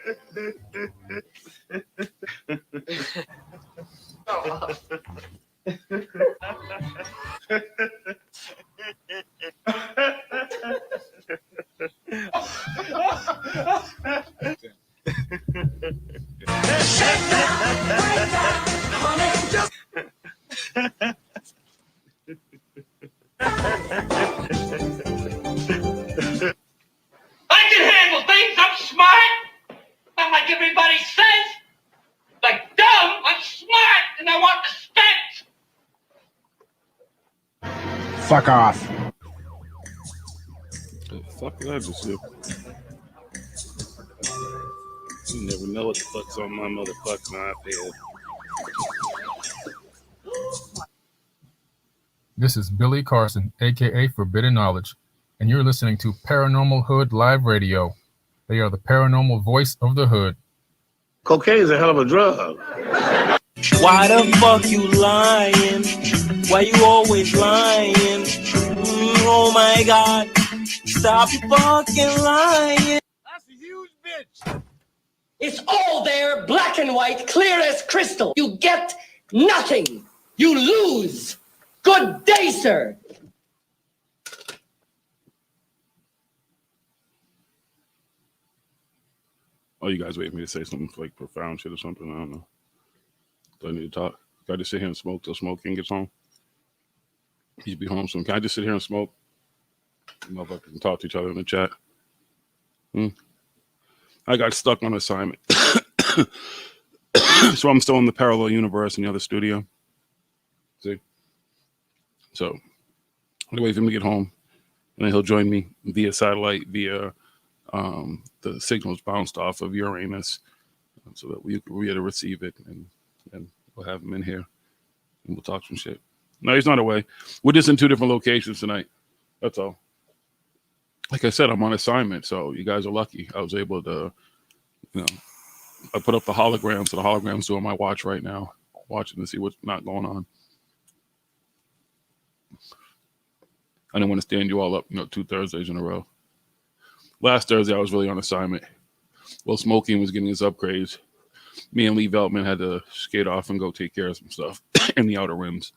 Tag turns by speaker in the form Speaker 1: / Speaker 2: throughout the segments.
Speaker 1: I can handle things. I'm smart. Not like everybody says. Like dumb, I'm smart, and I want respect.
Speaker 2: Fuck off.
Speaker 3: The fuck did I just do? You never know what the fuck's on my motherfucking iPad.
Speaker 4: This is Billy Carson, aka Forbidden Knowledge, and you're listening to Paranormal Hood Live Radio. They are the paranormal voice of the hood.
Speaker 5: Cocaine is a hell of a drug.
Speaker 6: Why the fuck you lying? Why you always lying? Oh my God. Stop fucking lying.
Speaker 2: That's a huge bitch.
Speaker 1: It's all there, black and white, clear as crystal. You get nothing. You lose. Good day, sir.
Speaker 3: Oh, you guys wait for me to say something like profound shit or something? I don't know. Do I need to talk? Can I just sit here and smoke till Smoke King gets home? He's be home soon. Can I just sit here and smoke? Motherfuckers can talk to each other in the chat. I got stuck on assignment. So I'm still in the parallel universe in the other studio. See? So I'm wait for him to get home. And then he'll join me via satellite, via the signals bounced off of Uranus, so that we had to receive it, and we'll have him in here, and we'll talk some shit. No, he's not away. We're just in two different locations tonight. That's all. Like I said, I'm on assignment, so you guys are lucky. I was able to, I put up the hologram, so the hologram's doing my watch right now, watching to see what's not going on. I didn't want to stand you all up, 2 Thursdays in a row. Last Thursday, I was really on assignment. While Smoking was getting his upgrades, me and Lee Veltman had to skate off and go take care of some stuff in the outer rims.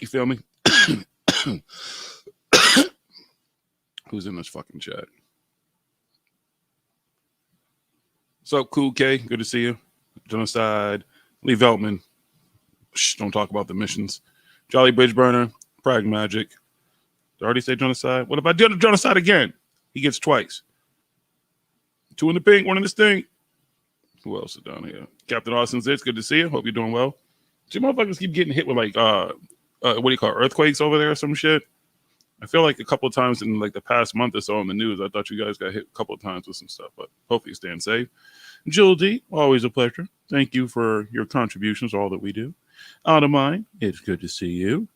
Speaker 3: You feel me? Who's in this fucking chat? What's up, Cool K? Good to see you. Genocide. Lee Veltman. Shh, don't talk about the missions. Jolly Bridge Burner. Prag Magic. Did I already say genocide? What if I did a genocide again? He gets twice. 2 in the pink, 1 in the stink. Who else is down here? Captain Austin Zitz, good to see you. Hope you're doing well. You motherfuckers keep getting hit with what do you call it, earthquakes over there or some shit? I feel like a couple of times in the past month or so on the news, I thought you guys got hit a couple of times with some stuff, but hopefully you're staying safe. Jill D, always a pleasure. Thank you for your contributions, all that we do. Out of mind, it's good to see you.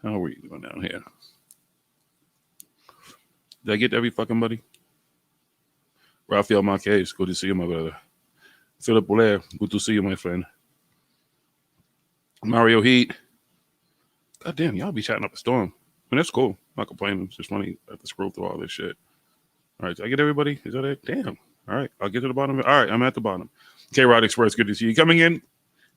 Speaker 3: How are you doing down here? Did I get to every fucking buddy? Rafael Marquez, good to see you, my brother. Philip Blair, good to see you, my friend. Mario Heat. God damn, y'all be chatting up a storm. I mean, that's cool. I'm not complaining. It's just funny I have to scroll through all this shit. All right, did I get everybody? Is that it? Damn. All right, I'll get to the bottom. All right, I'm at the bottom. K-Rod Express, good to see you. Coming in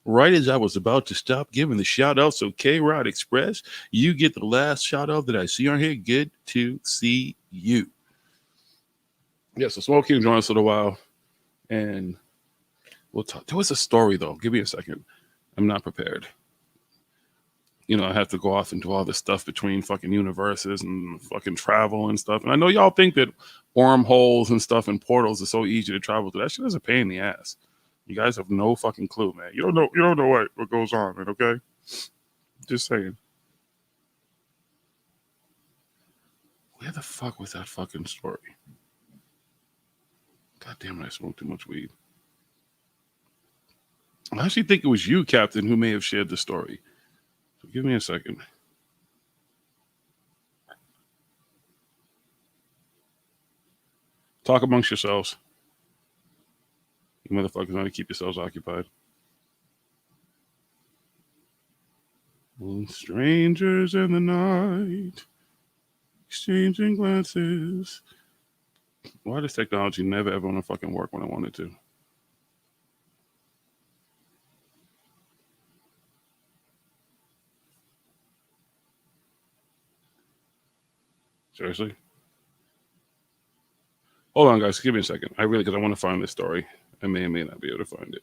Speaker 3: right as I was about to stop giving the shout out. So K-Rod Express, you get the last shout out that I see on here. Good to see you. Yeah, so Smoke King joined us for a while, and we'll talk. There was a story, though. Give me a second. I'm not prepared. I have to go off and do all this stuff between fucking universes and fucking travel and stuff. And I know y'all think that wormholes and stuff and portals are so easy to travel to. That shit is a pain in the ass. You guys have no fucking clue, man. You don't know what goes on, man, okay? Just saying. Where the fuck was that fucking story? God damn it, I smoked too much weed. I actually think it was you, Captain, who may have shared the story. So give me a second. Talk amongst yourselves. You motherfuckers know how to keep yourselves occupied. Strangers in the night, exchanging glances. Why does technology never ever want to fucking work when I want it to? Seriously? Hold on, guys. Give me a second. Because I want to find this story. I may or may not be able to find it.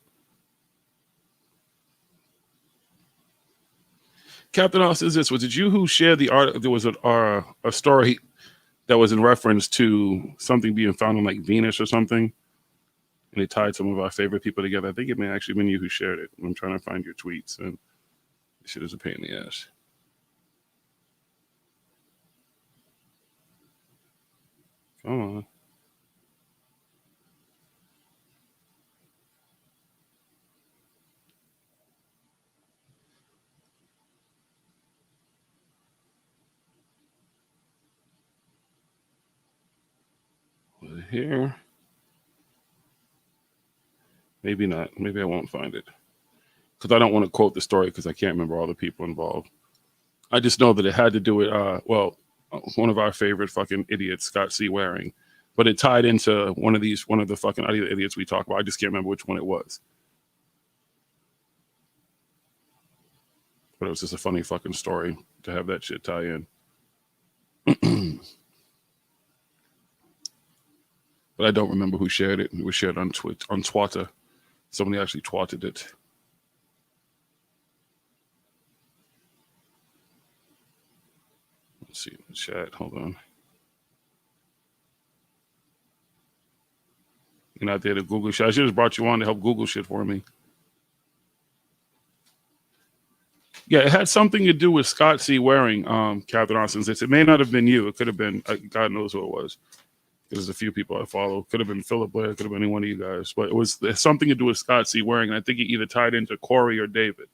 Speaker 3: Captain House is this. Was it you who shared the art? There was a story that was in reference to something being found on like Venus or something. And it tied some of our favorite people together. I think it may actually been you who shared it. I'm trying to find your tweets. And this shit is a pain in the ass. Come on. Here. Maybe not. Maybe I won't find it. Because I don't want to quote the story because I can't remember all the people involved. I just know that it had to do with, one of our favorite fucking idiots, Scott C. Waring. But it tied into one of the fucking idiots we talk about. I just can't remember which one it was. But it was just a funny fucking story to have that shit tie in. But I don't remember who shared it. It was shared on Twitter. Somebody actually twatted it. Let's see in the chat. Hold on. You're not there to Google shit. I should have brought you on to help Google shit for me. Yeah, it had something to do with Scott C. Waring, Captain Austin. It may not have been you. It could have been, God knows who it was. There's a few people I follow. Could have been Philip Blair. Could have been any one of you guys. But it was something to do with Scott C. Waring. And I think it either tied into Corey or David.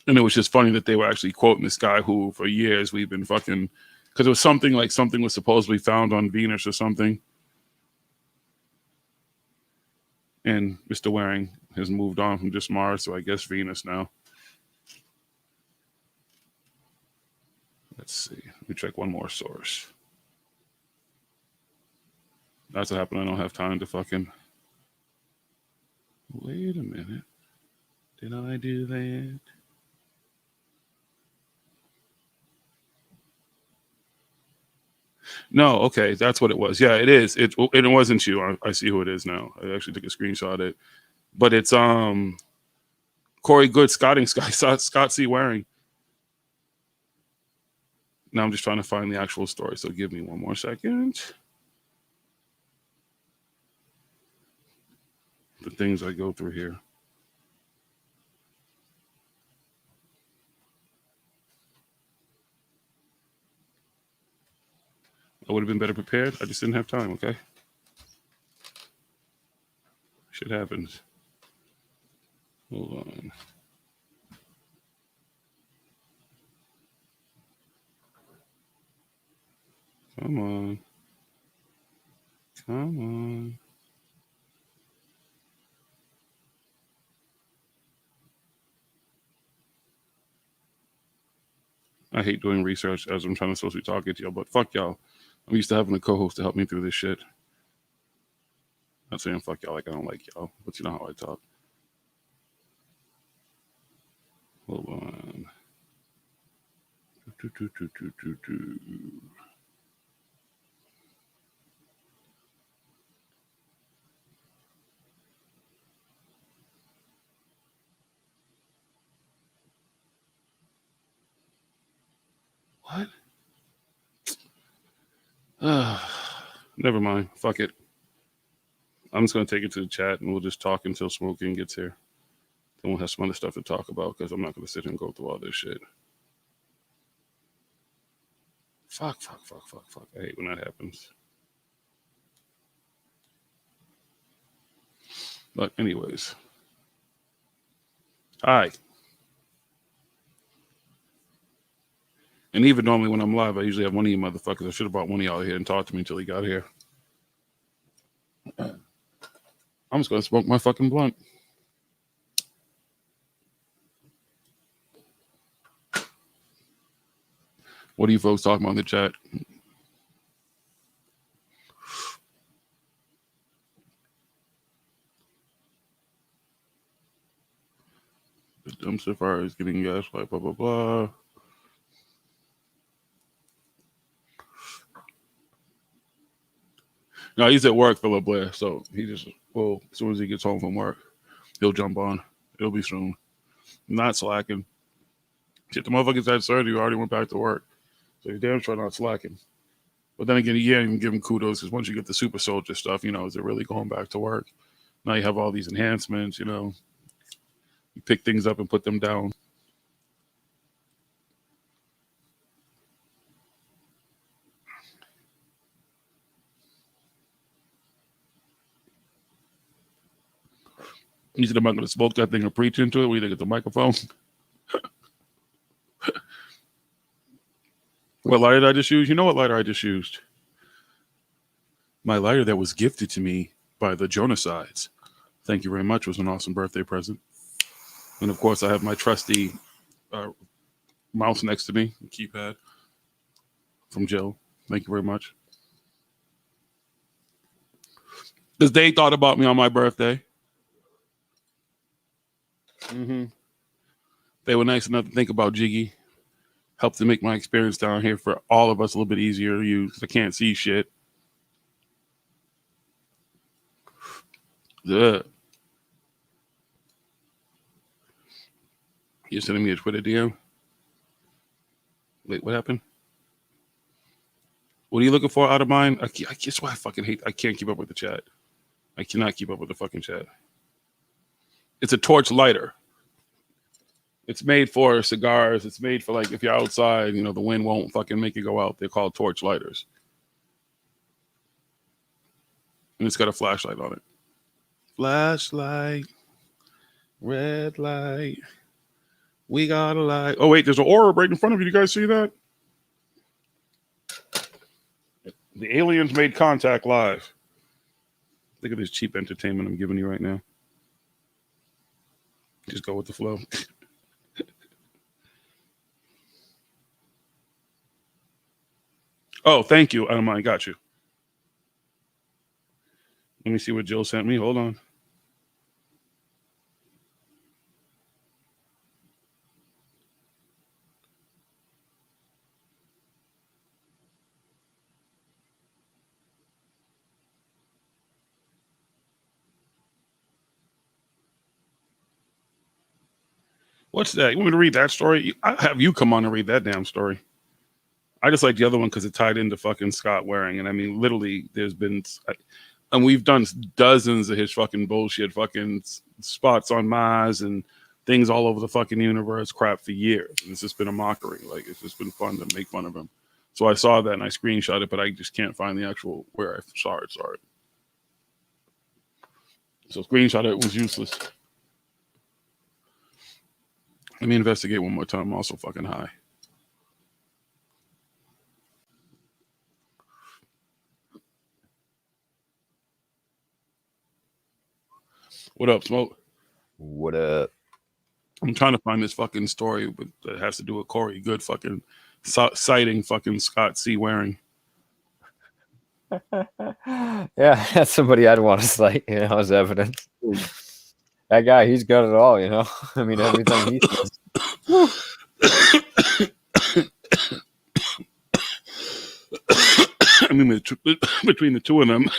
Speaker 3: And it was just funny that they were actually quoting this guy who, for years, we've been fucking... Because it was something like something was supposedly found on Venus or something. And Mr. Waring has moved on from just Mars, so I guess Venus now. Let's see. Let me check one more source. That's what happened. I don't have time to fucking... Wait a minute. Did I do that? No, okay, that's what it was. Yeah, it is. It wasn't you. I see who it is now. I actually took a screenshot of it. But it's Corey Good, Scott C. Waring. Now I'm just trying to find the actual story, so give me one more second. The things I go through here. I would have been better prepared. I just didn't have time, okay? Shit happens. Hold on. Come on. Come on. I hate doing research as I'm trying to supposed to be talking to y'all, but fuck y'all. I'm used to having a co-host to help me through this shit. Not saying fuck y'all like I don't like y'all, but you know how I talk. Hold on. What? Never mind. Fuck it. I'm just going to take it to the chat and we'll just talk until Smoke King gets here. Then we'll have some other stuff to talk about because I'm not going to sit here and go through all this shit. Fuck. I hate when that happens. But anyways. Hi. And even normally when I'm live, I usually have one of you motherfuckers. I should have brought one of y'all here and talked to me until he got here. I'm just going to smoke my fucking blunt. What are you folks talking about in the chat? so far as getting gaslight, blah, blah, blah. No, he's at work, Philip Blair, so he just, well, as soon as he gets home from work, he'll jump on. It'll be soon. Not slacking. Shit, the motherfuckers had surgery, already went back to work. So he's damn sure not slacking. But then again, you can't even give him kudos because once you get the super soldier stuff, you know, is it really going back to work? Now you have all these enhancements, you know. You pick things up and put them down. You said I'm not going to smoke that thing or preach into it. What do you think? It's a microphone? What lighter did I just use? You know what lighter I just used? My lighter that was gifted to me by the Jonasides. Thank you very much. It was an awesome birthday present. And of course, I have my trusty mouse next to me, keypad from Jill. Thank you very much. Because they thought about me on my birthday. They were nice enough to think about JiGGY. Helped to make my experience down here for all of us a little bit easier to use because I can't see shit. Ugh. You're sending me a Twitter DM? Wait, what happened? What are you looking for out of mine? I guess why I fucking hate. I can't keep up with the chat. I cannot keep up with the fucking chat. It's a torch lighter. It's made for cigars. It's made for like if you're outside, you know, the wind won't fucking make you go out. They're called torch lighters. And it's got a flashlight on it. Flashlight. Red light. We got a light. Oh, wait, there's an orb right in front of you. Do you guys see that? The aliens made contact live. Look at this cheap entertainment I'm giving you right now. Just go with the flow. Oh, thank you. I don't mind. Got you. Let me see what Jill sent me. Hold on. What's that? You want me to read that story? I have you come on and read that damn story. I just like the other one because it tied into fucking Scott Waring. And I mean, literally, there's been, and we've done dozens of his fucking bullshit, fucking spots on Mars and things all over the fucking universe crap for years. And it's just been a mockery. Like, it's just been fun to make fun of him. So I saw that and I screenshot it, but I just can't find the actual where I saw it. Sorry. So screenshot it was useless. Let me investigate one more time. I'm also fucking high. What up, Smoke?
Speaker 7: What up?
Speaker 3: I'm trying to find this fucking story that has to do with Corey Good fucking citing fucking Scott C. Waring.
Speaker 7: Yeah, that's somebody I'd want to cite, you know, as evidence. That guy, he's got it all, you know. I mean, everything he says.
Speaker 3: I mean, between the two of them,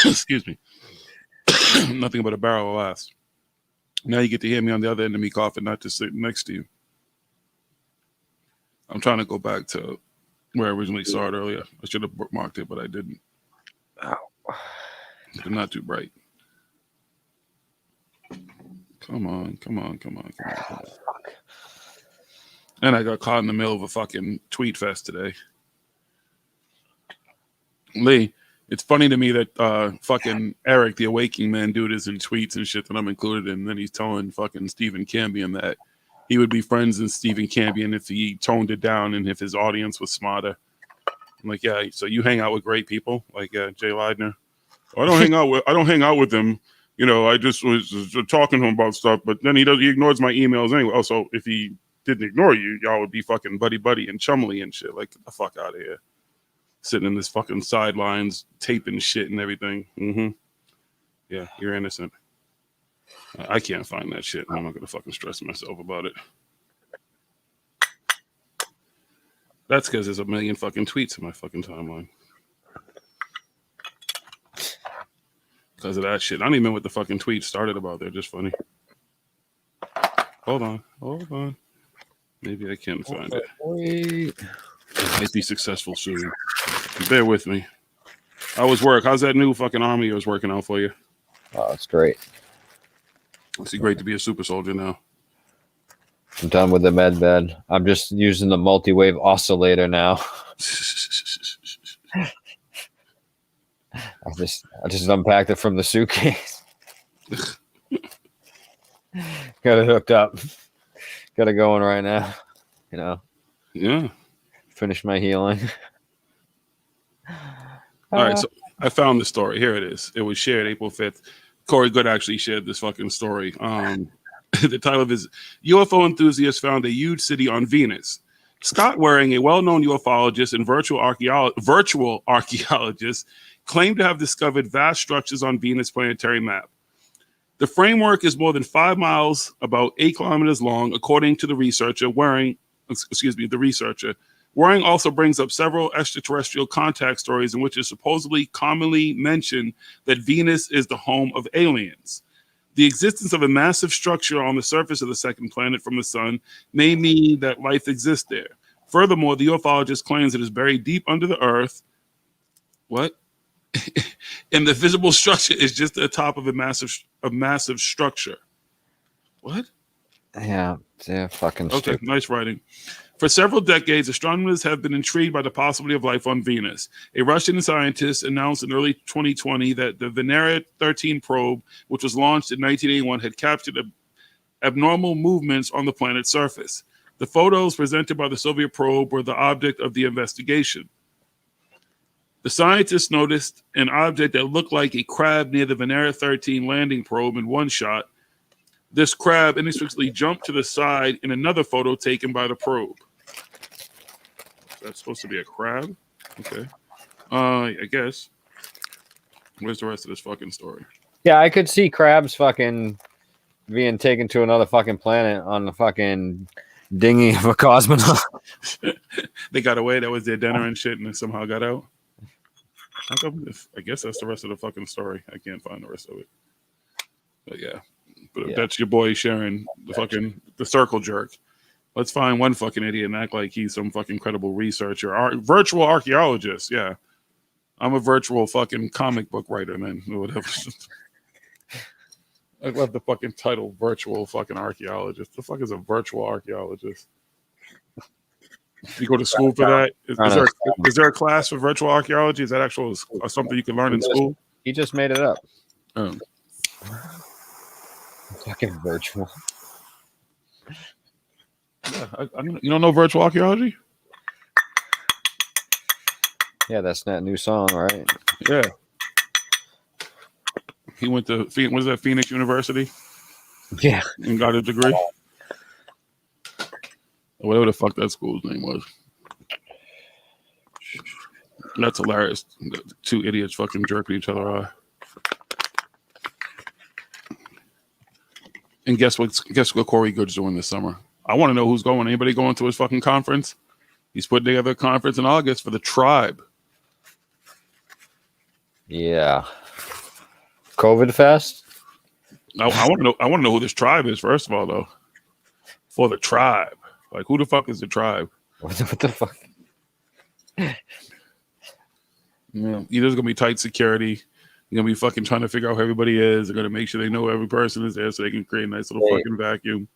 Speaker 3: excuse me, nothing but a barrel of laughs. Now you get to hear me on the other end of me coughing, not just sitting next to you. I'm trying to go back to where I originally saw it earlier. I should have bookmarked it, but I didn't.
Speaker 7: Ow.
Speaker 3: They're not too bright. Come on.
Speaker 7: Fuck.
Speaker 3: And I got caught in the middle of a fucking tweet fest today. Lee, it's funny to me that fucking Eric, the Awakening Man dude, is in tweets and shit that I'm included in. And then he's telling fucking Stephen Cambion that he would be friends with Stephen Cambion if he toned it down and if his audience was smarter. I'm like, yeah, so you hang out with great people like Jay Leidner. I don't hang out with him. You know, I just was talking to him about stuff, but then he ignores my emails anyway. Also, if he didn't ignore you, y'all would be fucking buddy and chumly and shit. Like, get the fuck out of here. Sitting in this fucking sidelines, taping shit and everything. Yeah, you're innocent. I can't find that shit. I'm not gonna fucking stress myself about it. That's because there's a million fucking tweets in my fucking timeline. Because of that shit. I don't even know what the fucking tweets started about. They're just funny. Hold on. Maybe I can find it.
Speaker 7: Wait.
Speaker 3: Might be successful soon. Bear with me. How was work? How's that new fucking army you was working out for you?
Speaker 7: Oh, it's great.
Speaker 3: It's great to be a super soldier now.
Speaker 7: I'm done with the med bed. I'm just using the multi-wave oscillator now. I just unpacked it from the suitcase. Got it hooked up. Got it going right now. You know.
Speaker 3: Yeah.
Speaker 7: Finish my healing.
Speaker 3: All right, so I found the story. Here it is. It was shared April 5th. Corey Good actually shared this fucking story. The title of his UFO enthusiast found a huge city on Venus. Scott Waring, a well-known ufologist and virtual archaeologist, claimed to have discovered vast structures on Venus' planetary map. The framework is more than 5 miles, about 8 kilometers long, according to the researcher. Waring also brings up several extraterrestrial contact stories in which it is supposedly commonly mentioned that Venus is the home of aliens. The existence of a massive structure on the surface of the second planet from the sun may mean that life exists there. Furthermore, the ufologist claims it is buried deep under the earth. What? And the visible structure is just the top of a massive structure. What?
Speaker 7: Yeah, fucking
Speaker 3: okay,
Speaker 7: stupid.
Speaker 3: Nice writing. For several decades, astronomers have been intrigued by the possibility of life on Venus. A Russian scientist announced in early 2020 that the Venera 13 probe, which was launched in 1981, had captured abnormal movements on the planet's surface. The photos presented by the Soviet probe were the object of the investigation. The scientists noticed an object that looked like a crab near the Venera 13 landing probe in one shot. This crab inexplicably jumped to the side in another photo taken by the probe. That's supposed to be a crab? Okay. I guess. Where's the rest of this fucking story?
Speaker 7: Yeah, I could see crabs fucking being taken to another fucking planet on the fucking dinghy of a cosmonaut.
Speaker 3: They got away. That was their dinner and shit, and it somehow got out. I guess that's the rest of the fucking story. I can't find the rest of it. But yeah. But if that's your boy sharing the circle jerk, let's find one fucking idiot and act like he's some fucking credible researcher. Virtual archaeologist, yeah. I'm a virtual fucking comic book writer, man. Whatever. I love the fucking title, virtual fucking archaeologist. The fuck is a virtual archaeologist? You go to school for that? Is there a class for virtual archaeology? Is that actual something you can learn in school?
Speaker 7: He just made it up.
Speaker 3: Oh.
Speaker 7: Fucking virtual.
Speaker 3: Yeah, you don't know virtual archaeology?
Speaker 7: Yeah, that's that new song, right?
Speaker 3: Yeah. He went to Phoenix University?
Speaker 7: Yeah.
Speaker 3: And got a degree? Whatever the fuck that school's name was. That's hilarious. Two idiots fucking jerking each other off. And guess what Corey Good's doing this summer? I want to know who's going. Anybody going to his fucking conference? He's putting together a conference in August for the tribe.
Speaker 7: Yeah. COVID Fest?
Speaker 3: I want to know who this tribe is, first of all, though. For the tribe. Like, who the fuck is the tribe?
Speaker 7: What the fuck?
Speaker 3: Yeah. Either there's going to be tight security. You're going to be fucking trying to figure out who everybody is. They're going to make sure they know every person is there so they can create a nice little fucking vacuum.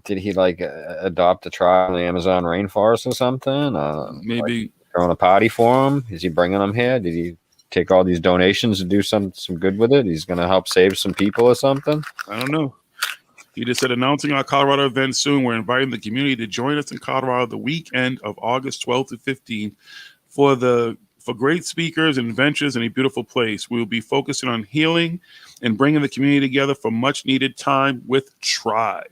Speaker 7: Did he like adopt a tribe in the Amazon rainforest or something?
Speaker 3: Maybe.
Speaker 7: Throwing a party for him? Is he bringing them here? Did he take all these donations and do some good with it? He's going to help save some people or something?
Speaker 3: I don't know. He just said, announcing our Colorado event soon. We're inviting the community to join us in Colorado the weekend of August 12th to 15th for great speakers and adventures in a beautiful place. We will be focusing on healing and bringing the community together for much needed time with tribe.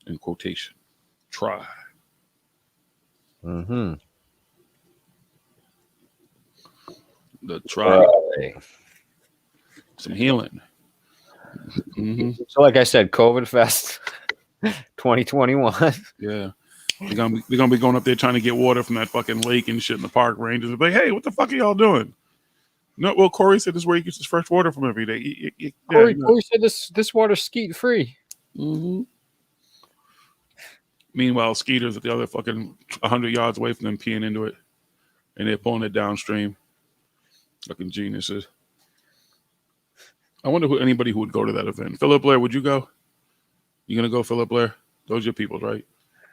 Speaker 3: In quotation, tribe.
Speaker 7: Mm-hmm.
Speaker 3: The tribe.
Speaker 7: Right.
Speaker 3: Some healing. Mm-hmm.
Speaker 7: So, like I said, COVID Fest 2021.
Speaker 3: Yeah. They're gonna be going up there trying to get water from that fucking lake and shit in the park rangers. Like, hey, what the fuck are y'all doing? No, well, Corey said this is where he gets his fresh water from every day.
Speaker 7: Corey said this water's skeet free.
Speaker 3: Mm-hmm. Meanwhile, Skeeter's at the other fucking 100 yards away from them peeing into it, and they're pulling it downstream. Fucking geniuses. I wonder anybody who would go to that event. Philip Blair, would you go? You gonna go, Philip Blair? Those are your people, right?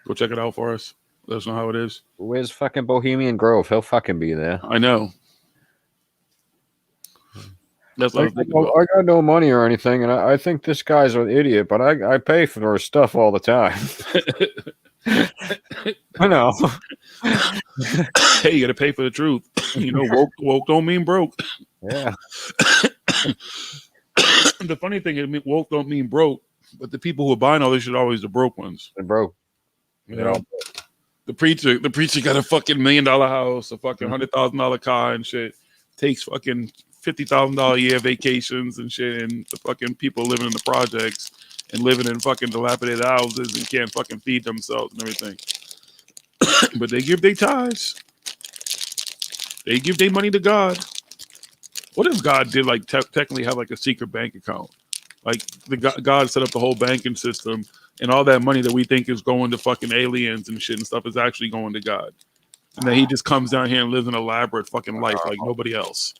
Speaker 3: Go check it out for us. Let us know how it is.
Speaker 7: Where's fucking Bohemian Grove? He'll fucking be there.
Speaker 3: I know. That's what I was thinking about.
Speaker 7: I got no money or anything, and I think this guy's an idiot, but I pay for his stuff all the time. I know.
Speaker 3: Hey, you got to pay for the truth. You know, woke don't mean broke.
Speaker 7: Yeah.
Speaker 3: The funny thing is, woke don't mean broke, but the people who are buying all this shit are always the broke ones.
Speaker 7: They're broke.
Speaker 3: You know, the preacher got a fucking $1 million house, a fucking $100,000 car and shit. Takes fucking $50,000 a year vacations and shit, and the fucking people living in the projects and living in fucking dilapidated houses and can't fucking feed themselves and everything. But they give their tithes. They give their money to God. What if God did like technically have like a secret bank account? Like God set up the whole banking system, and all that money that we think is going to fucking aliens and shit and stuff is actually going to God. And then he just comes down here and lives an elaborate fucking life like nobody else.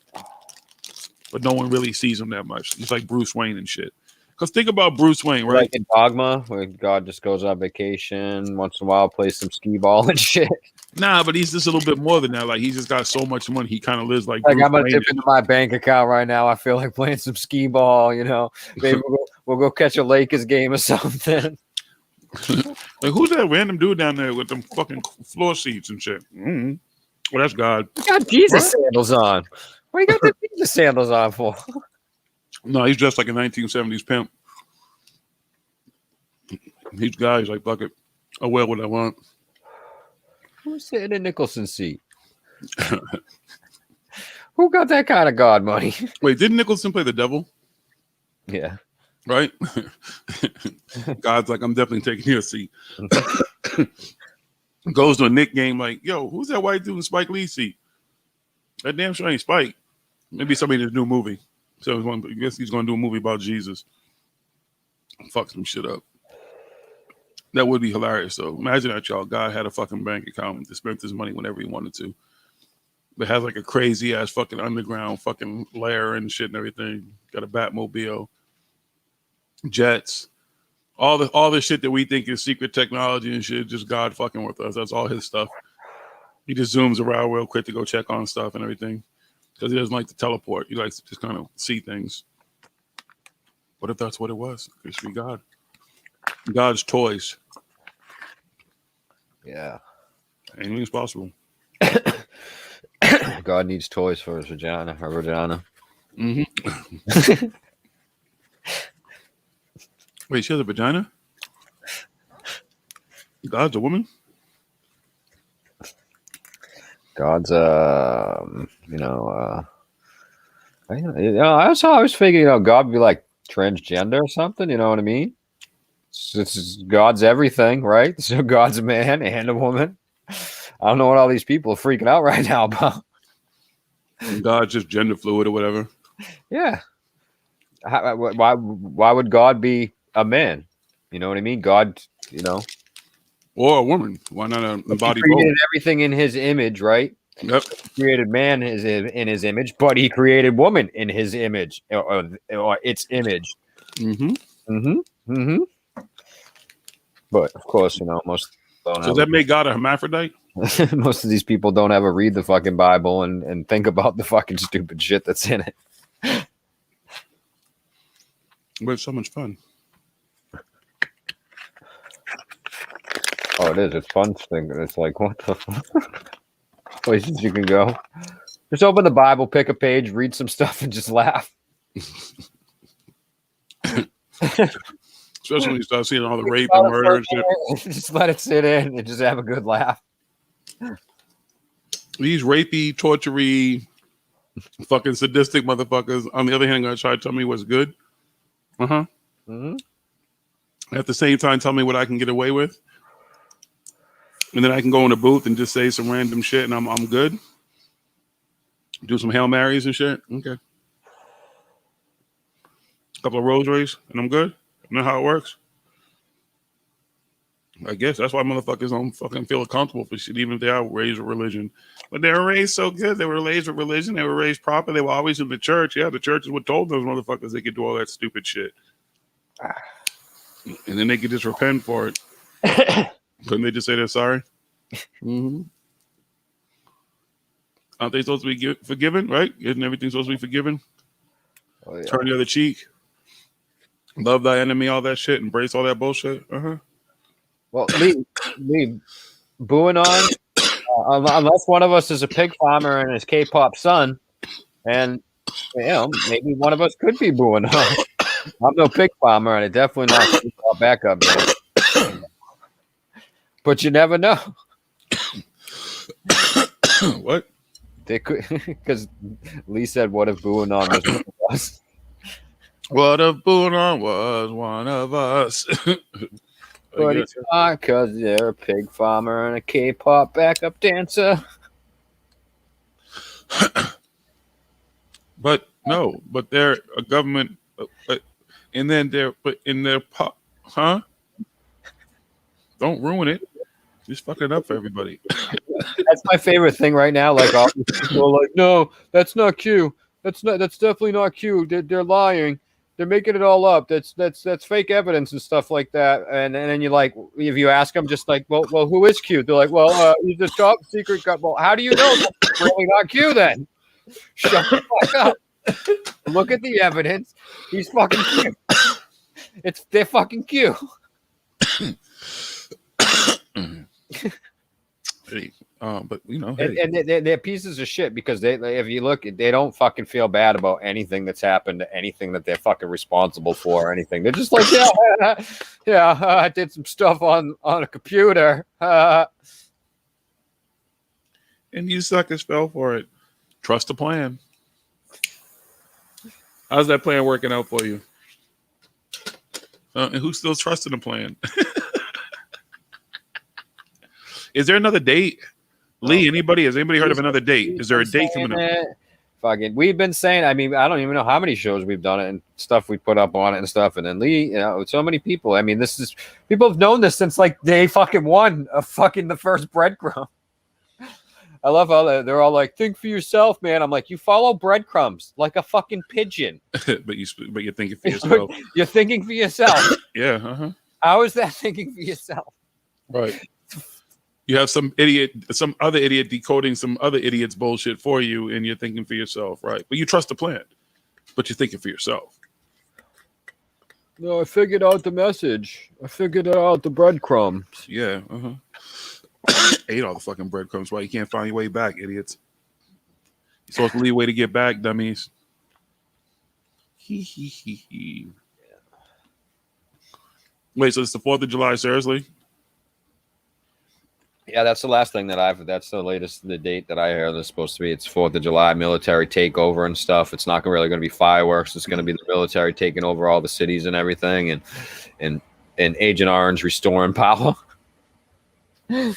Speaker 3: But no one really sees him that much. He's like Bruce Wayne and shit. Because think about Bruce Wayne, right?
Speaker 7: Like in Dogma, where God just goes on vacation once in a while, plays some skee ball and shit.
Speaker 3: Nah, but he's just a little bit more than that. Like he's just got so much money. He kind of lives like
Speaker 7: Bruce I'm gonna
Speaker 3: Wayne
Speaker 7: dip into my bank account right now. I feel like playing some skee ball. You know, maybe we'll go catch a Lakers game or something.
Speaker 3: Like who's that random dude down there with them fucking floor seats and shit? Mm-hmm. Well, that's God.
Speaker 7: You got Jesus sandals on. What you got the Jesus sandals on for?
Speaker 3: No, he's dressed like a 1970s pimp. He's God. He's like, fuck it. I wear what I want.
Speaker 7: Who's sitting in Nicholson's seat? Who got that kind of God money?
Speaker 3: Wait, didn't Nicholson play the devil?
Speaker 7: Yeah.
Speaker 3: Right? God's like, I'm definitely taking your seat. Goes to a Nick game like, yo, who's that white dude in Spike Lee's seat? That damn sure ain't Spike. Maybe somebody in his new movie. So I guess he's going to do a movie about Jesus. Fuck some shit up. That would be hilarious, though. Imagine that, y'all. God had a fucking bank account to spend his money whenever he wanted to. But has like a crazy ass fucking underground fucking lair and shit and everything. Got a Batmobile, jets, all the shit that we think is secret technology and shit. Just God fucking with us. That's all his stuff. He just zooms around real quick to go check on stuff and everything because he doesn't like to teleport. He likes to just kind of see things. What if that's what it was? It should be God. God's toys.
Speaker 7: Yeah.
Speaker 3: Anything's possible.
Speaker 7: God needs toys for his vagina. Her vagina.
Speaker 3: Mm-hmm. Wait, she has a vagina? God's a woman?
Speaker 7: God's I always figured, God would be like transgender or something, you know what I mean? This is God's everything, right? So God's a man and a woman. I don't know what all these people are freaking out right now about.
Speaker 3: God's just gender fluid or whatever.
Speaker 7: Yeah. Why would God be a man? You know what I mean? God,
Speaker 3: Or a woman. Why not a body both?
Speaker 7: He created everything in his image, right?
Speaker 3: Yep.
Speaker 7: He created man in his image, but he created woman in his image or its image.
Speaker 3: Mm-hmm.
Speaker 7: Mm-hmm. Mm-hmm. But of course, most don't.
Speaker 3: So that made God a hermaphrodite?
Speaker 7: Most of these people don't ever read the fucking Bible and think about the fucking stupid shit that's in it.
Speaker 3: But it's so much fun.
Speaker 7: Oh, it is. It's fun. It's like, what the fuck? Places you can go. Just open the Bible, pick a page, read some stuff, and just laugh.
Speaker 3: Especially when you start seeing all the rape and murder and shit.
Speaker 7: Just let it sit in and just have a good laugh.
Speaker 3: These rapey, tortury, fucking sadistic motherfuckers, on the other hand, are going to try to tell me what's good.
Speaker 7: Mhm.
Speaker 3: At the same time, tell me what I can get away with, and then I can go in the booth and just say some random shit, and I'm good. Do some Hail Marys and shit. Okay. A couple of rosaries, and I'm good. You know how it works? I guess that's why motherfuckers don't fucking feel comfortable for shit, even if they are raised with religion. But they were raised so good. They were raised with religion. They were raised proper. They were always in the church. Yeah, the church is what told those motherfuckers they could do all that stupid shit. And then they could just repent for it. Couldn't they just say they're sorry? Mm-hmm. Aren't they supposed to be forgiven, right? Isn't everything supposed to be forgiven?
Speaker 7: Oh, yeah.
Speaker 3: Turn the other cheek. Love thy enemy, all that shit. Embrace all that bullshit. Uh-huh.
Speaker 7: Well, Lee, booing on, unless one of us is a pig farmer and his K-pop son, and maybe one of us could be booing on. I'm no pig farmer, and I definitely not K-pop backup band. But you never know.
Speaker 3: What?
Speaker 7: They could, because Lee said, "What if booing on was one of us?"
Speaker 3: What if Boonon was one of us?
Speaker 7: But it's not because they're a pig farmer and a K-pop backup dancer.
Speaker 3: But no, but they're a government, and then huh? Don't ruin it. Just fuck it up for everybody.
Speaker 7: That's my favorite thing right now. Like all these people are like, no, that's not Q. That's definitely not Q. They're lying. They're making it all up. That's fake evidence and stuff like that. And then you like, if you ask them, just like, well, who is Q? They're like, well, he's the top secret guy. Well, how do you know that's really not Q then? Shut the fuck up. Look at the evidence. He's fucking Q. They're fucking Q.
Speaker 3: Hey, but
Speaker 7: hey. And they're pieces of shit because if you look, they don't fucking feel bad about anything that's happened, anything that they're fucking responsible for, or anything. They're just like, I did some stuff on a computer.
Speaker 3: And you suckers fell for it. Trust the plan. How's that plan working out for you? And who's still trusting the plan? Is there another date? Lee, has anybody heard of another date? Is there a date coming up?
Speaker 7: Fucking, we've been saying, I mean, I don't even know how many shows we've done it and stuff we put up on it and stuff. And then Lee, so many people. I mean, people have known this since like day fucking one of fucking the first breadcrumb. I love how they're all like, think for yourself, man. I'm like, you follow breadcrumbs like a fucking pigeon.
Speaker 3: but you're thinking for yourself.
Speaker 7: You're thinking for yourself.
Speaker 3: Yeah. Uh-huh.
Speaker 7: How is that thinking for yourself?
Speaker 3: Right. You have some other idiot decoding some other idiot's bullshit for you, and you're thinking for yourself, right? But you trust the plan, but you're thinking for yourself.
Speaker 7: No, I figured out the message. I figured out the breadcrumbs.
Speaker 3: Yeah. Uh-huh. Ate all the fucking breadcrumbs. Why you can't find your way back, idiots? You're supposed to leave a way to get back, dummies. Wait, so it's the 4th of July, seriously?
Speaker 7: Yeah, that's the last thing that's the date that I heard is supposed to be. It's 4th of July, military takeover and stuff. It's not really going to be fireworks. It's going to be the military taking over all the cities and everything, and Agent Orange restoring power.
Speaker 3: Meanwhile,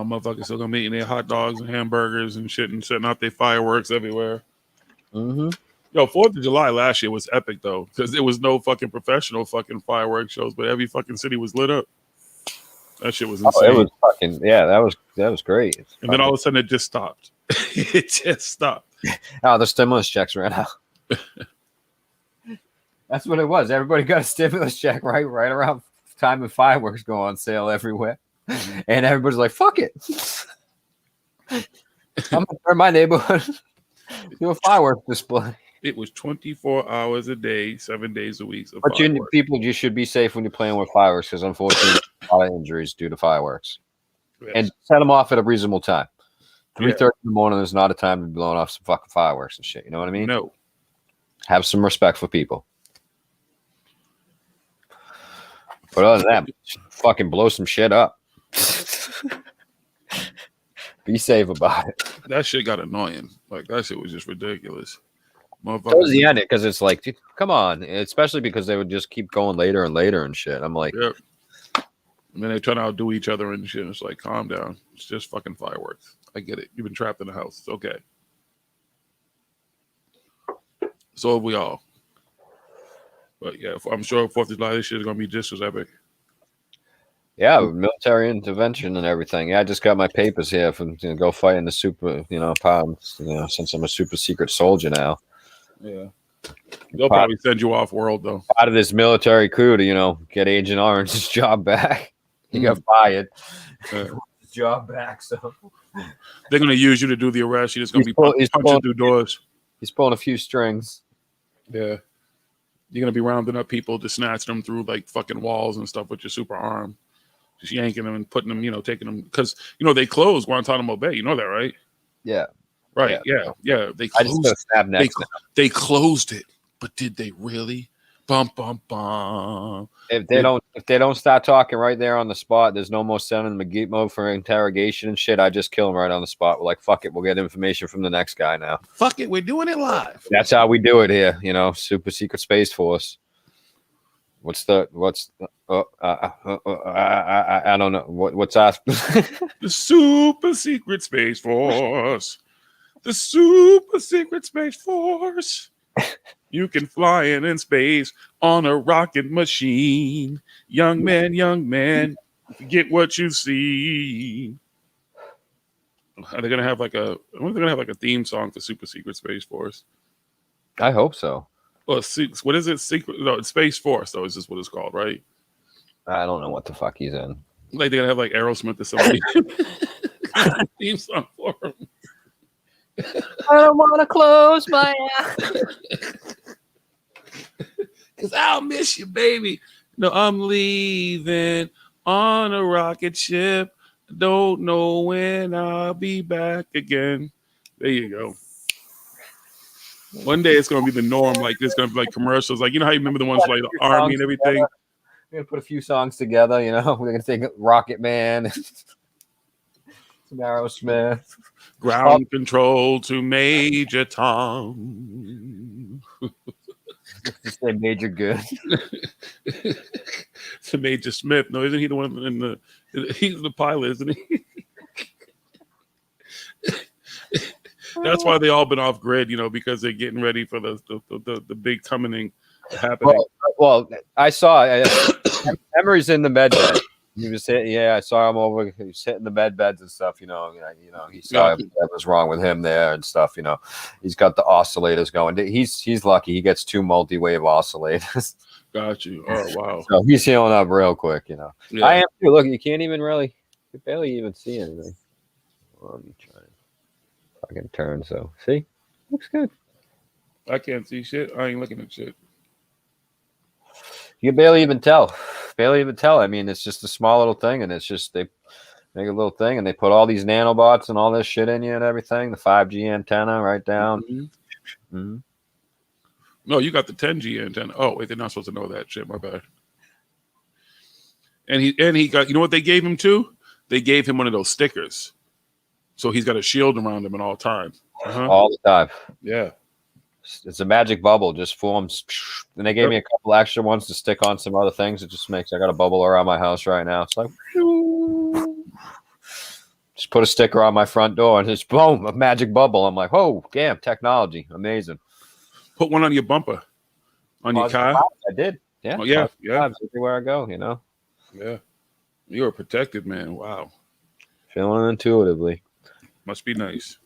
Speaker 3: motherfuckers still gonna be eating their hot dogs and hamburgers and shit and setting out their fireworks everywhere.
Speaker 7: Mm-hmm.
Speaker 3: Yo, 4th of July last year was epic though, because there was no fucking professional fucking fireworks shows, but every fucking city was lit up. That shit was insane.
Speaker 7: It was fucking that was great.
Speaker 3: And then all of a sudden it just stopped. It just stopped.
Speaker 7: Oh, the stimulus checks ran out. That's what it was. Everybody got a stimulus check right around time of fireworks go on sale everywhere, and everybody's like, "Fuck it, I'm gonna turn my neighborhood do a fireworks display."
Speaker 3: It was 24 hours a day, 7 days a week.
Speaker 7: But you should be safe when you're playing with fireworks because unfortunately, a lot of injuries due to fireworks. Yes. And set them off at a reasonable time. 3:30 in the morning is not a time to be blowing off some fucking fireworks and shit. You know what I mean?
Speaker 3: No.
Speaker 7: Have some respect for people. But other than that, fucking blow some shit up. Be safe about it.
Speaker 3: That shit got annoying. Like that shit was just ridiculous.
Speaker 7: Towards the end, because it's like, come on, especially because they would just keep going later and later and shit. I'm like,
Speaker 3: Yep. And then they try to outdo each other and shit. And it's like, calm down. It's just fucking fireworks. I get it. You've been trapped in the house. It's okay. So have we all. But yeah, I'm sure 4th of July this shit is gonna be just as epic.
Speaker 7: yeah, military intervention and everything. Yeah, I just got my papers here from go fight in the super, pounds. Since I'm a super secret soldier now.
Speaker 3: Yeah. They'll probably send you off world though.
Speaker 7: Out of this military crew to get Agent Orange's job back. He got fired. Job back, so
Speaker 3: they're gonna use you to do the arrest. You're just gonna be punching through doors.
Speaker 7: He's pulling a few strings.
Speaker 3: Yeah. You're gonna be rounding up people to snatch them through like fucking walls and stuff with your super arm. Just yanking them and putting them, taking them because they closed Guantanamo Bay. You know that, right?
Speaker 7: Yeah.
Speaker 3: Right. Yeah. They closed. They closed it, but did they really? Bum bum bum.
Speaker 7: If they don't start talking right there on the spot, there's no more sending them a geek mode for interrogation and shit. I just kill them right on the spot. We're like, fuck it, we'll get information from the next guy now.
Speaker 3: Fuck it, we're doing it live.
Speaker 7: That's how we do it here. Super secret space force. I don't know what's that.
Speaker 3: The super secret space force. The super secret space force. You can fly in space on a rocket machine. Young man, get what you see. Are they gonna have like a theme song for Super Secret Space Force?
Speaker 7: I hope so.
Speaker 3: Well, what is it? Secret? No, it's Space Force. Though is this what it's called, right?
Speaker 7: I don't know what the fuck he's in.
Speaker 3: Like they're gonna have like Aerosmith or somebody theme song for him.
Speaker 7: I don't want to close my eyes.
Speaker 3: Cause I'll miss you, baby. No, I'm leaving on a rocket ship. Don't know when I'll be back again. There you go. One day it's gonna be the norm. Like there's gonna be like commercials. Like how you remember the ones like the Army and everything.
Speaker 7: We're gonna put a few songs together. We're gonna take Rocket Man, some Aerosmith.
Speaker 3: Ground control to Major Tom.
Speaker 7: Just say Major Good.
Speaker 3: To Major Smith. No, isn't he the one in the? He's the pilot, isn't he? That's why they all been off grid, because they're getting ready for the big coming happening.
Speaker 7: Well, I saw Emery's in the med bed. He was hitting. Yeah, I saw him over. He was hitting the med beds and stuff. He saw what was wrong with him there and stuff. He's got the oscillators going. He's lucky. He gets 2 multi-wave oscillators.
Speaker 3: Got you. Oh wow.
Speaker 7: So he's healing up real quick.
Speaker 3: Yeah.
Speaker 7: I am too. Look, you can't even really. You barely even see anything. Well, let me try and fucking turn. So see, looks good.
Speaker 3: I can't see shit. I ain't looking at shit.
Speaker 7: You can barely even tell. I mean, it's just a small little thing, and it's just they make a little thing, and they put all these nanobots and all this shit in you and everything. The 5G antenna right down.
Speaker 3: Mm-hmm.
Speaker 7: Mm-hmm.
Speaker 3: No, you got the 10G antenna. Oh wait, they're not supposed to know that shit. My bad. And he got. You know what they gave him too? They gave him one of those stickers, so he's got a shield around him at all times.
Speaker 7: All the time.
Speaker 3: Yeah.
Speaker 7: It's a magic bubble, just forms. And they gave me a couple extra ones to stick on some other things. It just makes I got a bubble around my house right now. It's like just put a sticker on my front door and just boom, a magic bubble. I'm like, oh damn, technology, amazing.
Speaker 3: Put one on your bumper, on your car.
Speaker 7: I did. Yeah.
Speaker 3: Oh, yeah.
Speaker 7: Everywhere I go,
Speaker 3: Yeah. You're a protected man. Wow.
Speaker 7: Feeling intuitively.
Speaker 3: Must be nice.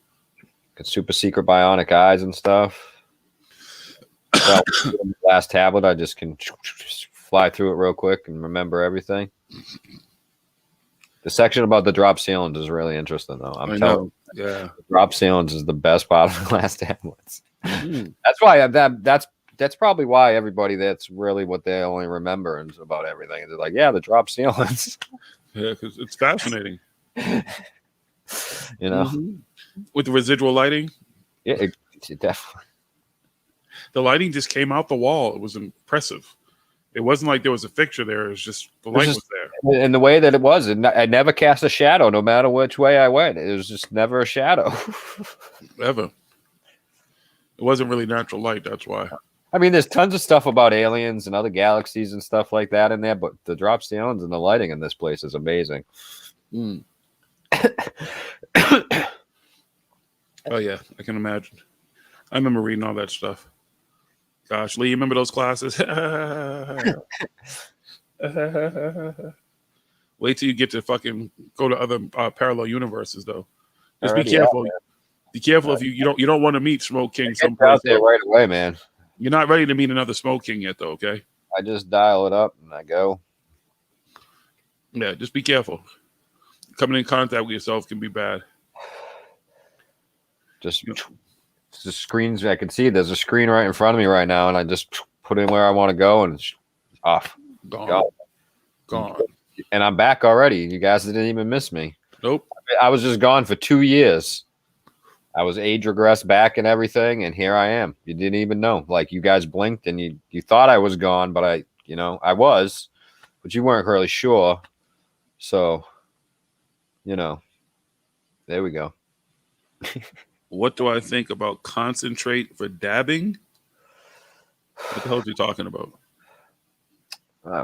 Speaker 7: Got super secret bionic eyes and stuff. So, last tablet, I just can fly through it real quick and remember everything. The section about the drop ceilings is really interesting, though. I'm telling you,
Speaker 3: yeah,
Speaker 7: drop ceilings is the best part of the glass tablets. That's why that's probably why everybody that's really what they only remember is about everything. They're like, yeah, the drop ceilings.
Speaker 3: Yeah, because it's fascinating. With the residual lighting.
Speaker 7: Yeah, it definitely.
Speaker 3: The lighting just came out the wall. It was impressive. It wasn't like there was a fixture there. It was just the light was there.
Speaker 7: And the way that it was, I never cast a shadow, no matter which way I went. It was just never a shadow.
Speaker 3: Ever. It wasn't really natural light. That's why.
Speaker 7: I mean, there's tons of stuff about aliens and other galaxies and stuff like that in there, but the drop ceilings and the lighting in this place is amazing.
Speaker 3: Mm. Oh, yeah. I can imagine. I remember reading all that stuff. Gosh, Lee, you remember those classes? Wait till you get to fucking go to other parallel universes, though. Just be careful. Be careful if you don't want to meet Smoke King someplace.
Speaker 7: Out there right away, man.
Speaker 3: You're not ready to meet another Smoke King yet, though. Okay.
Speaker 7: I just dial it up and I go.
Speaker 3: Yeah, just be careful. Coming in contact with yourself can be bad.
Speaker 7: Just the screens. I can see there's a screen right in front of me right now, and I just put in where I want to go, and it's off.
Speaker 3: Gone.
Speaker 7: And I'm back already. You guys didn't even miss me.
Speaker 3: Nope.
Speaker 7: I was just gone for 2 years. I was age regressed back and everything, and here I am. You didn't even know. Like, you guys blinked, and you thought I was gone, but I was, but you weren't really sure. So, there we go.
Speaker 3: What do I think about concentrate for dabbing? What the hell are you talking about?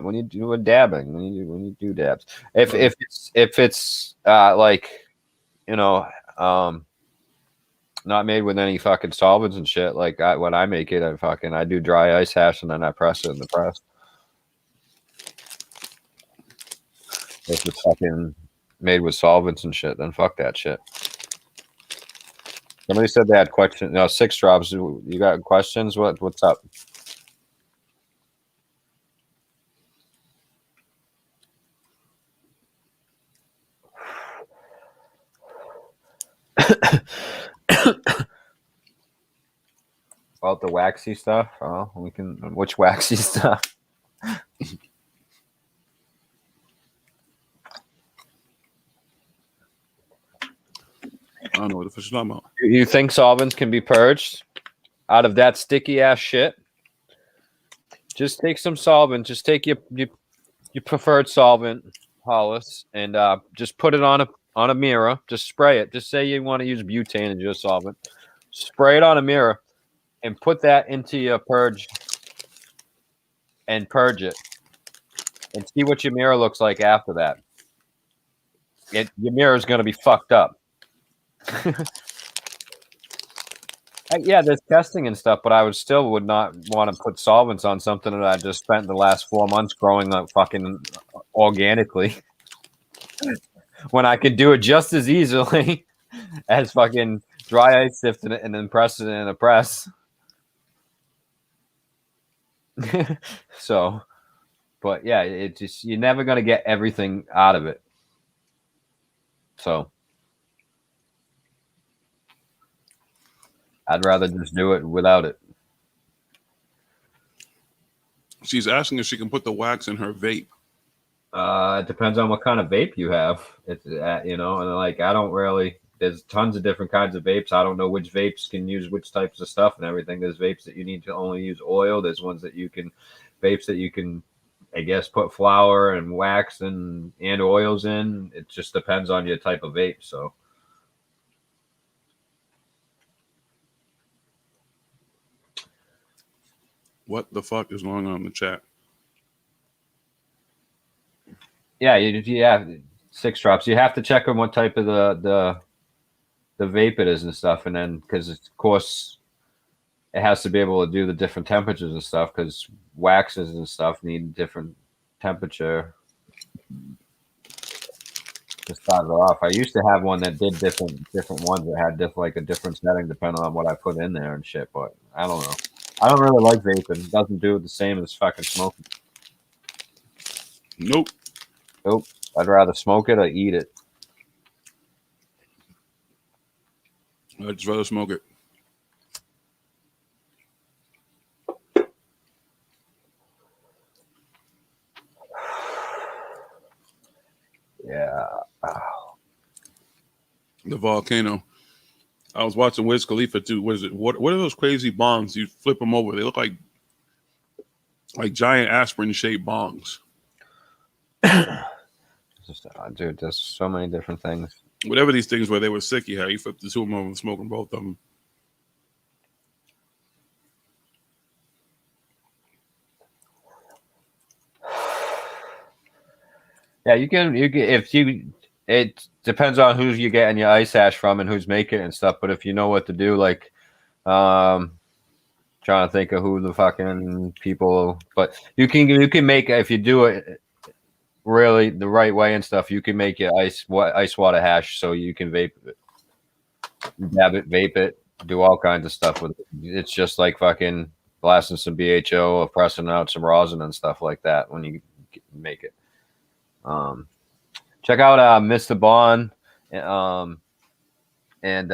Speaker 7: When you do a dabbing, when you do dabs, if it's like, not made with any fucking solvents and shit, like when I make it, I do dry ice hash and then I press it in the press. If it's fucking made with solvents and shit, then fuck that shit. Somebody said they had questions. No, 6 drops. You got questions? What's up? About the waxy stuff? Oh, we can. Which waxy stuff?
Speaker 3: I don't know what the fuck you're talking about.
Speaker 7: You think solvents can be purged out of that sticky ass shit? Just take some solvent. Just take your preferred solvent, Hollis, and just put it on a mirror. Just spray it. Just say you want to use butane as your solvent. Spray it on a mirror and put that into your purge and purge it, and see what your mirror looks like after that. Your mirror is going to be fucked up. Yeah, there's testing and stuff, but I would not want to put solvents on something that I just spent the last 4 months growing up fucking organically, when I could do it just as easily as fucking dry ice sifting it and then press it in a press. So, but yeah, you're never gonna get everything out of it. So I'd rather just do it without it.
Speaker 3: She's asking if she can put the wax in her vape.
Speaker 7: It depends on what kind of vape you have. It's and like, I don't really. There's tons of different kinds of vapes. I don't know which vapes can use which types of stuff and everything. There's vapes that you need to only use oil. There's ones that you can, vapes that you can, I guess, put flour and wax and oils in. It just depends on your type of vape. So.
Speaker 3: What the fuck is going on in the chat?
Speaker 7: Yeah, 6 drops. You have to check on what type of the vape it is and stuff, and then because of course it has to be able to do the different temperatures and stuff, because waxes and stuff need different temperature to start it off. I used to have one that did different ones that had a different setting depending on what I put in there and shit, but I don't know. I don't really like vaping. It doesn't do the same as fucking smoking.
Speaker 3: Nope.
Speaker 7: I'd rather smoke it or eat it.
Speaker 3: I'd just rather smoke it.
Speaker 7: Yeah.
Speaker 3: The volcano. I was watching Wiz Khalifa too. What is it? What are those crazy bombs? You flip them over. They look like like giant aspirin-shaped bongs.
Speaker 7: Dude, there's so many different things.
Speaker 3: Whatever these things were, they were sick. You flipped the two of them over and smoking both of them.
Speaker 7: Yeah, you can if you. It depends on who you're getting your ice hash from and who's making it and stuff. But if you know what to do, like, trying to think of who the fucking people, but you can make, if you do it really the right way and stuff, you can make your ice water hash so you can vape it, dab it, vape it, do all kinds of stuff with it. It's just like fucking blasting some BHO or pressing out some rosin and stuff like that when you make it. Check out Mr. Bond and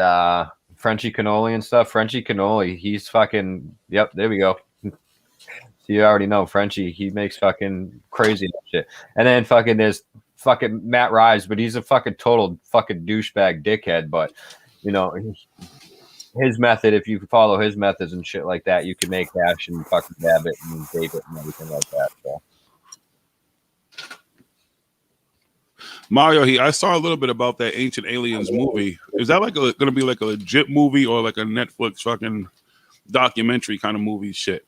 Speaker 7: Frenchie Cannoli and stuff. Frenchie Cannoli, he's fucking, yep, there we go. So you already know Frenchie, he makes fucking crazy shit. And then fucking there's fucking Matt Rives, but he's a fucking total fucking douchebag dickhead. But you know, his method, if you follow his methods and shit like that, you can make hash and fucking dab it and vape it and everything like that. So.
Speaker 3: Mario, I saw a little bit about that Ancient Aliens movie. Is that like going to be like a legit movie or like a Netflix fucking documentary kind of movie shit?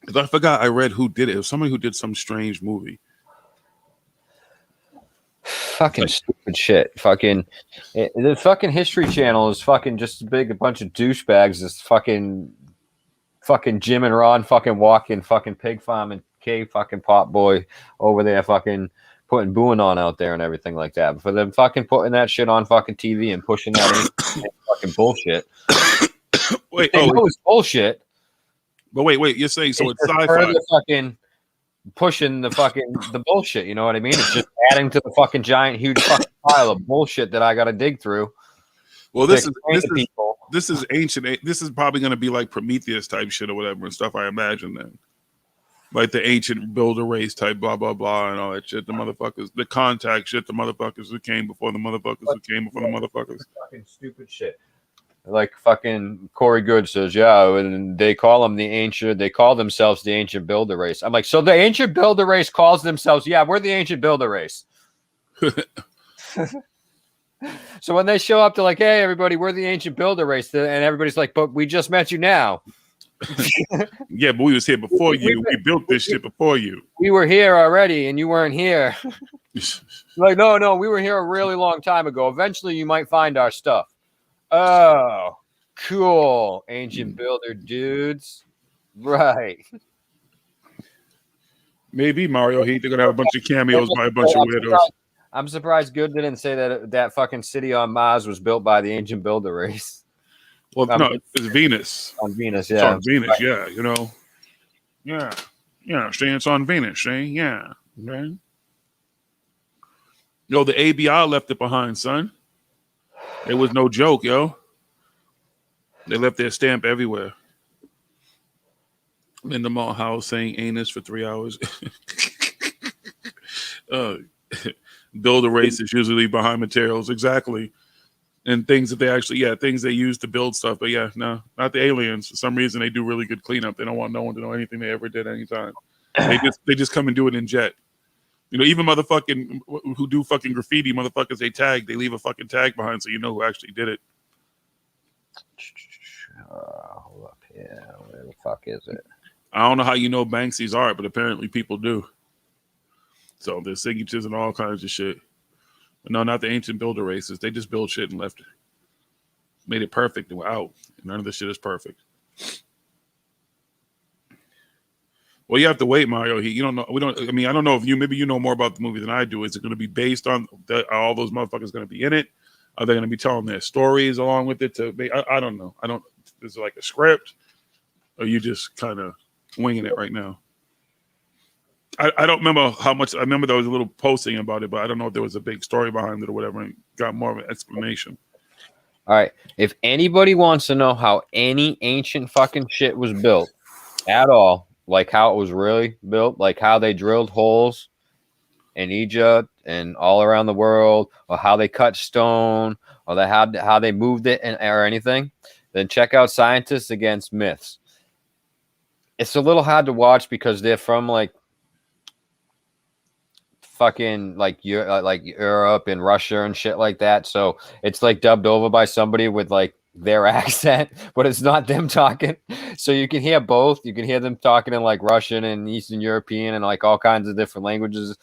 Speaker 3: Because I forgot I read who did it. It was somebody who did some strange movie.
Speaker 7: Fucking stupid shit. Fucking the fucking History Channel is fucking just a bunch of douchebags. This fucking Jim and Ron fucking walking fucking pig farm and cave fucking pot boy over there fucking putting booing on out there and everything like that. But for them fucking putting that shit on fucking TV and pushing that fucking bullshit.
Speaker 3: Wait,
Speaker 7: it's bullshit.
Speaker 3: But wait, you're saying so it's sci-fi?
Speaker 7: Fucking pushing the bullshit. You know what I mean? It's just adding to the fucking giant, huge fucking pile of bullshit that I got to dig through.
Speaker 3: Well, this is ancient. This is probably going to be like Prometheus type shit or whatever and stuff. I imagine then. Like the ancient builder race type, blah, blah, blah, and all that shit. The motherfuckers, the contact shit, the motherfuckers who came before the motherfuckers who came before the motherfuckers.
Speaker 7: Fucking stupid shit. Like fucking Corey Good says, yeah, and they call themselves the ancient builder race. I'm like, so the ancient builder race calls themselves, yeah, we're the ancient builder race. So when they show up, they're like, hey, everybody, we're the ancient builder race. And everybody's like, but we just met you now.
Speaker 3: Yeah, but we was here before you. We built this shit before you.
Speaker 7: We were here already, and you weren't here. Like, no, we were here a really long time ago. Eventually, you might find our stuff. Oh, cool, ancient builder dudes. Right.
Speaker 3: Maybe Mario Heat. They're gonna have a bunch of cameos by a bunch of weirdos.
Speaker 7: I'm surprised Good didn't say that fucking city on Mars was built by the ancient builder race.
Speaker 3: Well, no, it's Venus.
Speaker 7: On Venus,
Speaker 3: yeah.
Speaker 7: It's
Speaker 3: on Venus, yeah. You know. Yeah. Shane, it's on Venus, Shane. Yeah. Okay. Yo, the ABI left it behind, son. It was no joke, yo. They left their stamp everywhere. In the mall house saying anus for 3 hours. Build a race is usually behind materials, exactly. And things that things they use to build stuff. But yeah, no, not the aliens. For some reason, they do really good cleanup. They don't want no one to know anything they ever did anytime. They just come and do it in jet. You know, even motherfucking who do fucking graffiti, motherfuckers, they leave a fucking tag behind so you know who actually did it.
Speaker 7: Hold up here. Where the fuck is it?
Speaker 3: I don't know how you know Banksy's art, but apparently people do. So there's signatures and all kinds of shit. But no, not the ancient builder races. They just build shit and left it. Made it perfect and we're out. None of this shit is perfect. Well, you have to wait, Mario. You don't know. I don't know if maybe you know more about the movie than I do. Is it going to be based on all those motherfuckers going to be in it? Are they going to be telling their stories along with it? I don't know. Is it like a script? Or are you just kind of winging it right now? I don't remember how much. I remember there was a little posting about it, but I don't know if there was a big story behind it or whatever and got more of an explanation.
Speaker 7: All right. If anybody wants to know how any ancient fucking shit was built at all, like how it was really built, like how they drilled holes in Egypt and all around the world, or how they cut stone, or how they moved it or anything, then check out Scientists Against Myths. it's a little hard to watch because they're from like fucking like Europe and Russia and shit like that. So it's like dubbed over by somebody with like their accent, but it's not them talking. So you can hear both. You can hear them talking in like Russian and Eastern European and like all kinds of different languages,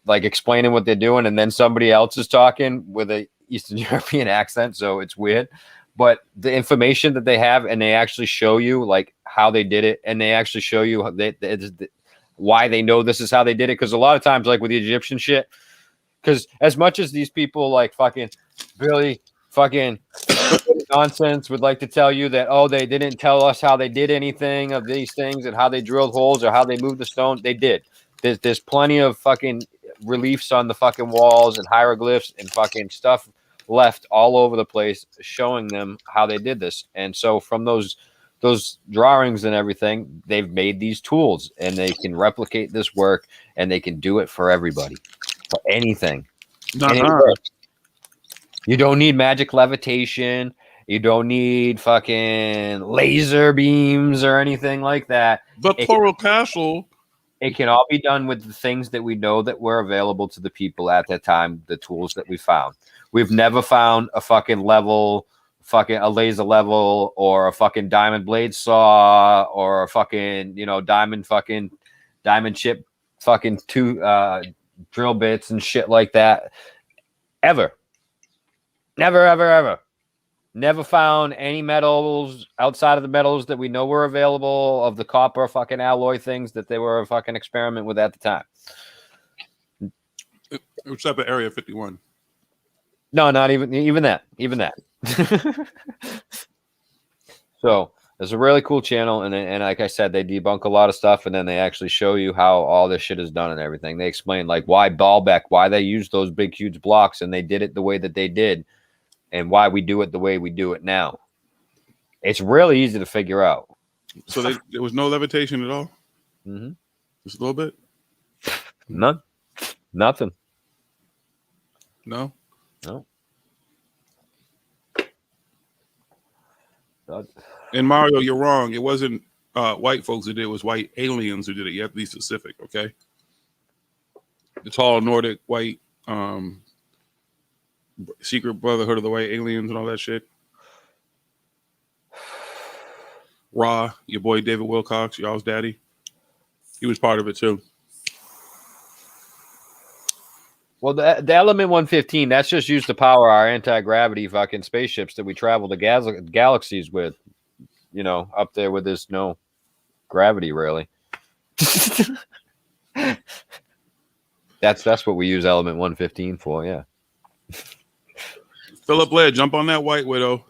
Speaker 7: like explaining what they're doing, and then somebody else is talking with a Eastern European accent. So it's weird. But the information that they have, and they actually show you like how they did it, and they actually show you why they know this is how they did it. Because a lot of times, like with the Egyptian shit, because as much as these people like fucking really fucking nonsense would like to tell you that, oh, they didn't tell us how they did anything of these things and how they drilled holes or how they moved the stone, they did. There's plenty of fucking reliefs on the fucking walls and hieroglyphs and fucking stuff left all over the place showing them how they did this. And so from those drawings and everything, they've made these tools, and they can replicate this work, and they can do it for everybody, for anything. You don't need magic levitation. You don't need fucking laser beams or anything like that.
Speaker 3: But Plural Castle,
Speaker 7: it can all be done with the things that we know that were available to the people at that time, the tools that we found. We've never found a fucking level, fucking a laser level, or a fucking diamond blade saw, or a fucking, diamond chip fucking drill bits and shit like that. Ever. Never, ever, ever. Never found any metals outside of the metals that we know were available, of the copper fucking alloy things that they were a fucking experiment with at the time.
Speaker 3: Except at Area 51.
Speaker 7: No, not even that. Even that. So it's a really cool channel, and like I said, they debunk a lot of stuff, and then they actually show you how all this shit is done and everything. They explain like why Baalbek, why they used those big huge blocks, and they did it the way that they did, and why we do it the way we do it now. It's really easy to figure out.
Speaker 3: So there was no levitation at all?
Speaker 7: Mm-hmm.
Speaker 3: Just a little bit?
Speaker 7: None. Nothing.
Speaker 3: No?
Speaker 7: No.
Speaker 3: And Mario, you're wrong. It wasn't white folks who did it. It was white aliens who did it. You have to be specific, okay? The tall Nordic white secret brotherhood of the white aliens and all that shit. Ra, your boy David Wilcox, y'all's daddy. He was part of it too.
Speaker 7: Well, the Element 115, that's just used to power our anti-gravity fucking spaceships that we travel the galaxies with. Up there where there's no gravity, really. That's what we use Element 115 for, yeah.
Speaker 3: Philip Blair, jump on that White Widow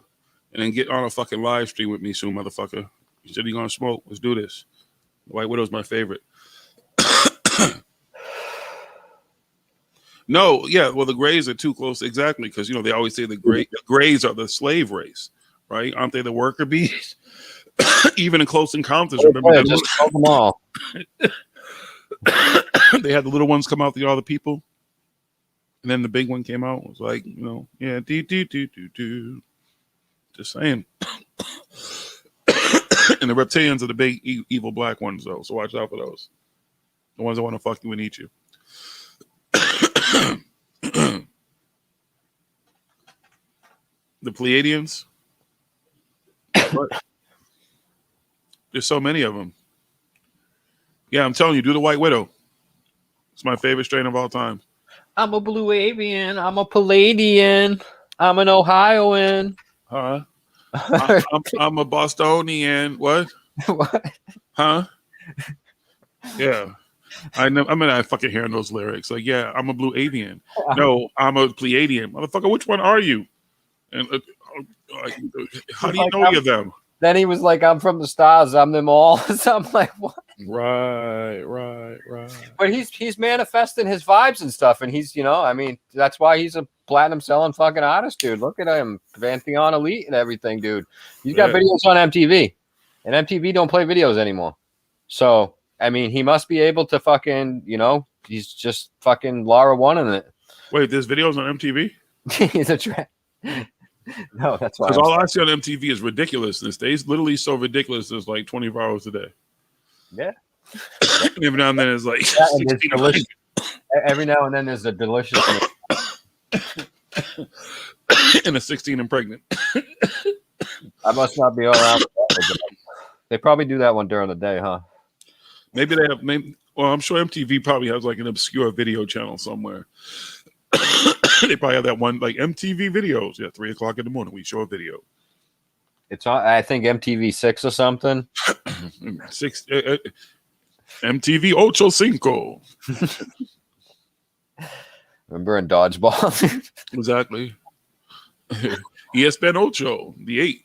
Speaker 3: and then get on a fucking live stream with me soon, motherfucker. You said you're going to smoke. Let's do this. The White Widow's my favorite. No, yeah, well, the Greys are too close. Exactly, because, they always say the Greys are the slave race, right? Aren't they the worker bees? Even in Close Encounters, remember that?
Speaker 7: Just call them all.
Speaker 3: They had the little ones come out, the other people. And then the big one came out. It was like, yeah, do. Just saying. And the reptilians are the big evil black ones, though. So watch out for those. The ones that want to fuck you and eat you. The Pleiadians. There's so many of them. Yeah, I'm telling you, do the White Widow. It's my favorite strain of all time.
Speaker 7: I'm a Blue Avian. I'm a Palladian. I'm an Ohioan.
Speaker 3: Huh? I'm a Bostonian. What?
Speaker 7: What?
Speaker 3: Huh? Yeah. I fucking hearing those lyrics. Like, yeah, I'm a Blue Avian. No, I'm a Pleiadian. Motherfucker, which one are you? And how do you know you're them?
Speaker 7: Then he was like, I'm from the stars. I'm them all. So I'm like, what?
Speaker 3: Right.
Speaker 7: But he's manifesting his vibes and stuff. And he's, that's why he's a platinum selling fucking artist, dude. Look at him. Pantheon Elite and everything, dude. He's got videos on MTV. And MTV don't play videos anymore. So, he must be able to fucking, he's just fucking Laura one in it.
Speaker 3: Wait, there's videos on MTV?
Speaker 7: He's a trap. No, that's why.
Speaker 3: Because all I see on MTV is ridiculousness. They literally so ridiculous. It's like 24 hours a day.
Speaker 7: Yeah.
Speaker 3: Every now and then it's like
Speaker 7: Yeah, and it's
Speaker 3: 16
Speaker 7: delicious. Every now and then there's a delicious.
Speaker 3: and a 16 and pregnant.
Speaker 7: I must not be around. They probably do that one during the day, huh?
Speaker 3: Maybe they have. Well, I'm sure MTV probably has like an obscure video channel somewhere. They probably have that one like MTV videos. Yeah, 3 o'clock in the morning we show a video.
Speaker 7: It's on. I think MTV6 or something.
Speaker 3: MTV Ocho Cinco.
Speaker 7: Remember in Dodgeball?
Speaker 3: Exactly. ESPN Ocho, the 8.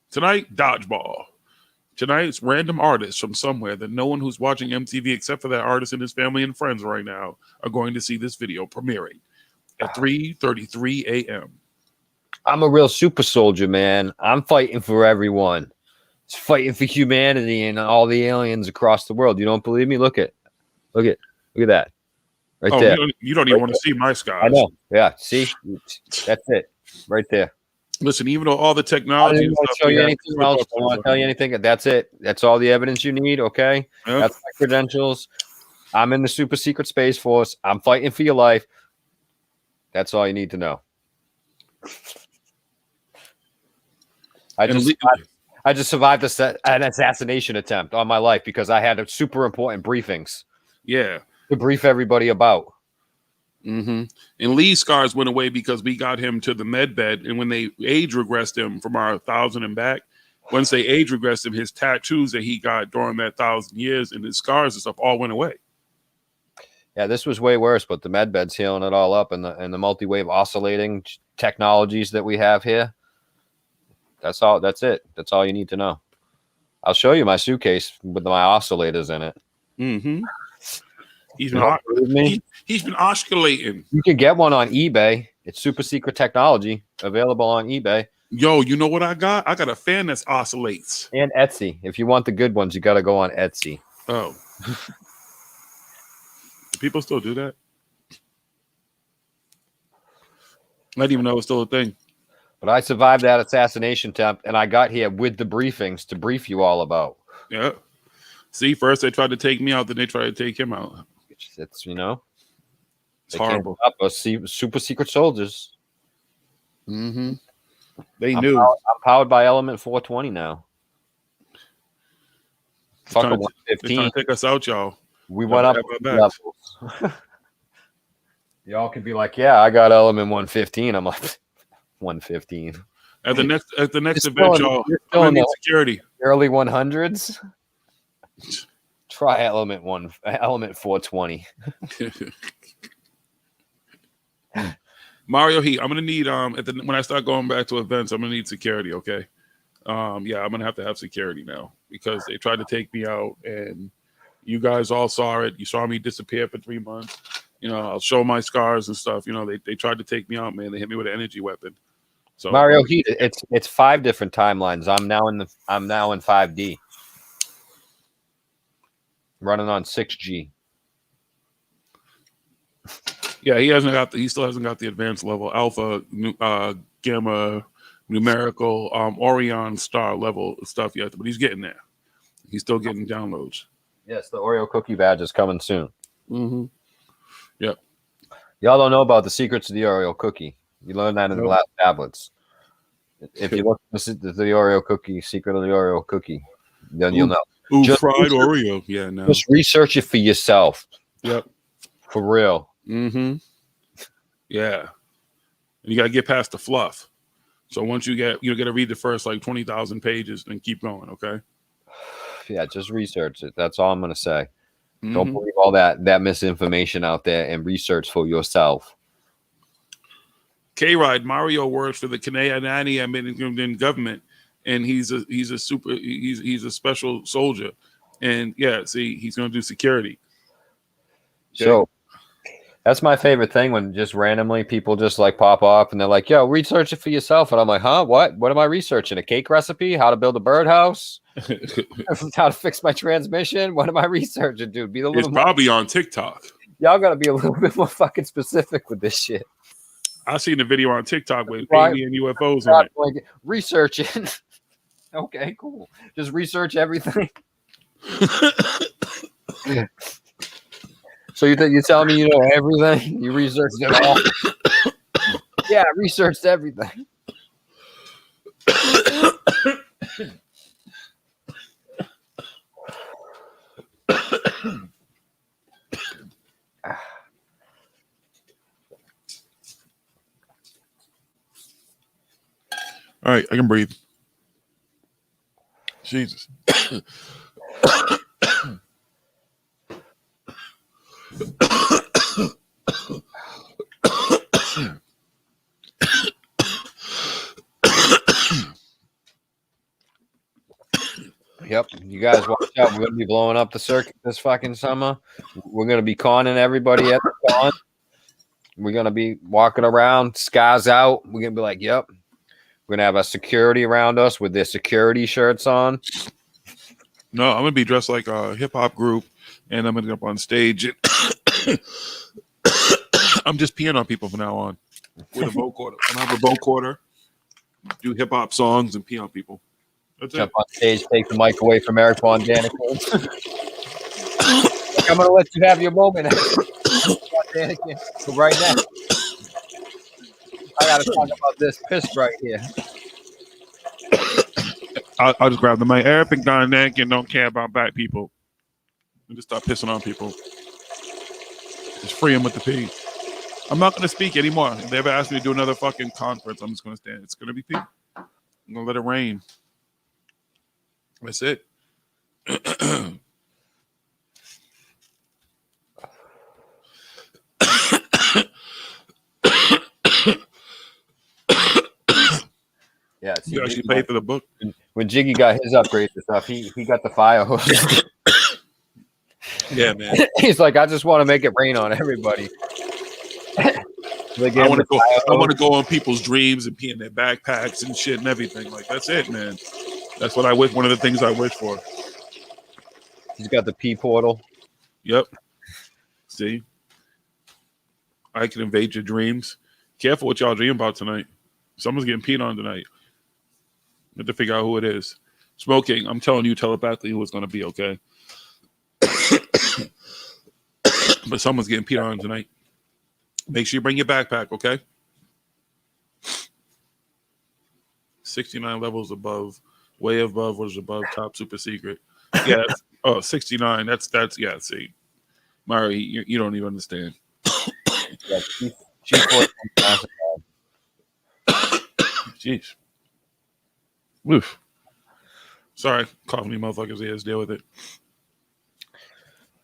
Speaker 3: Tonight, Dodgeball. Tonight's random artists from somewhere that no one who's watching MTV except for that artist and his family and friends right now are going to see this video premiering at 3:33 a.m.
Speaker 7: I'm a real super soldier, man. I'm fighting for everyone. It's fighting for humanity and all the aliens across the world. You don't believe me? Look at that. Right there.
Speaker 3: You don't even want to see my skies.
Speaker 7: I know. Yeah. See? That's it. Right there.
Speaker 3: Listen, even though all the
Speaker 7: I
Speaker 3: technology
Speaker 7: didn't
Speaker 3: and
Speaker 7: want to
Speaker 3: stuff
Speaker 7: show you
Speaker 3: we have-
Speaker 7: anything else. I don't want to tell you anything. That's it. That's all the evidence you need. Okay.
Speaker 3: Yep.
Speaker 7: That's my credentials. I'm in the super secret space force. I'm fighting for your life. That's all you need to know. I just survived an assassination attempt on my life because I had super important briefings
Speaker 3: Yeah.
Speaker 7: to brief everybody about.
Speaker 3: Mm-hmm. And Lee's scars went away because we got him to the med bed, and when they age regressed him from our 1,000 and back, once they age regressed him, his tattoos that he got during that 1,000 years and his scars and stuff all went away.
Speaker 7: Yeah, this was way worse, but the med bed's healing it all up, and the multi-wave oscillating technologies that we have here. That's all. That's it. That's all you need to know. I'll show you my suitcase with my oscillators in it.
Speaker 3: Mm-hmm. He's been oscillating.
Speaker 7: You can get one on eBay. It's super secret technology available on eBay
Speaker 3: Yo, you know what I got? I got a fan that oscillates.
Speaker 7: and Etsy. If you want the good ones, you got to go on Etsy.
Speaker 3: Oh. Do people still do that? I didn't even know it was still a thing.
Speaker 7: But I survived that assassination attempt, and I got here with the briefings to brief you all about.
Speaker 3: Yeah. See, first they tried to take me out, then they tried to take him out.
Speaker 7: It's, you know,
Speaker 3: It's horrible.
Speaker 7: Up us super secret soldiers.
Speaker 3: Mm-hmm. They
Speaker 7: I'm
Speaker 3: knew.
Speaker 7: I'm powered by Element 420 now. Fuck a
Speaker 3: They're trying
Speaker 7: 115.
Speaker 3: to take us out, y'all.
Speaker 7: We
Speaker 3: Y'all
Speaker 7: went up
Speaker 3: have our backs.
Speaker 7: levels. Y'all can be like, yeah, I got Element 115. I'm like, 115.
Speaker 3: At the next event,
Speaker 7: still
Speaker 3: y'all,
Speaker 7: you're
Speaker 3: I'm
Speaker 7: still
Speaker 3: gonna
Speaker 7: in
Speaker 3: need
Speaker 7: the
Speaker 3: security.
Speaker 7: early 100s. Try Element 420.
Speaker 3: Mario Heat, I'm gonna need when I start going back to events, I'm gonna need security, okay? Yeah, I'm gonna have to have security now because they tried to take me out and you guys all saw it. You saw me disappear for 3 months. You know, I'll show my scars and stuff. You know, they tried to take me out, man. They hit me with an energy weapon. So
Speaker 7: Mario Heat, it's 5 different timelines. I'm now in 5D. Running on 6G.
Speaker 3: yeah, he still hasn't got the advanced level alpha, gamma, numerical, Orion star level stuff yet, but he's getting there. He's still getting downloads.
Speaker 7: Yes, the Oreo cookie badge is coming soon.
Speaker 3: Mm-hmm. Yep.
Speaker 7: Y'all don't know about the secrets of the Oreo cookie. You learned that in the last tablets. If you look at the Oreo cookie, secret of the Oreo cookie, then you'll know.
Speaker 3: Ooh,
Speaker 7: Just
Speaker 3: fried
Speaker 7: research-
Speaker 3: Oreo. Yeah, no.
Speaker 7: Just research it for yourself.
Speaker 3: Yep.
Speaker 7: For real.
Speaker 3: Mm-hmm. Yeah. And you gotta get past the fluff. So once you got to read the first like 20,000 pages and keep going, okay?
Speaker 7: Yeah, just research it. That's all I'm gonna say.
Speaker 3: Mm-hmm.
Speaker 7: Don't believe all that misinformation out there and research for yourself.
Speaker 3: K-Ride, Mario works for the Canadian government, and he's a special soldier. And yeah, see, he's gonna do security.
Speaker 7: So that's my favorite thing when just randomly people just like pop up and they're like, yo, research it for yourself. And I'm like, huh? What am I researching? A cake recipe? How to build a birdhouse? How to fix my transmission? What am I researching, dude? Be a
Speaker 3: It's
Speaker 7: little more,
Speaker 3: probably on TikTok.
Speaker 7: y'all gotta be a little bit more fucking specific with this shit.
Speaker 3: I seen a video on TikTok with
Speaker 7: Right.
Speaker 3: alien UFOs on it.
Speaker 7: Like, research it. Okay, cool. Just research everything. So you telling me you know everything? You researched it all? Yeah, I researched everything.
Speaker 3: All right, I can breathe. Jesus.
Speaker 7: Yep, you guys watch out. We're gonna be blowing up the circuit this fucking summer. We're gonna be conning everybody at the con. We're gonna be walking around, skies out. We're gonna be like, "Yep." We're gonna have a security around us with their security shirts on.
Speaker 3: No, I'm gonna be dressed like a hip hop group, and I'm gonna get up on stage. And I'm just peeing on people from now on with a vocoder. I'm gonna have a vocoder, do hip hop songs, and pee on people. That's
Speaker 7: Jump
Speaker 3: it.
Speaker 7: on stage, take the mic away from Eric Von Daniken. I'm gonna let you have your moment. Daniken. So right now, I gotta talk about this piss right here.
Speaker 3: I'll just grab the mic. Eric Von Daniken don't care about black people. And just start pissing on people. Just free them with the pee. I'm not gonna speak anymore. If they ever ask me to do another fucking conference, I'm just gonna stand. It's gonna be pee. I'm gonna let it rain. That's it.
Speaker 7: Yeah,
Speaker 3: You actually paid for the book.
Speaker 7: When Jiggy got his upgrades and stuff, he got the fire hose.
Speaker 3: Yeah, man.
Speaker 7: He's like, I just want to make it rain on everybody.
Speaker 3: I want to go on people's dreams and pee in their backpacks and shit and everything. Like that's it, man. That's what I wish. One of the things I wish for.
Speaker 7: He's got the pee portal.
Speaker 3: Yep. See, I can invade your dreams. Careful what y'all dream about tonight. Someone's getting peed on tonight. We have to figure out who it is. Smoke King, I'm telling you telepathically who it's going to be, okay? But someone's getting peed on tonight. Make sure you bring your backpack, okay? 69 levels above, way above what is above top super secret. Yeah. 69. That's yeah, see. Murray, you don't even understand.
Speaker 7: Yeah,
Speaker 3: Jeez. Oof. Sorry, coughing you motherfuckers' ears. Deal with it.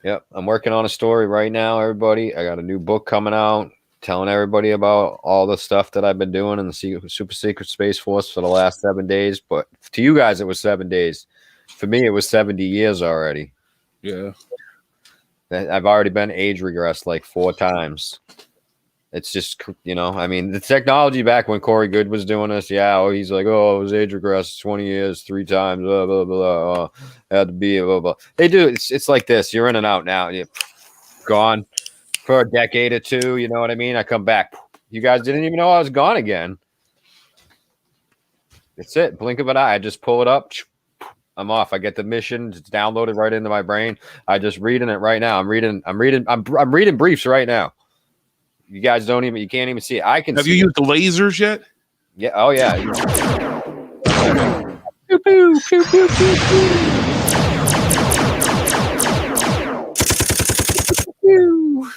Speaker 7: Yep, I'm working on a story right now, everybody. I got a new book coming out, telling everybody about all the stuff that I've been doing in the super secret Space Force for the last 7 days. But to you guys, it was 7 days. For me, it was 70 years already.
Speaker 3: Yeah.
Speaker 7: I've already been age regressed like 4 times. It's just, I mean, the technology back when Corey Good was doing this, he's like, oh, it was age regressed 20 years, 3 times, blah, blah, blah, had to be, blah, blah. They do. It's like this. You're in and out now. You're gone for a decade or 2. You know what I mean? I come back. You guys didn't even know I was gone again. It's it. Blink of an eye. I just pull it up. I'm off. I get the mission. It's downloaded right into my brain. I just reading it right now. I'm reading briefs right now. You guys you can't even see it. I can.
Speaker 3: Have you used the lasers yet?
Speaker 7: Yeah. Oh, yeah. Pew, pew, pew, pew, pew, pew.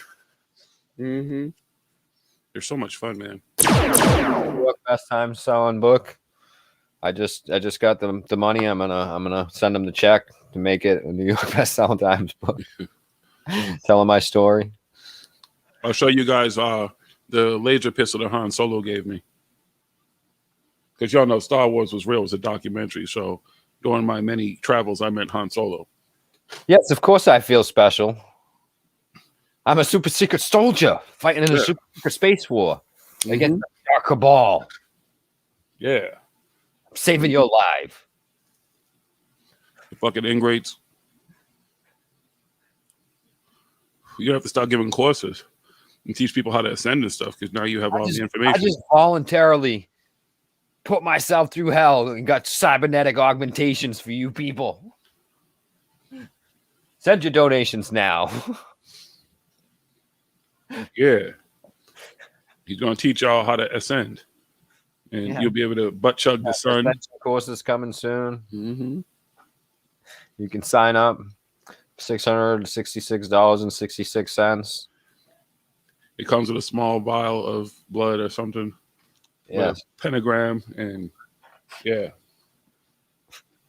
Speaker 7: Mm-hmm.
Speaker 3: They're so much fun, man.
Speaker 7: Best time selling book. I just got the money. I'm gonna send them the check to make it a New York Best Selling Times book. Telling my story.
Speaker 3: I'll show you guys the laser pistol that Han Solo gave me. Because y'all know Star Wars was real. It was a documentary. So during my many travels, I met Han Solo.
Speaker 7: Yes, of course I feel special. I'm a super secret soldier fighting in a super secret space war against the Dark Cabal.
Speaker 3: Yeah.
Speaker 7: I'm saving your life.
Speaker 3: The fucking ingrates. You have to start giving courses and teach people how to ascend and stuff because now you have all the information.
Speaker 7: I just voluntarily put myself through hell and got cybernetic augmentations for you people. Send your donations now.
Speaker 3: Yeah. He's going to teach y'all how to ascend. And you'll be able to butt chug the sun.
Speaker 7: Course is coming soon.
Speaker 3: Mm-hmm.
Speaker 7: You can sign up. $666.66.
Speaker 3: It comes with a small vial of blood or something.
Speaker 7: Yeah.
Speaker 3: With a pentagram and yeah.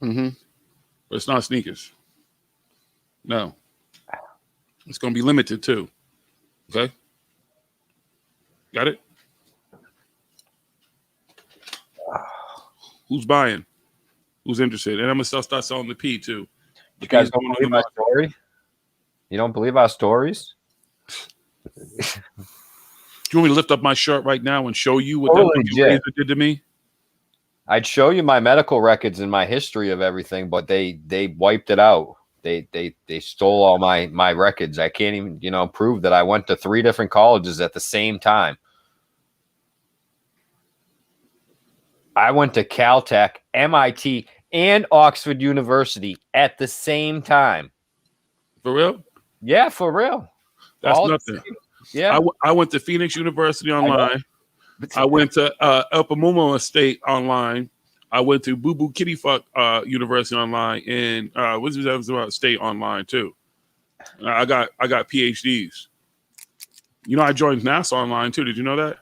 Speaker 3: Mm-hmm. But it's not sneakers. No. It's going to be limited too. Okay? Got it? Who's buying? Who's interested? And I'm going to start selling the P too.
Speaker 7: You guys don't believe my story? You don't believe our stories?
Speaker 3: Do you want me to lift up my shirt right now and show you what that fucking razor did to me?
Speaker 7: I'd show you my medical records and my history of everything, but they wiped it out. They stole all my records. I can't even, prove that I went to 3 different colleges at the same time. I went to Caltech, MIT, and Oxford University at the same time.
Speaker 3: For real?
Speaker 7: Yeah, for real.
Speaker 3: That's nothing.
Speaker 7: Yeah.
Speaker 3: I went to Phoenix University online. I went to El Pamumo State online. I went to Boo Boo Kitty Fuck University online, and what's that state online too. I got PhDs. I joined NASA online too. Did you know that?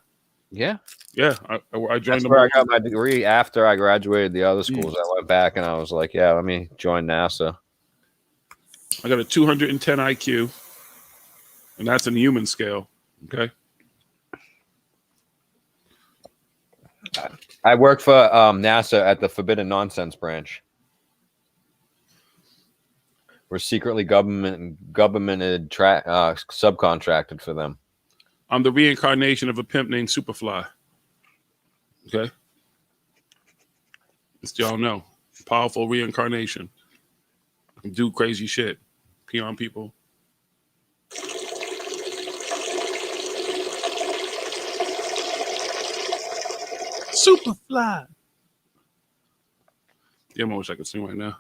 Speaker 7: Yeah.
Speaker 3: Yeah, I joined.
Speaker 7: That's where I got my degree after I graduated the other schools. I went back and I was like, yeah, let me join NASA.
Speaker 3: I got a 210 IQ, and that's in the human scale. Okay.
Speaker 7: I work for NASA at the Forbidden Nonsense branch. We're secretly governmented subcontracted for them.
Speaker 3: I'm the reincarnation of a pimp named Superfly. Okay. Just y'all know. Powerful reincarnation. Do crazy shit. Pee on people. Superfly. Yeah, I wish I could sing right now.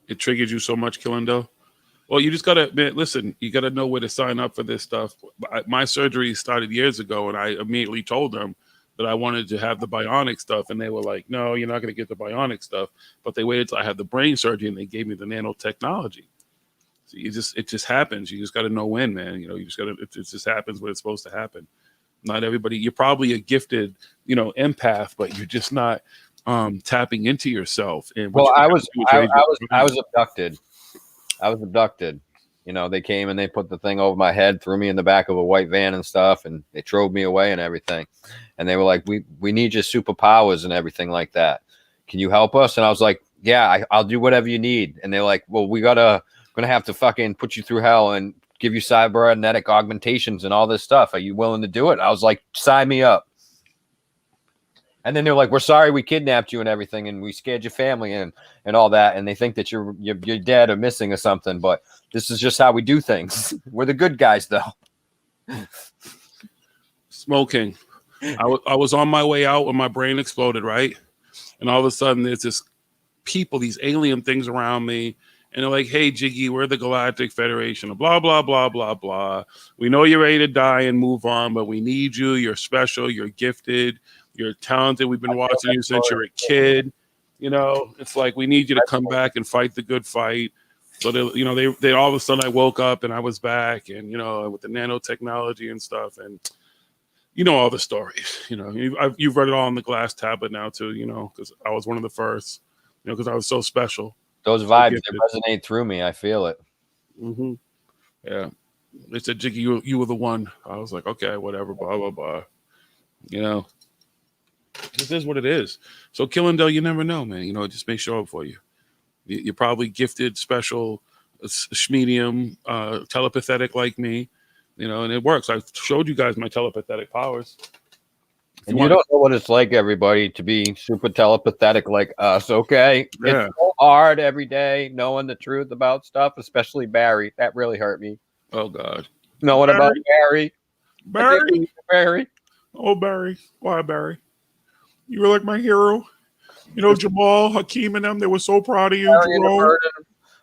Speaker 3: It triggered you so much, Killing Doe? Well, you just gotta, man, listen, you gotta know where to sign up for this stuff. My surgery started years ago, and I immediately told them that I wanted to have the bionic stuff, and they were like, no, you're not gonna get the bionic stuff. But they waited till I had the brain surgery, and they gave me the nanotechnology. So it just happens. You just gotta know when, man. It just happens when it's supposed to happen. Not everybody, you're probably a gifted, empath, but you're just not tapping into yourself. And
Speaker 7: I was abducted. I was abducted. They came and they put the thing over my head, threw me in the back of a white van and stuff, and they drove me away and everything. And they were like, we need your superpowers and everything like that. Can you help us? And I was like, yeah, I'll do whatever you need. And they're like, well, gonna have to fucking put you through hell and give you cybernetic augmentations and all this stuff. Are you willing to do it? I was like, sign me up. And then they're like, we're sorry we kidnapped you and everything, and we scared your family and all that. And they think that you're dead or missing or something. But this is just how we do things. We're the good guys, though.
Speaker 3: Smoke King. I was on my way out when my brain exploded, right? And all of a sudden, there's this people, these alien things around me. And they're like, hey, Jiggy, we're the Galactic Federation, blah, blah, blah, blah, blah. We know you're ready to die and move on, but we need you. You're special. You're gifted. You're talented. We've been watching you since you're a kid. It's like we need you to come back and fight the good fight. So they all of a sudden I woke up and I was back, and with the nanotechnology and stuff, and all the stories. You've read it all on the glass tablet now too. Because I was one of the first. Because I was so special.
Speaker 7: Those vibes they resonate through me. I feel it.
Speaker 3: Mm-hmm. Yeah, they said, Jiggy, you were the one. I was like, okay, whatever. Blah blah blah. This is what it is. So Killing Doe, you never know, man. It just may show up for you. You're probably gifted, special, medium, telepathic like me, and it works. I showed you guys my telepathic powers.
Speaker 7: And you don't know what it's like, everybody, to be super telepathic like us, okay?
Speaker 3: Yeah.
Speaker 7: It's so hard every day knowing the truth about stuff, especially Barry. That really hurt me.
Speaker 3: Oh, God.
Speaker 7: Know what about Barry?
Speaker 3: Barry.
Speaker 7: Barry.
Speaker 3: Oh, Barry. Why, Barry? You were like my hero. You know, Jamal, Hakeem, and them, they were so proud of you,
Speaker 7: Carrying the
Speaker 3: Jerome.
Speaker 7: burden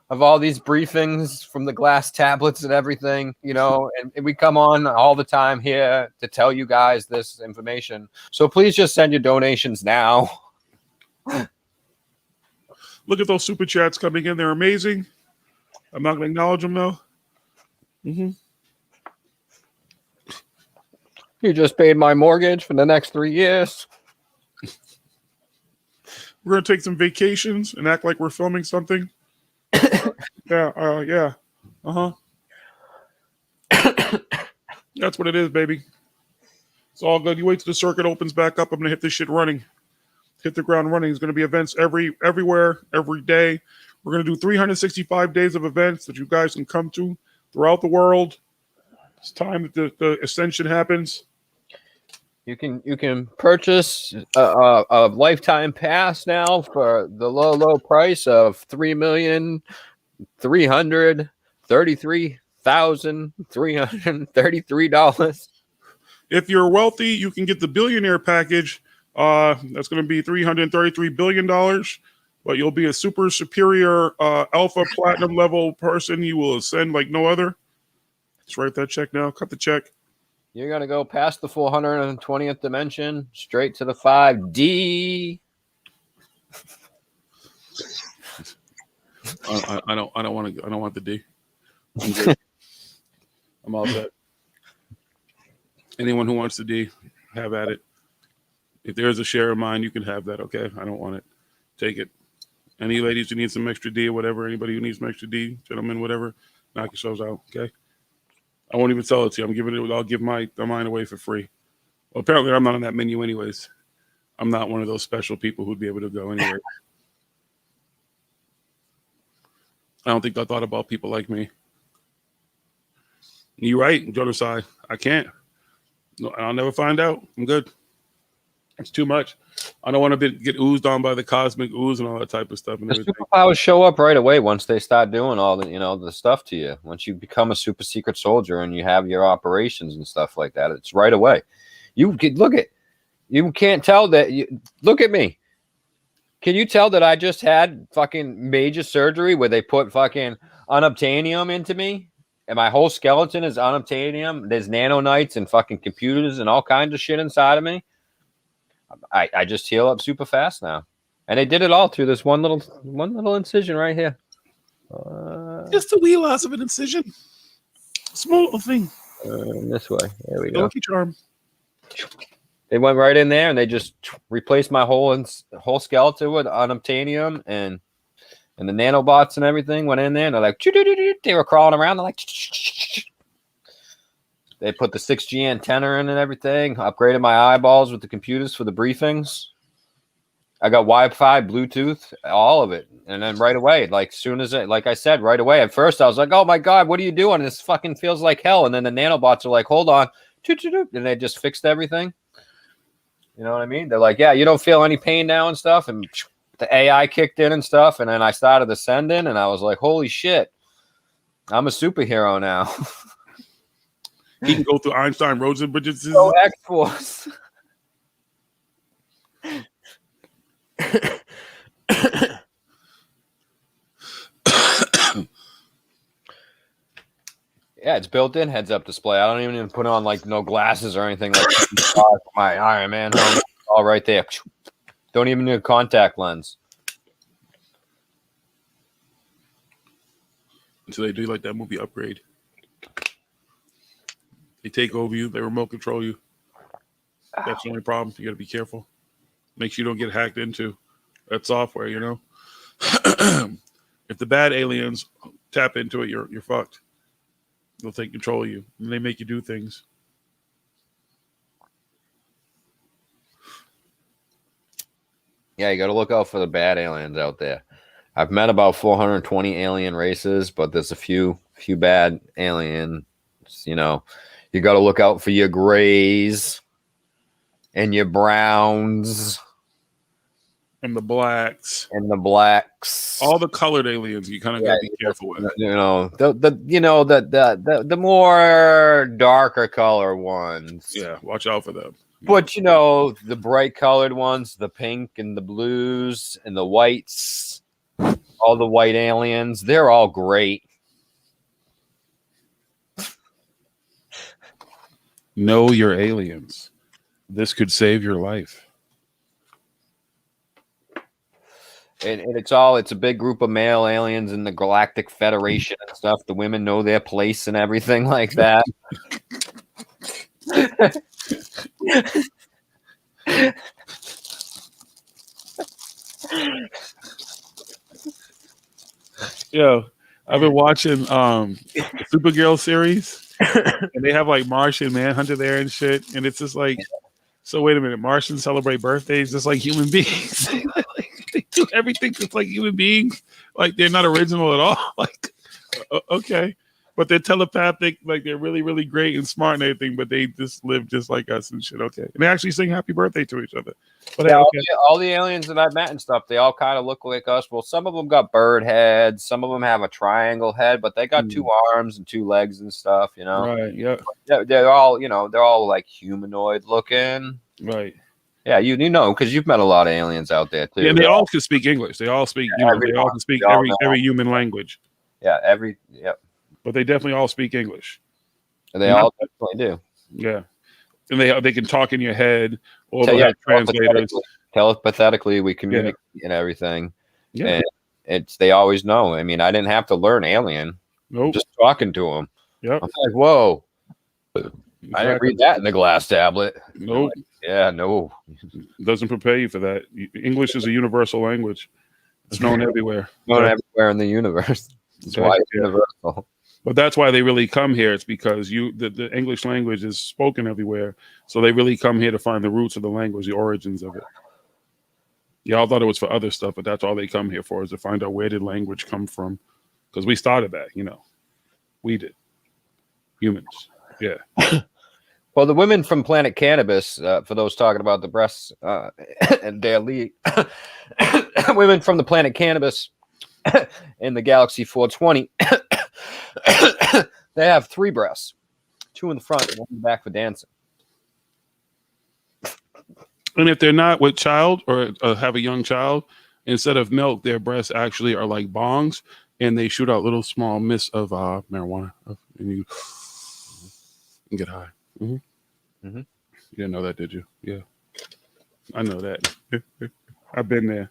Speaker 7: of all these briefings from the glass tablets and everything, you know, and we come on all the time here to tell you guys this information. So please just send your donations now.
Speaker 3: Look at those super chats coming in. They're amazing. I'm not going to acknowledge them, though. Mm-hmm.
Speaker 7: You just paid my mortgage for the next 3 years.
Speaker 3: We're going to take some vacations and act like we're filming something. Yeah. Uh-huh. That's what it is, baby. It's all good. You wait till the circuit opens back up. I'm going to hit this shit running. Hit the ground running. There's going to be events everywhere, every day. We're going to do 365 days of events that you guys can come to throughout the world. It's time that the ascension happens.
Speaker 7: You can purchase a lifetime pass now for the low price of $3,333,333.
Speaker 3: If you're wealthy, you can get the billionaire package. That's going to be $333 billion, but you'll be a super superior alpha platinum level person. You will ascend like no other. Let's write that check now. Cut the check.
Speaker 7: You're going to go past the 420th dimension, straight to the 5D.
Speaker 3: I don't want the D. I'm good. I'm all set. Anyone who wants the D, have at it. If there's a share of mine, you can have that, okay? I don't want it. Take it. Any ladies who need some extra D or whatever, anybody who needs some extra D, gentlemen, whatever, knock yourselves out, okay? I won't even sell it to you. I'll give mine away for free. Well, apparently I'm not on that menu anyways. I'm not one of those special people who'd be able to go anywhere. I don't think I thought about people like me. You're right, Jonasai. I can't. No, I'll never find out. I'm good. It's too much. I don't want to get oozed on by the cosmic ooze and all that type of stuff. And
Speaker 7: the
Speaker 3: everything.
Speaker 7: Superpowers show up right away once they start doing all the stuff to you. Once you become a super secret soldier and you have your operations and stuff like that, it's right away. You can't tell that. Look at me. Can you tell that I just had fucking major surgery where they put fucking unobtainium into me? And my whole skeleton is unobtainium. There's nanonites and fucking computers and all kinds of shit inside of me. I just heal up super fast now. And they did it all through this one little incision right here.
Speaker 3: Just a wee loss of an incision. Small little thing.
Speaker 7: This way. There we go.
Speaker 3: Lucky charm.
Speaker 7: They went right in there and they just replaced my whole skeleton with unobtainium and the nanobots and everything went in there and they're like, they were crawling around. They're like, they put the 6G antenna in and everything, upgraded my eyeballs with the computers for the briefings. I got Wi-Fi, Bluetooth, all of it. And then right away, like soon as like I said, right away, at first I was like, oh my God, what are you doing? This fucking feels like hell. And then the nanobots are like, hold on. And they just fixed everything. You know what I mean? They're like, yeah, you don't feel any pain now and stuff. And the AI kicked in and stuff. And then I started ascending and I was like, holy shit, I'm a superhero now.
Speaker 3: He can go through Einstein roads and bridges.
Speaker 7: So X-Force. Yeah, it's built in heads-up display. I don't even put on like no glasses or anything like that. My Iron Man helmet, all right there. Don't even need a contact lens.
Speaker 3: So they do like that movie Upgrade. They take over you. They remote control you. That's the only problem. You got to be careful. Make sure you don't get hacked into that software, you know. If the bad aliens tap into it, you're fucked. They'll take control of you. And they make you do things.
Speaker 7: Yeah, you got to look out for the bad aliens out there. I've met about 420 alien races, but there's a few bad aliens, you know. You got to look out for your grays and your browns
Speaker 3: and the blacks
Speaker 7: all
Speaker 3: the colored aliens. You kind of got to be careful with.
Speaker 7: You know, the more darker color ones.
Speaker 3: Yeah, watch out for them.
Speaker 7: But you know, the bright colored ones, the pink and the blues and the whites, all the white aliens, they're all great.
Speaker 3: Know your aliens. This could save your life.
Speaker 7: And it's a big group of male aliens in the Galactic Federation and stuff. The women know their place and everything like that.
Speaker 3: Yo, I've been watching the Supergirl series, and they have like Martian Manhunter there and shit, and it's just like, so wait a minute, Martians celebrate birthdays just like human beings. They do everything just like human beings. Like they're not original at all. Like okay, but they're telepathic. Like they're really, really great and smart and everything. But they just live just like us and shit. Okay, and they actually sing happy birthday to each other. But
Speaker 7: Yeah,
Speaker 3: hey, okay.
Speaker 7: all the aliens that I've met and stuff, they all kind of look like us. Well, some of them got bird heads, some of them have a triangle head, but they got 2 arms and 2 legs and stuff, you know.
Speaker 3: Right. Yeah.
Speaker 7: They're all, you know, they're all like humanoid looking.
Speaker 3: Right.
Speaker 7: Yeah, you know, because you've met a lot of aliens out there too.
Speaker 3: Yeah, and they all can speak English. They all speak. You know, they all can speak every human language.
Speaker 7: Yeah, yep.
Speaker 3: But they definitely all speak English.
Speaker 7: They all definitely do.
Speaker 3: Yeah, and they can talk in your head, or
Speaker 7: So,
Speaker 3: they
Speaker 7: yeah,
Speaker 3: have translators.
Speaker 7: telepathically, we communicate and everything.
Speaker 3: Yeah,
Speaker 7: And they always know. I mean, I didn't have to learn alien.
Speaker 3: nope.
Speaker 7: Just talking to them.
Speaker 3: Yep.
Speaker 7: I'm like, whoa.
Speaker 3: Exactly.
Speaker 7: I didn't read that in the glass tablet.
Speaker 3: Nope.
Speaker 7: Yeah, no.
Speaker 3: Doesn't prepare you for that. English is a universal language. It's known everywhere.
Speaker 7: Known everywhere in the universe. That's why it's universal.
Speaker 3: But that's why they really come here. It's because the English language is spoken everywhere. So they really come here to find the roots of the language, the origins of it. Y'all thought it was for other stuff, but that's all they come here for, is to find out where did language come from. Because we started that, you know. We did. Humans. Yeah.
Speaker 7: Well, the women from Planet Cannabis, for those talking about the breasts and their league, women from the Planet Cannabis in the Galaxy 420, they have 3 breasts, 2 in the front and 1 in the back for dancing.
Speaker 3: And if they're not with child or have a young child, instead of milk, their breasts actually are like bongs, and they shoot out little small mists of marijuana, and you get high. Mm-hmm. Mm-hmm. You didn't know that, did you? Yeah, I know that. I've been there.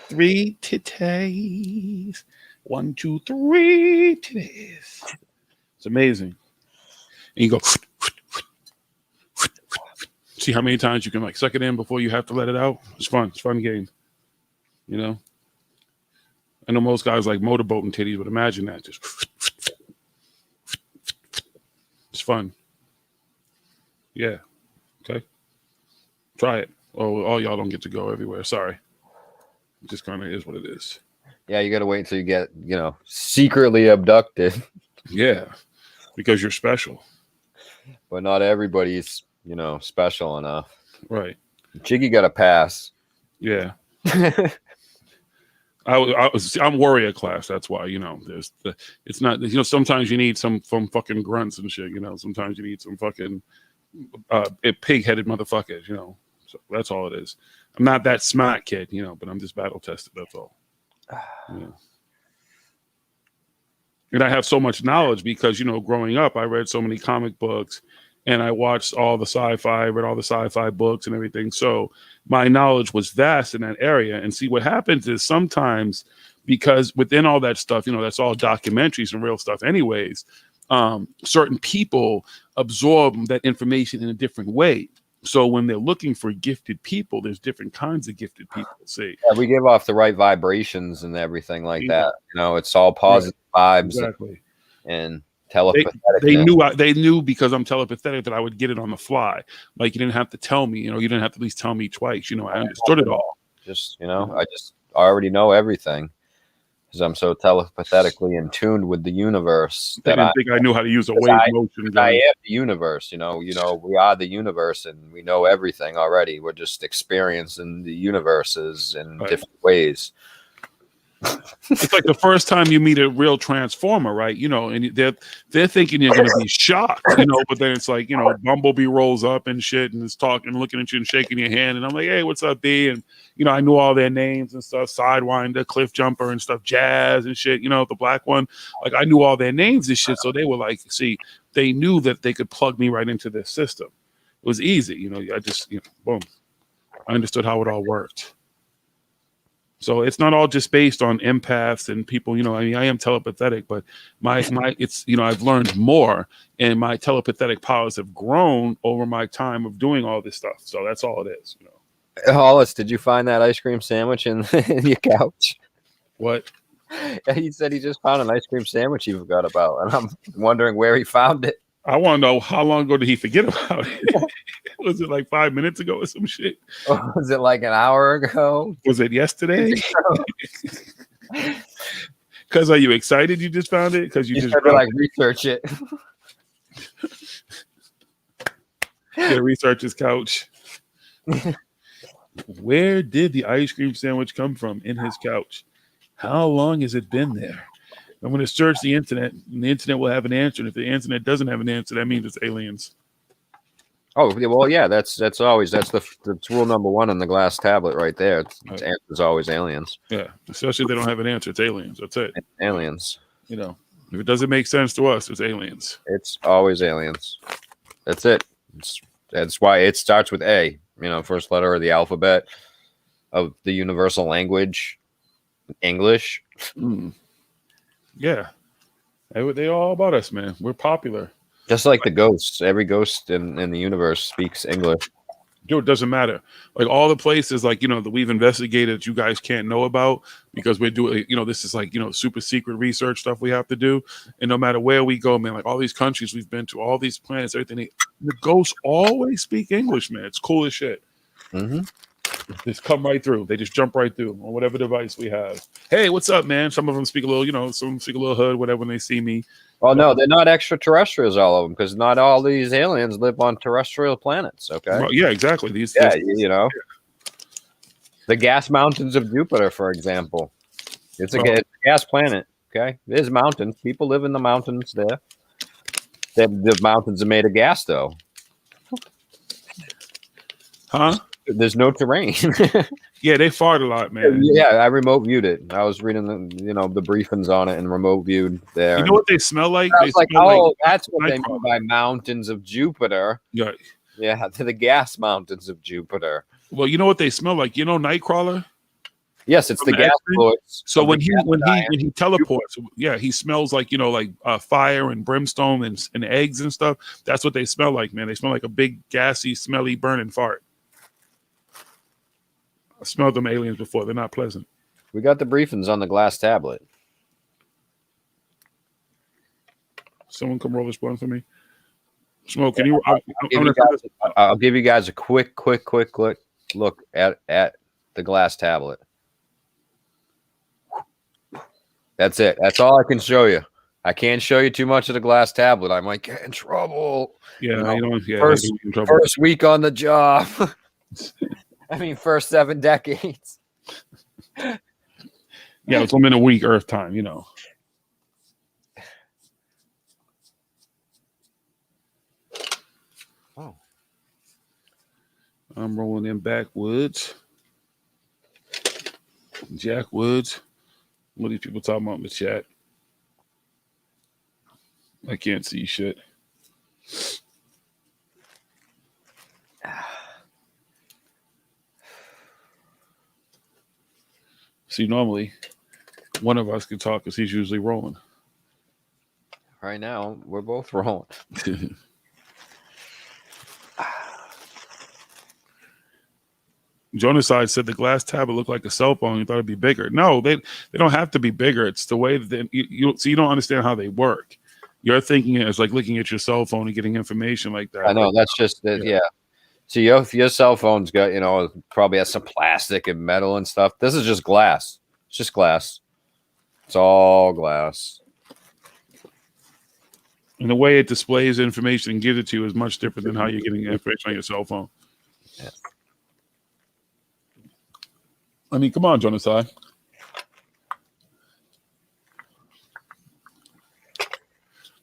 Speaker 3: 3 titties. 1, 2, 3 titties. It's amazing. And you go. See how many times you can like suck it in before you have to let it out. It's fun. It's a fun game. You know. I know most guys like motorboating titties, but imagine that. Just it's fun. Yeah. Okay. Try it. Oh, all y'all don't get to go everywhere. Sorry. It just kind of is what it is.
Speaker 7: Yeah, you got to wait until you get, you know, secretly abducted.
Speaker 3: Yeah. Because you're special.
Speaker 7: But not everybody's, you know, special enough.
Speaker 3: Right.
Speaker 7: Jiggy got a pass.
Speaker 3: Yeah. I'm warrior class. That's why, you know, it's not, you know, sometimes you need some fucking grunts and shit, you know, sometimes you need some fucking pig-headed motherfuckers, you know. So that's all it is. I'm not that smart kid, you know, but I'm just battle tested. That's all. Yeah. And I have so much knowledge because, you know, growing up, I read so many comic books and I watched all the sci-fi, read all the sci-fi books and everything. So my knowledge was vast in that area. And see, what happens is sometimes, because within all that stuff, you know, that's all documentaries and real stuff anyways, certain people absorb that information in a different way. So when they're looking for gifted people, there's different kinds of gifted people. See,
Speaker 7: yeah, we give off the right vibrations and everything like that. You know, it's all positive vibes.
Speaker 3: Exactly.
Speaker 7: And telepathetic.
Speaker 3: They knew because I'm telepathetic that I would get it on the fly. Like you didn't have to tell me, you know, you didn't have to at least tell me twice. You know, I understood it all.
Speaker 7: Just, you know, I already know everything. Because I'm so telepathetically in tune with the universe
Speaker 3: that I think I knew how to use a wave motion.
Speaker 7: I am the universe, you know, we are the universe and we know everything already. We're just experiencing the universes in different ways.
Speaker 3: It's like the first time you meet a real transformer, right? You know, and they're thinking you're gonna be shocked, you know, but then it's like, you know, Bumblebee rolls up and shit and is talking, looking at you and shaking your hand, and I'm like, hey, what's up, B? And you know, I knew all their names and stuff, Sidewinder, Cliff Jumper and stuff, Jazz and shit, you know, the black one. Like I knew all their names and shit. So they were like, see, they knew that they could plug me right into their system. It was easy, you know, I just, you know, boom. I understood how it all worked. So it's not all just based on empaths and people, you know, I mean, I am telepathic, but my it's, you know, I've learned more and my telepathic powers have grown over my time of doing all this stuff. So that's all it is, you know.
Speaker 7: Hollis, did you find that ice cream sandwich in your couch?
Speaker 3: What?
Speaker 7: He said he just found an ice cream sandwich he forgot about, and I'm wondering where he found it.
Speaker 3: I want to know how long ago did he forget about it? Was it like 5 minutes ago or some shit?
Speaker 7: Or was it like an hour ago?
Speaker 3: Was it yesterday? Because are you excited you just found it? Because you just
Speaker 7: like research it.
Speaker 3: Yeah, research his couch. Where did the ice cream sandwich come from in his couch? How long has it been there? I'm going to search the internet, and the internet will have an answer. And if the internet doesn't have an answer, that means it's aliens.
Speaker 7: Oh well, yeah. That's rule number one on the glass tablet right there. It's answer's always aliens.
Speaker 3: Yeah, especially if they don't have an answer. It's aliens. That's it.
Speaker 7: It's aliens.
Speaker 3: You know, if it doesn't make sense to us, it's aliens.
Speaker 7: It's always aliens. That's it. That's why it starts with A. You know, first letter of the alphabet of the universal language, English.
Speaker 3: Mm. Yeah, they're all about us, man. We're popular.
Speaker 7: Just like the ghosts. Every ghost in the universe speaks English.
Speaker 3: Dude, it doesn't matter. Like all the places, like, you know, that we've investigated that you guys can't know about because we're doing, you know, this is like, you know, super secret research stuff we have to do. And no matter where we go, man, like all these countries we've been to, all these planets, everything, the ghosts always speak English, man. It's cool as shit.
Speaker 7: Mm-hmm.
Speaker 3: Just come right through. They just jump right through on whatever device we have. Hey, what's up, man? Some of them speak a little, you know, some of them speak a little hood, whatever, when they see me.
Speaker 7: Oh, no, they're not extraterrestrials, all of them, because not all these aliens live on terrestrial planets, okay?
Speaker 3: Well, yeah, exactly.
Speaker 7: You know. The gas mountains of Jupiter, for example. It's a gas planet, okay? There's mountains. People live in the mountains there. The mountains are made of gas, though.
Speaker 3: Huh?
Speaker 7: There's no terrain.
Speaker 3: Yeah, they fart a lot, man.
Speaker 7: Yeah, I remote viewed it. I was reading the briefings on it and remote viewed there.
Speaker 3: You know what they smell like?
Speaker 7: I was like, that's what they
Speaker 3: Nightcrawler.
Speaker 7: mean by mountains of Jupiter.
Speaker 3: Yeah.
Speaker 7: Yeah, to the gas mountains of Jupiter.
Speaker 3: Well, you know what they smell like? You know Nightcrawler?
Speaker 7: Yes, it's
Speaker 3: From
Speaker 7: the
Speaker 3: the
Speaker 7: gas
Speaker 3: X-Men?
Speaker 7: fluids.
Speaker 3: So
Speaker 7: of
Speaker 3: when
Speaker 7: the
Speaker 3: he teleports, yeah, he smells like, you know, like fire and brimstone and eggs and stuff. That's what they smell like, man. They smell like a big, gassy, smelly, burning fart. I smelled them aliens before. They're not pleasant.
Speaker 7: We got the briefings on the glass tablet.
Speaker 3: Someone come roll this blunt for me. Smoke, can you?
Speaker 7: I'll give you guys a quick look at the glass tablet. That's it. That's all I can show you. I can't show you too much of the glass tablet. I might get in trouble.
Speaker 3: Yeah, you know, yeah,
Speaker 7: first week on the job. I mean, first 7 decades.
Speaker 3: Yeah, it's only a week Earth time, you know.
Speaker 7: Oh.
Speaker 3: I'm rolling in backwoods. Jack Woods. What are these people talking about in the chat? I can't see shit. See, normally one of us can talk because he's usually rolling.
Speaker 7: Right now, we're both rolling.
Speaker 3: Jonaside said the glass tablet looked like a cell phone. You thought it'd be bigger. No, they don't have to be bigger. It's the way that you don't understand how they work. You're thinking it's like looking at your cell phone and getting information like that.
Speaker 7: I know, that's just yeah. So your cell phone's got, you know, probably has some plastic and metal and stuff. This is just glass. It's just glass. It's all glass.
Speaker 3: And the way it displays information and gives it to you is much different than how you're getting information on your cell phone.
Speaker 7: Yeah.
Speaker 3: I mean, come on, Jonasai.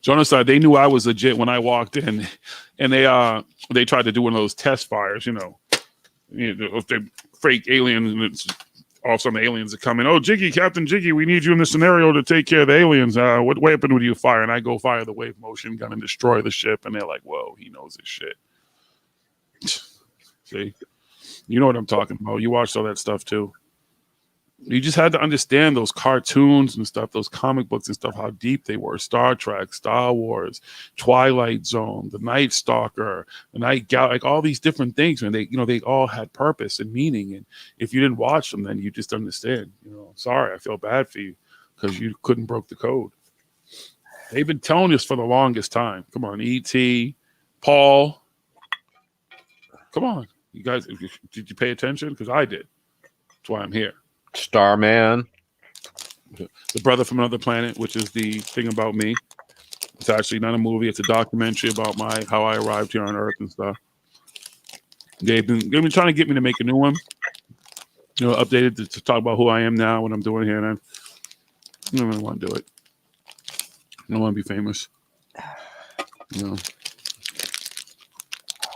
Speaker 3: Genocide, they knew I was legit when I walked in, and they tried to do one of those test fires, if they fake aliens and it's all some aliens that come in. Oh, JiGGY, Captain JiGGY, we need you in this scenario to take care of the aliens. What weapon would you fire? And I go fire the wave motion gun and destroy the ship, and they're like, whoa, he knows his shit. See, you know what I'm talking about. You watched all that stuff too. You just had to understand those cartoons and stuff, those comic books and stuff, how deep they were. Star Trek, Star Wars, Twilight Zone, The Night Stalker, The Night Gal, like all these different things, and they all had purpose and meaning. And if you didn't watch them, then you just understand. Sorry, I feel bad for you because you couldn't broke the code. They've been telling us for the longest time. Come on, E.T., Paul. Come on, you guys, did you pay attention? Because I did. That's why I'm here.
Speaker 7: Starman.
Speaker 3: The Brother from Another Planet, which is the thing about me. It's actually not a movie. It's a documentary about how I arrived here on Earth and stuff. They've been trying to get me to make a new one. Updated to talk about who I am now, what I'm doing here. And I don't really want to do it. I don't want to be famous.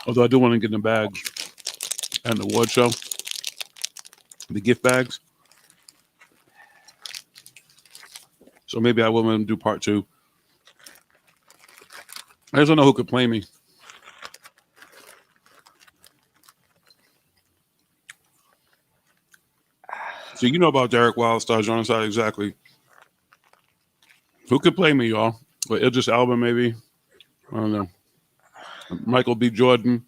Speaker 3: Although I do want to get in the bags and the award show. The gift bags. So maybe I will let them do part 2. I just don't know who could play me. So you know about Derek Wildstar, Genocide, exactly. Who could play me, y'all? Or Idris Elba, maybe? I don't know. Michael B. Jordan.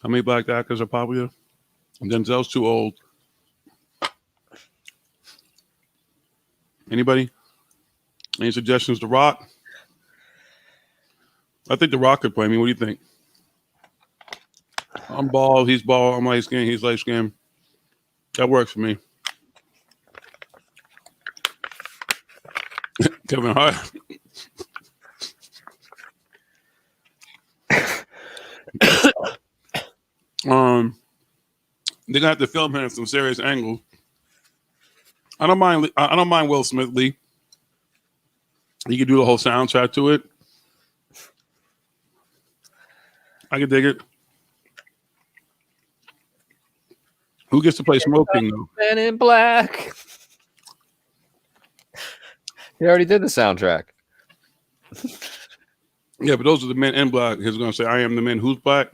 Speaker 3: How many black actors are popular? And Denzel's too old. Anybody? Any suggestions? The Rock? I think The Rock could play me. What do you think? I'm bald. He's bald. I'm light skinned. He's light skinned. That works for me. Kevin Hart. They're gonna have to film him at some serious angles. I don't mind Will Smith Lee. He could do the whole soundtrack to it. I can dig it. Who gets to play Smoke King though?
Speaker 7: Men in Black. He already did the soundtrack.
Speaker 3: Yeah, but those are the men in black. He's gonna say, "I am the man who's black."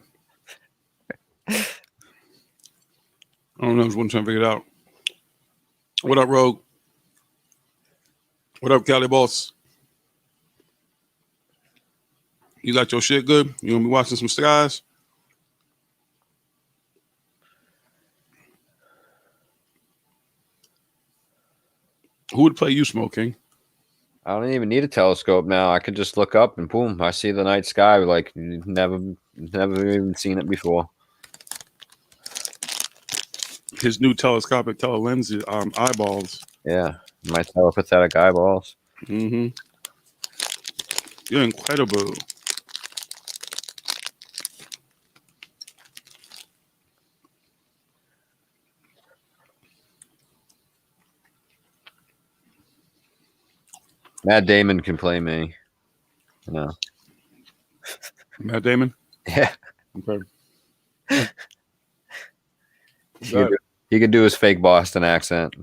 Speaker 3: I don't know. I was trying to figure it out. What up, Rogue? What up, Cali Boss? You got your shit good? You gonna be watching some skies? Who would play you, Smoke King?
Speaker 7: I don't even need a telescope now. I could just look up and boom, I see the night sky like never even seen it before.
Speaker 3: His new telescopic telelens eyeballs.
Speaker 7: Yeah, my telepathetic eyeballs.
Speaker 3: Mm-hmm. You're incredible.
Speaker 7: Matt Damon can play me. No.
Speaker 3: Matt Damon?
Speaker 7: Yeah.
Speaker 3: Okay.
Speaker 7: He could do his fake Boston accent.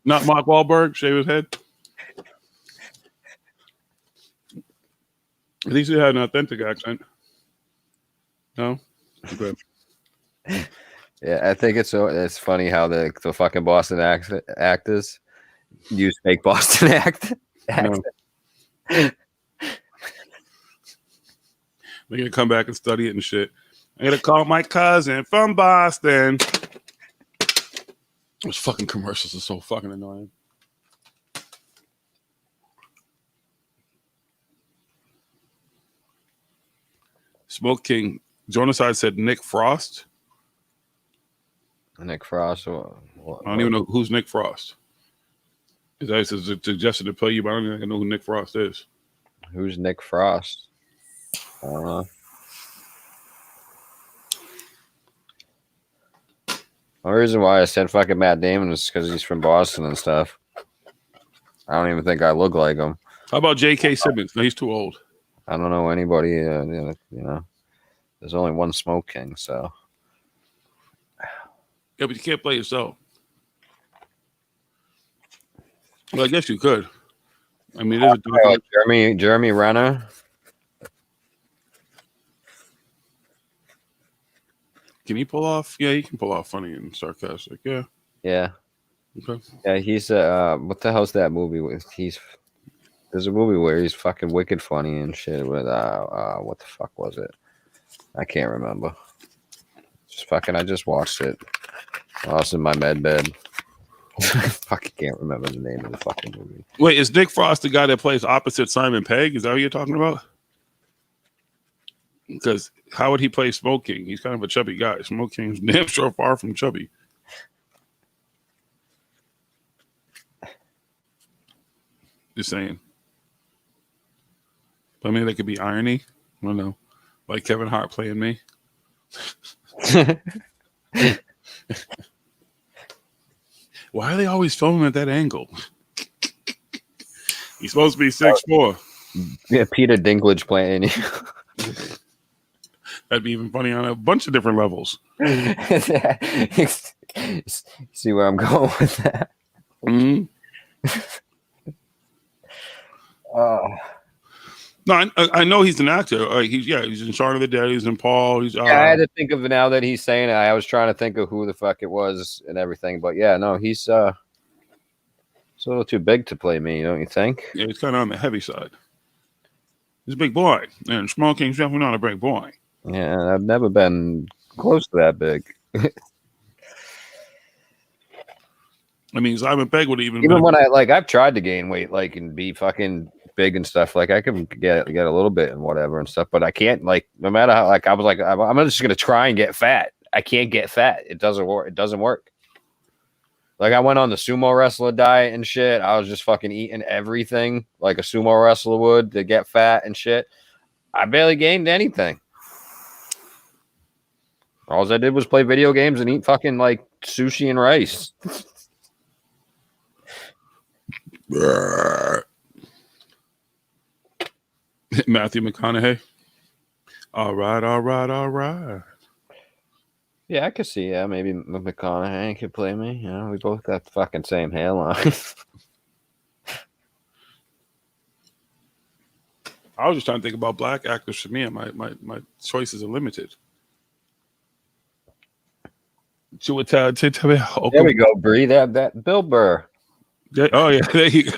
Speaker 3: Not Mark Wahlberg, shave his head. At least he had an authentic accent. No? Okay.
Speaker 7: Yeah, I think it's funny how the fucking Boston actors use fake Boston accent.
Speaker 3: No. They're gonna come back and study it and shit. I'm gonna call my cousin from Boston. Those fucking commercials are so fucking annoying. Smoke King. Genocide said Nick Frost.
Speaker 7: Nick Frost.
Speaker 3: I don't even know who's Nick Frost. I suggested to play you, but I don't even know who Nick Frost is.
Speaker 7: Who's Nick Frost? I don't know. The reason why I said fucking Matt Damon is because he's from Boston and stuff. I don't even think I look like him.
Speaker 3: How about J.K. Simmons? No, he's too old.
Speaker 7: I don't know anybody. You know, there's only one Smoke King, so.
Speaker 3: Yeah, but you can't play yourself. Well, I guess you could. I mean, there's a
Speaker 7: Jeremy Renner.
Speaker 3: Can he pull off? Yeah, he can pull off funny and sarcastic. Yeah.
Speaker 7: Yeah.
Speaker 3: Okay.
Speaker 7: Yeah, he's what the hell's that movie with? There's a movie where he's fucking wicked funny and shit with what the fuck was it? I can't remember. I just watched it. I was in my med bed. Fucking can't remember the name of the fucking movie.
Speaker 3: Wait, is Nick Frost the guy that plays opposite Simon Pegg? Is that what you're talking about? Because how would he play Smoke King? He's kind of a chubby guy. Smoke King's damn sure far from chubby. Just saying. But maybe that could be irony. I don't know. Like Kevin Hart playing me. Why are they always filming at that angle? He's supposed to be 6'4".
Speaker 7: Yeah, Peter Dinklage playing you.
Speaker 3: That'd be even funny on a bunch of different levels.
Speaker 7: See where I'm going with that?
Speaker 3: Mm-hmm. No, I know he's an actor. He's in Shaun of the Dead. He's in Paul. He's
Speaker 7: I had to think of it now that he's saying it. I was trying to think of who the fuck it was and everything, but yeah, no, he's a little too big to play me, don't you think?
Speaker 3: Yeah, he's kind of on the heavy side. He's a big boy, and Smoke King's definitely not a big boy.
Speaker 7: Yeah, I've never been close to that big.
Speaker 3: I mean, Simon Pegg would even
Speaker 7: when I've tried to gain weight, like, and be fucking big and stuff. Like, I can get a little bit and whatever and stuff, but I can't, like, no matter how, like, I was like, I'm just gonna try and get fat. I can't get fat. It doesn't work. It doesn't work. Like, I went on the sumo wrestler diet and shit. I was just fucking eating everything like a sumo wrestler would to get fat and shit. I barely gained anything. All I did was play video games and eat fucking like sushi and rice.
Speaker 3: Matthew McConaughey. All right.
Speaker 7: Yeah, I could see. Yeah, maybe McConaughey could play me. You know, we both got the fucking same hairline.
Speaker 3: I was just trying to think about black actors for me, and my choices are limited. There
Speaker 7: we go, Bree. That Bill Burr.
Speaker 3: Oh yeah, there you go.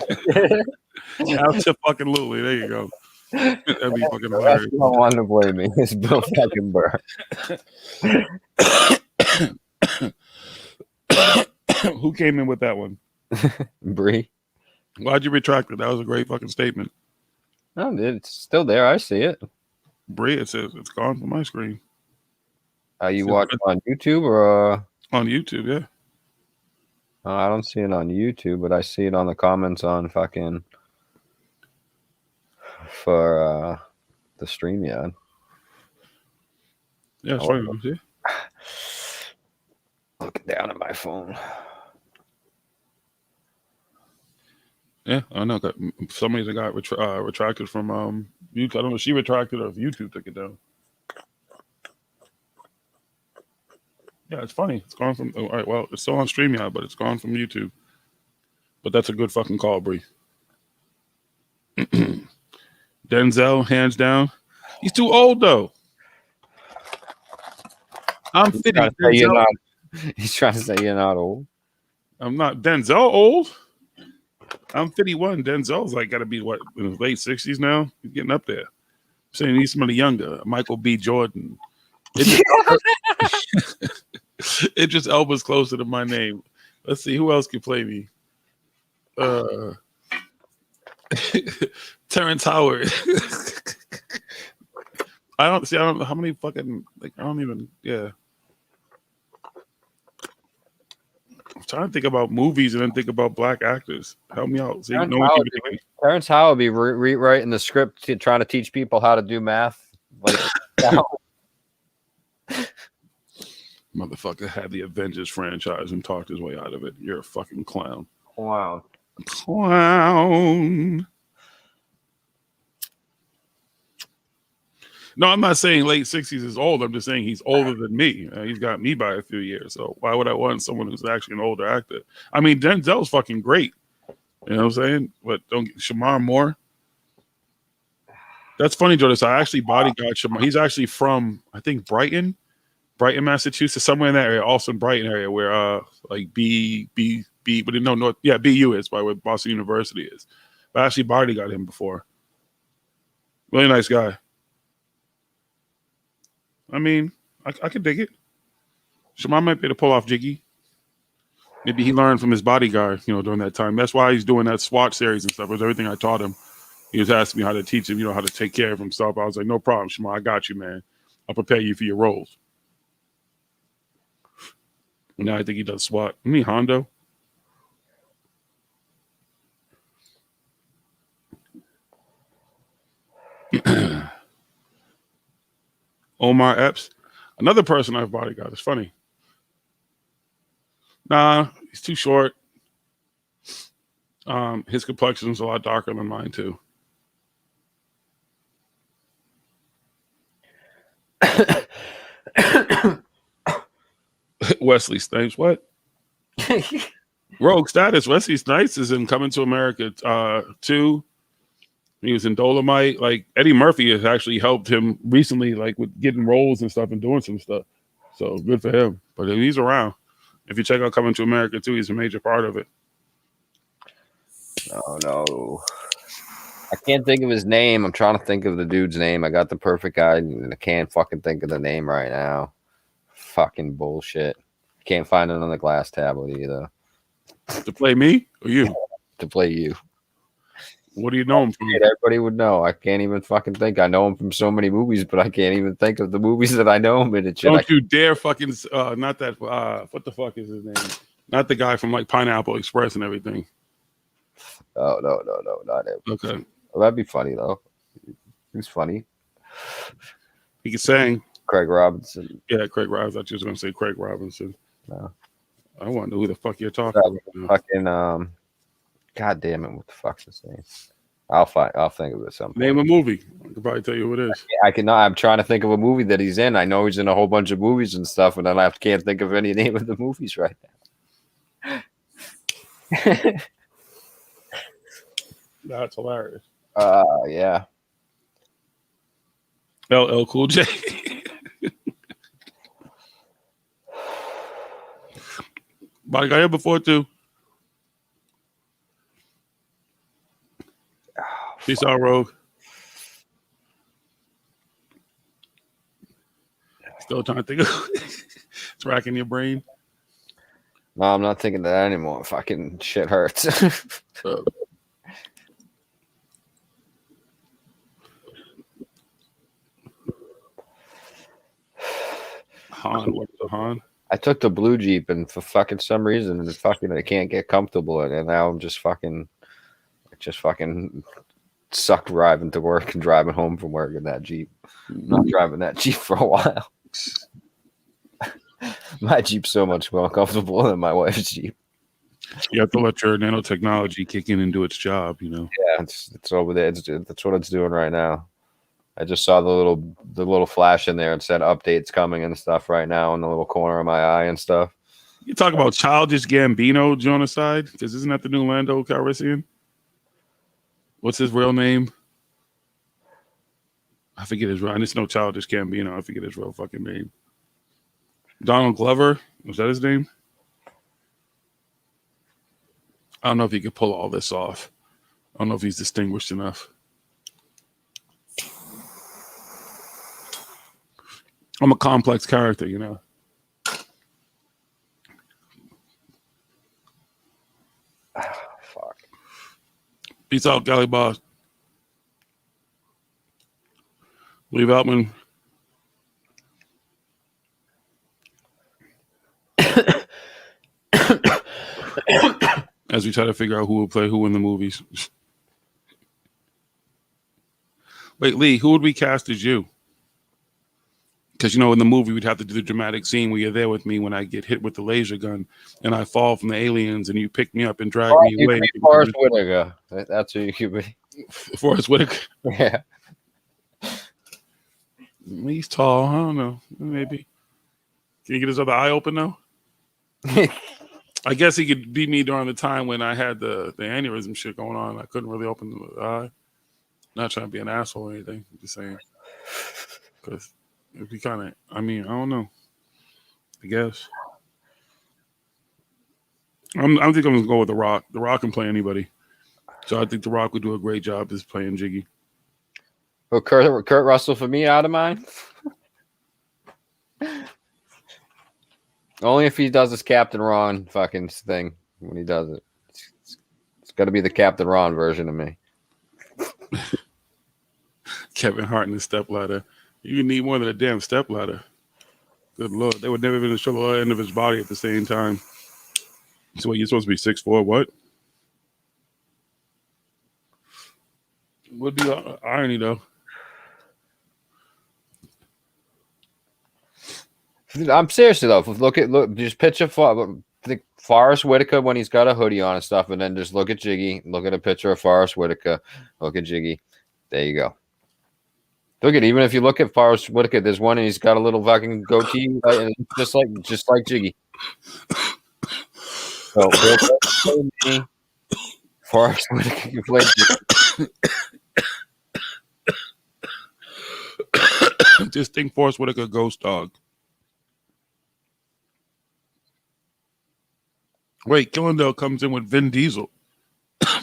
Speaker 3: Absolutely, there you go. That'd be fucking hilarious.
Speaker 7: That's not one to blame me. It's Bill fucking Burr.
Speaker 3: Who came in with that one?
Speaker 7: Bree.
Speaker 3: Why'd you retract it? That was a great fucking statement.
Speaker 7: No, dude, it's still there. I see it.
Speaker 3: Bree, it says it's gone from my screen.
Speaker 7: You watch it on YouTube or
Speaker 3: on YouTube? Yeah.
Speaker 7: I don't see it on YouTube, but I see it on the comments on fucking for the stream. Yeah.
Speaker 3: Yeah, it's funny. See?
Speaker 7: Looking down at my phone.
Speaker 3: Yeah, I know. Somebody got retracted from YouTube. I don't know if she retracted or if YouTube took it down. Yeah, it's funny. It's gone from. All right, well, it's still on StreamYard, but it's gone from YouTube. But that's a good fucking call, Bree. Denzel, hands down. He's too old though. I'm 50.
Speaker 7: He's trying to say you're not old.
Speaker 3: I'm not. Denzel old? I'm 51. Denzel's like got to be what, in his late 60s now? He's getting up there. I'm saying he's somebody younger. Michael B. Jordan. It just Elba's closer to my name. Let's see who else can play me. Terrence Howard. I don't know how many fucking, like, I don't even, yeah. I'm trying to think about movies and then think about black actors. Help me out. See,
Speaker 7: Terrence Howard be rewriting the script trying to teach people how to do math. Like,
Speaker 3: motherfucker had the Avengers franchise and talked his way out of it. You're a fucking clown.
Speaker 7: Wow.
Speaker 3: Clown. No, I'm not saying late 60s is old. I'm just saying he's older than me. He's got me by a few years. So why would I want someone who's actually an older actor? I mean, Denzel's fucking great. You know what I'm saying? But don't get Shamar Moore. That's funny, Jordan. So I actually bodyguard Shamar. He's actually from, I think, Brighton, Massachusetts, somewhere in that area, also in Brighton area, where like BU is by where Boston University is. But I actually bodyguarded him before. Really nice guy. I mean, I could dig it. Shamar might be able to pull off JiGGY. Maybe he learned from his bodyguard, during that time. That's why he's doing that SWAT series and stuff. It was everything I taught him. He was asking me how to teach him, how to take care of himself. I was like, no problem, Shamar. I got you, man. I'll prepare you for your roles. And now I think he does SWAT. You mean Hondo? Omar Epps. Another person I've bodyguard. It's funny. Nah, he's too short. His complexion's a lot darker than mine, too. Wesley Snipes, what? Rogue status. Wesley Snipes is in Coming to America 2. He was in Dolomite. Like Eddie Murphy has actually helped him recently, like with getting roles and stuff and doing some stuff. So good for him. But he's around. If you check out Coming to America 2, he's a major part of it.
Speaker 7: No. I can't think of his name. I'm trying to think of the dude's name. I got the perfect guy, and I can't fucking think of the name right now. Fucking bullshit. Can't find it on the glass tablet either.
Speaker 3: To play me or you?
Speaker 7: To play you.
Speaker 3: What do you know him from?
Speaker 7: Everybody would know. I can't even fucking think. I know him from so many movies, but I can't even think of the movies that I know him in. And shit.
Speaker 3: Don't you dare fucking not that what the fuck is his name? Not the guy from like Pineapple Express and everything.
Speaker 7: Oh no, not him.
Speaker 3: Okay.
Speaker 7: Well, that'd be funny though. He's funny.
Speaker 3: He can sing.
Speaker 7: Craig Robinson.
Speaker 3: Yeah, Craig Robinson. I was just gonna say Craig Robinson.
Speaker 7: No.
Speaker 3: I want to know who the fuck you're talking about.
Speaker 7: Fucking God damn it! What the fuck's his name? I'll think of it something.
Speaker 3: Name a movie. I can probably tell you who it is.
Speaker 7: I cannot. I'm trying to think of a movie that he's in. I know he's in a whole bunch of movies and stuff, and I can't think of any name of the movies right now.
Speaker 3: That's hilarious.
Speaker 7: Yeah.
Speaker 3: LL Cool J. But I got here before too. Peace out, Rogue. Still trying to think of it's racking your brain.
Speaker 7: No, I'm not thinking that anymore. Fucking shit hurts.
Speaker 3: Han, what's the Han?
Speaker 7: I took the blue Jeep, and for fucking some reason, I can't get comfortable in it. And now I'm just fucking suck driving to work and driving home from work in that Jeep. I'm not driving that Jeep for a while. My Jeep's so much more comfortable than my wife's Jeep.
Speaker 3: You have to let your nanotechnology kick in and do its job,
Speaker 7: Yeah, it's over there. That's what it's doing right now. I just saw the little flash in there and said updates coming and stuff right now in the little corner of my eye and stuff.
Speaker 3: You talk about Childish Gambino, Jonaside, because isn't that the new Lando Calrissian? What's his real name? I forget his real. I just know Childish Gambino. I forget his real fucking name. Donald Glover, was that his name? I don't know if he could pull all this off. I don't know if he's distinguished enough. I'm a complex character, you know.
Speaker 7: Fuck.
Speaker 3: Peace out, Galley Boss. Leave Outman. As we try to figure out who will play who in the movies. Wait, Lee, who would we cast as you? Because, you know, in the movie, we'd have to do the dramatic scene where you're there with me when I get hit with the laser gun and I fall from the aliens and you pick me up and drag me
Speaker 7: You
Speaker 3: away.
Speaker 7: could be Forrest Whitaker. That's who you could be.
Speaker 3: Forrest Whitaker.
Speaker 7: Yeah.
Speaker 3: He's tall. I don't know. Maybe. Can you get his other eye open, though? I guess he could be me during the time when I had the aneurysm shit going on. I couldn't really open the eye. Not trying to be an asshole or anything. I'm just saying. Because it'd be kind of, I mean, I don't know. I guess. I think I'm going to go with The Rock. The Rock can play anybody. So I think The Rock would do a great job as playing Jiggy.
Speaker 7: Well, Kurt Russell for me out of mine. Only if he does his Captain Ron fucking thing when he does it. It's got to be the Captain Ron version of me.
Speaker 3: Kevin Hart and the stepladder. You need more than a damn stepladder. Good Lord. They would never be able to show the end of his body at the same time. So what, you're supposed to be 6'4", what? Would be irony, though.
Speaker 7: I'm seriously though. Look, just picture Forrest Whitaker when he's got a hoodie on and stuff, and then just look at Jiggy. Look at a picture of Forrest Whitaker. Look at Jiggy. There you go. Look at, even if you look at Forrest Whitaker, there's one and he's got a little fucking goatee, and just like Jiggy. So me, Forrest Whitaker, you played
Speaker 3: Just think Forrest Whitaker ghost dog. Wait, Killendale comes in with Vin Diesel.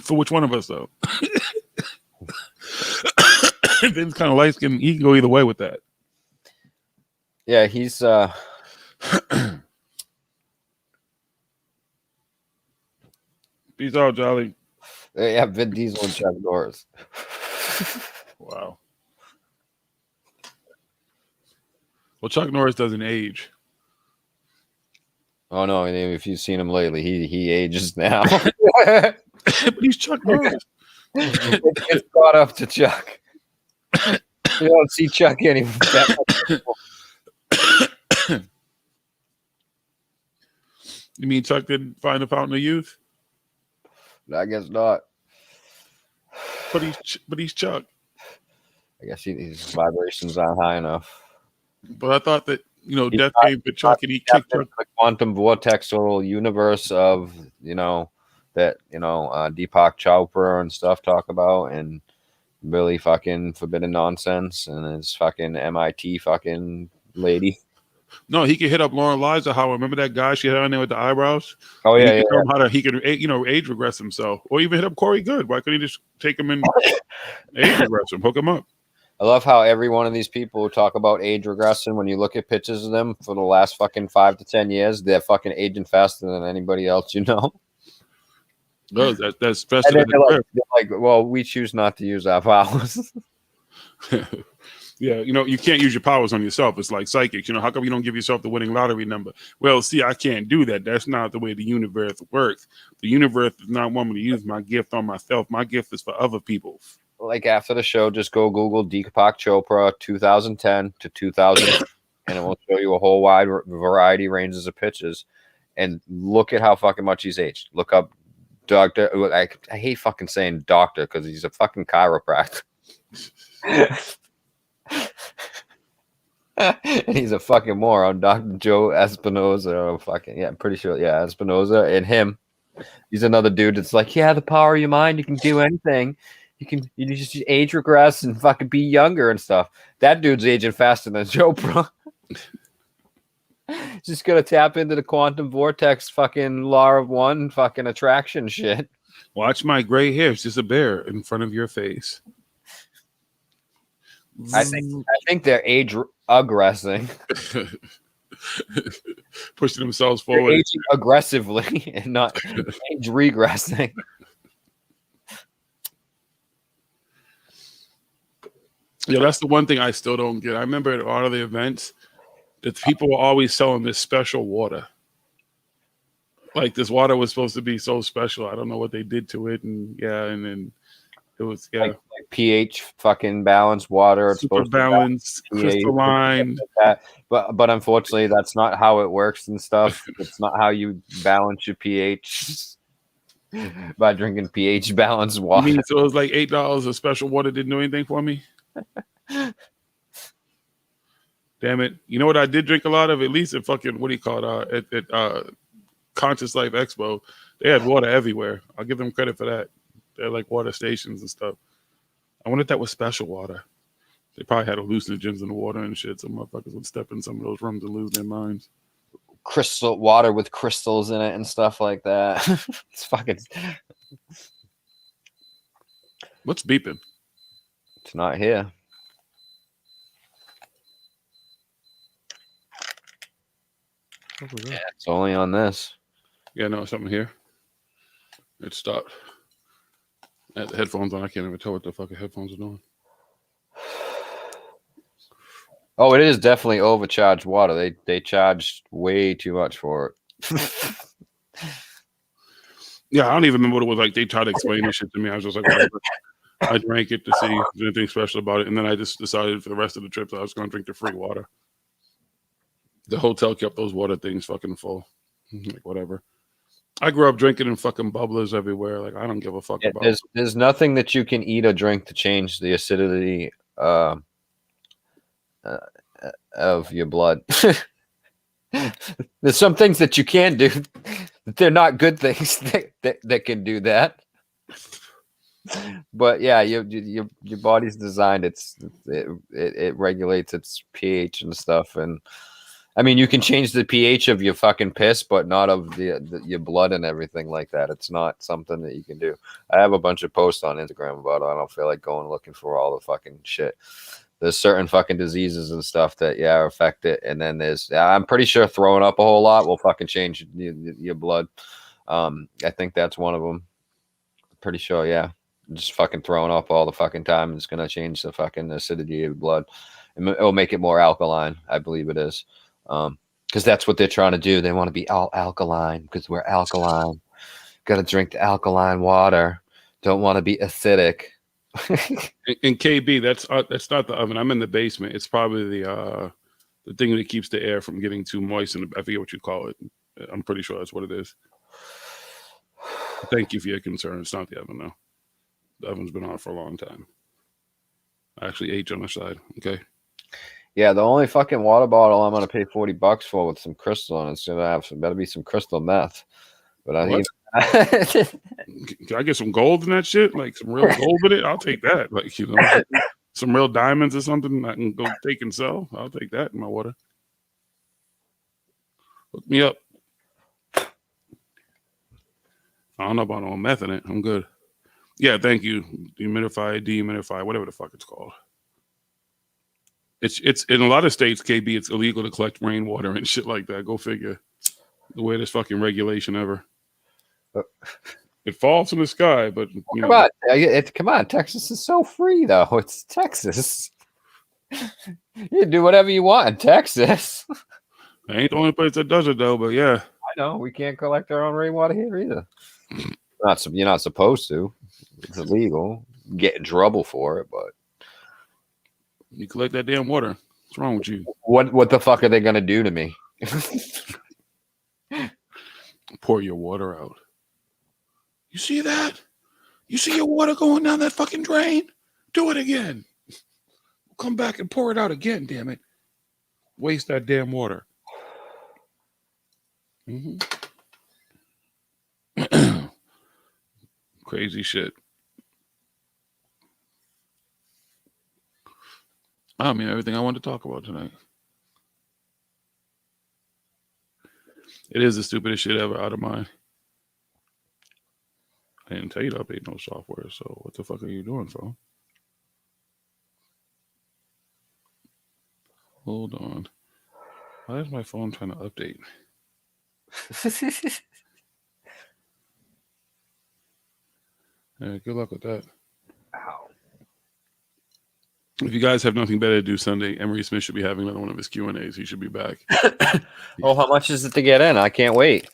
Speaker 3: For which one of us, though? Vin's kind of light skinned. He can go either way with that.
Speaker 7: Yeah, he's
Speaker 3: Peace out, Jolly.
Speaker 7: yeah, Vin Diesel and Chuck Norris.
Speaker 3: Wow. Well, Chuck Norris doesn't age.
Speaker 7: Oh no! If you've seen him lately, he ages now.
Speaker 3: But he's Chuck Norris.
Speaker 7: It's caught up to Chuck. You don't see Chuck anymore.
Speaker 3: You mean Chuck didn't find the fountain of youth?
Speaker 7: I guess not.
Speaker 3: But he's Chuck.
Speaker 7: I guess his vibrations aren't high enough.
Speaker 3: But I thought that, you know, death came for Chuck and he kicked Chuck.
Speaker 7: The quantum vortexal universe of, that, Deepak Chopra and stuff talk about, and really fucking forbidden nonsense, and his fucking MIT fucking lady.
Speaker 3: No, he could hit up Lauren Liza. Remember that guy she had on there with the eyebrows?
Speaker 7: Oh yeah,
Speaker 3: he could age regress himself, or even hit up Corey Good. Why couldn't he just take him and age regress him, hook him up?
Speaker 7: I love how every one of these people who talk about age regression, when you look at pictures of them for the last fucking 5 to 10 years, they're fucking aging faster than anybody else,
Speaker 3: No, that's
Speaker 7: faster than they're like, well, we choose not to use our powers.
Speaker 3: Yeah, you can't use your powers on yourself. It's like psychics. How come you don't give yourself the winning lottery number? Well, see, I can't do that. That's not the way the universe works. The universe does not want me to use my gift on myself. My gift is for other people.
Speaker 7: Like after the show, just go Google Deepak Chopra 2010 to 2000, and it will show you a whole wide variety ranges of pictures. And look at how fucking much he's aged. Look up Doctor. I hate fucking saying doctor because he's a fucking chiropractor. And he's a fucking moron. Dr. Joe Espinoza. I'm pretty sure. Yeah, Espinoza. And him. He's another dude that's like, yeah, the power of your mind, you can do anything. You just age regress and fucking be younger and stuff. That dude's aging faster than Chopra. Just gonna tap into the quantum vortex fucking law of one fucking attraction shit.
Speaker 3: Watch my gray hair. It's just a bear in front of your face.
Speaker 7: I think they're age aggressing.
Speaker 3: Pushing themselves forward.
Speaker 7: They're aging aggressively and not age regressing.
Speaker 3: Yeah, that's the one thing I still don't get. I remember at a lot of the events that people were always selling this special water. Like this water was supposed to be so special. I don't know what they did to it, and then It was
Speaker 7: like pH fucking balanced water. It's
Speaker 3: super
Speaker 7: supposed
Speaker 3: balanced,
Speaker 7: to balance pH,
Speaker 3: crystalline.
Speaker 7: like that. But unfortunately, that's not how it works and stuff. It's not how you balance your pH by drinking pH balanced
Speaker 3: You
Speaker 7: water.
Speaker 3: mean so it was like $8 of special water didn't do anything for me? Damn it! You know what I did drink a lot of? At least at fucking what do you call it? At Conscious Life Expo, they had water everywhere. I'll give them credit for that. They're like water stations and stuff. I wonder if that was special water. They probably had hallucinogens in the water and shit. So motherfuckers would step in some of those rooms and lose their minds.
Speaker 7: Crystal water with crystals in it and stuff like that. It's fucking.
Speaker 3: What's beeping?
Speaker 7: It's not here. Yeah, it's only on this.
Speaker 3: Yeah, no, something here. It stopped. I had the headphones on. I can't even tell what the fucking headphones are doing.
Speaker 7: Oh, it is definitely overcharged water. They charged way too much for it.
Speaker 3: Yeah, I don't even remember what it was like. They tried to explain this shit to me. I was just like, whatever. I drank it to see if there's anything special about it. And then I just decided for the rest of the trip that I was going to drink the free water. The hotel kept those water things fucking full. Like, whatever. I grew up drinking in fucking bubblers everywhere. Like, I don't give a fuck about it.
Speaker 7: There's nothing that you can eat or drink to change the acidity of your blood. There's some things that you can do. They're not good things that can do that. But yeah, your body's designed. It regulates its pH and stuff. And I mean, you can change the pH of your fucking piss, but not of your blood and everything like that. It's not something that you can do. I have a bunch of posts on Instagram about it. I don't feel like going looking for all the fucking shit. There's certain fucking diseases and stuff that affect it, and then there's I'm pretty sure throwing up a whole lot will fucking change your blood. I think that's one of them. Pretty sure, yeah. Just fucking throwing up all the fucking time is gonna change the fucking acidity of your blood. It'll make it more alkaline. I believe it is. Because that's what they're trying to do. They want to be all alkaline because we're alkaline. Got to drink the alkaline water. Don't want to be acidic.
Speaker 3: And KB, that's not the oven. I'm in the basement. It's probably the thing that keeps the air from getting too moist. And I forget what you call it. I'm pretty sure that's what it is. Thank you for your concern. It's not the oven, though. The oven's been on for a long time. I actually ate on the side. Okay.
Speaker 7: Yeah, the only fucking water bottle I'm gonna pay $40 for with some crystal in it's gonna have better be some crystal meth. But
Speaker 3: Can I get some gold in that shit? Like some real gold in it? I'll take that. Like, some real diamonds or something I can go take and sell. I'll take that in my water. Hook me up. I don't know about no meth in it. I'm good. Yeah, thank you. Dehumidify, whatever the fuck it's called. It's in a lot of states, KB, it's illegal to collect rainwater and shit like that. Go figure. The weirdest fucking regulation ever. It falls from the sky, but
Speaker 7: come on, Texas is so free though. It's Texas. You do whatever you want in Texas.
Speaker 3: I ain't the only place that does it though, but yeah.
Speaker 7: I know we can't collect our own rainwater here either. You're not supposed to. It's illegal. You get in trouble for it, but
Speaker 3: you collect that damn water. What's wrong with you?
Speaker 7: What the fuck are they gonna do to me?
Speaker 3: Pour your water out. You see that? You see your water going down that fucking drain? Do it again. Come back and pour it out again, damn it. Waste that damn water. Mm-hmm. Crazy shit. I mean, everything I wanted to talk about tonight. It is the stupidest shit ever out of mind. I didn't tell you to update no software, so what the fuck are you doing, phone? Hold on. Why is my phone trying to update? Yeah, good luck with that.
Speaker 7: Ow.
Speaker 3: If you guys have nothing better to do Sunday, Emery Smith should be having another one of his Q&As. He should be back.
Speaker 7: Oh, how much is it to get in? I can't wait.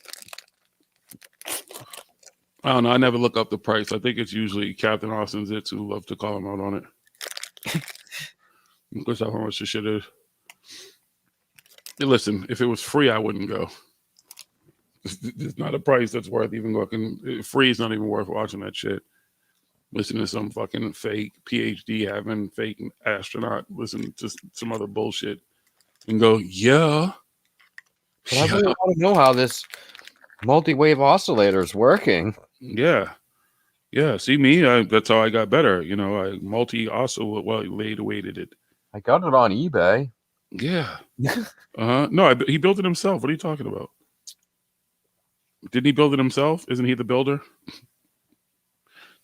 Speaker 3: I don't know. I never look up the price. I think it's usually Captain Austin's It's who love to call him out on it. Because how much the shit is. Hey, listen, if it was free, I wouldn't go. It's not a price that's worth even looking. Free is not even worth watching that shit. Listen to some fucking fake PhD having fake astronaut. Listen to some other bullshit and go, yeah.
Speaker 7: But I really want to know how this multi-wave oscillator is working.
Speaker 3: Yeah. Yeah. See me? That's how I got better. You know, I multi-oscillated it.
Speaker 7: I got it on eBay.
Speaker 3: Yeah. No, he built it himself. What are you talking about? Didn't he build it himself? Isn't he the builder?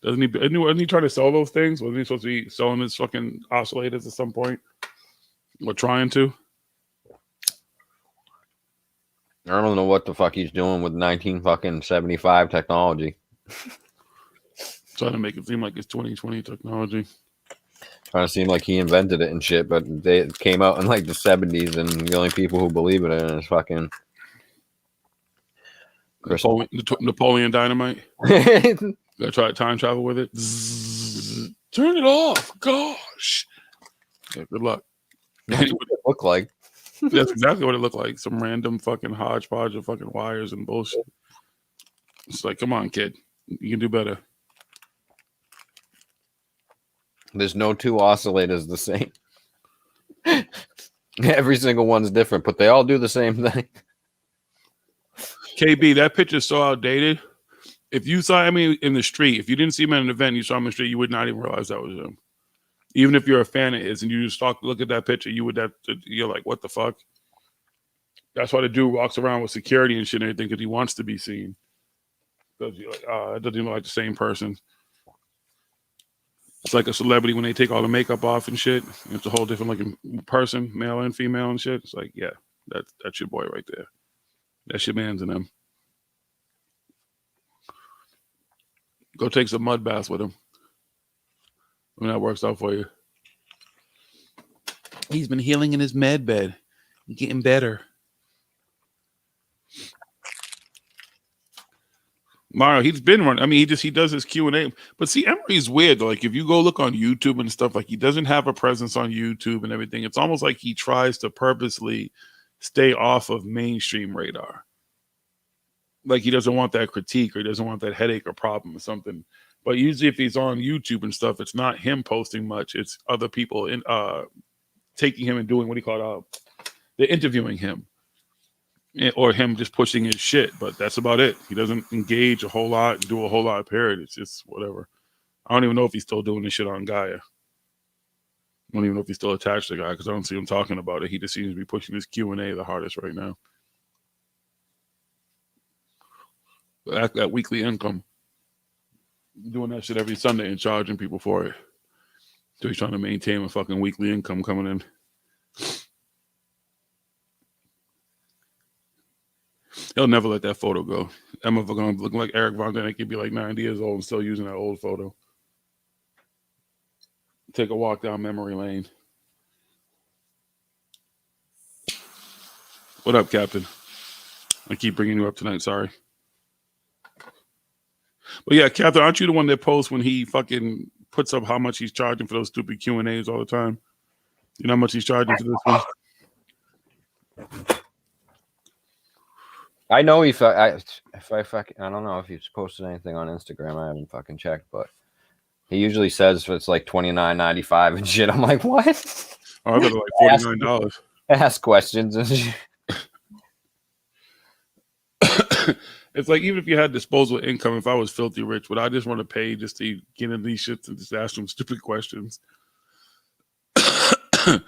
Speaker 3: Wasn't he trying to sell those things? Wasn't he supposed to be selling his fucking oscillators at some point? Or trying to?
Speaker 7: I don't know what the fuck he's doing with 1975 technology.
Speaker 3: Trying to make it seem like it's 2020 technology.
Speaker 7: Trying to seem like he invented it and shit, but it came out in like the 70s, and the only people who believe in it is fucking
Speaker 3: Napoleon Dynamite. Gotta try to time travel with it. Zzz, turn it off. Gosh. Yeah, good luck.
Speaker 7: That's what it looked like.
Speaker 3: That's exactly what it looked like. Some random fucking hodgepodge of fucking wires and bullshit. It's like, come on, kid. You can do better.
Speaker 7: There's no two oscillators the same. Every single one's different, but they all do the same thing.
Speaker 3: KB, that picture's so outdated. If you saw him in the street, if you didn't see him at an event, you saw him in the street, you would not even realize that was him. Even if you're a fan of his and you just look at that picture, you're like, what the fuck? That's why the dude walks around with security and shit and everything, because he wants to be seen. Because you're like, that doesn't even look like the same person. It's like a celebrity when they take all the makeup off and shit. It's a whole different looking person, male and female and shit. It's like, yeah, that's your boy right there. That's your man's in them. Go take some mud baths with him when that works out for you. He's been healing in his med bed, getting better. Mario, he's been running. I mean, he does his Q&A. But see, Emery's weird. Like, if you go look on YouTube and stuff, like, he doesn't have a presence on YouTube and everything. It's almost like he tries to purposely stay off of mainstream radar. Like, he doesn't want that critique, or he doesn't want that headache or problem or something. But usually if he's on YouTube and stuff, it's not him posting much. It's other people taking him and doing what he called they're interviewing him. Or him just pushing his shit, but that's about it. He doesn't engage a whole lot and do a whole lot, period. It's just whatever. I don't even know if he's still doing this shit on Gaia. I don't even know if he's still attached to Gaia, because I don't see him talking about it. He just seems to be pushing his Q&A the hardest right now. That weekly income. Doing that shit every Sunday and charging people for it. So he's trying to maintain a fucking weekly income coming in. He'll never let that photo go. That motherfucker looking like Eric Von Däniken. He'd be like 90 years old and still using that old photo. Take a walk down memory lane. What up, Captain? I keep bringing you up tonight. Sorry. But yeah, Captain, aren't you the one that posts when he fucking puts up how much he's charging for those stupid Q&As all the time? You know how much he's charging for this one?
Speaker 7: I know if I don't know if he's posted anything on Instagram. I haven't fucking checked, but he usually says it's like $29.95 and shit. I'm like, what?
Speaker 3: Oh, I thought it was like $49.
Speaker 7: Ask questions and shit.
Speaker 3: It's like, even if you had disposable income, if I was filthy rich, would I just want to pay just to get in these shits and just ask them stupid questions? Be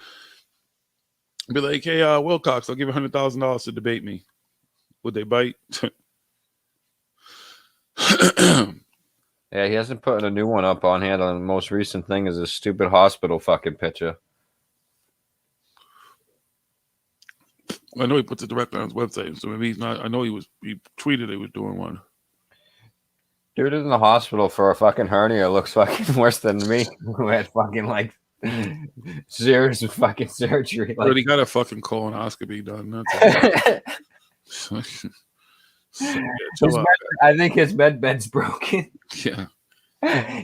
Speaker 3: like, hey, Wilcox, I'll give you $100,000 to debate me. Would they bite?
Speaker 7: Yeah, he hasn't put a new one up on here. The most recent thing is a stupid hospital fucking picture.
Speaker 3: I know he puts it directly on his website, so maybe he's not. I know he tweeted he was doing one.
Speaker 7: Dude in the hospital for a fucking hernia looks fucking worse than me, who had fucking like serious fucking surgery.
Speaker 3: Like, he got a fucking colonoscopy done. That's So, yeah, chill out.
Speaker 7: I think his bed's broken.
Speaker 3: Yeah.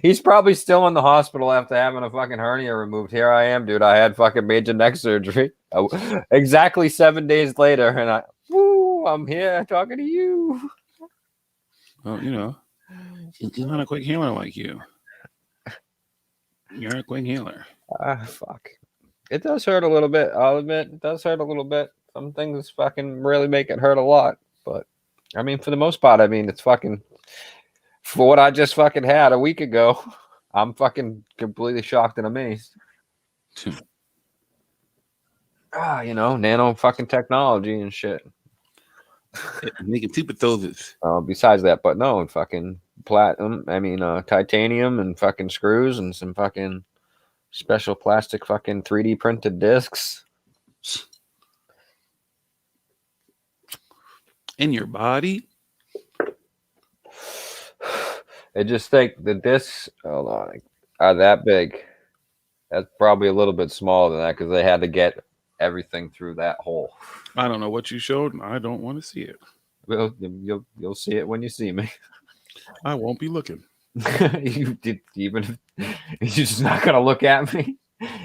Speaker 7: He's probably still in the hospital after having a fucking hernia removed. Here I am, dude. I had fucking major neck surgery. Exactly 7 days later, and I'm here talking to you.
Speaker 3: Well, you know, he's not a quick healer like you. You're a quick healer.
Speaker 7: Fuck. It does hurt a little bit. I'll admit, it does hurt a little bit. Some things fucking really make it hurt a lot. But, I mean, for the most part, I mean, it's fucking... For what I just fucking had a week ago, I'm fucking completely shocked and amazed. You know, nano fucking technology and shit.
Speaker 3: Making super thoses.
Speaker 7: Besides that, but no, fucking platinum. I mean, titanium and fucking screws and some fucking special plastic fucking 3D printed discs.
Speaker 3: In your body?
Speaker 7: I just think the discs, hold on, are that big. That's probably a little bit smaller than that because they had to get everything through that hole.
Speaker 3: I don't know what you showed, and I don't want to see it.
Speaker 7: Well, you'll see it when you see me.
Speaker 3: I won't be looking.
Speaker 7: You're just not gonna look at me.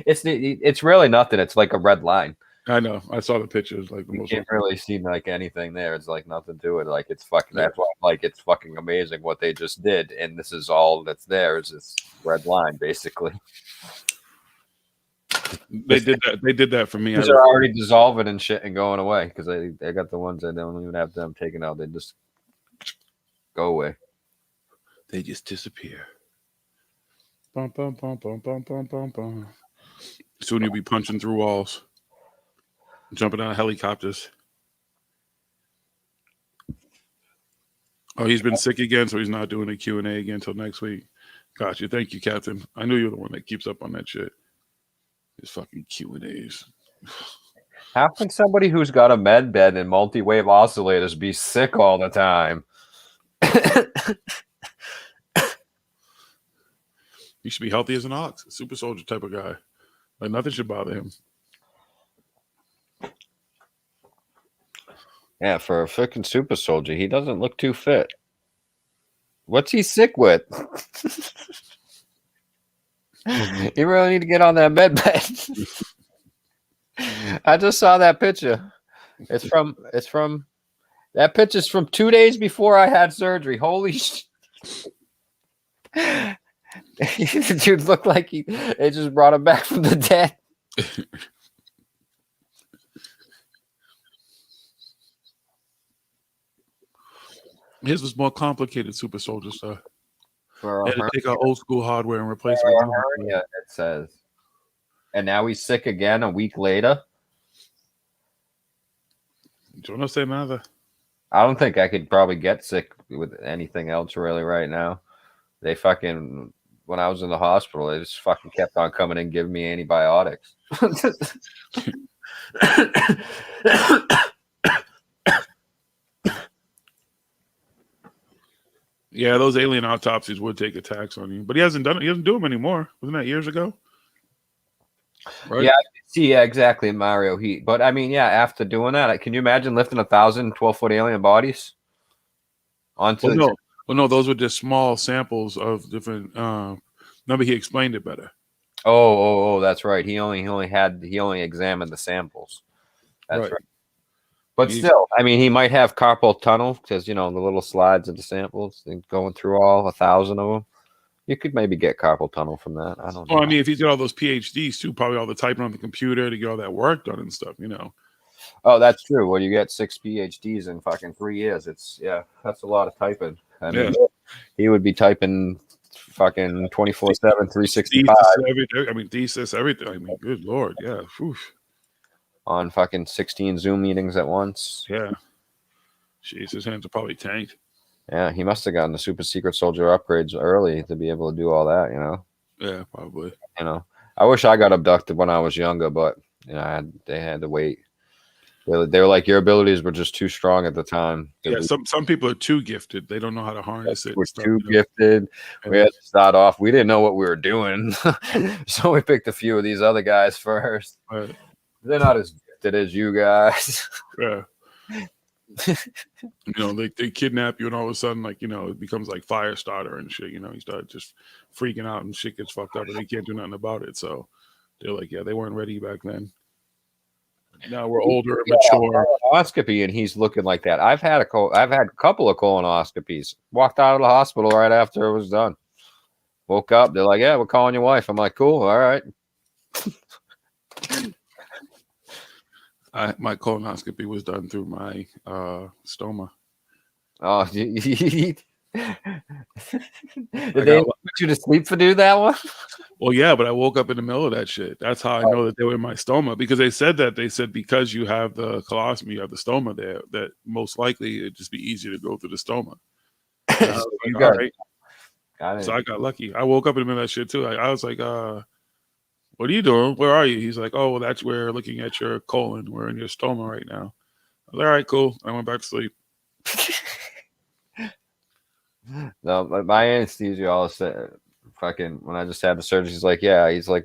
Speaker 7: It's really nothing. It's like a red line.
Speaker 3: I know. I saw the pictures. Like the
Speaker 7: You
Speaker 3: most.
Speaker 7: can't really see like anything there. It's like nothing to it. Like it's fucking. That's why, like it's fucking amazing what they just did. And this is all that's there is this red line, basically.
Speaker 3: They did that. They did that for me.
Speaker 7: These are already dissolving and shit and going away because they got the ones that don't even have them taken out. They just go away.
Speaker 3: They just disappear. Bum, bum, bum, bum, bum, bum, bum, bum. Soon you'll be punching through walls, jumping out of helicopters. Oh, he's been sick again, so he's not doing a Q&A again until next week. Gotcha. Thank you, Captain. I knew you were the one that keeps up on that shit. His fucking Q&As.
Speaker 7: How can somebody who's got a med bed and multi-wave oscillators be sick all the time?
Speaker 3: He should be healthy as an ox, a super soldier type of guy. Like nothing should bother him.
Speaker 7: Yeah, for a freaking super soldier, he doesn't look too fit. What's he sick with? You really need to get on that med bed. I just saw that picture. It's from that picture's from 2 days before I had surgery. Holy shit. Dude looked like they just brought him back from the dead.
Speaker 3: His was more complicated super soldier stuff.
Speaker 7: For
Speaker 3: They had to take out old school hardware and replace it with new hardware.
Speaker 7: it says. And now he's sick again a week later.
Speaker 3: Yo no sé nada.
Speaker 7: I don't think I could probably get sick with anything else really right now. They fucking, when I was in the hospital, they just fucking kept on coming and giving me antibiotics.
Speaker 3: Yeah, those alien autopsies would take a tax on you, but he hasn't done it. He doesn't do them anymore. Wasn't that years ago? Right?
Speaker 7: Yeah, see, yeah, exactly, Mario Heat. But I mean, yeah, after doing that, can you imagine lifting 1,000 12-foot alien bodies onto?
Speaker 3: Well, no, those were just small samples of different. Remember, he explained it better.
Speaker 7: Oh, that's right. He only examined the samples. That's right. But still, I mean, he might have carpal tunnel because the little slides of the samples and going through all 1,000 of them. You could maybe get carpal tunnel from that. I don't know.
Speaker 3: Well, I mean, if he's got all those PhDs too, probably all the typing on the computer to get all that work done and stuff,
Speaker 7: Oh, that's true. Well, you get 6 PhDs in fucking 3 years. That's a lot of typing. I mean, he would be typing fucking 24/7, 365.
Speaker 3: Thesis, everything. I mean, good Lord, yeah. Whew.
Speaker 7: On fucking 16 Zoom meetings at once.
Speaker 3: Yeah. Jeez, his hands are probably tanked.
Speaker 7: Yeah, he must have gotten the super secret soldier upgrades early to be able to do all that,
Speaker 3: Yeah, probably.
Speaker 7: I wish I got abducted when I was younger, but they had to wait. They were like, your abilities were just too strong at the time.
Speaker 3: Yeah, some people are too gifted. They don't know how to harness it.
Speaker 7: We're too gifted. We had to start off. We didn't know what we were doing. So we picked a few of these other guys first.
Speaker 3: Right.
Speaker 7: They're not as gifted as you guys.
Speaker 3: Yeah. You know, they kidnap you, and all of a sudden, like, you know, it becomes like fire starter and shit. You know, you start just freaking out, and shit gets fucked up, and they can't do nothing about it. So they're like, yeah, they weren't ready back then. Now we're older and mature.
Speaker 7: Colonoscopy, and he's looking like that. I've had a couple of colonoscopies. Walked out of the hospital right after it was done. Woke up, they're like, "Yeah, we're calling your wife." I'm like, "Cool, all right."
Speaker 3: My colonoscopy was done through my stoma.
Speaker 7: Oh, did
Speaker 3: I
Speaker 7: they
Speaker 3: got-
Speaker 7: put you to sleep for do that one?
Speaker 3: Well, yeah, but I woke up in the middle of that shit. That's how I know that they were in my stoma, because they said because you have the colostomy, you have the stoma there, that most likely it'd just be easier to go through the stoma. And I was
Speaker 7: You
Speaker 3: like,
Speaker 7: got
Speaker 3: all right.
Speaker 7: Got it.
Speaker 3: So I got lucky. I woke up in the middle of that shit too. I was like, what are you doing? Where are you? He's like, oh, well, that's where looking at your colon. We're in your stoma right now. I was like, all right, cool. I went back to sleep.
Speaker 7: No, my anesthesiologist said, fucking, when I just had the surgery, he's like, yeah, he's like,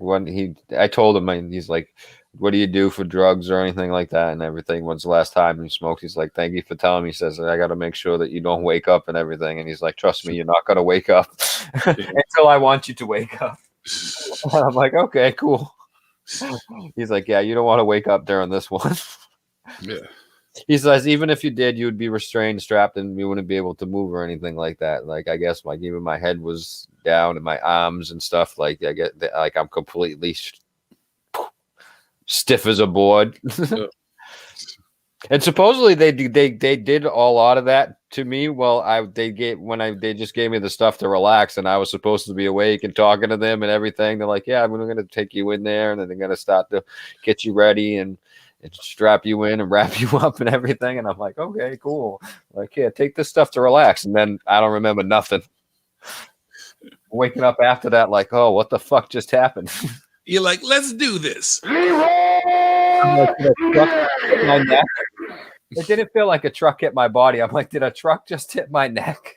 Speaker 7: I told him, he's like, what do you do for drugs or anything like that and everything? When's the last time you smoked? He's like, thank you for telling me. He says, I got to make sure that you don't wake up and everything. And he's like, trust me, you're not going to wake up until I want you to wake up. I'm like, okay, cool. He's like, yeah, you don't want to wake up during this one.
Speaker 3: Yeah.
Speaker 7: He says, even if you did, you would be restrained, strapped, and you wouldn't be able to move or anything like that. Like, I guess, like, even my head was down and my arms and stuff. Like, I get, like, I'm completely stiff as a board.
Speaker 3: Yeah.
Speaker 7: And supposedly they did a lot of that to me. Well, they just gave me the stuff to relax, and I was supposed to be awake and talking to them and everything. They're like, yeah, we're going to take you in there, and then they're going to start to get you ready and strap you in and wrap you up and everything. And I'm like, okay, cool. Like, yeah, take this stuff to relax. And then I don't remember nothing. Waking up after that, like, oh, what the fuck just happened?
Speaker 3: You're like, let's do this.
Speaker 7: I'm like, did a truck hit my neck? It didn't feel like a truck hit my body. I'm like, did a truck just hit my neck?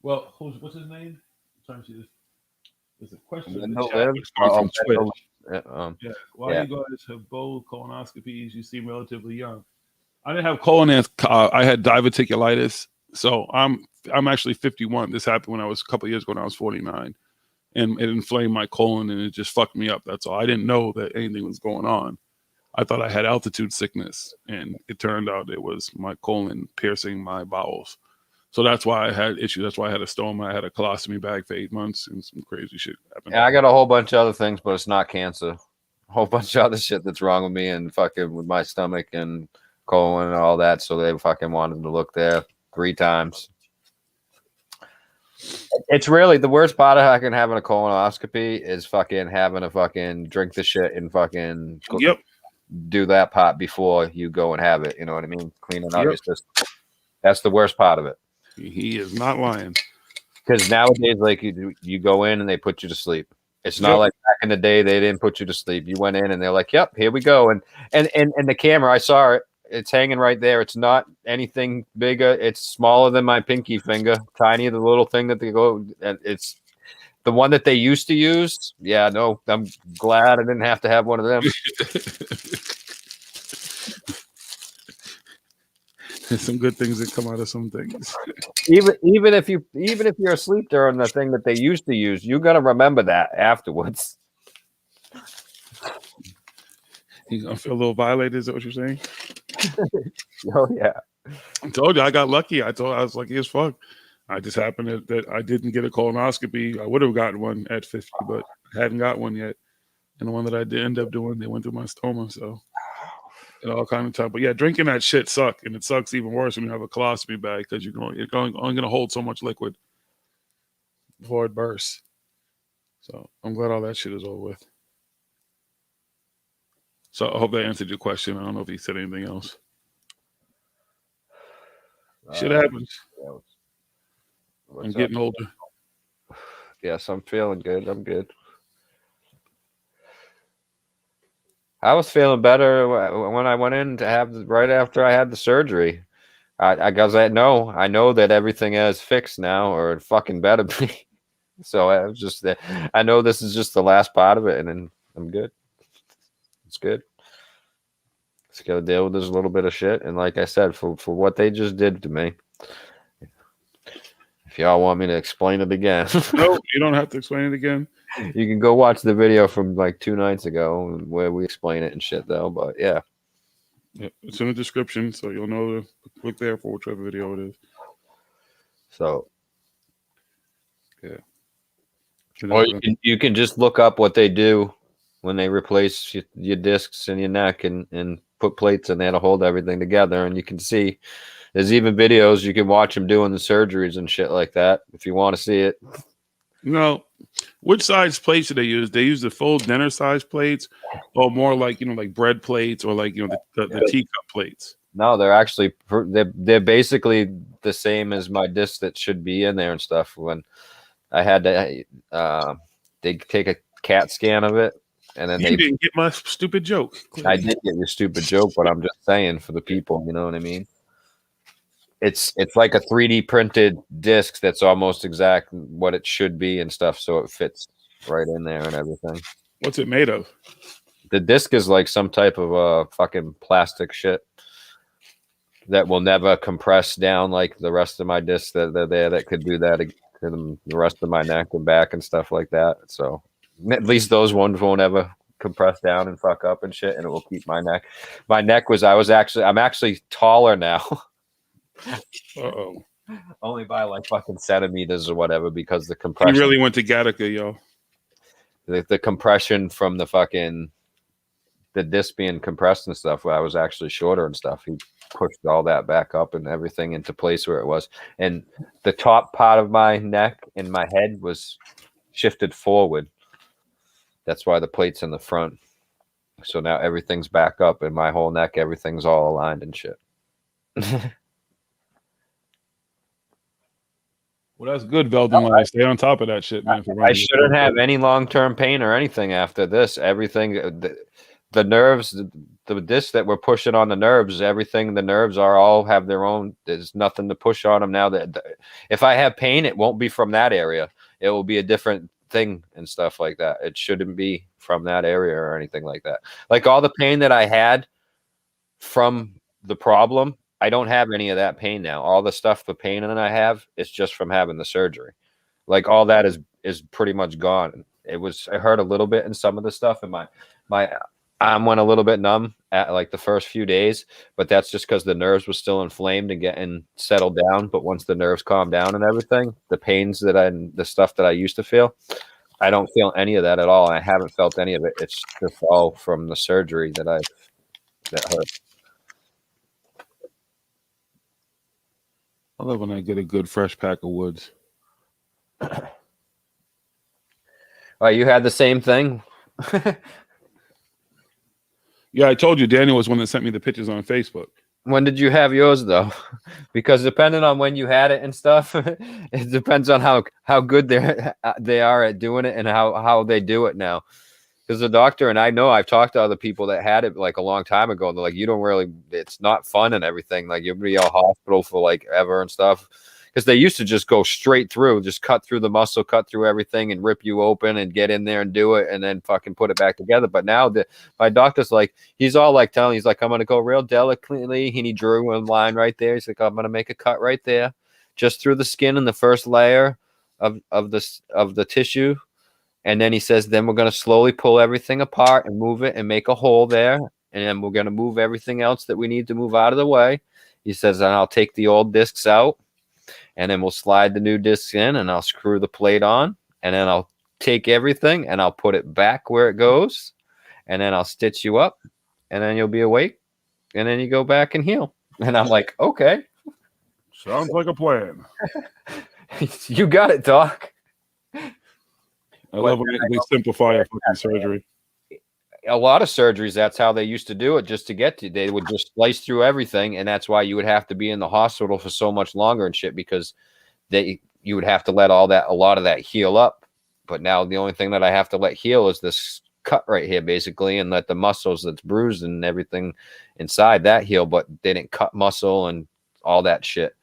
Speaker 3: Well, what's his name? I'm trying to see this. There's a question in the
Speaker 7: No,
Speaker 3: chat.
Speaker 7: live.
Speaker 3: It's from Twitch.
Speaker 7: Yeah.
Speaker 3: Why
Speaker 7: Yeah.
Speaker 3: you guys have both colonoscopies? You seem relatively young. I didn't have colon. I had diverticulitis. So I'm actually 51. This happened when I was a couple of years ago when I was 49. And it inflamed my colon and it just fucked me up. That's all. I didn't know that anything was going on. I thought I had altitude sickness, and it turned out it was my colon piercing my bowels. So that's why I had issues. That's why I had a stoma. I had a colostomy bag for 8 months, and some crazy shit happened.
Speaker 7: Yeah, I got a whole bunch of other things, but it's not cancer. A whole bunch of other shit that's wrong with me and fucking with my stomach and colon and all that. So they fucking wanted to look there 3 times. It's really the worst part of fucking having a colonoscopy is fucking having to fucking drink the shit and fucking do that part before you go and have it. You know what I mean? Cleaning out your system. That's the worst part of it.
Speaker 3: He is not lying.
Speaker 7: Because nowadays, like you go in and they put you to sleep. It's not like back in the day they didn't put you to sleep. You went in and they're like, "Yep, here we go." And the camera, I saw it. It's hanging right there. It's not anything bigger. It's smaller than my pinky finger. Tiny, the little thing that they go. And it's the one that they used to use. Yeah, no, I'm glad I didn't have to have one of them.
Speaker 3: There's some good things that come out of some things.
Speaker 7: even if you're asleep during the thing that they used to use, you got to remember that afterwards.
Speaker 3: He's gonna feel a little violated. Is that what you're saying?
Speaker 7: Oh yeah.
Speaker 3: I told you I got lucky. I was lucky as fuck. I just happened that I didn't get a colonoscopy. I would have gotten one at 50, but I hadn't got one yet. And the one that I did end up doing, they went through my stoma. So it all kind of tough. But yeah, drinking that shit sucks, and it sucks even worse when you have a colostomy bag because you're only going to hold so much liquid before it bursts. So I'm glad all that shit is over with. So I hope that answered your question. I don't know if he said anything else. Shit happens. I'm getting older.
Speaker 7: Yes, I'm feeling good. I'm good. I was feeling better when I went in to have right after I had the surgery. I know that everything is fixed now, or it fucking better be. So I was just I know this is just the last part of it, and then I'm good. It's good. Just got to deal with this little bit of shit. And like I said, for what they just did to me, if y'all want me to explain it again,
Speaker 3: No, you don't have to explain it again.
Speaker 7: you can go watch the video from like 2 nights ago where we explain it and shit, though. But yeah.
Speaker 3: Yeah, it's in the description, so you'll know to click there for whichever video it is.
Speaker 7: So,
Speaker 3: Yeah.
Speaker 7: or you can just look up what they do when they replace your discs in your neck and put plates in there to hold everything together. And you can see there's even videos you can watch them doing the surgeries and shit like that if you want to see it.
Speaker 3: No, which size plates do they use? They use the full dinner size plates, or more like like bread plates, or like the teacup plates.
Speaker 7: No, they're actually they're basically the same as my disc that should be in there and stuff. When I had to, they take a CAT scan of it, and then
Speaker 3: You didn't get my stupid joke.
Speaker 7: I did get your stupid joke, but I'm just saying for the people, you know what I mean? It's like a 3D printed disc that's almost exact what it should be and stuff, so it fits right in there and everything.
Speaker 3: What's it made of?
Speaker 7: The disc is like some type of fucking plastic shit that will never compress down like the rest of my discs that are there that could do that to the rest of my neck and back and stuff like that. So at least those ones won't ever compress down and fuck up and shit, and it will keep my neck. My neck I'm actually taller now.
Speaker 3: Uh-oh.
Speaker 7: Only by like fucking centimeters or whatever, because the compression.
Speaker 3: You really went to Gattaca, yo.
Speaker 7: The compression from the disc being compressed and stuff, where I was actually shorter and stuff. He pushed all that back up and everything into place where it was. And the top part of my neck and my head was shifted forward. That's why the plate's in the front. So now everything's back up, and my whole neck, everything's all aligned and shit.
Speaker 3: Well, that's good, Veldon. Stay on top of that shit, man.
Speaker 7: I shouldn't have any long-term pain or anything after this. Everything, the nerves, the discs that we're pushing on the nerves, everything, the nerves all have their own. There's nothing to push on them now. If I have pain, it won't be from that area. It will be a different thing and stuff like that. It shouldn't be from that area or anything like that. Like all the pain that I had from the problem, I don't have any of that pain now. All the stuff, the pain that I have, is just from having the surgery. Like all that is pretty much gone. It hurt a little bit in some of the stuff, and my arm went a little bit numb at like the first few days, but that's just because the nerves were still inflamed and getting settled down. But once the nerves calm down and everything, the stuff that I used to feel, I don't feel any of that at all. I haven't felt any of it. It's just all from the surgery that hurt.
Speaker 3: I love when I get a good fresh pack of woods.
Speaker 7: Oh, you had the same thing?
Speaker 3: Yeah, I told you Daniel was one that sent me the pictures on Facebook.
Speaker 7: When did you have yours though? Because depending on when you had it and stuff, it depends on how good they are at doing it and how they do it now. Because the doctor, and I know I've talked to other people that had it like a long time ago, and they're like, it's not fun and everything. Like you'll be out hospital for like ever and stuff. Because they used to just go straight through, just cut through the muscle, cut through everything, and rip you open and get in there and do it, and then fucking put it back together. But now my doctor's like, he's all like he's like, I'm gonna go real delicately, and he drew a line right there. He's like, I'm gonna make a cut right there, just through the skin and the first layer of the tissue. And then he says, then we're going to slowly pull everything apart and move it and make a hole there. And then we're going to move everything else that we need to move out of the way. He says, and I'll take the old discs out, and then we'll slide the new discs in, and I'll screw the plate on, and then I'll take everything and I'll put it back where it goes, and then I'll stitch you up, and then you'll be awake, and then you go back and heal. And I'm like, okay.
Speaker 3: Sounds like a plan.
Speaker 7: You got it, Doc.
Speaker 3: I love when they simplify a fucking surgery.
Speaker 7: A lot of surgeries, that's how they used to do it, just to get to. They would just slice through everything, and that's why you would have to be in the hospital for so much longer and shit, because you would have to let a lot of that heal up. But now the only thing that I have to let heal is this cut right here, basically, and let the muscles that's bruised and everything inside that heal. But they didn't cut muscle and all that shit.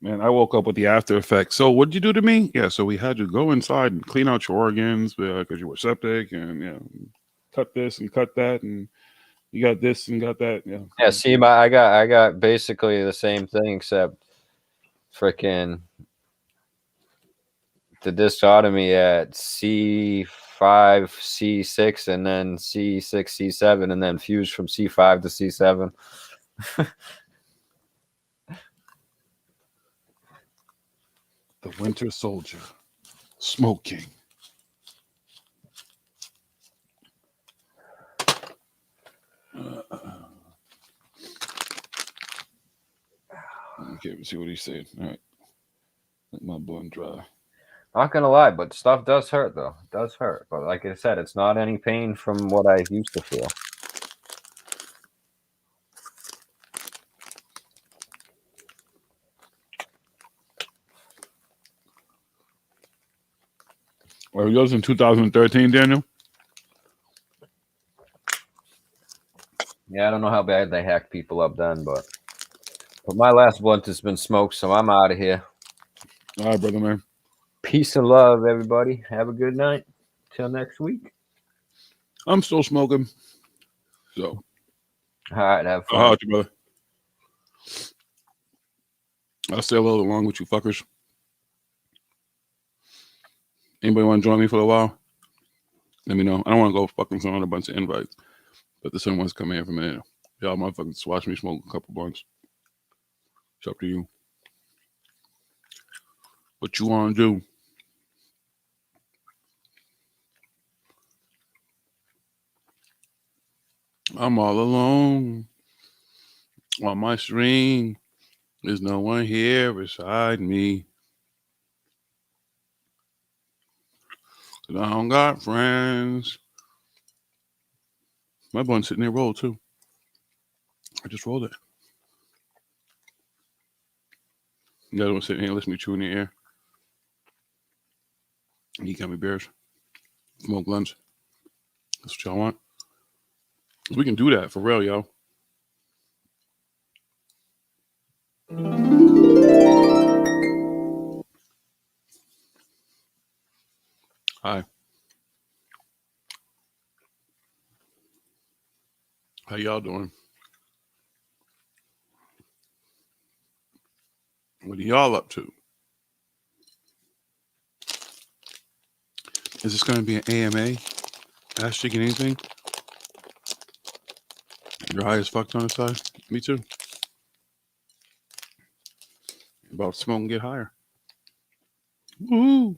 Speaker 3: Man, I woke up with the after effects. So what'd you do to me? Yeah, so we had you go inside and clean out your organs because you were septic and cut this and cut that and you got this and got that. Yeah.
Speaker 7: Yeah, see, I got basically the same thing except freaking the discotomy at C5, C6, and then C6, C7, and then fused from C5 to C7.
Speaker 3: The Winter Soldier, Smoke King. Okay, let's see what he said. All right. Let my blunt dry.
Speaker 7: Not gonna lie, but stuff does hurt though. It does hurt. But like I said, it's not any pain from what I used to feel.
Speaker 3: Well, yours in 2013, Daniel?
Speaker 7: Yeah, I don't know how bad they hacked people up then, but my last blunt has been smoked, so I'm out of here.
Speaker 3: All right, brother, man.
Speaker 7: Peace and love, everybody. Have a good night. Till next week.
Speaker 3: I'm still smoking. So,
Speaker 7: All right, have
Speaker 3: I'll
Speaker 7: fun.
Speaker 3: holler at you, brother. I'll stay a little along with you fuckers. Anybody want to join me for a while? Let me know. I don't want to go fucking send out a bunch of invites, but the sun wants to come in for a minute. Y'all motherfuckers just watch me smoke a couple blunts. It's up to you. What you want to do? I'm all alone on my stream. There's no one here beside me. 'Cause I don't got friends. My blunt's sitting there rolled too. I just rolled it. The other one's sitting here listening to you in the air. You got me bears. Smoke blunts. That's what y'all want. We can do that for real, yo. Hi. How y'all doing? What are y'all up to? Is this going to be an AMA? Ask Chicken anything? You're high as fuck on the side? Me too. About to smoke and get higher. Woo!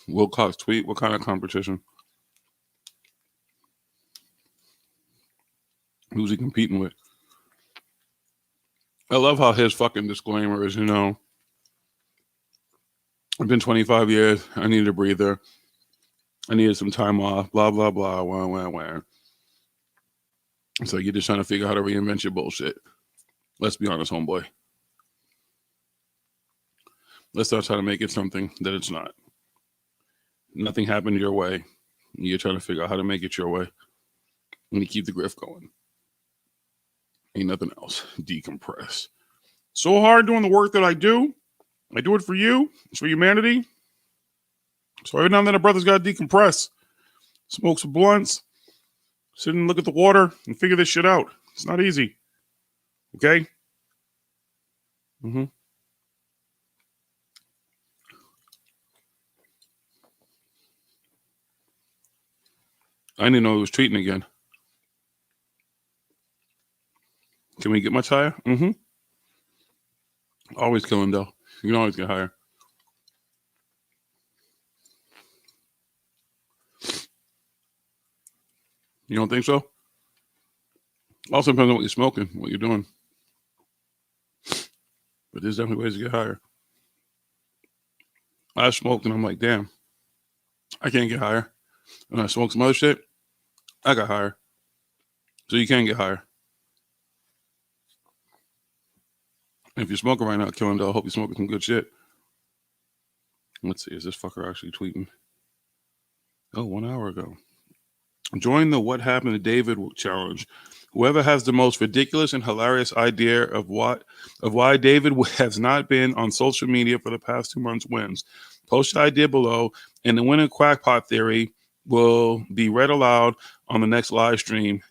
Speaker 3: Wilcox tweet. What kind of competition? Who's he competing with? I love how his fucking disclaimer is, I've been 25 years. I needed a breather. I needed some time off. Blah, blah, blah. Wah. So you're just trying to figure out how to reinvent your bullshit. Let's be honest, homeboy. Let's not try to make it something that it's not. Nothing happened your way. You're trying to figure out how to make it your way. And you keep the grift going. Ain't nothing else. Decompress. So hard doing the work that I do. I do it for you. It's for humanity. So every now and then a brother's got to decompress. Smoke some blunts. Sit and look at the water and figure this shit out. It's not easy. Okay? I didn't know he was treating again. Can we get much higher? Always killing though. You can always get higher. You don't think so? Also depends on what you're smoking, what you're doing. But there's definitely ways to get higher. I smoked and I'm like, damn, I can't get higher. And I smoked some other shit, I got higher. So you can get higher. And if you're smoking right now, killing though, I hope you're smoking some good shit. Let's see, is this fucker actually tweeting? Oh, 1 hour ago. Join the What Happened to David challenge. Whoever has the most ridiculous and hilarious idea of why David has not been on social media for the past 2 months wins. Post your idea below, and the winning quackpot theory will be read aloud on the next live stream.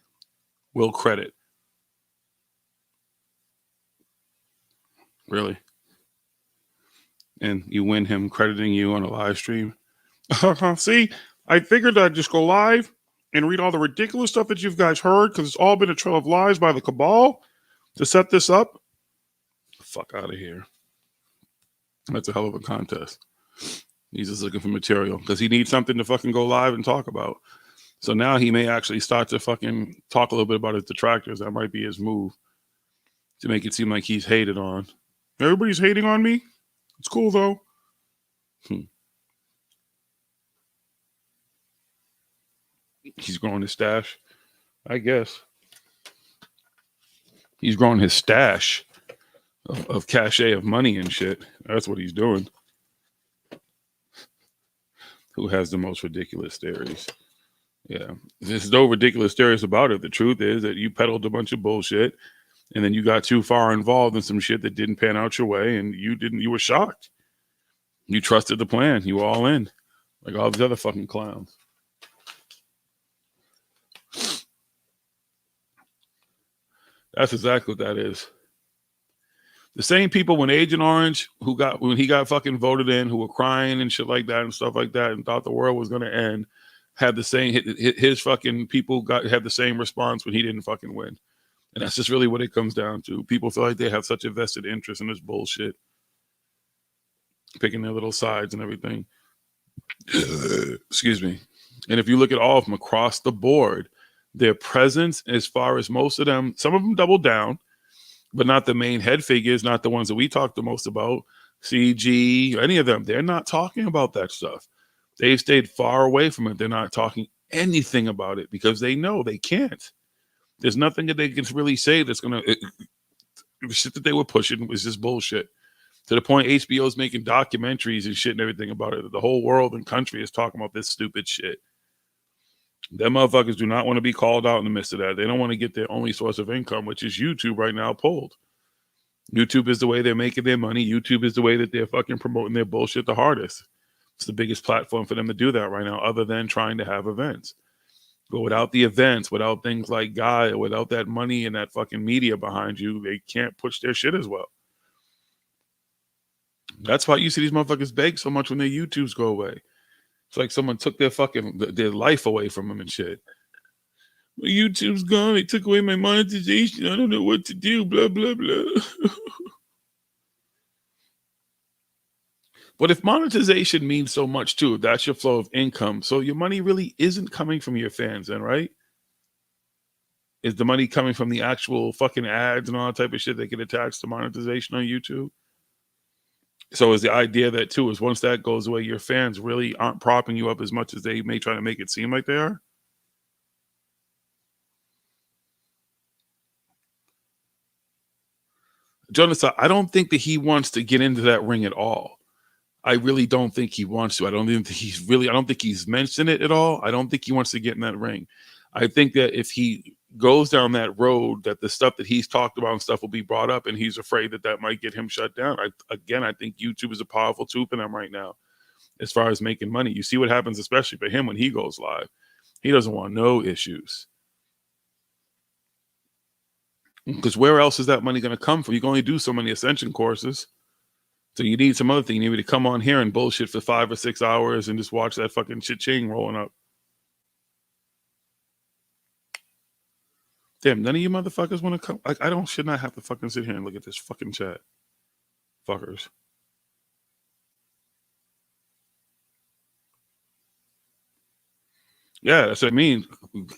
Speaker 3: Will credit. Really? And you win him crediting you on a live stream. See, I figured I'd just go live and read all the ridiculous stuff that you guys heard because it's all been a trail of lies by the cabal to set this up. Fuck out of here. That's a hell of a contest. He's just looking for material because he needs something to fucking go live and talk about. So now he may actually start to fucking talk a little bit about his detractors. That might be his move to make it seem like he's hated on. Everybody's hating on me. It's cool though. He's growing his stash, I guess. He's growing his stash of cachet of money and shit. That's what he's doing. Who has the most ridiculous theories? Yeah. There's no ridiculous theories about it. The truth is that you peddled a bunch of bullshit and then you got too far involved in some shit that didn't pan out your way and you were shocked. You trusted the plan. You were all in. Like all these other fucking clowns. That's exactly what that is. The same people when Agent Orange, when he got fucking voted in, who were crying and shit like that and stuff like that and thought the world was going to end, had the same, his fucking people had the same response when he didn't fucking win. And that's just really what it comes down to. People feel like they have such a vested interest in this bullshit. Picking their little sides and everything. Excuse me. And if you look at all of them across the board, their presence, as far as most of them, some of them doubled down, but not the main head figures, not the ones that we talk the most about, CG, any of them. They're not talking about that stuff. They've stayed far away from it. They're not talking anything about it because they know they can't. There's nothing that they can really say that's going to... The shit that they were pushing was just bullshit. To the point HBO's making documentaries and shit and everything about it. The whole world and country is talking about this stupid shit. Them motherfuckers do not want to be called out in the midst of that. They don't want to get their only source of income, which is YouTube right now, pulled. YouTube is the way they're making their money. YouTube is the way that they're fucking promoting their bullshit the hardest. It's the biggest platform for them to do that right now, other than trying to have events. But without the events, without things like Guy, without that money and that fucking media behind you, they can't push their shit as well. That's why you see these motherfuckers beg so much when their YouTubes go away. It's like someone took their life away from them and shit. My YouTube's gone. They took away my monetization. I don't know what to do. Blah, blah, blah. But if monetization means so much too, that's your flow of income. So your money really isn't coming from your fans then, right? Is the money coming from the actual fucking ads and all that type of shit that get attached to monetization on YouTube? So is the idea that too is once that goes away, your fans really aren't propping you up as much as they may try to make it seem like they are? Jonathan, I don't think that he wants to get into that ring at all. I really don't think he wants to. I don't think he's mentioned it at all. I don't think he wants to get in that ring. I think that if he goes down that road, that the stuff that he's talked about and stuff will be brought up, and he's afraid that that might get him shut down. I think YouTube is a powerful tool for them right now as far as making money. You see what happens, especially for him when he goes live. He doesn't want no issues. Because where else is that money going to come from? You can only do so many Ascension courses. So you need some other thing. You need to come on here and bullshit for 5 or 6 hours and just watch that fucking shit-ching rolling up. Damn, none of you motherfuckers want to come. I should not have to fucking sit here and look at this fucking chat. Fuckers. Yeah, that's what I mean.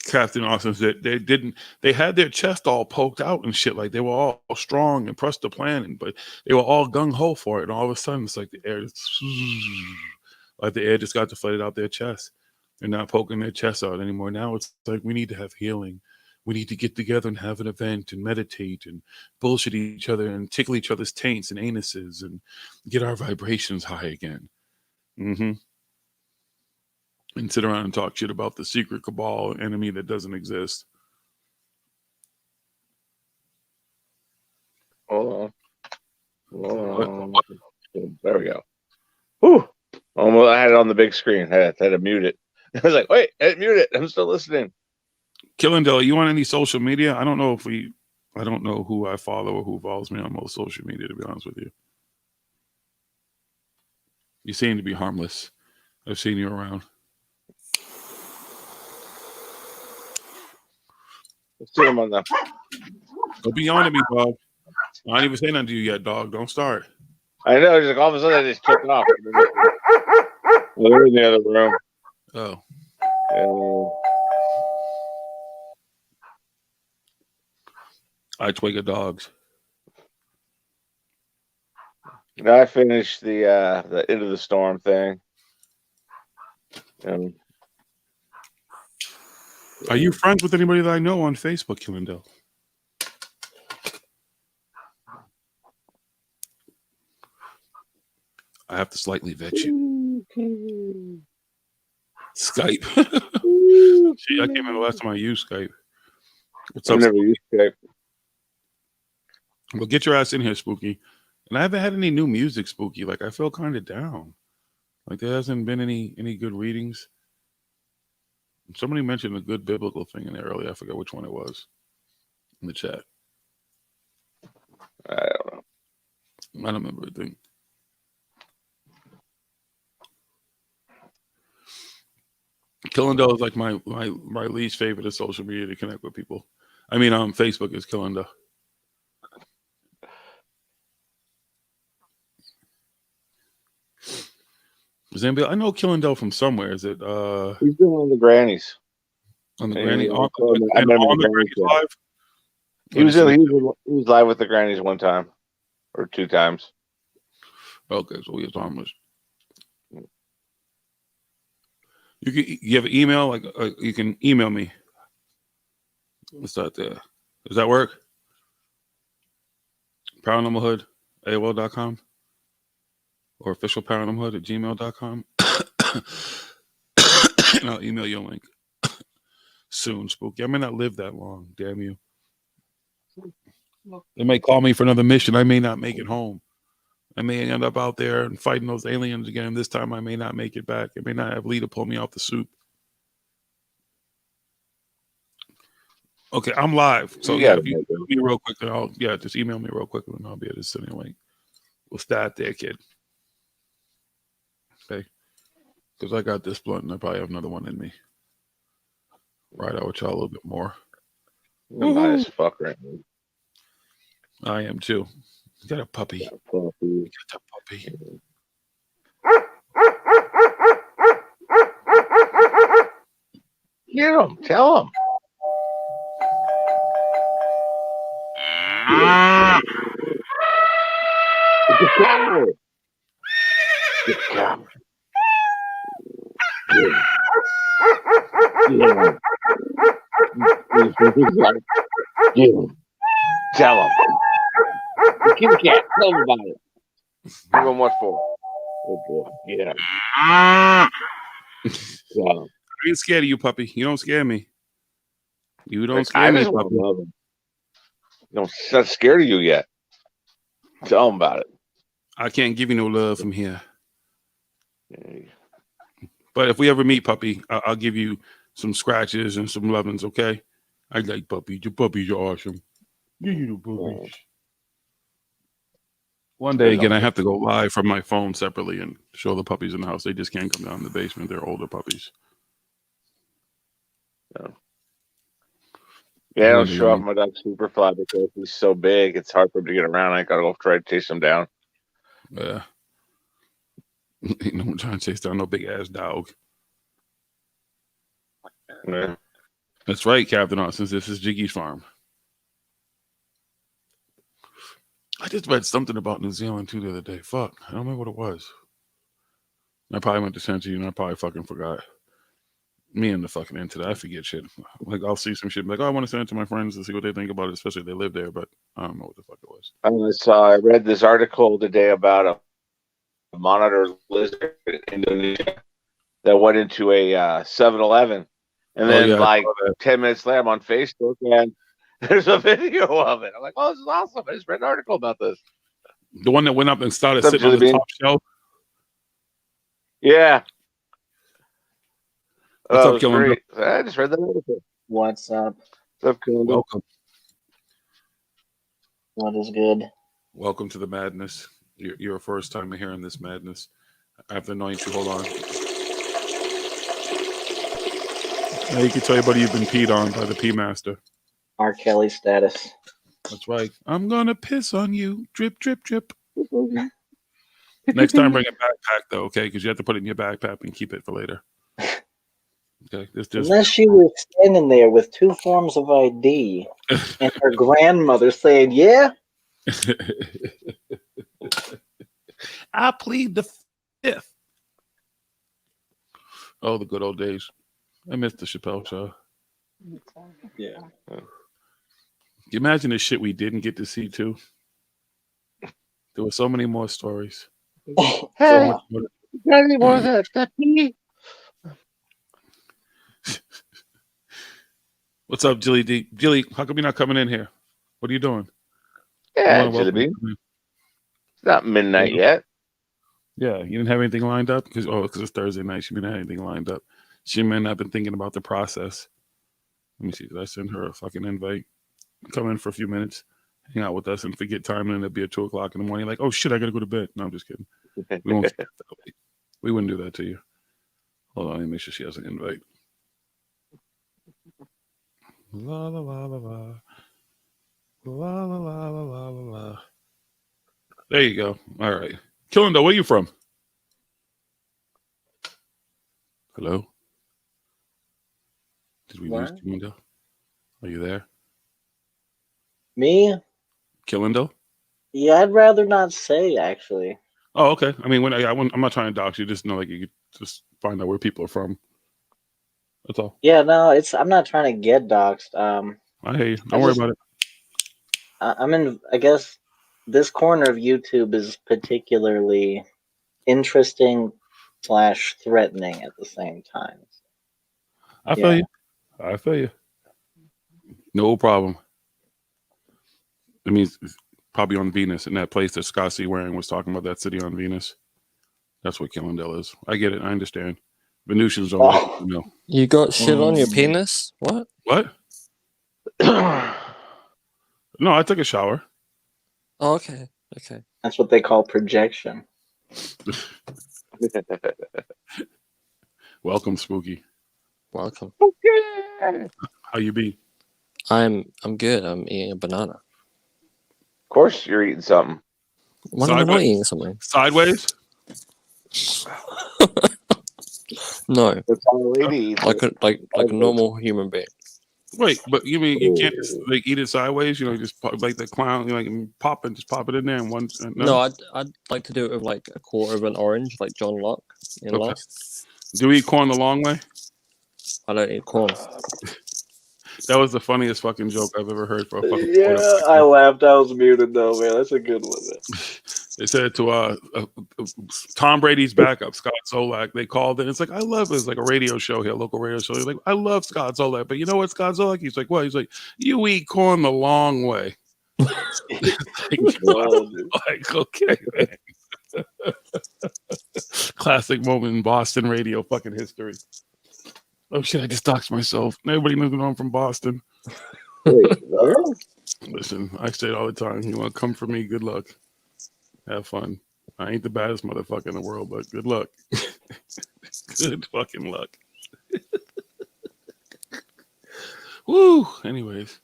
Speaker 3: Captain Austin said they had their chest all poked out and shit. Like they were all strong and pressed the plan, but they were all gung-ho for it. And all of a sudden, it's like the air just got deflated out their chest. They're not poking their chest out anymore. Now it's like we need to have healing. We need to get together and have an event and meditate and bullshit each other and tickle each other's taints and anuses and get our vibrations high again. Mm-hmm. and sit around and talk shit about the secret cabal enemy that doesn't exist.
Speaker 5: Hold on. There we go. Whew. Almost, I had it on the big screen. I had to mute it. I was like, wait, I mute it. I'm still listening.
Speaker 3: Killendale, you on any social media? I don't know who I follow or who follows me on most social media, to be honest with you. You seem to be harmless. I've seen you around.
Speaker 5: Let's see him on the.
Speaker 3: Don't be on to me, dog. I ain't even saying nothing to you yet, dog. Don't start.
Speaker 5: I know, just like all of a sudden I just took off. Well, they're in the other room.
Speaker 3: Oh. I twig dogs.
Speaker 5: Now I finished the Into the Storm thing.
Speaker 3: Are you friends with anybody that I know on Facebook, Killendale? I have to slightly vet you. Skype. Gee, I can't remember the last time I used Skype. What's up?
Speaker 5: I've never used Skype.
Speaker 3: Well, get your ass in here, Spooky. And I haven't had any new music, Spooky. Like, I feel kind of down. Like, there hasn't been any good readings. Somebody mentioned a good biblical thing in there earlier. I forget which one it was in the chat.
Speaker 5: I don't know.
Speaker 3: I don't remember a thing. Killendale is like my least favorite of social media to connect with people. I mean, Facebook is Killendale. Does anybody? I know Killendale from somewhere. Is it?
Speaker 5: He's doing on the grannies.
Speaker 3: On the
Speaker 5: And
Speaker 3: granny.
Speaker 5: he-
Speaker 3: On
Speaker 5: I remember
Speaker 3: the
Speaker 5: the
Speaker 3: Granny's
Speaker 5: Granny
Speaker 3: live.
Speaker 5: He was live with the grannies one time or two times.
Speaker 3: Okay, so he was harmless. You have an email? Like you can email me. What's that there? Does that work? Paranormalhood, AOL.com or officialparanormalhood@gmail.com. And I'll email you a link soon, Spooky. I may not live that long, damn you. They may call me for another mission. I may not make it home. I may end up out there and fighting those aliens again. This time I may not make it back. I may not have Lee to pull me out the soup. Okay, I'm live. So yeah, if you email me real quick, then just email me real quick and I'll be able to send you a link. We'll start there, kid. Okay. Because I got this blunt and I probably have another one in me. Right out with y'all a little bit more.
Speaker 5: High as fuck right now.
Speaker 3: I am too. You got a puppy. You got a puppy.
Speaker 5: Get him. Tell him. It's a cow. It's a cow. Get him. Tell him. The kitty cat. Tell him about it. Give him what for? Oh boy. Yeah. Tell him.
Speaker 3: I ain't scared of you, puppy. You don't scare me. You don't scare me, puppy.
Speaker 5: I'm not scared of you yet. Tell him about it.
Speaker 3: I can't give you no love from here. But if we ever meet, puppy, I'll give you some scratches and some lovins, okay? I like puppies. Your puppies are awesome. You know puppies. One day again, I have to go live from my phone separately and show the puppies in the house. They just can't come down in the basement. They're older puppies.
Speaker 5: Yeah, I don't show up my dog Superfly because he's so big. It's hard for him to get around. I gotta go try to chase him down.
Speaker 3: Yeah. Ain't no one trying to chase down no big ass dog.
Speaker 5: Yeah.
Speaker 3: That's right, Captain Austin. This is Jiggy's farm. I just read something about New Zealand too the other day. Fuck. I don't remember what it was. I probably went to send to you and I probably fucking forgot. Me and the fucking internet. I forget shit. Like I'll see some shit like, oh, I want to send it to my friends to see what they think about it, especially if they live there, but I don't know what the fuck it was.
Speaker 5: I read this article today about a monitor lizard in Indonesia that went into a 7-Eleven. And
Speaker 3: Oh,
Speaker 5: then,
Speaker 3: yeah, I
Speaker 5: like,
Speaker 3: saw that.
Speaker 5: 10 minutes later, I'm on Facebook, and there's a video of it. I'm like, oh, this is awesome. I just read an article about this.
Speaker 3: The one that went up and started
Speaker 5: What's up,
Speaker 3: sitting on the
Speaker 5: Jilly Bean?
Speaker 3: top shelf.
Speaker 5: Yeah.
Speaker 3: What's
Speaker 5: Oh,
Speaker 3: up,
Speaker 5: it was
Speaker 3: Killing?
Speaker 5: great. I just read that article.
Speaker 8: What's up?
Speaker 5: What's up, Killing?
Speaker 3: Welcome.
Speaker 8: What is good?
Speaker 3: Welcome to the madness. You're a first time hearing this madness. I have to anoint you. Hold on. Now you can tell everybody you've been peed on by the pee master.
Speaker 8: R. Kelly status.
Speaker 3: That's right. I'm gonna piss on you. Drip, drip, drip. Next time, bring a backpack though, okay? Because you have to put it in your backpack and keep it for later. Okay. This just
Speaker 8: Unless she was standing there with 2 forms of ID and her grandmother saying, "Yeah,
Speaker 3: I plead the fifth. Oh, the good old days. I missed the Chappelle show.
Speaker 8: yeah."
Speaker 3: You imagine the shit we didn't get to see too. There were so many more stories. So much more.
Speaker 5: Daddy, what was that me?
Speaker 3: What's up, Jilly D? Jilly, how come you're not coming in here? What are you doing?
Speaker 5: Yeah,
Speaker 3: You're
Speaker 5: Jilly
Speaker 3: welcome.
Speaker 5: Bean. It's not midnight yet.
Speaker 3: Yeah, you didn't have anything lined up because it's Thursday night. She didn't have anything lined up. She may not have been thinking about the process. Let me see. Did I send her a fucking invite? Come in for a few minutes, hang out with us, and forget time, and it'll be at 2:00 in the morning. Like, oh shit, I gotta go to bed. No, I'm just kidding. We won't. We wouldn't do that to you. Hold on, let me make sure she has an invite. La la la la la. La la la la la la la. There you go. All right. Killindo, where you from? Hello? Did we lose
Speaker 8: What?
Speaker 3: Killindo? Are you there?
Speaker 8: Me?
Speaker 3: Killindo?
Speaker 8: Yeah, I'd rather not say, actually.
Speaker 3: Oh, okay. I mean, I'm not trying to dox you. Just know, like, you could just find out where people are from. That's all.
Speaker 8: Yeah, no, I'm not trying to get doxxed.
Speaker 3: I hear you. Don't worry about it.
Speaker 8: I'm in, I guess this corner of YouTube is particularly interesting / threatening at the same time.
Speaker 3: I feel you. I feel you. No problem. It means it's probably on Venus, in that place that Scott C. Waring was talking about, that city on Venus. That's what Killendale is. I get it. I understand. Venusians don't like, you know.
Speaker 9: You got shit on your penis? What?
Speaker 3: What? No, I took a shower.
Speaker 9: Oh, okay. Okay.
Speaker 8: That's what they call projection.
Speaker 3: Welcome, Spooky.
Speaker 9: Welcome.
Speaker 3: How you be?
Speaker 9: I'm good. I'm eating a banana.
Speaker 5: Of course, you're eating something.
Speaker 9: When am I not eating something?
Speaker 3: Sideways?
Speaker 9: No.
Speaker 5: That's how a lady eats
Speaker 9: Like
Speaker 5: it.
Speaker 9: a normal human being.
Speaker 3: Wait, but you mean you can't just like eat it sideways? You know, just like the clown, you know, like pop it in there and one.
Speaker 9: No, I'd like to do it with like a quarter of an orange, like John Locke in
Speaker 3: Okay.
Speaker 9: Lost.
Speaker 3: Do we eat corn the long way?
Speaker 9: I don't eat corn.
Speaker 3: That was the funniest fucking joke I've ever heard for a fucking.
Speaker 8: Yeah, I laughed. I was muted though, man. That's a good one, man.
Speaker 3: They said to Tom Brady's backup, Scott Zolak. They called in. It's like, I love it. It's like a radio show here, local radio show. He's like, I love Scott Zolak, but you know what, Scott Zolak? He's like, what? He's like, you eat corn the long way. Like, okay, man. Classic moment in Boston radio fucking history. Oh shit, I just doxed myself. Everybody knows that I'm from Boston. Listen, I say it all the time. You want to come for me? Good luck. Have fun. I ain't the baddest motherfucker in the world, but good luck. Good fucking luck. Woo. Anyways.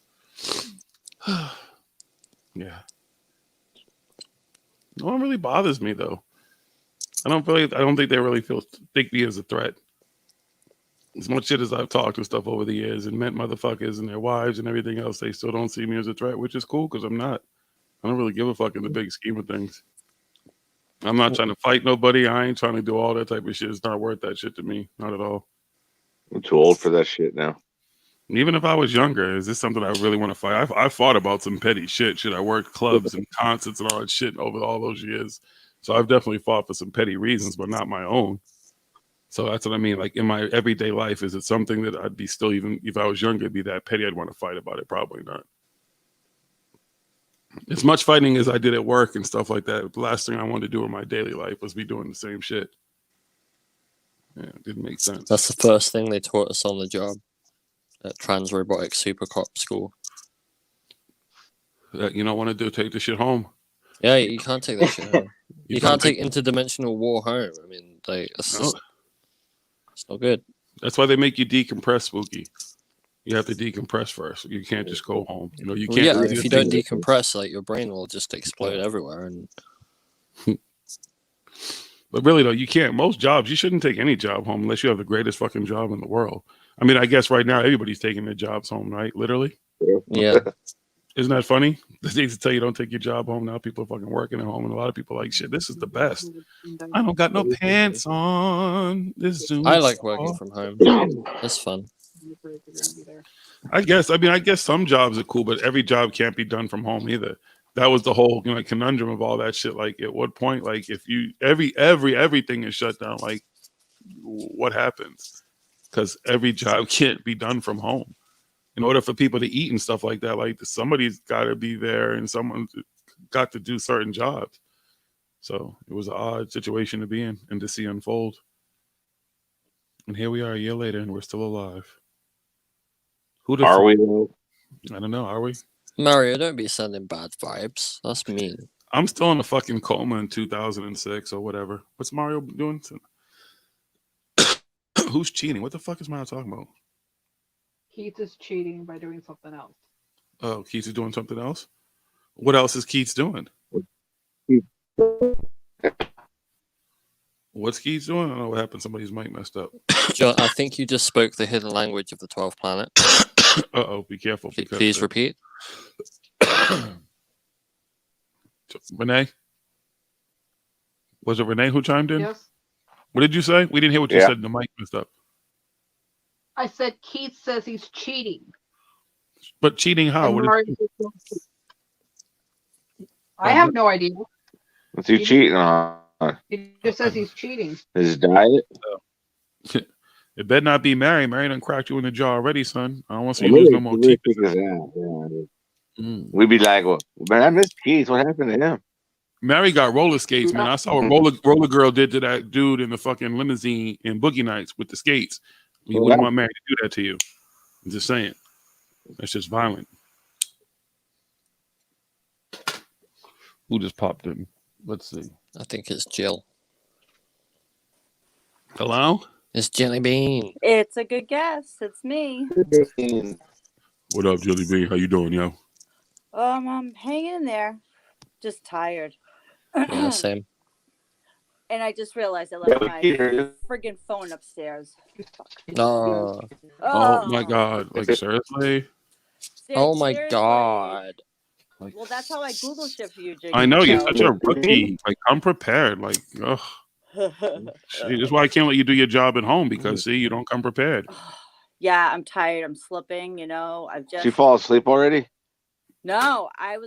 Speaker 3: Yeah. No one really bothers me though. I don't think they really think me as a threat. As much shit as I've talked and stuff over the years and met motherfuckers and their wives and everything else, they still don't see me as a threat, which is cool because I'm not. I don't really give a fuck in the big scheme of things. I'm not trying to fight nobody. I ain't trying to do all that type of shit. It's not worth that shit to me. Not at all.
Speaker 5: I'm too old for that shit now.
Speaker 3: Even if I was younger, is this something I really want to fight? I fought about some petty shit. I worked clubs and concerts and all that shit over all those years. So I've definitely fought for some petty reasons, but not my own. So that's what I mean. Like in my everyday life, is it something that I'd be still, even if I was younger, it'd be that petty? I'd want to fight about it. Probably not. As much fighting as I did at work and stuff like that, the last thing I wanted to do in my daily life was be doing the same shit. Yeah, it didn't make sense.
Speaker 9: That's the first thing they taught us on the job at Trans Robotic Super Cop School.
Speaker 3: That you don't want to do, take the shit home.
Speaker 9: Yeah, you can't take that shit home. You can't take interdimensional war home. I mean, it's not good.
Speaker 3: That's why they make you decompress, Spooky. You have to decompress first. You can't just go home. You know, you can't.
Speaker 9: Yeah, if you don't decompress, like your brain will just explode everywhere. And
Speaker 3: but really though, you can't. Most jobs, you shouldn't take any job home unless you have the greatest fucking job in the world. I mean, I guess right now everybody's taking their jobs home, right? Literally.
Speaker 9: Yeah.
Speaker 3: Isn't that funny? They used to tell you don't take your job home. Now people are fucking working at home, and a lot of people are like, shit, this is the best. I don't got no pants on.
Speaker 9: I like working from home. That's fun.
Speaker 3: I guess some jobs are cool, but every job can't be done from home either. That was the whole conundrum of all that shit. Like, at what point, like, if you everything is shut down, like, what happens? Because every job can't be done from home. In order for people to eat and stuff like that, like somebody's got to be there and someone's got to do certain jobs. So it was an odd situation to be in and to see unfold. And here we are a year later, and we're still alive.
Speaker 5: Are we?
Speaker 3: I don't know. Are we?
Speaker 9: Mario, don't be sending bad vibes. That's mean.
Speaker 3: I'm still in a fucking coma in 2006 or whatever. What's Mario doing? Who's cheating? What the fuck is Mario talking about?
Speaker 10: Keith is cheating by doing something else.
Speaker 3: Oh, Keith is doing something else? What else is Keith doing? What's Keith doing? I don't know what happened. Somebody's mic messed up.
Speaker 9: John, I think you just spoke the hidden language of the 12th planet.
Speaker 3: Uh-oh, be careful.
Speaker 9: Please repeat.
Speaker 3: Renee? Was it Renee who chimed in?
Speaker 10: Yes.
Speaker 3: What did you say? We didn't hear what you said. The mic messed up.
Speaker 10: I said Keith says he's cheating.
Speaker 3: But cheating how?
Speaker 10: I have no idea.
Speaker 5: What's he cheating on?
Speaker 10: He just says he's cheating.
Speaker 5: His diet?
Speaker 3: It better not be Mary. Mary done cracked you in the jaw already, son. I don't want to see you lose no more teeth.
Speaker 5: We'd be like, well, man, I miss Keith. What happened to him?
Speaker 3: Mary got roller skates, man. I saw what roller girl did to that dude in the fucking limousine in Boogie Nights with the skates. You wouldn't want Mary to do that to you. I'm just saying. That's just violent. Who just popped in? Let's see.
Speaker 9: I think it's Jill.
Speaker 3: Hello?
Speaker 9: It's Jelly Bean.
Speaker 11: It's a good guess. It's me.
Speaker 3: What up, Jelly Bean? How you doing, yo?
Speaker 11: I'm hanging in there. Just tired.
Speaker 9: Yeah, same.
Speaker 11: And I just realized I left my friggin' phone upstairs.
Speaker 9: No.
Speaker 3: Oh my God! Like seriously?
Speaker 9: Oh my God!
Speaker 11: Well, that's how I Google shit for you, JiGGY.
Speaker 3: I know you're such a rookie. Like I'm prepared. Like, ugh. That's why I can't let you do your job at home because see, you don't come prepared.
Speaker 11: Yeah, I'm tired. I'm slipping. I've just.
Speaker 5: Did you fall asleep already?
Speaker 11: No, I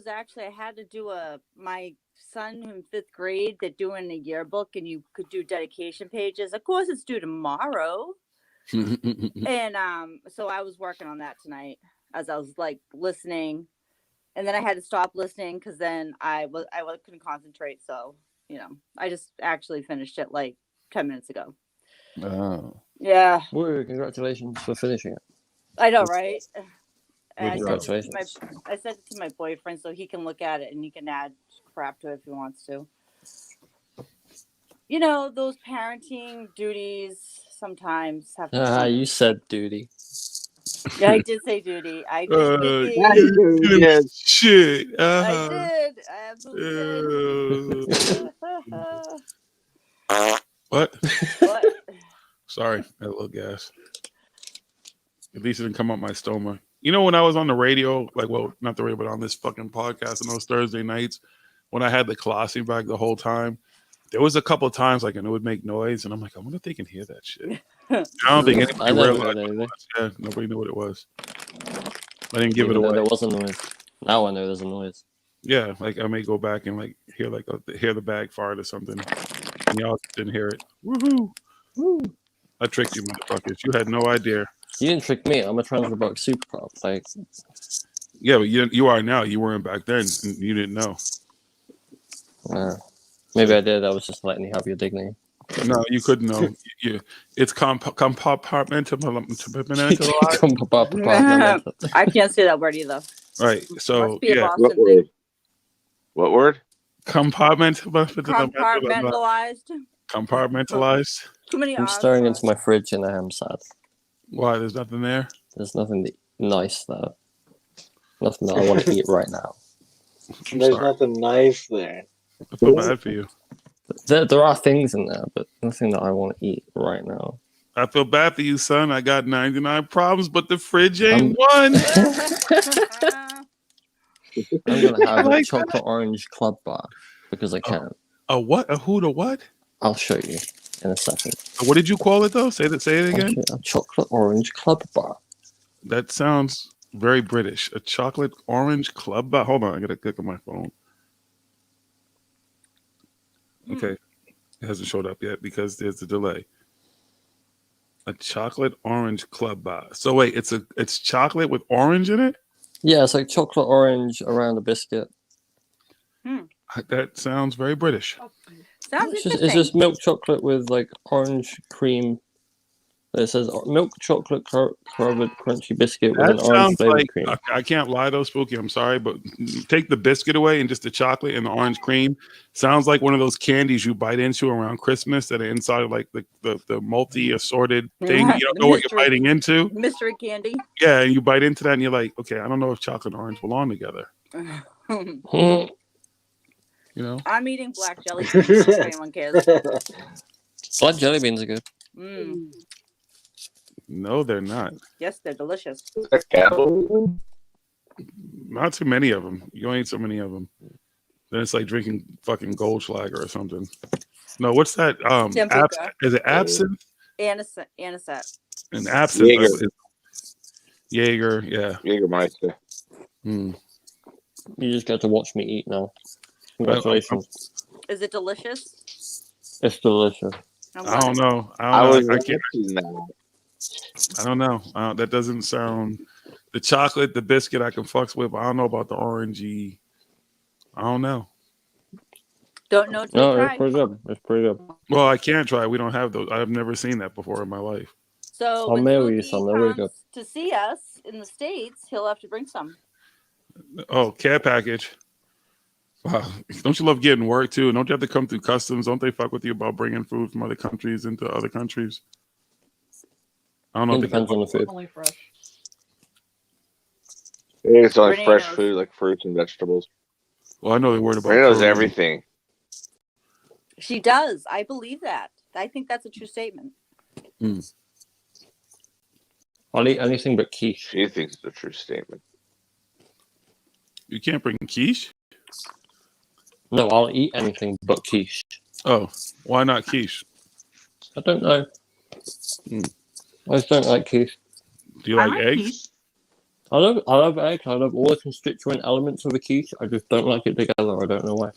Speaker 11: had to do my son in 5th grade. They're doing a yearbook, and you could do dedication pages. Of course, it's due tomorrow. And so I was working on that tonight as I was like listening, and then I had to stop listening because then I couldn't concentrate. So I just actually finished it like 10 minutes ago.
Speaker 3: Oh.
Speaker 11: Yeah.
Speaker 9: Woo, congratulations for finishing it.
Speaker 11: I know, right? And
Speaker 9: Congratulations.
Speaker 11: I sent it to my boyfriend so he can look at it and he can add crap to it if he wants to. Those parenting duties sometimes have to.
Speaker 9: You said duty.
Speaker 11: Yeah, I did say duty. I did.
Speaker 3: Shit.
Speaker 11: I did. I absolutely did.
Speaker 3: What?
Speaker 11: What?
Speaker 3: Sorry, I had a little gas. At least it didn't come up my stoma. When I was on the radio, not the radio, but on this fucking podcast on those Thursday nights, when I had the colostomy bag the whole time, there was a couple of times and it would make noise, and I'm like, I wonder if they can hear that shit. I don't think anybody realized what it was. Yeah, nobody knew what it was. I didn't give it away.
Speaker 9: There was a noise. Now I know there's a noise.
Speaker 3: Yeah, I may go back and hear the bag fart or something, and y'all didn't hear it. Woohoo! Woo! I tricked you, motherfuckers. You had no idea.
Speaker 9: You didn't trick me. I'm a transrobotic super cop. Like,
Speaker 3: yeah, but you are now. You weren't back then. And you didn't know.
Speaker 9: Maybe I did. I was just letting you have your dignity.
Speaker 3: No, you couldn't know. It's compartmentalized.
Speaker 11: I can't say that word either.
Speaker 3: Right. So
Speaker 11: Must be a
Speaker 3: yeah.
Speaker 11: Boston thing.
Speaker 5: What word?
Speaker 11: Compartmentalized.
Speaker 3: Compartmentalized.
Speaker 11: Too many
Speaker 9: I'm
Speaker 11: R's.
Speaker 9: staring into my fridge and I am sad.
Speaker 3: Why? There's nothing there.
Speaker 9: There's nothing nice there. Nothing that I want to eat right now.
Speaker 8: There's nothing nice there.
Speaker 3: I feel bad for you.
Speaker 9: There are things in there, but nothing that I want to eat right now.
Speaker 3: I feel bad for you, son. I got 99 problems, but the fridge ain't one.
Speaker 9: I'm gonna have a chocolate orange club bar because I can.
Speaker 3: A what? A who to what?
Speaker 9: I'll show you in a second.
Speaker 3: What did you call it though? Say it again.
Speaker 9: A chocolate orange club bar.
Speaker 3: That sounds very British. A chocolate orange club bar. Hold on, I gotta click on my phone. Okay, it hasn't showed up yet because there's a delay. A chocolate orange club bar. So wait, it's chocolate with orange in it?
Speaker 9: Yeah, it's like chocolate orange around a biscuit.
Speaker 3: That sounds very British.
Speaker 11: Sounds
Speaker 9: It's just milk chocolate with like orange cream. It says milk chocolate covered crunchy biscuit with
Speaker 3: That
Speaker 9: an orange
Speaker 3: sounds
Speaker 9: flavored
Speaker 3: like
Speaker 9: cream.
Speaker 3: I can't lie though, Spooky. I'm sorry, but take the biscuit away and just the chocolate and the orange cream. Sounds like one of those candies you bite into around Christmas that are inside of like the multi assorted thing. You don't know what you're biting into.
Speaker 11: Mystery candy.
Speaker 3: Yeah, and you bite into that and you're like, okay, I don't know if chocolate and orange belong together. You know?
Speaker 11: I'm eating black jelly beans if anyone cares.
Speaker 9: Black jelly beans are good.
Speaker 3: No, they're not.
Speaker 11: Yes, they're delicious.
Speaker 3: Not too many of them. You don't eat so many of them. Then it's like drinking fucking Goldschlager or something. No, what's that? Is it absinthe?
Speaker 11: Anisette.
Speaker 3: And absinthe.
Speaker 5: Jaeger.
Speaker 3: Jaeger, yeah.
Speaker 5: Jägermeister.
Speaker 9: You just get to watch me eat now. Congratulations.
Speaker 11: Is it delicious?
Speaker 9: It's delicious.
Speaker 3: I don't know. I don't know. That doesn't sound. The chocolate, the biscuit, I can fucks with. I don't know about the orangey. I don't know.
Speaker 11: Don't know.
Speaker 9: No, it's pretty good. It's pretty good.
Speaker 3: Well, I can't try. We don't have those. I've never seen that before in my life.
Speaker 11: So
Speaker 9: I'll
Speaker 11: when
Speaker 9: mail you
Speaker 11: Spooky
Speaker 9: some. They're really
Speaker 11: comes
Speaker 9: good.
Speaker 11: to see us in the States, he'll have to bring some.
Speaker 3: Oh, care package. Wow. Don't you love getting work too? Don't you have to come through customs? Don't they fuck with you about bringing food from other countries into other countries? I don't know.
Speaker 9: It depends on the food.
Speaker 10: Only fresh.
Speaker 5: It's only fresh
Speaker 11: Bananas.
Speaker 5: food like fruits and vegetables.
Speaker 3: Well, I know they're worried about.
Speaker 5: Rita knows
Speaker 3: tourism.
Speaker 5: everything.
Speaker 11: She does. I believe that. I think that's a true statement.
Speaker 9: I'll eat anything but quiche.
Speaker 5: She thinks it's a true statement.
Speaker 3: You can't bring quiche.
Speaker 9: No, I'll eat anything but quiche.
Speaker 3: Oh, why not quiche?
Speaker 9: I don't know. I just don't like quiche.
Speaker 3: Do you like eggs?
Speaker 9: I love eggs. I love all the constituent elements of a quiche. I just don't like it together. I don't know why.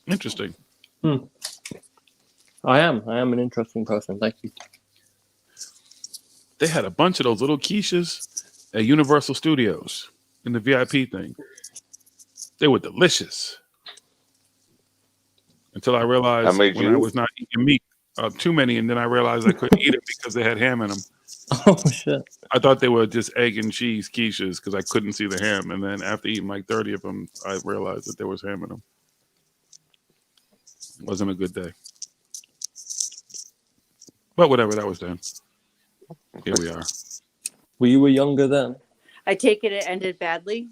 Speaker 3: Interesting.
Speaker 9: I am an interesting person. Thank you.
Speaker 3: They had a bunch of those little quiches at Universal Studios in the VIP thing. They were delicious. Until I realized when I was not eating meat, too many, and then I realized I couldn't eat it because they had ham in them.
Speaker 9: Oh shit!
Speaker 3: I thought they were just egg and cheese quiches because I couldn't see the ham, and then after eating like 30 of them, I realized that there was ham in them. It wasn't a good day. But whatever, that was then. Here we are.
Speaker 9: Well, you were younger then.
Speaker 11: I take it ended badly.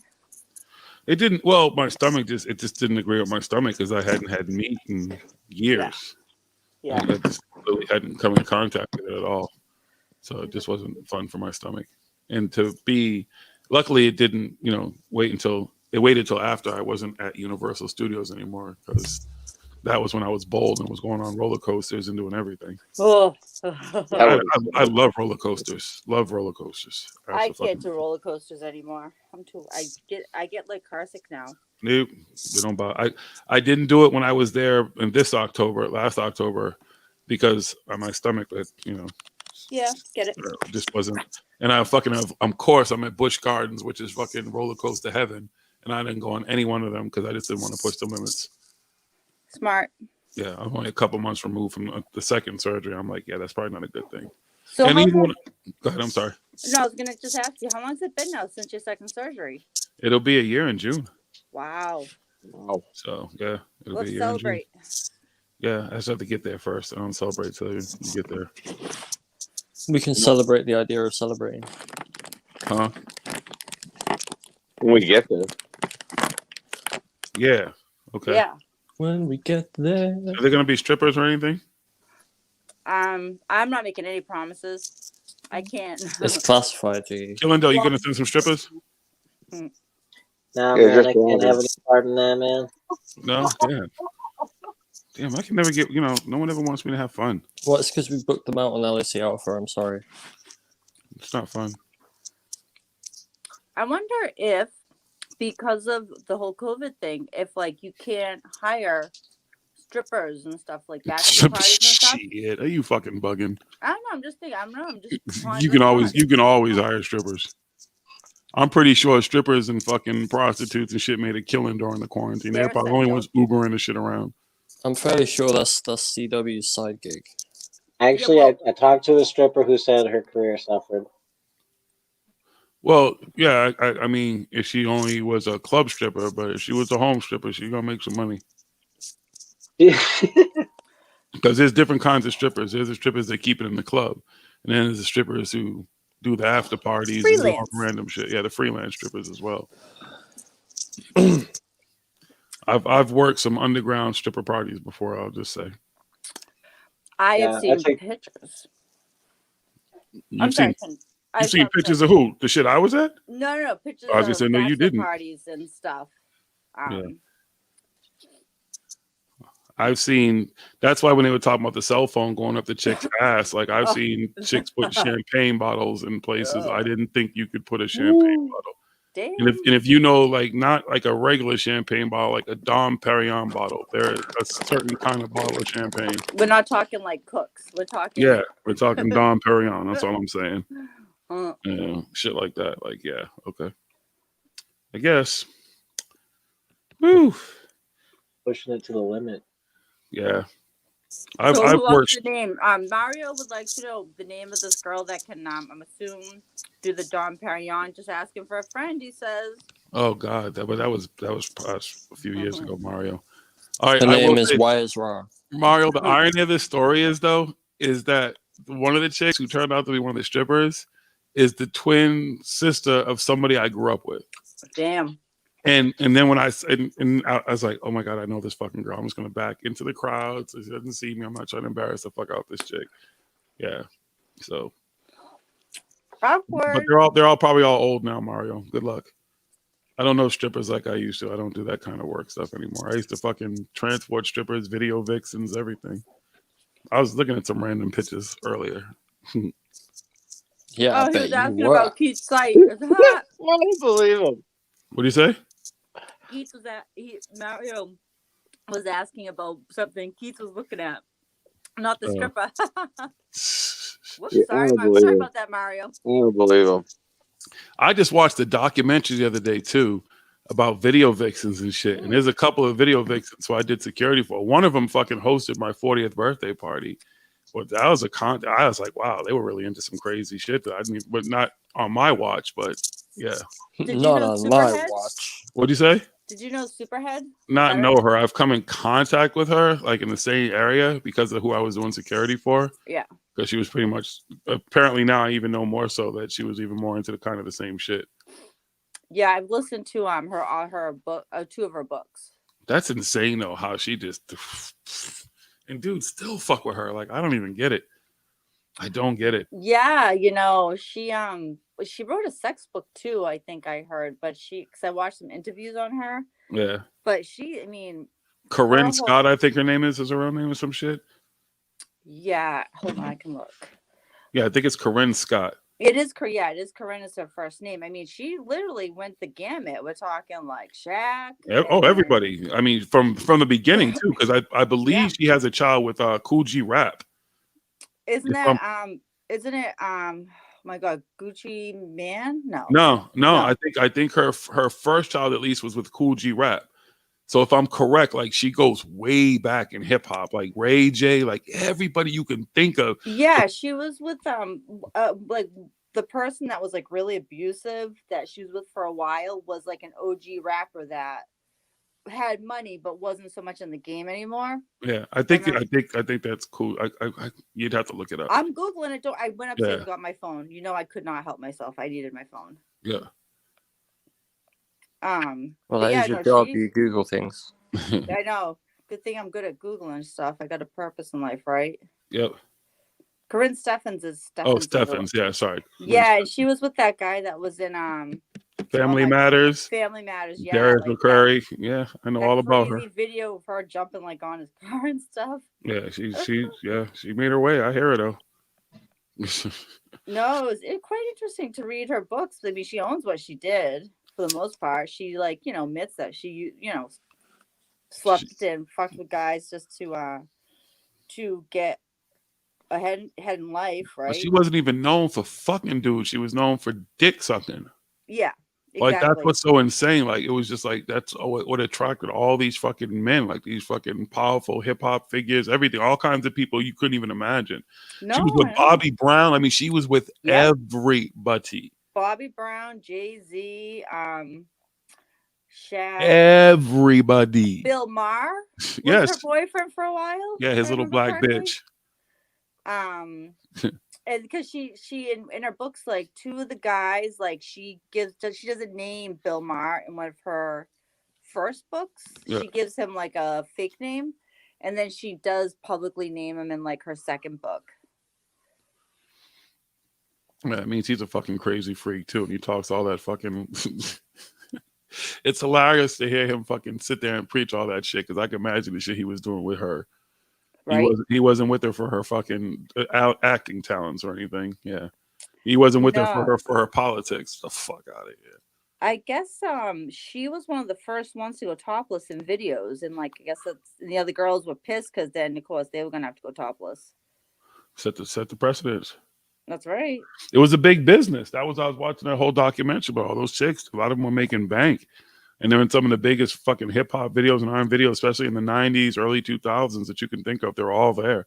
Speaker 3: It didn't. Well, my stomach just didn't agree with my stomach because I hadn't had meat in years.
Speaker 11: Yeah.
Speaker 3: And I just really hadn't come in contact with it at all. So it just wasn't fun for my stomach. And luckily it didn't, waited till after I wasn't at Universal Studios anymore because that was when I was bold and was going on roller coasters and doing everything.
Speaker 11: Oh,
Speaker 3: I love roller coasters. Love roller coasters.
Speaker 11: I can't do roller coasters anymore. I get like car sick now.
Speaker 3: Nope, they don't buy. I didn't do it when I was there in last October because my stomach,
Speaker 11: Yeah, get it.
Speaker 3: just wasn't. And I'm at Busch Gardens, which is fucking roller coaster heaven, and I didn't go on any one of them because I just didn't want to push the limits.
Speaker 11: Smart.
Speaker 3: Yeah, I'm only a couple months removed from the second surgery. I'm like, yeah, that's probably not a good thing.
Speaker 11: So
Speaker 3: and
Speaker 11: how
Speaker 3: even
Speaker 11: long,
Speaker 3: go ahead. I'm sorry.
Speaker 11: No, I was gonna just ask you, how long has it been now since your second surgery?
Speaker 3: It'll be a year in June.
Speaker 11: Wow.
Speaker 3: So yeah, it'll
Speaker 11: Let's
Speaker 3: be a year
Speaker 11: celebrate.
Speaker 3: in June. Yeah, I just have to get there first. I don't celebrate till you get there.
Speaker 9: We can celebrate the idea of celebrating.
Speaker 3: Huh?
Speaker 5: When we get there.
Speaker 3: Yeah. Okay.
Speaker 11: Yeah.
Speaker 9: When we get there.
Speaker 3: Are there gonna be strippers or anything?
Speaker 11: I'm not making any promises. I can't.
Speaker 9: It's classified, G.
Speaker 3: Killendo, you gonna send some strippers?
Speaker 8: No,
Speaker 5: Yeah,
Speaker 8: man,
Speaker 5: just
Speaker 8: I can't
Speaker 5: one.
Speaker 8: have any part in that, man.
Speaker 3: No. Damn, I can never get. No one ever wants me to have fun.
Speaker 9: Well, it's because we booked them out on LAC Alpha. I'm sorry.
Speaker 3: It's not fun.
Speaker 11: I wonder if, because of the whole COVID thing, if like you can't hire strippers and stuff like that, parties and stuff.
Speaker 3: Shit, are you fucking bugging?
Speaker 11: I don't know. I'm just thinking. I'm just. trying
Speaker 3: You
Speaker 11: to
Speaker 3: can always hire strippers. I'm pretty sure strippers and fucking prostitutes and shit made a killing during the quarantine. They're probably the only ones Ubering the shit around.
Speaker 9: I'm fairly sure that's CW's side gig.
Speaker 8: Actually, I talked to a stripper who said her career suffered.
Speaker 3: Well, yeah, I mean, if she only was a club stripper, but if she was a home stripper, she's gonna make some money. Because there's different kinds of strippers. There's the strippers that keep it in the club, and then there's the strippers who do the after parties and do all random shit. Yeah, the freelance strippers as well. I've worked some underground stripper parties before. I'll just say.
Speaker 11: I have seen pictures.
Speaker 3: You've seen pictures of who? The shit I was at?
Speaker 11: No, pictures
Speaker 3: I was
Speaker 11: of
Speaker 3: just saying, no, you
Speaker 11: bachelor
Speaker 3: didn't.
Speaker 11: parties and stuff.
Speaker 3: Yeah. I've seen. That's why when they were talking about the cell phone going up the chick's ass, like I've seen chicks put champagne bottles in places I didn't think you could put a champagne bottle.
Speaker 11: Damn.
Speaker 3: And if you know, like not like a regular champagne bottle, like a Dom Perignon bottle, there's a certain kind of bottle of champagne.
Speaker 11: We're not talking like Cooks. We're talking.
Speaker 3: Yeah, we're talking Dom Perignon. That's all I'm saying.
Speaker 11: Uh,
Speaker 3: Yeah, shit like that. Like, yeah, okay. I guess. Woo.
Speaker 8: Pushing it to the limit.
Speaker 3: Yeah.
Speaker 11: I've
Speaker 3: worked.
Speaker 11: What's the name? Mario would like to know the name of this girl that can, I'm assuming, do the Dom Perignon. Just asking for a friend. He says.
Speaker 3: Oh God, that was a few years ago, Mario. All right,
Speaker 9: Her name is Wires Raw.
Speaker 3: Mario. The irony of this story is that one of the chicks who turned out to be one of the strippers is the twin sister of somebody I grew up with.
Speaker 11: Damn.
Speaker 3: And then when I was like, oh my God, I know this fucking girl. I'm just gonna back into the crowd so she doesn't see me. I'm not trying to embarrass the fuck out this chick. Yeah. So
Speaker 11: awkward.
Speaker 3: But they're all probably all old now, Mario. Good luck. I don't know strippers like I used to. I don't do that kind of work stuff anymore. I used to fucking transport strippers, video vixens, everything. I was looking at some random pictures earlier.
Speaker 9: Yeah,
Speaker 11: he was asking
Speaker 9: were.
Speaker 11: about Keith's site. I
Speaker 5: don't believe him.
Speaker 3: What do you say?
Speaker 11: Keith was Mario was asking about something Keith was looking at, not the stripper. Whoops,
Speaker 5: Yeah,
Speaker 11: sorry about that, Mario.
Speaker 5: I don't believe him.
Speaker 3: I just watched a documentary the other day too about video vixens and shit. And there's a couple of video vixens who I did security for. One of them fucking hosted my 40th birthday party. But that was I was like, wow, they were really into some crazy shit that I didn't, but not on my watch. But yeah,
Speaker 9: not on my watch.
Speaker 3: What'd you say?
Speaker 11: Did you know Superhead?
Speaker 3: Not know her. I've come in contact with her, like in the same area, because of who I was doing security for.
Speaker 11: Yeah.
Speaker 3: Because she was pretty much, apparently now I even know more so that she was even more into the kind of the same shit.
Speaker 11: Yeah, I've listened to her book, 2 of her books.
Speaker 3: That's insane though, how she just and dude still fuck with her. Like I don't even get it. I don't get it.
Speaker 11: Yeah, she wrote a sex book too, I think I heard, but because I watched some interviews on her.
Speaker 3: Yeah.
Speaker 11: But
Speaker 3: Corinne Scott, I think her name is her real name or some shit.
Speaker 11: Yeah, hold on, I can look.
Speaker 3: Yeah, I think it's Corinne Scott.
Speaker 11: It is Corinne is her first name. I mean, she literally went the gamut. We're talking like Shaq.
Speaker 3: Oh, everybody. I mean, from the beginning too, because I believe she has a child with Cool G Rap.
Speaker 11: Isn't
Speaker 3: If
Speaker 11: that
Speaker 3: I'm-
Speaker 11: isn't it oh my god, Gucci Man? No.
Speaker 3: No. I think her first child at least was with Cool G Rap. So if I'm correct, like she goes way back in hip hop, like Ray J, like everybody you can think of.
Speaker 11: Yeah, she was with like the person that was like really abusive that she was with for a while was like an OG rapper that had money but wasn't so much in the game anymore.
Speaker 3: Yeah, I think that's cool. You'd have to look it up.
Speaker 11: I'm googling it. I went upstairs
Speaker 3: Yeah.
Speaker 11: and got my phone. You know, I could not help myself. I needed my phone.
Speaker 3: Yeah.
Speaker 9: Well,
Speaker 11: but
Speaker 9: that
Speaker 11: yeah,
Speaker 9: is your
Speaker 11: no,
Speaker 9: job.
Speaker 11: she-
Speaker 9: You Google things.
Speaker 11: I know. Good thing I'm good at googling stuff. I got a purpose in life, right?
Speaker 3: Yep.
Speaker 11: Corinne Steffens is
Speaker 3: Oh,
Speaker 11: Steffens.
Speaker 3: Steffens. Yeah, sorry.
Speaker 11: Yeah, and she was with that guy that was in
Speaker 3: Family Matters.
Speaker 11: Family Matters. Yeah,
Speaker 3: Darius
Speaker 11: like
Speaker 3: McCrary. Yeah, I know
Speaker 11: that
Speaker 3: all about her.
Speaker 11: crazy video of her jumping like on his car and stuff.
Speaker 3: Yeah, she made her way. I hear her though.
Speaker 11: No, it's quite interesting to read her books. I mean, she owns what she did for the most part. She admits that she slept and fucked with guys just to get ahead in life, right?
Speaker 3: She wasn't even known for fucking dudes. She was known for dick sucking.
Speaker 11: Yeah, exactly.
Speaker 3: Like that's what's so insane. Like it was just like that's what attracted all these fucking men, like these fucking powerful hip hop figures, everything, all kinds of people you couldn't even imagine.
Speaker 11: No,
Speaker 3: she was with Bobby Brown. I mean, she was with everybody.
Speaker 11: Bobby Brown, Jay-Z, Shaq,
Speaker 3: Everybody.
Speaker 11: Bill Maher was
Speaker 3: Yes.
Speaker 11: her boyfriend for a while.
Speaker 3: Yeah, his little black bitch.
Speaker 11: And because she in her books, like two of the guys, like she doesn't name Bill Maher in one of her first books.
Speaker 3: Yeah.
Speaker 11: She gives him like a fake name, and then she does publicly name him in like her second book.
Speaker 3: Yeah, it means he's a fucking crazy freak too, and he talks all that fucking. It's hilarious to hear him fucking sit there and preach all that shit because I can imagine the shit he was doing with her.
Speaker 11: Right?
Speaker 3: He wasn't with her for her fucking acting talents or anything. Yeah, he wasn't with her for her politics. The fuck out of here.
Speaker 11: I guess she was one of the first ones to go topless in videos, and like I guess the other girls were pissed because then of course they were gonna have to go topless.
Speaker 3: Set the precedence.
Speaker 11: That's right.
Speaker 3: It was a big business. I was watching that whole documentary about all those chicks. A lot of them were making bank. And they're in some of the biggest fucking hip hop videos and R&B videos, especially in the 90s, early 2000s that you can think of. They're all there.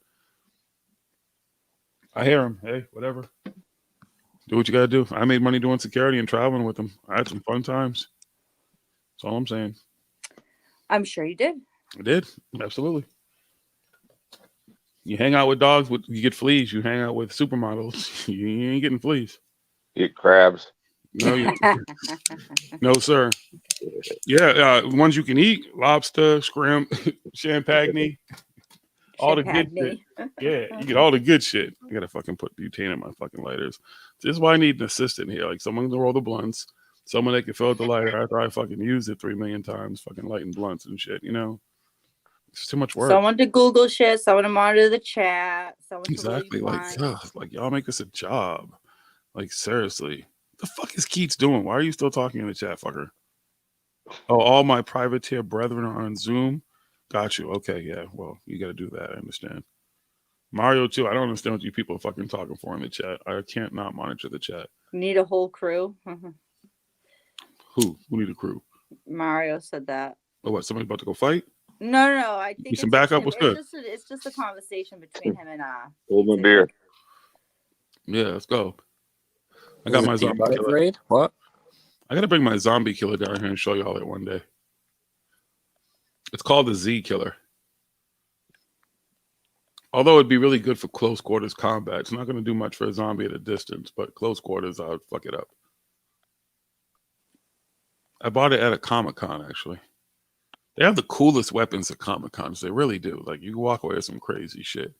Speaker 3: I hear them. Hey, whatever. Do what you got to do. I made money doing security and traveling with them. I had some fun times. That's all I'm saying.
Speaker 11: I'm sure you did.
Speaker 3: I did. Absolutely. You hang out with dogs, you get fleas. You hang out with supermodels, you ain't getting fleas.
Speaker 5: You get crabs.
Speaker 3: No, no, sir. Yeah, ones you can eat: lobster, shrimp, champagne, all the good shit. Yeah, you get all the good shit. I gotta fucking put butane in my fucking lighters. This is why I need an assistant here, like someone to roll the blunts, someone that can fill out the lighter after I fucking used it 3 million times, fucking lighting blunts and shit. You know, it's too much work.
Speaker 11: Someone to Google shit. Someone to monitor the chat. Someone
Speaker 3: Exactly.
Speaker 11: to
Speaker 3: Like y'all make this a job. Like seriously. The fuck is Keats doing? Why are you still talking in the chat, fucker? Oh, all my privateer brethren are on Zoom. Got you. Okay, yeah. Well, you got to do that. I understand. Mario too. I don't understand what you people are fucking talking for in the chat. I can't not monitor the chat.
Speaker 11: Need a whole crew.
Speaker 3: Who need a crew?
Speaker 11: Mario said that.
Speaker 3: Oh, what? Somebody about to go fight?
Speaker 11: No. I think
Speaker 3: Need some backup. What's good?
Speaker 11: It's just a conversation between him and
Speaker 5: Hold my beer.
Speaker 3: Yeah, let's go. I got my zombie killer.
Speaker 9: Raid? What?
Speaker 3: I gotta bring my zombie killer down here and show y'all it one day. It's called the Z Killer. Although it'd be really good for close quarters combat. It's not gonna do much for a zombie at a distance, but close quarters, I would fuck it up. I bought it at a Comic-Con, actually. They have the coolest weapons at Comic-Cons. They really do. Like, you can walk away with some crazy shit.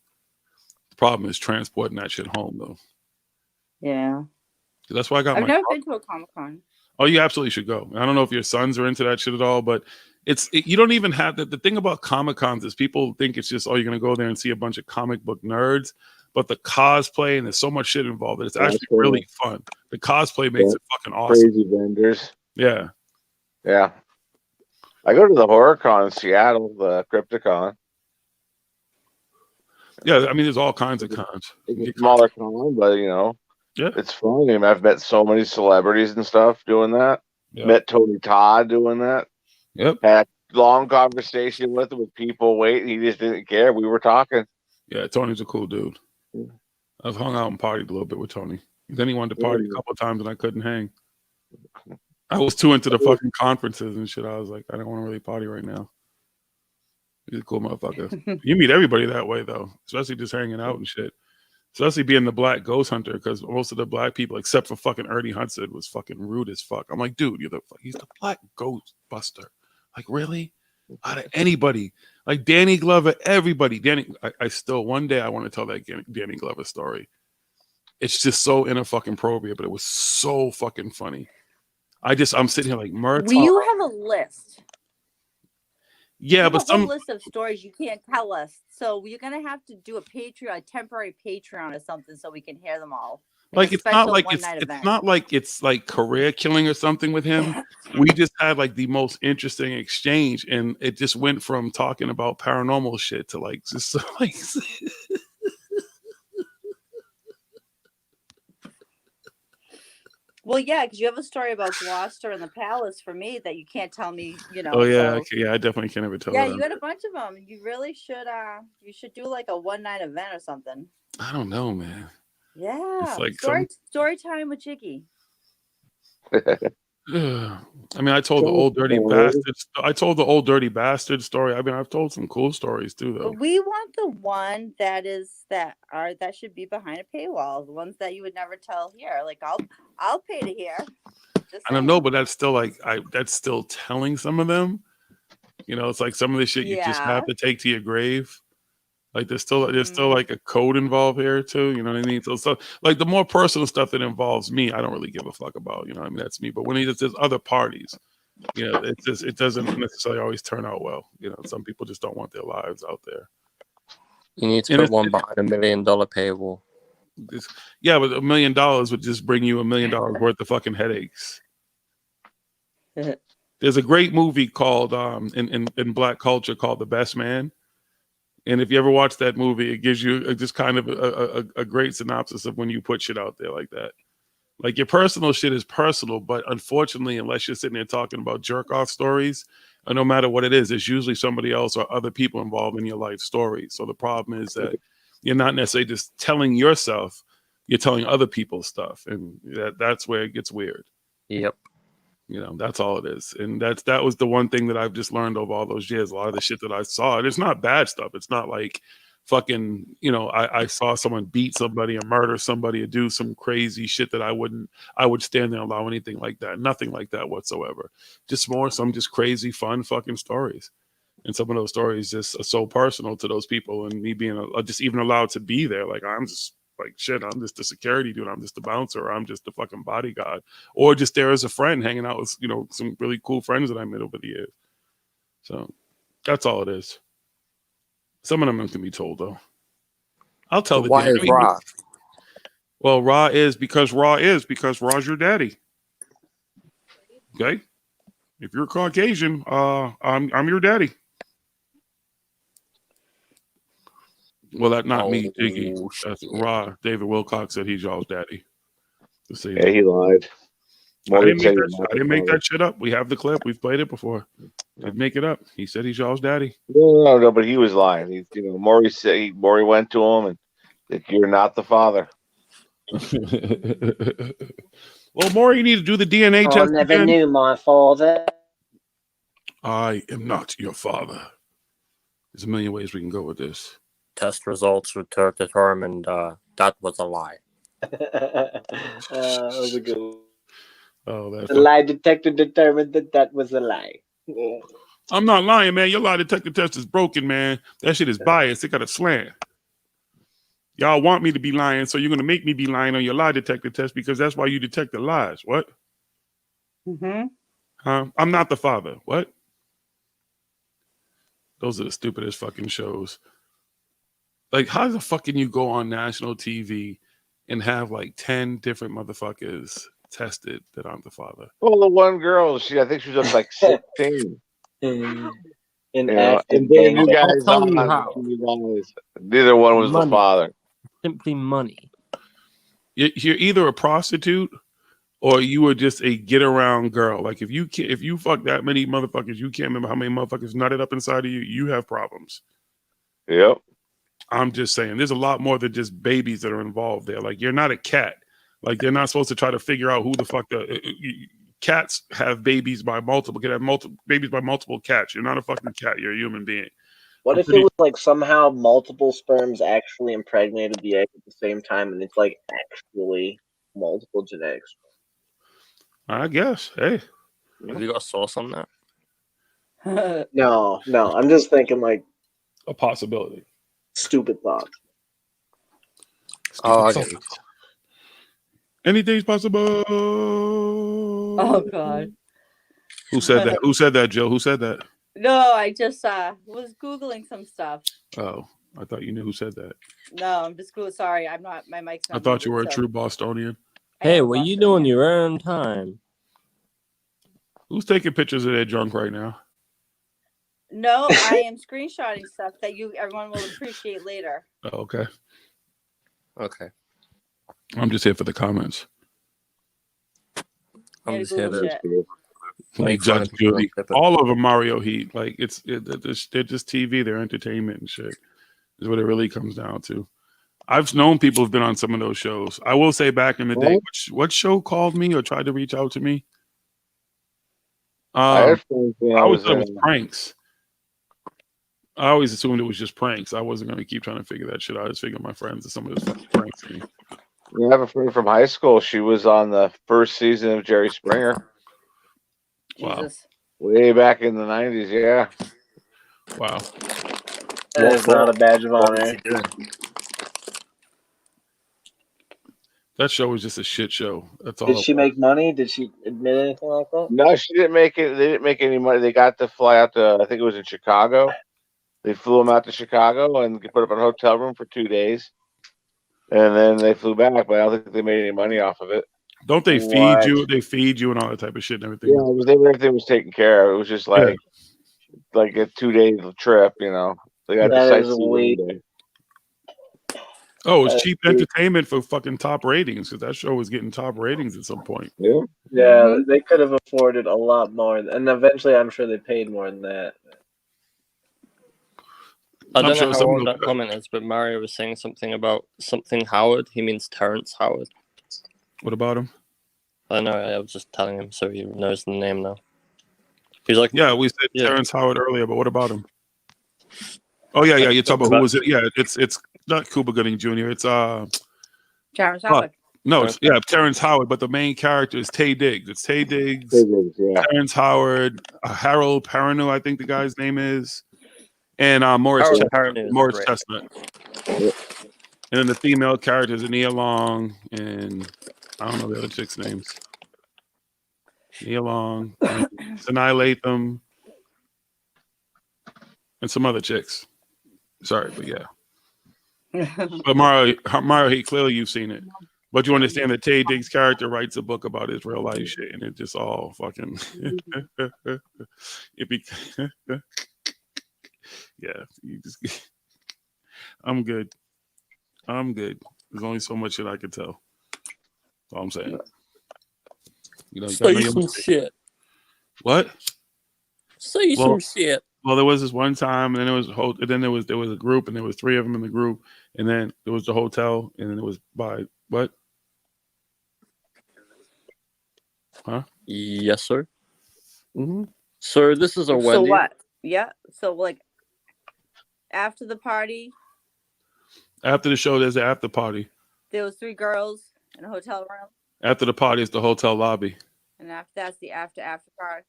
Speaker 3: The problem is transporting that shit home, though.
Speaker 11: Yeah.
Speaker 3: That's why I got
Speaker 11: I've never been to a Comic-Con.
Speaker 3: Oh, you absolutely should go. I don't know if your sons are into that shit at all, but you don't even have the thing about Comic-Cons is people think it's just, oh, you're going to go there and see a bunch of comic book nerds, but the cosplay and there's so much shit involved that it's actually really fun. The cosplay makes it fucking awesome.
Speaker 5: Crazy vendors.
Speaker 3: Yeah.
Speaker 5: Yeah. I go to the HorrorCon in Seattle, the Crypticon.
Speaker 3: Yeah, I mean, there's all kinds of cons.
Speaker 5: It's a smaller con, but
Speaker 3: Yeah.
Speaker 5: it's fun. I mean, I've met so many celebrities and stuff doing that.
Speaker 3: Yep.
Speaker 5: Met Tony Todd doing that.
Speaker 3: Yep.
Speaker 5: Had a long conversation with him with people waiting. He just didn't care. We were talking.
Speaker 3: Yeah, Tony's a cool dude. I've hung out and partied a little bit with Tony. Then he wanted to party a couple of times and I couldn't hang. I was too into the fucking conferences and shit. I was like, I don't want to really party right now. He's a cool motherfucker. You meet everybody that way though, especially just hanging out and shit. Especially being the black ghost hunter, because most of the black people, except for fucking Ernie Hudson, was fucking rude as fuck. I'm like, dude, he's the black ghost buster. Like, really? Out of anybody, like Danny Glover, everybody. I still one day I want to tell that Danny Glover story. It's just so inappropriate, but it was so fucking funny. I'm sitting here like Murtaugh.
Speaker 11: Will you have a list?
Speaker 3: Yeah, but
Speaker 11: some list of stories you can't tell us, so you're gonna have to do a temporary Patreon or something, so we can hear them all.
Speaker 3: Like it's not like it's like career killing or something with him. We just had like the most interesting exchange, and it just went from talking about paranormal shit to like just like.
Speaker 11: Well, yeah, because you have a story about Gloucester and the palace for me that you can't tell me,
Speaker 3: Oh yeah,
Speaker 11: so.
Speaker 3: yeah, I definitely can't ever tell.
Speaker 11: Yeah, you got a bunch of them. You really should. You should do like a one-night event or something.
Speaker 3: I don't know, man.
Speaker 11: Yeah,
Speaker 3: it's like
Speaker 11: story time with JiGGY.
Speaker 3: I mean, I told the old dirty bastards. I told the old dirty bastard story. I mean, I've told some cool stories too, though.
Speaker 11: But we want the one that should be behind a paywall. The ones that you would never tell here. Like I'll pay to hear.
Speaker 3: I don't know, but that's still like that's still telling some of them. It's like some of the shit you just have to take to your grave. Like there's still like a code involved here too. You know what I mean? So like the more personal stuff that involves me, I don't really give a fuck about. I mean, that's me. But when there's other parties, it doesn't necessarily always turn out well. Some people just don't want their lives out there.
Speaker 9: You need to put one behind $1 million paywall.
Speaker 3: Yeah, but $1 million would just bring you $1 million worth of fucking headaches. There's a great movie called in black culture called The Best Man. And if you ever watch that movie, it gives you just kind of a great synopsis of when you put shit out there like that. Like your personal shit is personal, but unfortunately, unless you're sitting there talking about jerk off stories, or no matter what it is, it's usually somebody else or other people involved in your life story. So the problem is that you're not necessarily just telling yourself, you're telling other people's stuff. And that's where it gets weird.
Speaker 9: Yep.
Speaker 3: That's all it is. And that was the one thing that I've just learned over all those years. A lot of the shit that I saw, and it's not bad stuff. It's not like fucking, I saw someone beat somebody or murder somebody or do some crazy shit that I would stand there and allow anything like that. Nothing like that whatsoever. Just some just crazy, fun fucking stories. And some of those stories just are so personal to those people, and me being just even allowed to be there. Like I'm just like shit, I'm just the security dude, I'm just the bouncer, or I'm just the fucking bodyguard, or just there as a friend hanging out with some really cool friends that I met over the years. So that's all it is. Some of them can be told though. I'll tell the
Speaker 9: why is Raw?
Speaker 3: Well, Raw is because Raw's your daddy. Okay, if you're Caucasian, I'm your daddy. Well, that's not me, JiGGY. That's Raw. David Wilcox said he's y'all's daddy.
Speaker 5: Yeah, he lied.
Speaker 3: I didn't make that shit up. We have the clip. We've played it before. I didn't make it up. He said he's y'all's daddy.
Speaker 5: No, but he was lying. Maury said Maury went to him and said, "You're not the father."
Speaker 3: Well, Maury, you need to do the DNA test.
Speaker 8: I never knew my father.
Speaker 3: I am not your father. There's a million ways we can go with this.
Speaker 9: Test results would determined that was a lie.
Speaker 8: That was a good one.
Speaker 3: Oh,
Speaker 8: the lie detector determined that was a lie.
Speaker 3: I'm not lying, man. Your lie detector test is broken, man. That shit is biased. It got a slant. Y'all want me to be lying, so you're going to make me be lying on your lie detector test because that's why you detect the lies. What?
Speaker 11: Mm-hmm.
Speaker 3: Huh? I'm not the father. What? Those are the stupidest fucking shows. Like, how the fuck can you go on national TV and have like 10 different motherfuckers tested that I'm the father?
Speaker 5: Well, the one girl, I think she was up like 16.
Speaker 8: In
Speaker 5: You know,
Speaker 8: active
Speaker 5: and then you
Speaker 8: gang.
Speaker 5: guys
Speaker 9: I'll tell you
Speaker 5: on,
Speaker 9: how.
Speaker 5: you guys, neither one was the
Speaker 9: Money.
Speaker 5: father.
Speaker 9: Simply money.
Speaker 3: You're either a prostitute or you were just a get around girl. Like if you fuck that many motherfuckers, you can't remember how many motherfuckers nutted up inside of you. You have problems.
Speaker 5: Yep.
Speaker 3: I'm just saying, there's a lot more than just babies that are involved there. Like you're not a cat. Like they're not supposed to try to figure out who the fuck cats have babies by multiple. Can have multiple babies by multiple cats. You're not a fucking cat. You're a human being.
Speaker 8: What if it was like somehow multiple sperms actually impregnated the egg at the same time, and it's like actually multiple genetics?
Speaker 3: I guess. Hey,
Speaker 9: Have you got a source on that?
Speaker 8: No, I'm just thinking like
Speaker 3: a possibility.
Speaker 8: stupid thoughts.
Speaker 9: Oh, I get it.
Speaker 3: Anything's possible.
Speaker 11: Oh God.
Speaker 3: Who said that? Who said that, Jill? Who said that?
Speaker 11: No, I just was googling some stuff.
Speaker 3: Oh, I thought you knew who said that.
Speaker 11: No, I'm just cool. Sorry, I'm not. My mic's not.
Speaker 3: I thought you
Speaker 11: muted,
Speaker 3: were a
Speaker 11: so-
Speaker 3: true Bostonian.
Speaker 9: Hey, what you doing your own time?
Speaker 3: Who's taking pictures of their drunk right now?
Speaker 11: No, I am screenshotting stuff that everyone will appreciate later.
Speaker 3: Oh, okay.
Speaker 9: Okay.
Speaker 3: I'm just here for the comments.
Speaker 9: I'm
Speaker 11: Yeah,
Speaker 9: just
Speaker 11: Google
Speaker 9: here to
Speaker 11: shit.
Speaker 3: Like
Speaker 9: make fun
Speaker 3: Judge
Speaker 9: of people
Speaker 3: Judy.
Speaker 9: on Twitter.
Speaker 3: All of them Mario Heat. Like they're just TV. They're entertainment and shit. Is what it really comes down to. I've known people who've been on some of those shows. I will say back in the day, what show called me or tried to reach out to me?
Speaker 5: I
Speaker 3: I
Speaker 5: was
Speaker 3: always thought it was pranks. I always assumed it was just pranks. I wasn't going to keep trying to figure that shit out. I just figured my friends and some of this fucking pranks me.
Speaker 5: I have a friend from high school. She was on the first season of Jerry Springer.
Speaker 3: Wow.
Speaker 11: Jesus.
Speaker 5: Way back in the 90s, yeah.
Speaker 3: Wow.
Speaker 8: That is not a badge of honor.
Speaker 3: That show was just a shit show. That's all.
Speaker 8: Did she make money? Did she admit anything like that?
Speaker 5: No, she didn't make it. They didn't make any money. They got to fly out to, I think it was in Chicago. They flew them out to Chicago and put up in a hotel room for 2 days. And then they flew back, but I don't think they made any money off of it.
Speaker 3: Don't they feed you? They feed you and all that type of shit and everything.
Speaker 5: Yeah, everything was taken care of. It was just like a 2 day trip, you know. They got
Speaker 8: That
Speaker 5: to
Speaker 8: is
Speaker 5: sightsee
Speaker 8: weak.
Speaker 5: one day.
Speaker 3: Oh, it's cheap entertainment for fucking top ratings because that show was getting top ratings at some point.
Speaker 5: Yeah.
Speaker 8: Yeah, they could have afforded a lot more, and eventually, I'm sure they paid more than that.
Speaker 9: I don't
Speaker 3: sure
Speaker 9: know how
Speaker 3: some of
Speaker 9: old
Speaker 3: the-
Speaker 9: that comment is, but Mario was saying something about something Howard. He means Terrence Howard.
Speaker 3: What about him?
Speaker 9: I know. I was just telling him so he knows the name now. He's like,
Speaker 3: Yeah, we said Terrence Howard earlier, but what about him? Oh yeah. You're talking about who was it? Yeah, it's not Cuba Gooding Jr. It's
Speaker 11: Terrence Howard.
Speaker 3: No, it's Terrence Howard, but the main character is Taye Diggs. It's Taye Diggs,
Speaker 5: yeah.
Speaker 3: Terrence Howard, Harold Perrineau, I think the guy's name is, and Morris
Speaker 9: Harold
Speaker 3: Chestnut.
Speaker 9: Perrineau is
Speaker 3: Morris
Speaker 9: great.
Speaker 3: Chestnut. And then the female characters are Nia Long and I don't know the other chicks' names. Nia Long, and Sanaa Lathan, and some other chicks. Sorry, but yeah. But Mario Heat, clearly you've seen it. But you understand that Taye Diggs' character writes a book about his real life shit, and it just all fucking yeah. You just I'm good. There's only so much shit I can tell. That's all I'm saying. You know,
Speaker 9: say some shit.
Speaker 3: What?
Speaker 9: Say some shit.
Speaker 3: Well, there was this one time, and then there was a group, and there was 3 of them in the group, and then there was the hotel, and then it was by what? Huh?
Speaker 9: Yes, sir. Mm-hmm. Sir, this is a wedding.
Speaker 11: So what? Yeah. So like after the party,
Speaker 3: After the show, there's the after party.
Speaker 11: there was 3 girls in a hotel room,
Speaker 3: After the party, it's the hotel lobby.
Speaker 11: and that's the after party.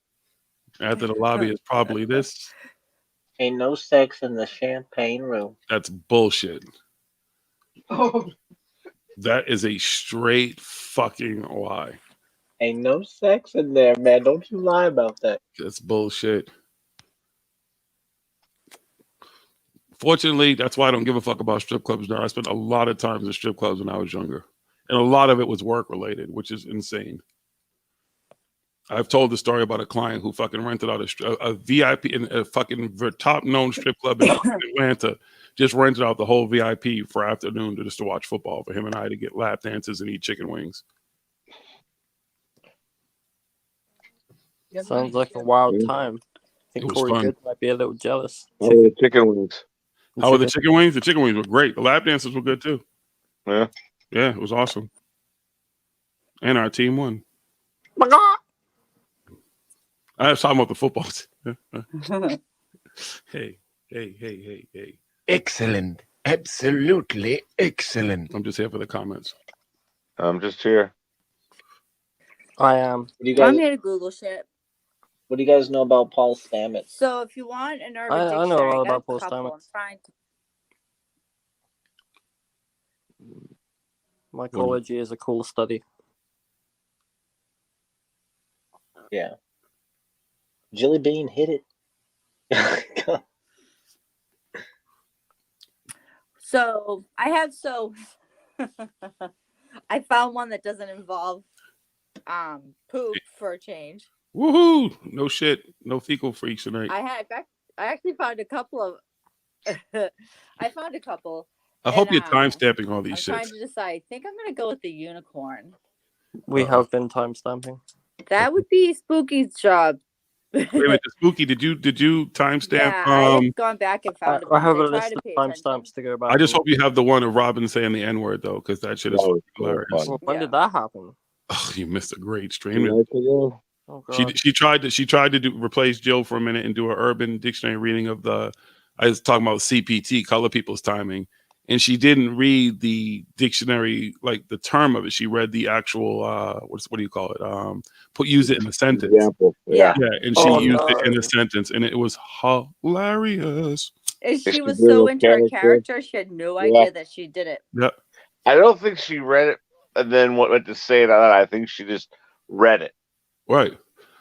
Speaker 3: After the lobby is probably this.
Speaker 8: Ain't no sex in the champagne room.
Speaker 3: That's bullshit.
Speaker 10: Oh,
Speaker 3: That is a straight fucking lie.
Speaker 8: Ain't no sex in there, man. Don't you lie about that.
Speaker 3: That's bullshit. Fortunately, that's why I don't give a fuck about strip clubs now. I spent a lot of times in strip clubs when I was younger. And a lot of it was work related, which is insane. I've told the story about a client who fucking rented out a VIP in a fucking top known strip club in Atlanta. Just rented out the whole VIP for afternoon just to watch football for him and I to get lap dances and eat chicken wings.
Speaker 9: Sounds like a wild time. I think
Speaker 3: It was
Speaker 9: Corey
Speaker 3: fun.
Speaker 9: Good might be a little jealous.
Speaker 5: Chicken wings.
Speaker 3: How were the chicken wings? The chicken wings were great. The lap dances were good too.
Speaker 5: Yeah.
Speaker 3: Yeah, it was awesome. And our team won. I was talking about the football. Hey.
Speaker 2: Excellent. Absolutely excellent.
Speaker 3: I'm just here for the comments.
Speaker 5: I'm just here.
Speaker 9: I am.
Speaker 8: What do you guys?
Speaker 11: I'm here to Google shit.
Speaker 8: What do you guys know about Paul Stamets?
Speaker 11: So if you want an urban
Speaker 9: I know
Speaker 11: dictionary,
Speaker 9: a lot
Speaker 11: I got
Speaker 9: about Paul
Speaker 11: a couple.
Speaker 9: Stamets.
Speaker 11: I'm trying to.
Speaker 9: Mycology is a cool study.
Speaker 8: Yeah. Jilly Bean hit it.
Speaker 11: So I found one that doesn't involve poop for a change.
Speaker 3: Woohoo! No shit. No fecal freaks tonight.
Speaker 11: I actually found a couple of. I found a couple.
Speaker 3: I hope you're time stamping all these
Speaker 11: I'm
Speaker 3: shits.
Speaker 11: trying to decide. I think I'm gonna go with the unicorn.
Speaker 9: We have been time stamping.
Speaker 11: That would be Spooky's job.
Speaker 3: Wait a minute, Spooky, did you timestamp?
Speaker 11: Yeah, I have gone back and found.
Speaker 9: I have a
Speaker 11: I try
Speaker 9: list
Speaker 11: to
Speaker 9: of
Speaker 11: pay attention.
Speaker 9: timestamps to go back.
Speaker 3: I just
Speaker 9: and-
Speaker 3: hope you have the one of Robin saying the N-word though, because that shit is
Speaker 5: That was
Speaker 3: hilarious.
Speaker 5: so
Speaker 9: Well, when did that happen?
Speaker 3: Oh, you missed a great stream.
Speaker 9: Oh god.
Speaker 3: She tried to replace Jill for a minute and do an urban dictionary reading of I was talking about CPT, color people's timing, and she didn't read the dictionary, like the term of it. She read the actual what do you call it? Use it in a sentence.
Speaker 5: Example. Yeah.
Speaker 3: Yeah, and she used it in a sentence, and it was hilarious.
Speaker 11: And she
Speaker 5: She
Speaker 11: was
Speaker 5: did
Speaker 11: so
Speaker 5: a
Speaker 11: into her
Speaker 5: character.
Speaker 11: character, she had no idea that she did it.
Speaker 3: Yeah.
Speaker 5: I don't think she read it and then went to say it out loud. I think she just read it.
Speaker 3: Right.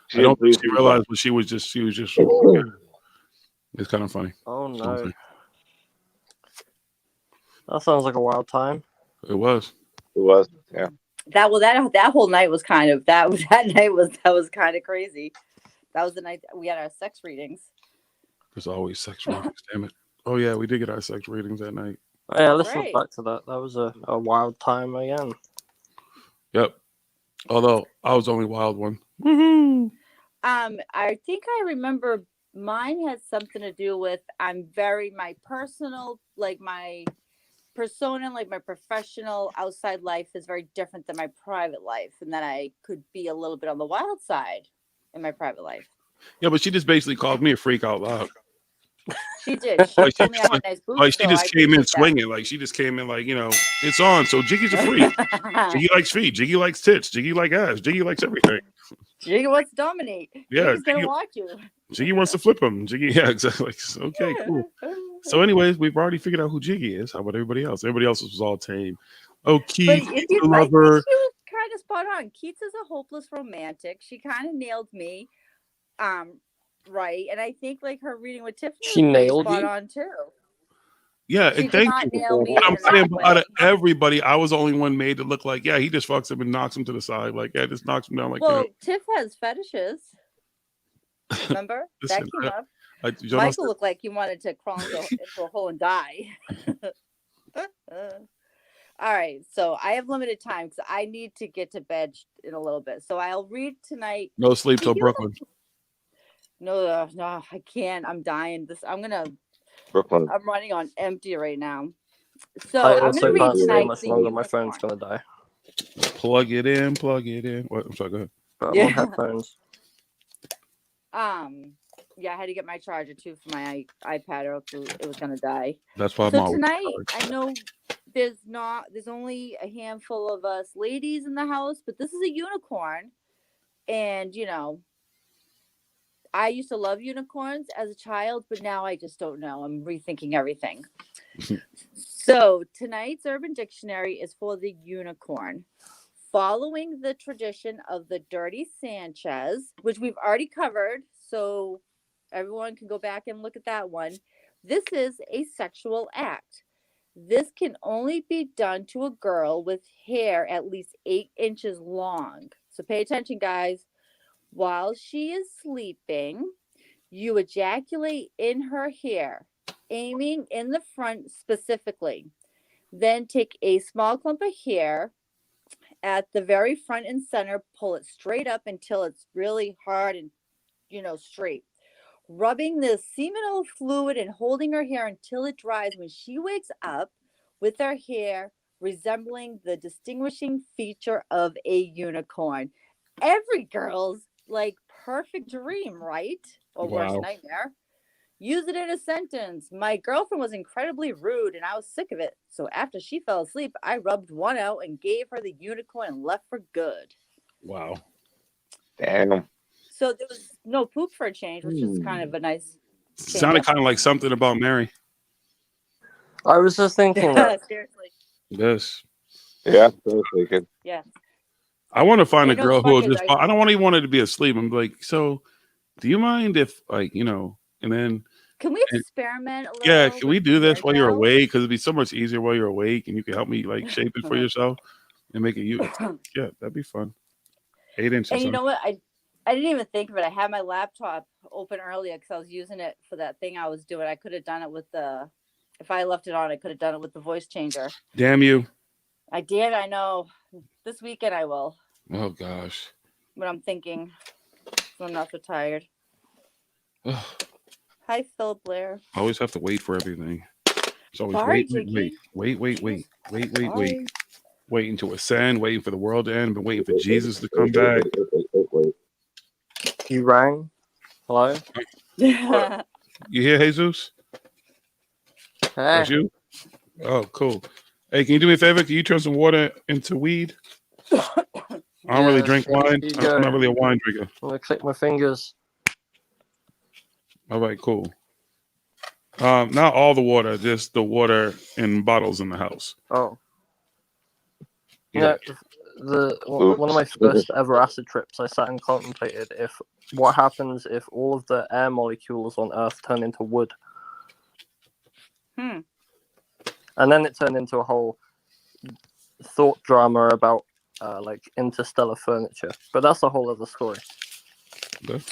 Speaker 5: She
Speaker 3: I don't think
Speaker 5: didn't
Speaker 3: she realized what she was just. It's kind of funny.
Speaker 9: Oh no. That sounds like a wild time.
Speaker 3: It was.
Speaker 5: It was. Yeah.
Speaker 11: That whole night was kind of that was kind of crazy. That was the night that we had our sex readings.
Speaker 3: There's always sex readings. Damn it. Oh yeah, we did get our sex readings that night.
Speaker 9: Yeah, listen
Speaker 11: Right.
Speaker 9: back to that. That was a wild time again.
Speaker 3: Yep. Although I was the only wild one. Woohoo!
Speaker 11: I think I remember mine had something to do with my personal, like my persona, like my professional outside life is very different than my private life, and that I could be a little bit on the wild side in my private life.
Speaker 3: Yeah, but she just basically called me a freak out loud.
Speaker 11: She did. She
Speaker 3: Like,
Speaker 11: told me I had nice boobs.
Speaker 3: Like she
Speaker 11: so
Speaker 3: just
Speaker 11: I
Speaker 3: came in
Speaker 11: appreciate that.
Speaker 3: swinging. Like she just came in like, it's on. So Jiggy's a freak. Jiggy likes feet. Jiggy likes tits. Jiggy likes ass. Jiggy likes everything.
Speaker 11: Jiggy wants to dominate.
Speaker 3: Yeah,
Speaker 11: Jiggy's gonna
Speaker 3: Jiggy-
Speaker 11: watch you.
Speaker 3: Jiggy wants to flip him. Jiggy, yeah, exactly. Okay, cool. So, anyways, we've already figured out who Jiggy is. How about everybody else? Everybody else was all tame. Oh,
Speaker 11: But
Speaker 3: Keith,
Speaker 11: if
Speaker 3: the
Speaker 11: you, I think she
Speaker 3: lover.
Speaker 11: was kind of spot on. Keats is a hopeless romantic. She kind of nailed me, right? And I think like her reading with Tiffany
Speaker 9: She
Speaker 11: was pretty
Speaker 9: nailed
Speaker 11: spot
Speaker 9: you?
Speaker 11: on too.
Speaker 3: Yeah,
Speaker 11: She
Speaker 3: and
Speaker 11: did
Speaker 3: thank
Speaker 11: not
Speaker 3: you.
Speaker 11: nail me
Speaker 3: But I'm
Speaker 11: in that
Speaker 3: saying,
Speaker 11: way.
Speaker 3: out of everybody, I was the only one made to look like, yeah, he just fucks him and knocks him to the side. Like, yeah, just knocks him down. Like,
Speaker 11: Well, Tiff has fetishes. Remember
Speaker 3: Listen,
Speaker 11: that came up.
Speaker 3: Jonas,
Speaker 11: Michael looked like he wanted to crawl into a hole and die. All right, so I have limited time because I need to get to bed in a little bit. So I'll read tonight.
Speaker 3: no sleep till Brooklyn.
Speaker 11: No, I can't. I'm dying.
Speaker 5: Brooklyn.
Speaker 11: I'm running on empty right now. So
Speaker 9: I
Speaker 11: I'm
Speaker 9: also
Speaker 11: gonna read
Speaker 9: can't stay
Speaker 11: tonight.
Speaker 9: much longer. My phone's gonna die.
Speaker 3: Plug it in. Plug it in. What? I'm sorry. Go ahead.
Speaker 9: But I'm
Speaker 11: Yeah.
Speaker 9: on headphones.
Speaker 11: Yeah, I had to get my charger too for my iPad, or else it was gonna die.
Speaker 3: That's why I'm
Speaker 11: So
Speaker 3: always
Speaker 11: tonight,
Speaker 3: charged.
Speaker 11: I know there's only a handful of us ladies in the house, but this is a unicorn, and I used to love unicorns as a child, but now I just don't know. I'm rethinking everything. So tonight's Urban Dictionary is for the unicorn. Following the tradition of the Dirty Sanchez, which we've already covered, so everyone can go back and look at that one. This is a sexual act. This can only be done to a girl with hair at least 8 inches long. So pay attention, guys. While she is sleeping, you ejaculate in her hair, aiming in the front specifically. Then take a small clump of hair at the very front and center, pull it straight up until it's really hard and, straight. Rubbing the seminal fluid and holding her hair until it dries. When she wakes up with her hair resembling the distinguishing feature of a unicorn. Every girl's perfect dream, right? Or worst
Speaker 3: Wow.
Speaker 11: nightmare. Use it in a sentence. My girlfriend was incredibly rude and I was sick of it. So after she fell asleep, I rubbed one out and gave her the unicorn and left for good.
Speaker 3: Wow.
Speaker 5: Damn.
Speaker 11: So there was no poop for a change, which is kind of a nice change.
Speaker 3: Sounded kind of like something about Mary.
Speaker 9: I was just thinking that.
Speaker 11: Seriously.
Speaker 3: Yes.
Speaker 5: Yeah, so good.
Speaker 11: Yes.
Speaker 3: I want to find a
Speaker 11: You know,
Speaker 3: girl
Speaker 11: it's
Speaker 3: who will
Speaker 11: funny,
Speaker 3: just.
Speaker 11: like-
Speaker 3: I don't even want her to be asleep. I'm like, so, do you mind if, and then.
Speaker 11: Can we experiment a little?
Speaker 3: Yeah, can we do this
Speaker 11: hair
Speaker 3: while you're
Speaker 11: gel?
Speaker 3: awake? Because it'd be so much easier while you're awake, and you can help me shape it for yourself and make it you. Yeah, that'd be fun. 8 inches.
Speaker 11: And you
Speaker 3: huh?
Speaker 11: know what? I didn't even think of it. I had my laptop open earlier because I was using it for that thing I was doing. I could have done it with if I left it on, I could have done it with the voice changer.
Speaker 3: Damn you!
Speaker 11: I did. I know. This weekend I will.
Speaker 3: Oh gosh.
Speaker 11: But I'm thinking, I'm not so tired. Hi, Phil Blair.
Speaker 3: I always have to wait for everything. It's always
Speaker 11: Bye,
Speaker 3: wait. Waiting to ascend, waiting for the world to end, but waiting for Jesus to come back.
Speaker 9: You rang? Hello?
Speaker 11: Yeah.
Speaker 3: You hear Jesus?
Speaker 9: Hey.
Speaker 3: That's you? Oh, cool. Hey, can you do me a favor? Can you turn some water into weed? I don't really drink wine. I'm not really a wine drinker.
Speaker 9: I'm going to click my fingers.
Speaker 3: All right, cool. Not all the water, just the water in bottles in the house.
Speaker 9: Oh.
Speaker 3: Yeah.
Speaker 9: One of my first ever acid trips, I sat and contemplated what happens if all of the air molecules on Earth turn into wood. And then it turned into a whole thought drama about interstellar furniture. But that's a whole other story.
Speaker 3: Okay.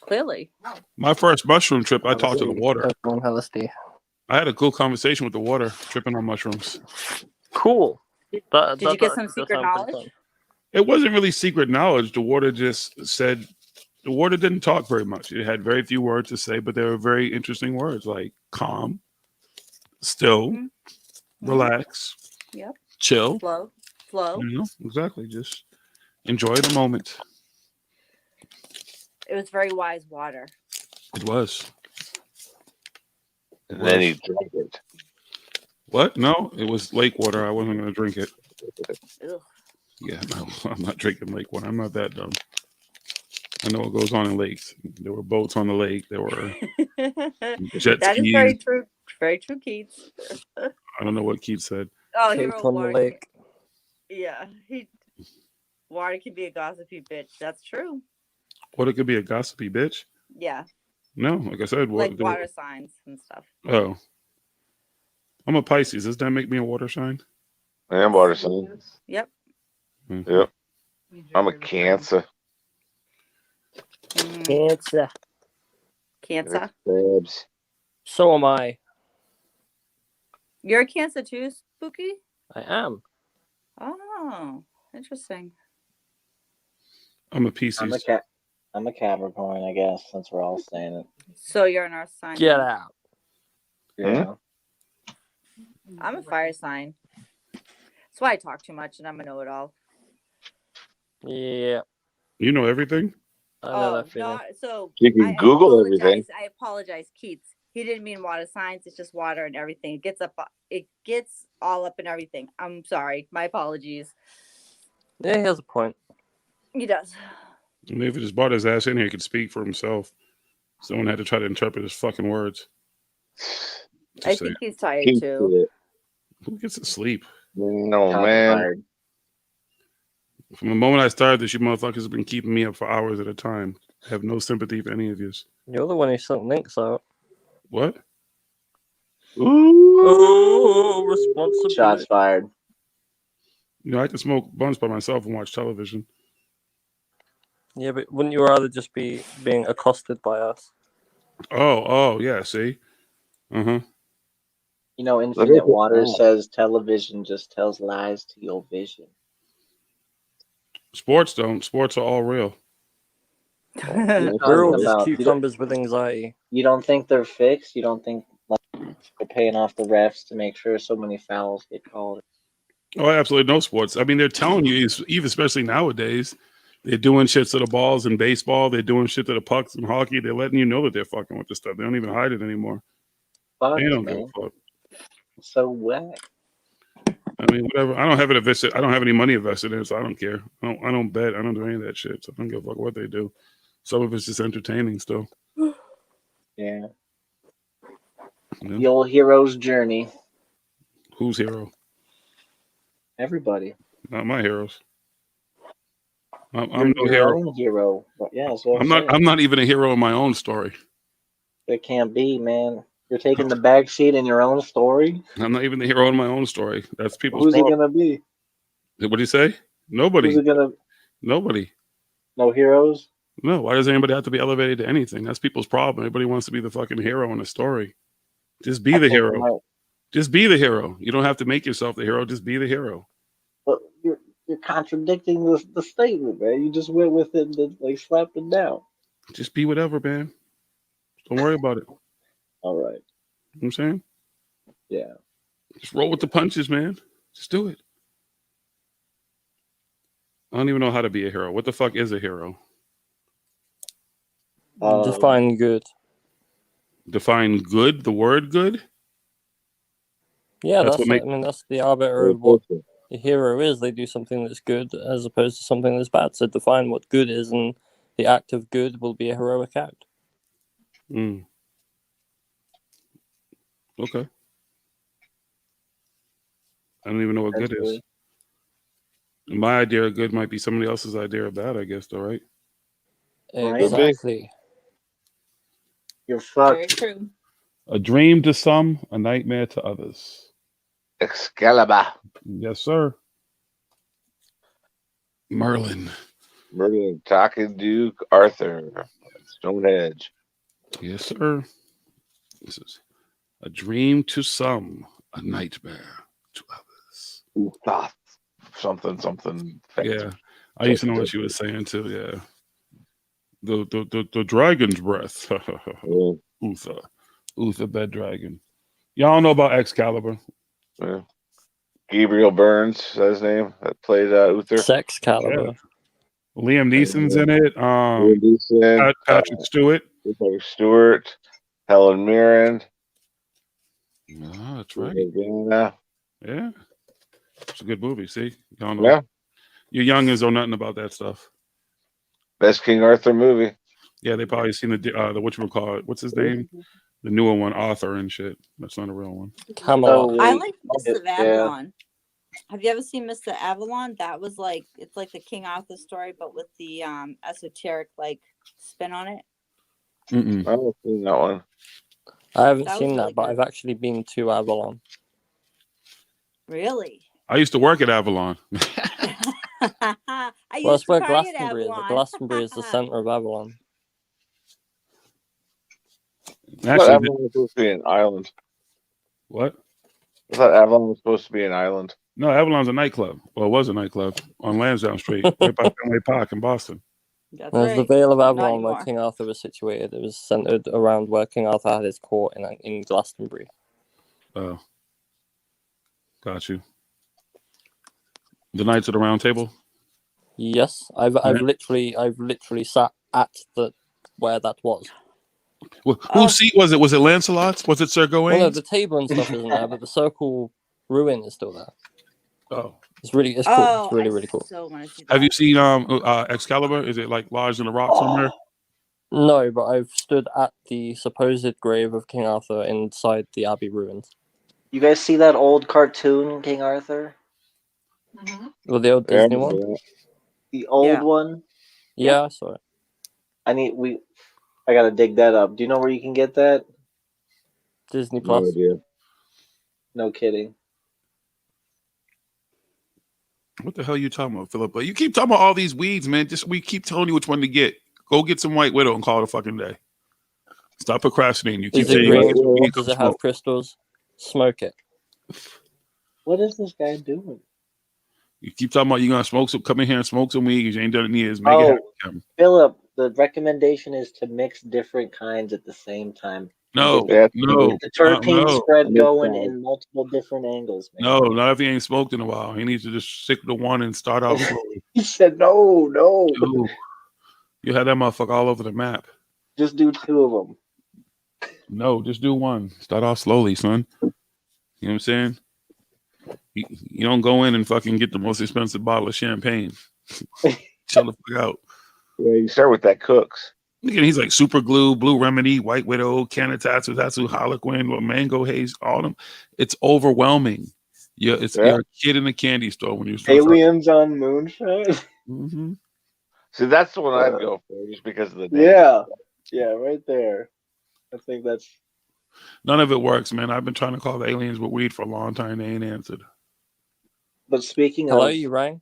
Speaker 11: Clearly.
Speaker 3: My first mushroom trip, I talked to the water.
Speaker 9: On LSD.
Speaker 3: I had a cool conversation with the water, tripping on mushrooms.
Speaker 9: Cool.
Speaker 11: Did you get some secret knowledge?
Speaker 3: It wasn't really secret knowledge. The water just said, the water didn't talk very much. It had very few words to say, but they were very interesting words like calm, still, relax, chill.
Speaker 11: Flow.
Speaker 3: Exactly. Just enjoy the moment.
Speaker 11: It was very wise water.
Speaker 3: It was.
Speaker 5: And then he drank it.
Speaker 3: What? No, it was lake water. I wasn't going to drink it.
Speaker 11: Ugh.
Speaker 3: Yeah, no, I'm not drinking lake water. I'm not that dumb. I know what goes on in lakes. There were boats on the lake. There were jet
Speaker 11: That
Speaker 3: skis.
Speaker 11: is very true. Very true, Keats.
Speaker 3: I don't know what Keith said.
Speaker 11: Oh, he
Speaker 9: Cape
Speaker 11: wrote
Speaker 9: on the
Speaker 11: water.
Speaker 9: lake.
Speaker 11: Yeah, water can be a gossipy bitch. That's true.
Speaker 3: What, it could be a gossipy bitch?
Speaker 11: Yeah,
Speaker 3: No, like I said,
Speaker 11: like water signs and stuff.
Speaker 3: Oh, I'm a Pisces. Does that make me a water sign?
Speaker 5: I am water sign.
Speaker 11: Yep.
Speaker 5: Yep. I'm a Cancer.
Speaker 9: Cancer.
Speaker 11: Cancer.
Speaker 5: Babs.
Speaker 9: So am I.
Speaker 11: You're a Cancer too, Spooky?
Speaker 9: I am.
Speaker 11: Oh, interesting.
Speaker 3: I'm a Pisces.
Speaker 8: I'm a Capricorn, I guess, since we're all saying it.
Speaker 11: So you're an earth sign.
Speaker 9: Get out.
Speaker 8: Yeah.
Speaker 11: I'm a fire sign. That's why I talk too much and I'm a know-it-all.
Speaker 9: Yeah.
Speaker 3: You know everything?
Speaker 9: I know that feeling.
Speaker 11: No, so
Speaker 5: You can Google everything.
Speaker 11: I apologize, Keats. He didn't mean water signs. It's just water and everything. It gets all up in everything. I'm sorry. My apologies.
Speaker 9: Yeah, he has a point.
Speaker 11: He does.
Speaker 3: And if he just brought his ass in here, he could speak for himself. Someone had to try to interpret his fucking words.
Speaker 11: I think he's tired
Speaker 5: Keith
Speaker 11: too.
Speaker 5: did it.
Speaker 3: Who gets to sleep?
Speaker 5: No, man.
Speaker 3: From the moment I started this, you motherfuckers have been keeping me up for hours at a time. I have no sympathy for any of you.
Speaker 9: You're the one who sent links out.
Speaker 3: What?
Speaker 9: Oh, responsibility.
Speaker 8: Shots fired.
Speaker 3: You know, I can smoke blunts by myself and watch television.
Speaker 9: Yeah, but wouldn't you rather just be being accosted by us?
Speaker 3: Oh, yeah. See. Uh-huh.
Speaker 8: You know,
Speaker 5: Look at
Speaker 8: Infinite
Speaker 5: the-
Speaker 8: Water
Speaker 5: oh.
Speaker 8: says television just tells lies to your vision.
Speaker 3: Sports don't. Sports are all real.
Speaker 8: You're
Speaker 9: We're all
Speaker 8: talking
Speaker 9: just
Speaker 8: about
Speaker 9: cucumbers with anxiety.
Speaker 8: you don't think they're fixed? You don't think like they're paying off the refs to make sure so many fouls get called?
Speaker 3: Oh, absolutely no sports. I mean, they're telling you, even especially nowadays, they're doing shit to the balls in baseball. They're doing shit to the pucks in hockey. They're letting you know that they're fucking with this stuff. They don't even hide it anymore.
Speaker 8: Fuck,
Speaker 3: They don't give
Speaker 8: man.
Speaker 3: a fuck.
Speaker 8: So whack.
Speaker 3: I mean, whatever. I don't have it invested. I don't have any money invested in it, so I don't care. I don't bet. I don't do any of that shit. So I don't give a fuck what they do. Some of it's just entertaining still.
Speaker 8: Yeah.
Speaker 3: You know?
Speaker 8: The old hero's journey.
Speaker 3: Who's hero?
Speaker 8: Everybody.
Speaker 3: Not my heroes. I'm
Speaker 8: You're
Speaker 3: no
Speaker 8: your
Speaker 3: hero.
Speaker 8: own hero. But yeah, that's what
Speaker 3: I'm
Speaker 8: saying.
Speaker 3: not. I'm not even a hero in my own story.
Speaker 8: It can't be, man. You're taking the back seat in your own story.
Speaker 3: I'm not even the hero in my own story. That's people's
Speaker 8: Who's it
Speaker 3: problem.
Speaker 8: gonna be?
Speaker 3: What do you say? Nobody.
Speaker 8: Who's it gonna?
Speaker 3: Nobody.
Speaker 8: No heroes.
Speaker 3: No. Why does anybody have to be elevated to anything? That's people's problem. Everybody wants to be the fucking hero in a story. Just be the hero. Just be the hero. You don't have to make yourself the hero. Just be the hero.
Speaker 8: But you're contradicting the statement, man. You just went with it and like slapped it down.
Speaker 3: Just be whatever, man. Don't worry about it.
Speaker 8: All right.
Speaker 3: You know what I'm saying?
Speaker 8: Yeah.
Speaker 3: Just roll with the punches, man. Just do it. I don't even know how to be a hero. What the fuck is a hero?
Speaker 9: Define good.
Speaker 3: Define good? The word good?
Speaker 9: Yeah,
Speaker 3: That's
Speaker 9: that's
Speaker 3: what make-
Speaker 9: I mean, that's the arbiter of what a hero is. They do something that's good as opposed to something that's bad. So define what good is, and the act of good will be a heroic act.
Speaker 3: Mm. Okay. I don't even know what good is. My idea of good might be somebody else's idea of bad, I guess, though, right?
Speaker 9: Exactly.
Speaker 8: You're fucked.
Speaker 11: Very true.
Speaker 3: A dream to some, a nightmare to others.
Speaker 5: Excalibur.
Speaker 3: Yes, sir. Merlin.
Speaker 5: Talking Duke, Arthur, Stonehenge.
Speaker 3: Yes, sir. This is a dream to some, a nightmare to others.
Speaker 5: Something.
Speaker 3: Yeah, I used to know what she was saying too. Yeah, the dragon's breath. Uther bed dragon. Y'all know about Excalibur?
Speaker 5: Yeah. Gabriel Burns, is that his name? That played Uther.
Speaker 9: Sex Caliber.
Speaker 3: Yeah. Liam Neeson's in it.
Speaker 5: Liam Neeson,
Speaker 3: Patrick Stewart.
Speaker 5: Patrick Stewart, Helen Mirren.
Speaker 3: Oh, that's right. Yeah, it's a good movie. See, y'all know.
Speaker 5: Yeah.
Speaker 3: You youngins know nothing about that stuff.
Speaker 5: Best King Arthur movie.
Speaker 3: Yeah, they probably seen the whatchamacallit. What's his name? The newer one, Arthur and shit. That's not a real one.
Speaker 9: Camelot.
Speaker 11: I like Mr.
Speaker 8: Yeah.
Speaker 11: Avalon. Have you ever seen Mr. Avalon? That was like it's like the King Arthur story, but with the esoteric like spin on it.
Speaker 3: Mm-mm.
Speaker 5: I haven't seen that one.
Speaker 9: I haven't
Speaker 11: That was
Speaker 9: seen
Speaker 11: really
Speaker 9: that, but
Speaker 11: good.
Speaker 9: I've actually been to Avalon.
Speaker 11: Really?
Speaker 3: I used to work at Avalon.
Speaker 11: I
Speaker 9: Well,
Speaker 11: used
Speaker 9: that's
Speaker 11: to
Speaker 9: where
Speaker 11: party at
Speaker 9: Glastonbury is.
Speaker 11: Avalon.
Speaker 9: Glastonbury is the center of Avalon.
Speaker 5: I thought
Speaker 3: Actually,
Speaker 5: Avalon was supposed to be an island.
Speaker 3: what?
Speaker 5: I thought Avalon was supposed to be an island.
Speaker 3: No, Avalon's a nightclub. Well, it was a nightclub on Lansdowne Street, right by Fenway Park in Boston.
Speaker 11: That's
Speaker 9: There's the
Speaker 11: right.
Speaker 9: Vale of
Speaker 11: Not
Speaker 9: Avalon where
Speaker 11: anymore.
Speaker 9: King Arthur was situated. It was centered around where King Arthur had his court in Glastonbury.
Speaker 3: Oh, got you. The Knights of the Round Table.
Speaker 9: Yes, I've
Speaker 3: Yeah.
Speaker 9: literally sat at the where that was.
Speaker 3: Well, whose seat was it? Was it Lancelot's? Was it Sir
Speaker 9: Well, no,
Speaker 3: Gawain's?
Speaker 9: the table and stuff isn't there, but the circle ruin is still there.
Speaker 3: Oh,
Speaker 9: It's cool. It's really cool.
Speaker 11: So want to see
Speaker 3: have you seen Excalibur? Is it like lodged in a rock somewhere?
Speaker 9: No, but I've stood at the supposed grave of King Arthur inside the Abbey ruins.
Speaker 8: You guys see that old cartoon, King Arthur?
Speaker 9: Well, the old Disney one.
Speaker 8: The old
Speaker 11: Yeah.
Speaker 8: one?
Speaker 9: Yeah, I saw it.
Speaker 8: I gotta dig that up. Do you know where you can get that?
Speaker 9: Disney
Speaker 5: No
Speaker 9: Plus.
Speaker 5: idea.
Speaker 8: No kidding.
Speaker 3: What the hell are you talking about, Philip? You keep talking about all these weeds, man. We keep telling you which one to get. Go get some White Widow and call it a fucking day. Stop procrastinating. You keep
Speaker 9: Is it
Speaker 3: saying you gotta
Speaker 9: green?
Speaker 3: get some weed,
Speaker 9: Does
Speaker 3: go
Speaker 9: it have
Speaker 3: smoke.
Speaker 9: crystals? Smoke it.
Speaker 8: What is this guy doing?
Speaker 3: You keep talking about you gonna smoke some. Come in here and smoke some weed. You ain't done it in years. Make it
Speaker 8: Oh,
Speaker 3: happen, Kevin.
Speaker 8: Philip, the recommendation is to mix different kinds at the same time.
Speaker 3: No,
Speaker 8: Get
Speaker 3: no,
Speaker 8: the terpene
Speaker 3: no,
Speaker 8: spread going in multiple different angles, man.
Speaker 3: no. Not if he ain't smoked in a while. He needs to just stick to one and start out slowly.
Speaker 8: He said no.
Speaker 3: No. You had that motherfucker all over the map.
Speaker 8: Just do 2 of them.
Speaker 3: No, just do one. Start off slowly, son. You know what I'm saying? You don't go in and fucking get the most expensive bottle of champagne. Chill the fuck out.
Speaker 5: Yeah, you start with that Cooks.
Speaker 3: Again, he's like Super Glue, Blue Remedy, White Widow, Tatsu, Harlequin, Mango Haze, all of them. It's overwhelming. You're a kid in a candy store when you're
Speaker 8: Aliens on moonshine.
Speaker 3: Mm-hmm.
Speaker 5: See, that's the one I'd go for, just because of the name.
Speaker 8: Yeah, right there. I think that's.
Speaker 3: None of it works, man. I've been trying to call the aliens with weed for a long time. They ain't answered.
Speaker 8: But speaking
Speaker 9: Hello,
Speaker 8: of
Speaker 9: you rang?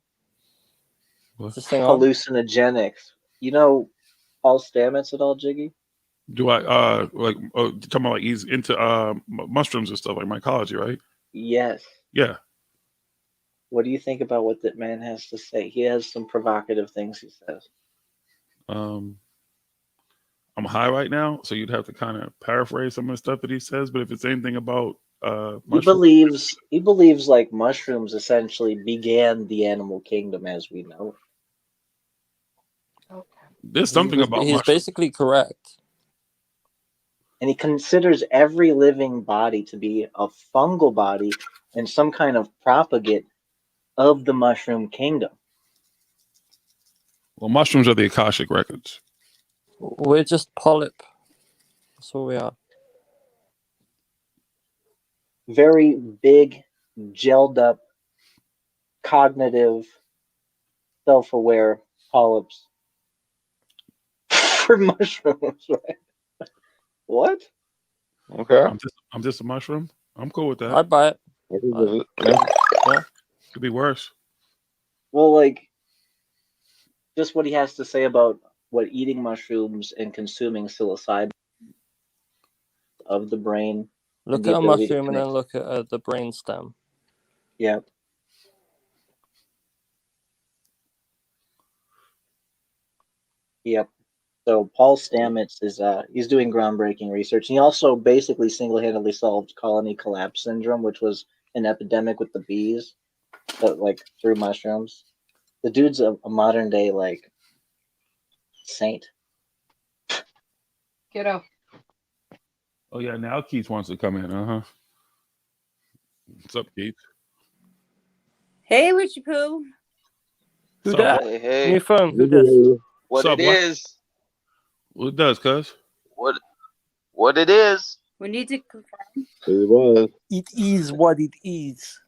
Speaker 3: What?
Speaker 9: This thing on?
Speaker 8: Hallucinogenics, you know Paul Stamets at all, Jiggy?
Speaker 3: Do I talking about like he's into mushrooms and stuff like mycology, right?
Speaker 8: Yes.
Speaker 3: Yeah.
Speaker 8: What do you think about what that man has to say? He has some provocative things he says.
Speaker 3: I'm high right now, so you'd have to kind of paraphrase some of the stuff that he says. But if it's anything about
Speaker 8: He believes like mushrooms essentially began the animal kingdom as we know it.
Speaker 3: there's something about
Speaker 9: He's
Speaker 3: mushrooms.
Speaker 9: basically correct.
Speaker 8: And he considers every living body to be a fungal body and some kind of propagate of the mushroom kingdom.
Speaker 3: Well, mushrooms are the Akashic records.
Speaker 9: We're just polyp. That's all we are.
Speaker 8: Very big, gelled up, cognitive, self-aware polyps for mushrooms, right? What?
Speaker 5: Okay.
Speaker 3: I'm just a mushroom. I'm cool with that.
Speaker 9: I'd buy it.
Speaker 3: Yeah. Could be worse.
Speaker 8: Well, like, just what he has to say about what eating mushrooms and consuming psilocybin of the brain.
Speaker 9: Look
Speaker 8: the
Speaker 9: at a
Speaker 8: ability to
Speaker 9: mushroom and then
Speaker 8: connect.
Speaker 9: look at the brain stem.
Speaker 8: Yep. Yep. So Paul Stamets is he's doing groundbreaking research. He also basically single-handedly solved colony collapse syndrome, which was an epidemic with the bees, but like through mushrooms. The dude's a modern day like saint.
Speaker 10: Kiddo.
Speaker 3: Oh yeah, now Keith wants to come in. What's up, Keith?
Speaker 11: Hey, Richie Poo.
Speaker 9: Who
Speaker 3: So,
Speaker 9: that?
Speaker 12: Hey, hey.
Speaker 9: New phone. Who this?
Speaker 12: What
Speaker 3: Sup,
Speaker 12: it
Speaker 3: what?
Speaker 12: is?
Speaker 3: Well, it does, cuz.
Speaker 12: What it is?
Speaker 11: We need to confirm.
Speaker 5: It was.
Speaker 9: It is what it is.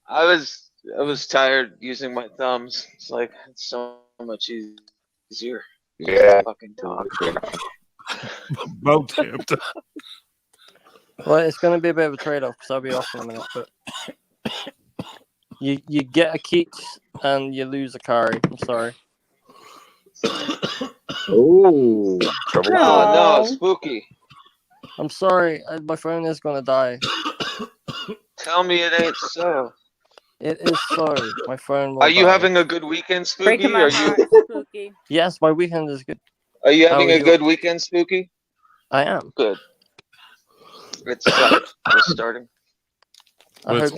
Speaker 12: I was tired using my thumbs. It's like it's so much easier.
Speaker 5: Yeah.
Speaker 12: Fucking talk.
Speaker 3: About damn time.
Speaker 9: Well, it's going to be a bit of a trade-off because I'll be off in a minute. But you get a Keats and you lose a Kari. I'm sorry.
Speaker 5: Ooh.
Speaker 12: No, spooky.
Speaker 9: I'm sorry. My phone is going to die.
Speaker 12: Tell me it ain't so.
Speaker 9: It is so. My phone will
Speaker 12: Are you
Speaker 9: die.
Speaker 12: having a good weekend, Spooky?
Speaker 11: Breaking my
Speaker 12: Are
Speaker 11: heart,
Speaker 12: you?
Speaker 11: Spooky.
Speaker 9: Yes, my weekend is good.
Speaker 12: Are you
Speaker 9: How
Speaker 12: having
Speaker 9: was
Speaker 12: a good weekend, Spooky?
Speaker 9: I am.
Speaker 12: Good. It's starting. We're starting.
Speaker 9: I hope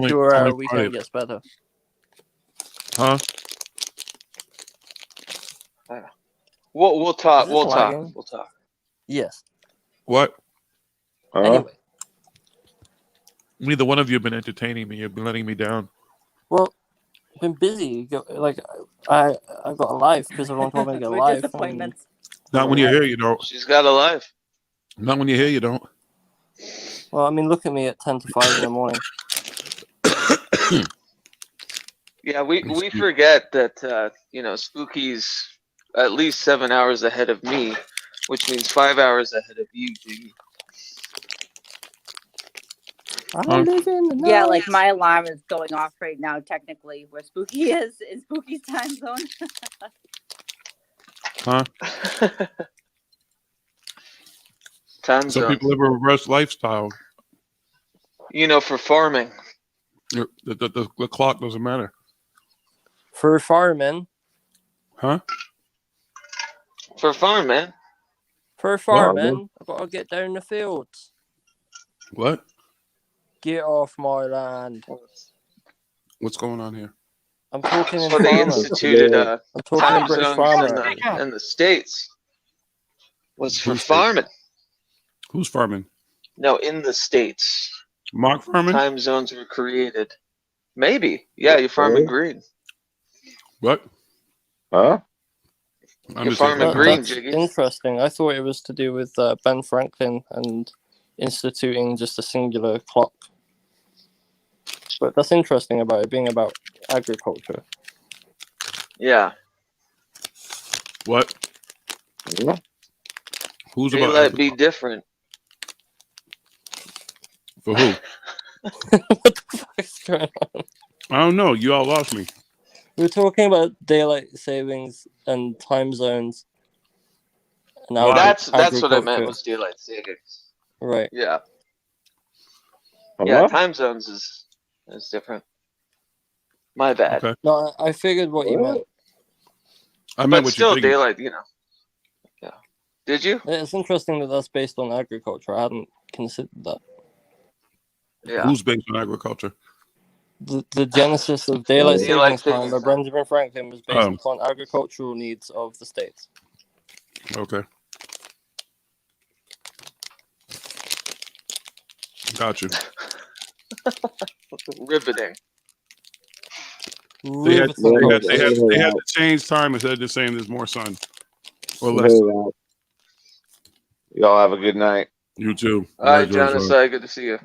Speaker 9: your weekend
Speaker 3: Friday.
Speaker 9: gets better.
Speaker 3: Huh?
Speaker 12: We'll talk.
Speaker 9: Is this
Speaker 12: We'll
Speaker 9: lagging?
Speaker 12: talk. We'll talk.
Speaker 9: Yes.
Speaker 3: What?
Speaker 9: Anyway.
Speaker 3: Neither one of you have been entertaining me. You've been letting me down.
Speaker 9: Well, I've been busy. Like I got a life because everyone told me to get a
Speaker 11: We're
Speaker 9: life.
Speaker 11: disappointments.
Speaker 3: Not when you're here, you don't.
Speaker 12: She's got a life.
Speaker 3: Not when you're here, you don't.
Speaker 9: Well, I mean, look at me at 10 to 5 in the morning.
Speaker 12: Yeah, we forget that Spooky's at least 7 hours ahead of me, which means 5 hours ahead of you, Jiggy.
Speaker 9: I live in the
Speaker 11: Yeah,
Speaker 9: night.
Speaker 11: like my alarm is going off right now, technically, where Spooky is in Spooky's time zone.
Speaker 3: Huh?
Speaker 12: Time
Speaker 3: Some
Speaker 12: zone.
Speaker 3: people live a reverse lifestyle.
Speaker 12: You know, for farming.
Speaker 3: The clock doesn't matter.
Speaker 9: For farming.
Speaker 3: Huh?
Speaker 12: For farming.
Speaker 9: For farming, I've got to get down the fields.
Speaker 3: What?
Speaker 9: Get off my land.
Speaker 3: What's going on here?
Speaker 9: I'm talking in
Speaker 12: So they
Speaker 9: farmer.
Speaker 12: instituted
Speaker 9: I'm talking
Speaker 12: time
Speaker 9: in British
Speaker 12: zones
Speaker 9: farmer.
Speaker 12: in the States. Was for
Speaker 3: Who's
Speaker 12: farming.
Speaker 3: Who's farming?
Speaker 12: No, in the States.
Speaker 3: Mark farming?
Speaker 12: Time zones were created. Maybe. Yeah, you're farming green.
Speaker 3: What?
Speaker 5: Huh?
Speaker 12: You're farming green,
Speaker 9: That's
Speaker 12: Jiggy.
Speaker 9: interesting. I thought it was to do with Ben Franklin and instituting just a singular clock. But that's interesting about it being about agriculture.
Speaker 12: Yeah.
Speaker 3: What? Who's about
Speaker 12: Daylight be different.
Speaker 3: For who?
Speaker 9: What the fuck's going on?
Speaker 3: I don't know. You all lost me.
Speaker 9: We were talking about daylight savings and time zones. And
Speaker 12: Well, that's what I
Speaker 9: agriculture.
Speaker 12: meant was daylight savings.
Speaker 9: Right.
Speaker 12: Yeah. Yeah, time zones is different. My bad.
Speaker 3: Okay.
Speaker 9: No, I figured what you meant.
Speaker 3: I meant
Speaker 12: But
Speaker 3: what
Speaker 12: still
Speaker 3: you're thinking.
Speaker 12: daylight, you know. Yeah. Did you?
Speaker 9: It's interesting that that's based on agriculture. I hadn't considered that.
Speaker 12: Yeah.
Speaker 3: Who's based on agriculture?
Speaker 9: The genesis of daylight savings time by
Speaker 12: savings
Speaker 9: Benjamin Franklin was based
Speaker 3: Oh.
Speaker 9: upon agricultural needs of the states.
Speaker 3: Okay. Gotcha.
Speaker 12: Riveting.
Speaker 3: They had to change time instead of just saying there's more sun or less. sun.
Speaker 5: Y'all have a good night.
Speaker 3: You too.
Speaker 12: All right, Jonathan, good to see you.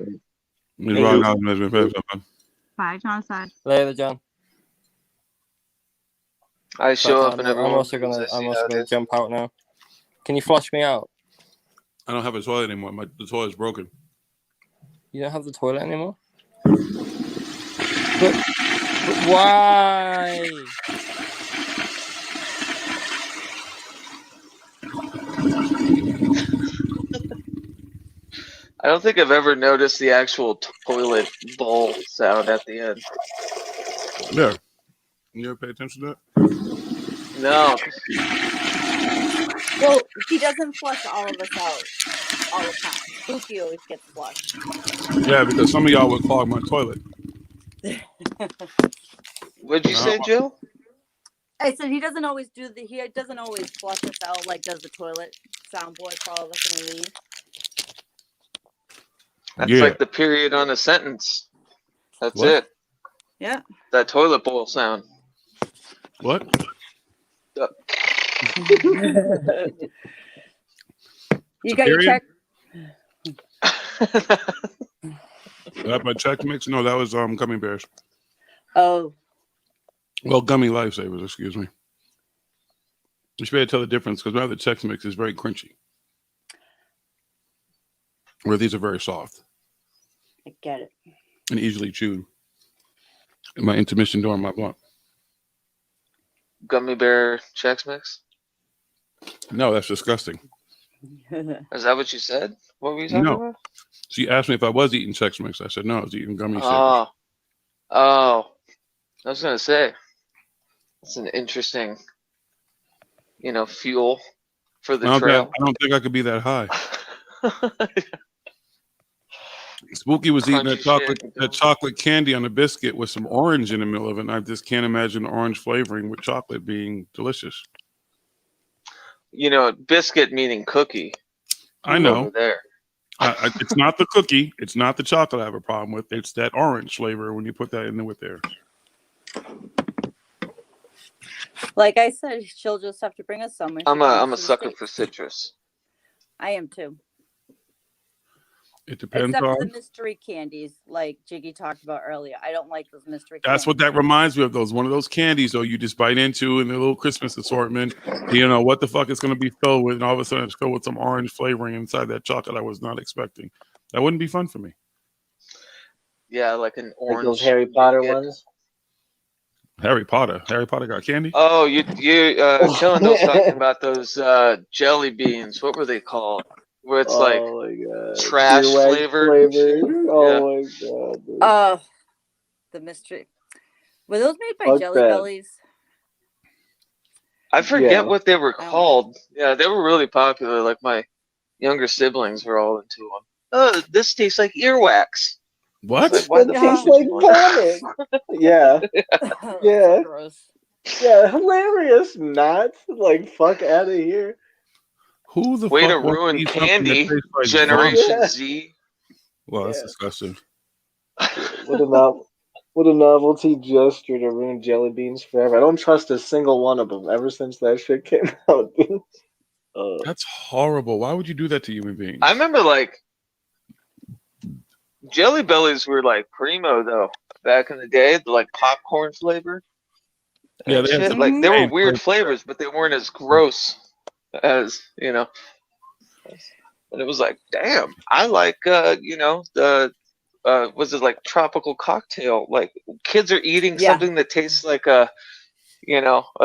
Speaker 10: Bye, Jonathan.
Speaker 9: Later, John.
Speaker 12: I show up
Speaker 9: I'm
Speaker 12: and everyone.
Speaker 9: also gonna jump out now. Can you flush me out?
Speaker 3: I don't have a toilet anymore. The toilet's broken.
Speaker 9: You don't have the toilet anymore? But why?
Speaker 12: I don't think I've ever noticed the actual toilet bowl sound at the end.
Speaker 3: Yeah. You ever pay attention to that?
Speaker 12: No.
Speaker 11: Well, he doesn't flush all of us out all the time. Spooky always gets flushed.
Speaker 3: Yeah, because some of y'all would clog my toilet.
Speaker 12: What'd you say, Joe?
Speaker 11: I said he doesn't always flush us out like does the toilet soundboard for all of us when we leave.
Speaker 12: That's
Speaker 3: Yeah.
Speaker 12: like the period on a sentence. That's
Speaker 3: What?
Speaker 12: it.
Speaker 11: Yeah.
Speaker 12: That toilet bowl sound.
Speaker 3: What?
Speaker 11: You got your check.
Speaker 3: That my check mix? No, that was gummy bears.
Speaker 11: Oh.
Speaker 3: Well, gummy lifesavers, excuse me. You should be able to tell the difference because now the Chex Mix is very crunchy. Where these are very soft
Speaker 11: I get it.
Speaker 3: and easily chewed. In my intermission during my blunt.
Speaker 12: Gummy bear Chex Mix?
Speaker 3: No, that's disgusting.
Speaker 12: Is that what you said? What were you talking
Speaker 3: No.
Speaker 12: about?
Speaker 3: She asked me if I was eating Chex Mix. I said no, I was eating gummy savers.
Speaker 12: Oh. I was gonna say. It's an interesting, fuel for the trail.
Speaker 3: I don't think I could be that high. Spooky was eating that chocolate candy on a biscuit with some orange in the middle of it, and I just can't imagine orange flavoring with chocolate being delicious.
Speaker 12: Biscuit meaning cookie.
Speaker 3: I know.
Speaker 12: Over there.
Speaker 3: It's not the cookie. It's not the chocolate I have a problem with. It's that orange flavor when you put that in there with there.
Speaker 11: Like I said, she'll just have to bring us some.
Speaker 12: I'm a sucker for citrus.
Speaker 11: I am too.
Speaker 3: It depends
Speaker 11: Except
Speaker 3: on.
Speaker 11: for the mystery candies, like Jiggy talked about earlier. I don't like those mystery.
Speaker 3: That's what that reminds me of. One of those candies, though, you just bite into in the little Christmas assortment. You don't know what the fuck it's going to be filled with, and all of a sudden it's filled with some orange flavoring inside that chocolate I was not expecting. That wouldn't be fun for me.
Speaker 12: Yeah, like an
Speaker 8: Like
Speaker 12: orange.
Speaker 8: those Harry Potter ones.
Speaker 3: Harry Potter. Harry Potter got candy.
Speaker 12: Oh, you Killendale's talking about those jelly beans. What were they called? Where it's like
Speaker 8: Oh my god.
Speaker 12: trash
Speaker 8: Earwax
Speaker 12: flavored. and shit.
Speaker 8: flavored.
Speaker 12: Yeah.
Speaker 8: Oh my god. Dude.
Speaker 11: The mystery. Were those made by
Speaker 8: Fuck
Speaker 11: Jelly
Speaker 8: that.
Speaker 11: Bellies?
Speaker 12: I forget
Speaker 8: Yeah.
Speaker 12: what they were
Speaker 11: I don't
Speaker 12: called. Yeah, they were really popular. Like my younger siblings were all into them. Oh, this tastes like earwax.
Speaker 3: What?
Speaker 12: Like, why the
Speaker 8: That
Speaker 12: fuck
Speaker 8: tastes
Speaker 12: would
Speaker 8: like
Speaker 12: you want
Speaker 8: vomit. Yeah.
Speaker 11: That's
Speaker 8: Yeah.
Speaker 11: so gross.
Speaker 8: Yeah. Hilarious. Not like fuck out of here.
Speaker 3: Who the
Speaker 12: Way to
Speaker 3: fuck wants
Speaker 12: ruin
Speaker 3: eat something that
Speaker 12: candy,
Speaker 3: tastes like
Speaker 12: Generation
Speaker 3: vomit?
Speaker 8: Yeah.
Speaker 12: Z.
Speaker 3: Well, that's
Speaker 8: Yeah.
Speaker 3: disgusting.
Speaker 8: What a novelty gesture to ruin jelly beans forever. I don't trust a single one of them ever since that shit came out, dude.
Speaker 3: That's horrible. Why would you do that to human beings?
Speaker 12: I remember like Jelly Bellies were like primo though back in the day, the like popcorn flavor.
Speaker 3: Yeah,
Speaker 12: And
Speaker 3: they had
Speaker 12: shit.
Speaker 3: some
Speaker 12: Like they were
Speaker 3: insane
Speaker 12: weird
Speaker 3: flavors.
Speaker 12: flavors, but they weren't as gross as And it was like, damn, I like the was it like tropical cocktail? Like kids are eating
Speaker 11: Yeah.
Speaker 12: something that tastes like a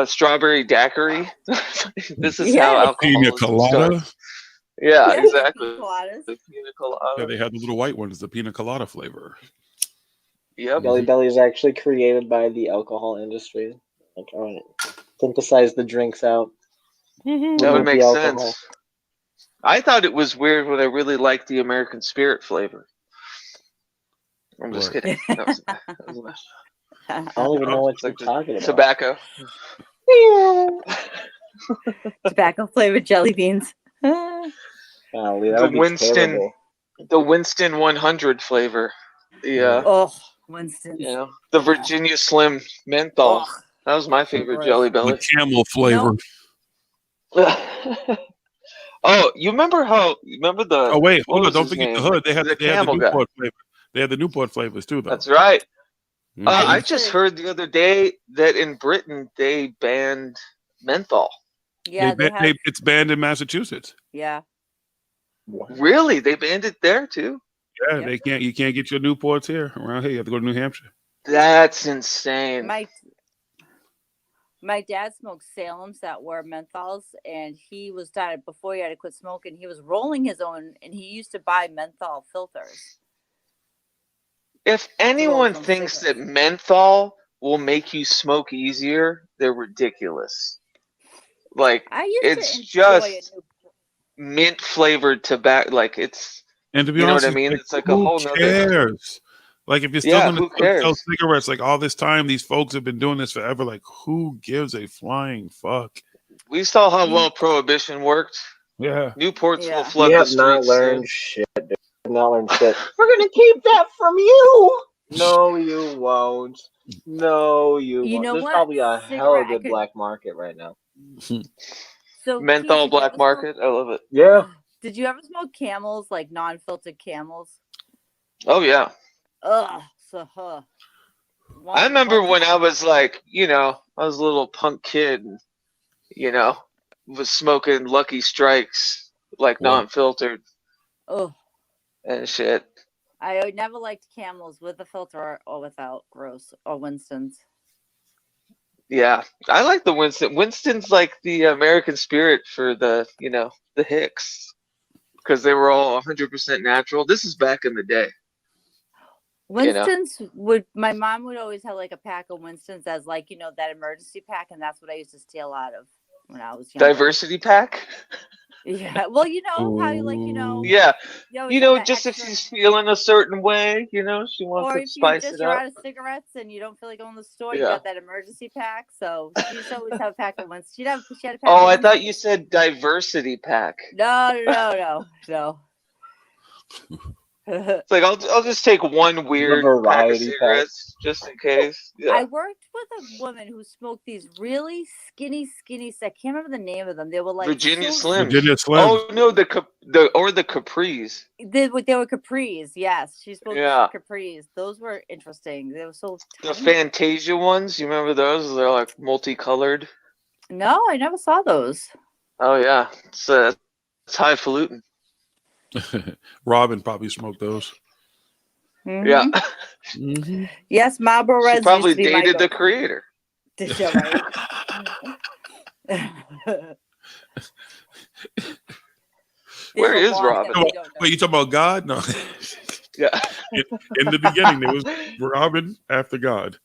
Speaker 12: strawberry daiquiri. This is how
Speaker 11: Yeah.
Speaker 3: Pina
Speaker 12: alcoholism
Speaker 3: colada.
Speaker 12: starts. Yeah,
Speaker 11: Yeah,
Speaker 12: exactly.
Speaker 11: pina coladas.
Speaker 12: The pina
Speaker 3: Yeah,
Speaker 12: colada.
Speaker 3: they had the little white ones, the pina colada flavor.
Speaker 12: Yep.
Speaker 8: Jelly Belly is actually created by the alcohol industry. Like, all right, synthesize the drinks out.
Speaker 12: That would
Speaker 8: Remove
Speaker 12: make
Speaker 8: the alcohol.
Speaker 12: sense. I thought it was weird when I really liked the American Spirit flavor. I'm just
Speaker 3: What?
Speaker 12: kidding. That was
Speaker 8: I don't even know what
Speaker 12: it's
Speaker 8: you're
Speaker 12: like the
Speaker 8: talking about.
Speaker 12: tobacco.
Speaker 11: Tobacco flavored jelly beans.
Speaker 8: Golly, that
Speaker 12: The
Speaker 8: would be
Speaker 12: Winston,
Speaker 8: terrible.
Speaker 12: the Winston 100 flavor. The
Speaker 11: Oh, Winston's.
Speaker 12: the Virginia Slim menthol.
Speaker 11: Oh,
Speaker 12: That was my favorite
Speaker 11: gross.
Speaker 12: Jelly
Speaker 3: The
Speaker 12: Belly.
Speaker 3: camel flavor.
Speaker 12: Oh, you remember the?
Speaker 3: Oh wait,
Speaker 12: what
Speaker 3: hold on!
Speaker 12: was
Speaker 3: Don't
Speaker 12: his
Speaker 3: forget
Speaker 12: name?
Speaker 3: the hood. They had
Speaker 12: The
Speaker 3: they had the
Speaker 12: camel guy.
Speaker 3: Newport flavor. They had the Newport flavors too, though.
Speaker 12: That's right.
Speaker 3: Mhm.
Speaker 12: I
Speaker 11: used
Speaker 12: just
Speaker 11: to-
Speaker 12: heard the other day that in Britain they banned menthol.
Speaker 11: Yeah, they have.
Speaker 3: It's banned in Massachusetts.
Speaker 11: Yeah.
Speaker 12: Really? They banned it there too?
Speaker 3: Yeah,
Speaker 11: Yep.
Speaker 3: you can't get your Newports here around here. You have to go to New Hampshire.
Speaker 12: That's insane.
Speaker 11: My dad smoked Salem's that were menthols, and he was dying before he had to quit smoking. He was rolling his own, and he used to buy menthol filters.
Speaker 12: If anyone
Speaker 11: some
Speaker 12: thinks that
Speaker 11: cigarettes.
Speaker 12: menthol will make you smoke easier, they're ridiculous. Like
Speaker 11: I used
Speaker 12: it's
Speaker 11: to enjoy
Speaker 12: just
Speaker 11: a new.
Speaker 12: mint flavored tobacco. Like it's
Speaker 3: And to be
Speaker 12: you know
Speaker 3: honest,
Speaker 12: what I mean?
Speaker 3: like,
Speaker 12: It's like a
Speaker 3: who
Speaker 12: whole nother.
Speaker 3: cares? Like if you're still
Speaker 12: Yeah,
Speaker 3: going
Speaker 12: who
Speaker 3: to sell
Speaker 12: cares?
Speaker 3: cigarettes, like all this time, these folks have been doing this forever. Like who gives a flying fuck?
Speaker 12: We saw how well prohibition worked.
Speaker 3: Yeah.
Speaker 12: Newports will
Speaker 11: Yeah.
Speaker 12: flood
Speaker 8: You
Speaker 12: the
Speaker 8: have not
Speaker 12: streets
Speaker 8: learned
Speaker 12: soon.
Speaker 8: shit, dude. You have not learned shit. We're gonna keep that from you. No, you won't. No, you
Speaker 11: You
Speaker 8: won't.
Speaker 11: know
Speaker 8: There's
Speaker 11: what?
Speaker 8: probably a hell of
Speaker 11: Cigarette, I
Speaker 8: good
Speaker 11: could-
Speaker 8: black market right now.
Speaker 11: So
Speaker 12: Menthol
Speaker 11: Keith, did you
Speaker 12: black
Speaker 11: ever
Speaker 12: market. I love it.
Speaker 8: Yeah.
Speaker 11: Did you ever smoke Camels, like non-filtered Camels?
Speaker 12: Oh yeah.
Speaker 11: Ugh. So,
Speaker 12: I remember when I was like, I was a little punk kid and, was smoking Lucky Strikes, like
Speaker 3: Wow.
Speaker 12: non-filtered
Speaker 11: Oh,
Speaker 12: and shit.
Speaker 11: I never liked Camels with a filter or without. Gross. Or Winston's.
Speaker 12: Yeah. I like the Winston. Winston's like the American Spirit for the Hicks. Because they were all 100% natural. This is back in the day.
Speaker 11: Winston's my mom would always have like a pack of Winston's as like, that emergency pack, and that's what I used to steal out of when I was younger.
Speaker 12: Diversity pack?
Speaker 11: Yeah. Well, how you like,
Speaker 12: Yeah.
Speaker 11: you always have that
Speaker 12: Just
Speaker 11: extra-
Speaker 12: if she's feeling a certain way, she wants
Speaker 11: or
Speaker 12: to
Speaker 11: if
Speaker 12: spice it
Speaker 11: you're
Speaker 12: up.
Speaker 11: out of cigarettes and you don't feel like going to the store, you
Speaker 12: Yeah.
Speaker 11: got that emergency pack. So she used to always have a pack of Winston. She had a pack
Speaker 12: Oh,
Speaker 11: of
Speaker 12: I thought
Speaker 11: Winston.
Speaker 12: you said diversity pack.
Speaker 11: No.
Speaker 12: It's like I'll just take one weird pack of
Speaker 8: variety
Speaker 12: cigarettes just in case.
Speaker 11: I
Speaker 12: Yeah.
Speaker 11: worked with a woman who smoked these really skinny. I can't remember the name of them. They were like
Speaker 12: Virginia
Speaker 11: so
Speaker 12: Slims.
Speaker 3: Virginia Slims.
Speaker 12: Oh no, the Capris.
Speaker 11: They were Capris. Yes, she smoked
Speaker 12: Yeah.
Speaker 11: Capris. Those were interesting. They were so
Speaker 12: The
Speaker 11: tiny.
Speaker 12: Fantasia ones. You remember those? They're like multicolored.
Speaker 11: No, I never saw those.
Speaker 12: Oh yeah, it's highfalutin.
Speaker 3: Robin probably smoked those.
Speaker 12: Yeah.
Speaker 3: Mm-hmm.
Speaker 11: Yes, Marlboro
Speaker 12: She
Speaker 11: Reds used
Speaker 12: probably
Speaker 11: to be my
Speaker 12: dated the
Speaker 11: go-to.
Speaker 12: creator.
Speaker 11: Did you, right?
Speaker 12: Where
Speaker 11: There's a
Speaker 12: is
Speaker 11: lot
Speaker 12: Robin?
Speaker 11: that we don't know.
Speaker 3: Wait, you talking about God? No.
Speaker 12: Yeah.
Speaker 3: In the beginning, there was Robin after God.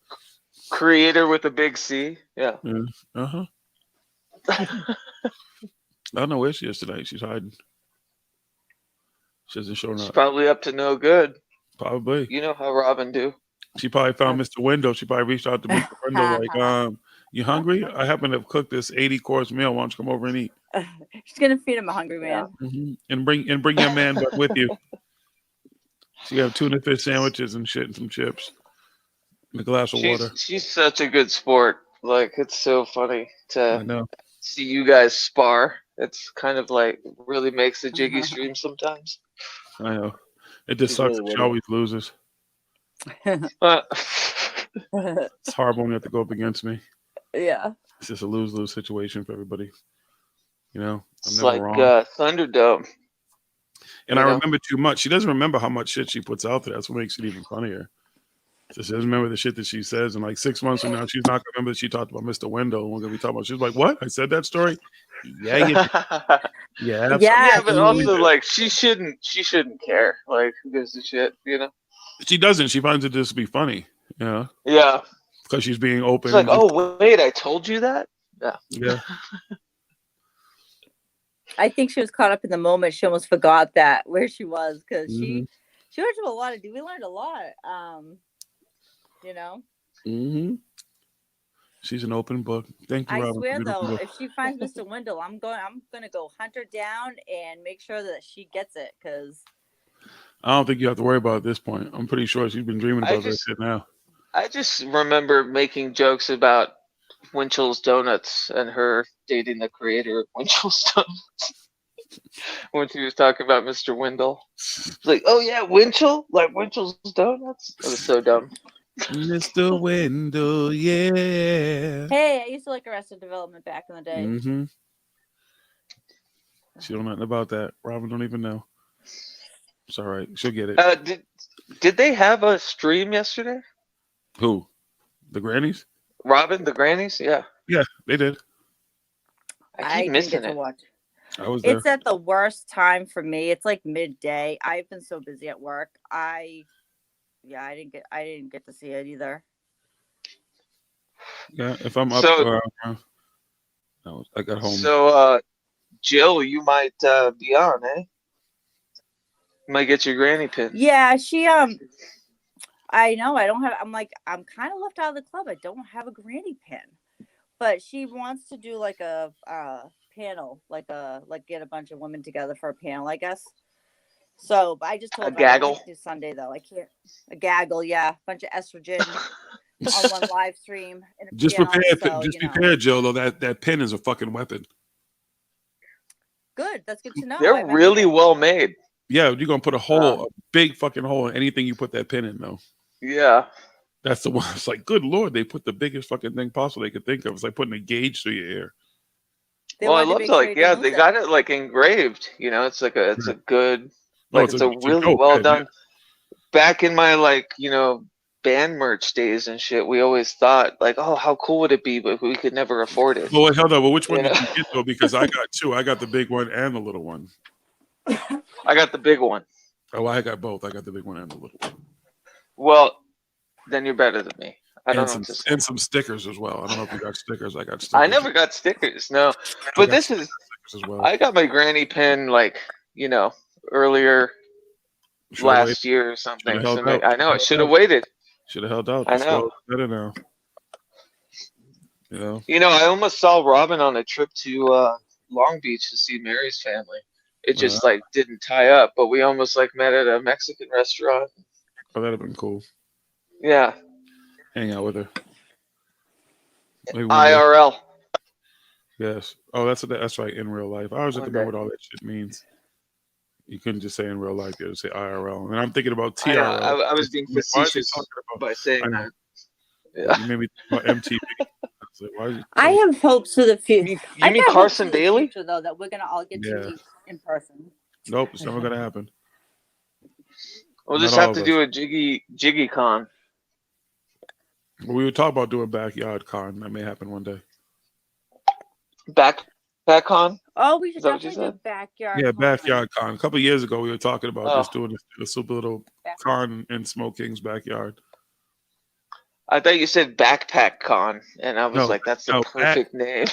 Speaker 12: Creator with a big C. Yeah.
Speaker 3: Uh-huh. I don't know where she is tonight. She's hiding. She hasn't shown
Speaker 12: She's
Speaker 3: up.
Speaker 12: probably up to no good.
Speaker 3: Probably.
Speaker 12: You know how Robin do.
Speaker 3: She probably found Mr. Window. She probably reached out to Mr. Window like, you hungry? I happen to have cooked this 80-course meal. Why don't you come over and eat?
Speaker 11: She's gonna feed him a hungry man.
Speaker 3: Mm-hmm. And bring your man back with you. So you have tuna fish sandwiches and shit and some chips. And a glass of water.
Speaker 12: She's such a good sport. Like, it's so funny
Speaker 3: I
Speaker 12: to
Speaker 3: know.
Speaker 12: see you guys spar. It's kind of like really makes the Jiggy stream sometimes.
Speaker 3: I know. It just
Speaker 8: She's
Speaker 3: sucks
Speaker 8: really
Speaker 3: that she
Speaker 8: witty.
Speaker 3: always loses.
Speaker 12: Uh,
Speaker 3: It's horrible when you have to go up against me.
Speaker 11: Yeah.
Speaker 3: It's just a lose-lose situation for everybody. You know, I'm
Speaker 12: it's
Speaker 3: never
Speaker 12: like
Speaker 3: wrong.
Speaker 12: Thunderdome.
Speaker 3: And
Speaker 12: you
Speaker 3: I
Speaker 12: know?
Speaker 3: remember too much. She doesn't remember how much shit she puts out there. That's what makes it even funnier. So she doesn't remember the shit that she says. And like 6 months from now, she's not gonna remember that she talked about Mr. Window. And we're gonna be talking about. She's like, "What? I said that story? Yeah, you did. Yeah,
Speaker 12: Yeah, but
Speaker 3: absolutely
Speaker 12: also
Speaker 3: did."
Speaker 12: like she shouldn't care. Like, who gives a shit, you know?
Speaker 3: She doesn't. She finds it just to be funny. You know,
Speaker 12: Yeah.
Speaker 3: because she's being open.
Speaker 12: It's like,
Speaker 3: and just-
Speaker 12: oh wait, I told you that? Yeah.
Speaker 3: yeah.
Speaker 11: I think she was caught up in the moment. She almost forgot that where she was because
Speaker 3: Mm-hmm.
Speaker 11: she learned a lot. We learned a lot. You know.
Speaker 3: Mm-hmm. She's an open book. Thank you,
Speaker 11: I
Speaker 3: Robin.
Speaker 11: swear
Speaker 3: for being
Speaker 11: though,
Speaker 3: open book.
Speaker 11: if she finds Mr. Wendell, I'm gonna go hunt her down and make sure that she gets it because
Speaker 3: I don't think you have to worry about it at this point. I'm pretty sure she's been dreaming about that shit now.
Speaker 12: I just remember making jokes about Winchell's Donuts and her dating the creator of Winchell's Donuts. When she was talking about Mr. Wendell. It's like, oh yeah, Winchell? Like Winchell's Donuts? That was so dumb.
Speaker 3: Mr. Window, yeah.
Speaker 11: hey, I used to like Arrested Development back in the day.
Speaker 3: Mm-hmm. She don't know nothing about that. Robin don't even know. It's all right. She'll get it.
Speaker 12: Did they have a stream yesterday?
Speaker 3: Who? The grannies?
Speaker 12: Robin, the grannies? Yeah.
Speaker 3: Yeah, they did.
Speaker 12: I keep
Speaker 11: didn't
Speaker 12: missing
Speaker 11: get to
Speaker 12: it.
Speaker 11: watch.
Speaker 3: I was there.
Speaker 11: It's at the worst time for me. It's like midday. I've been so busy at work. I didn't get to see it either.
Speaker 3: Yeah, if I'm up,
Speaker 12: So-
Speaker 3: I got home.
Speaker 12: So, Jill, you might be on, eh? You might get your granny pin.
Speaker 11: Yeah, she I know I don't have. I'm kind of left out of the club. I don't have a granny pin, but she wants to do like a panel, like get a bunch of women together for a panel, I guess. So, but I just told
Speaker 12: A
Speaker 11: her
Speaker 12: gaggle?
Speaker 11: I can't do Sunday though. I can't. A gaggle, yeah, bunch of estrogen on one live stream. In a
Speaker 3: Just
Speaker 11: panel,
Speaker 3: prepare,
Speaker 11: so,
Speaker 3: just
Speaker 11: you know.
Speaker 3: prepare, Jill. Though that pen is a fucking weapon.
Speaker 11: Good. That's good to know.
Speaker 12: They're really well made.
Speaker 3: Yeah, you're gonna put a big fucking hole in anything you put that pin in, though.
Speaker 12: Yeah.
Speaker 3: That's the one. It's like, good lord, they put the biggest fucking thing possible they could think of. It's like putting a gauge through your ear.
Speaker 11: They
Speaker 12: Well, I
Speaker 11: wanted to
Speaker 12: love
Speaker 11: make
Speaker 12: to
Speaker 11: sure
Speaker 12: like,
Speaker 11: you
Speaker 12: yeah,
Speaker 11: didn't
Speaker 12: they
Speaker 11: lose
Speaker 12: got it like engraved. You know, it's like it's a good, like it's a really
Speaker 3: dope
Speaker 12: well
Speaker 3: pen,
Speaker 12: done. Back in my like, band merch days and shit, we always thought like, oh, how cool would it be, but we could never afford it.
Speaker 3: Well, wait, hold on. Well, which one
Speaker 12: You
Speaker 3: did
Speaker 12: know?
Speaker 3: you get though? Because I got two. I got the big one and the little one.
Speaker 12: I got the big one.
Speaker 3: Oh, I got both. I got the big one and the little one.
Speaker 12: Well, then you're better than me. I don't
Speaker 3: And
Speaker 12: know
Speaker 3: some
Speaker 12: what to say.
Speaker 3: and some stickers as well. I don't know if you got stickers. I got stickers.
Speaker 12: I never got stickers, no. But this is,
Speaker 3: stickers as well.
Speaker 12: I got my granny pin like, earlier
Speaker 3: Should've
Speaker 12: last
Speaker 3: waited.
Speaker 12: year or something.
Speaker 3: Should've held
Speaker 12: So maybe-
Speaker 3: out.
Speaker 12: I know I
Speaker 3: Should've
Speaker 12: should have
Speaker 3: held out.
Speaker 12: waited.
Speaker 3: Should have held out.
Speaker 12: I
Speaker 3: The
Speaker 12: know.
Speaker 3: squad is better now. You know.
Speaker 12: I almost saw Robin on a trip to Long Beach to see Mary's family. It just like didn't tie up, but we almost like met at a Mexican restaurant.
Speaker 3: Oh, that'd have been cool.
Speaker 12: Yeah,
Speaker 3: Hang out with her. Maybe one day.
Speaker 12: IRL.
Speaker 3: Yes. Oh, that's right. In real life, I always have to
Speaker 12: One
Speaker 3: know
Speaker 12: day.
Speaker 3: what all that shit means. You couldn't just say in real life. You had to say IRL. And I'm thinking about
Speaker 12: I know,
Speaker 3: TRL.
Speaker 12: I was being
Speaker 3: Why are they
Speaker 12: facetious
Speaker 3: talking about?
Speaker 12: by saying
Speaker 3: I know.
Speaker 12: that.
Speaker 3: You made me think about MTV. I was like, why is it-
Speaker 11: I have hopes for the future.
Speaker 12: You mean Carson Daly?
Speaker 11: Though that we're gonna all get
Speaker 3: Yeah.
Speaker 11: to meet in person.
Speaker 3: Nope, it's never gonna happen.
Speaker 12: We'll
Speaker 3: Not
Speaker 12: just
Speaker 3: all
Speaker 12: have
Speaker 3: of
Speaker 12: to
Speaker 3: us.
Speaker 12: do a Jiggy Con.
Speaker 3: We were talking about doing backyard con. That may happen one day.
Speaker 12: Back Con?
Speaker 11: Oh, we
Speaker 12: Is
Speaker 11: should
Speaker 12: that what you
Speaker 11: definitely do
Speaker 12: said?
Speaker 11: backyard
Speaker 3: Yeah,
Speaker 11: con.
Speaker 3: backyard con. A couple of years ago, we were talking about
Speaker 12: Oh,
Speaker 3: just doing a super little con in Smoke King's backyard.
Speaker 12: I thought you said Backpack Con, and I was
Speaker 3: No,
Speaker 12: like, that's the
Speaker 3: no,
Speaker 12: perfect name.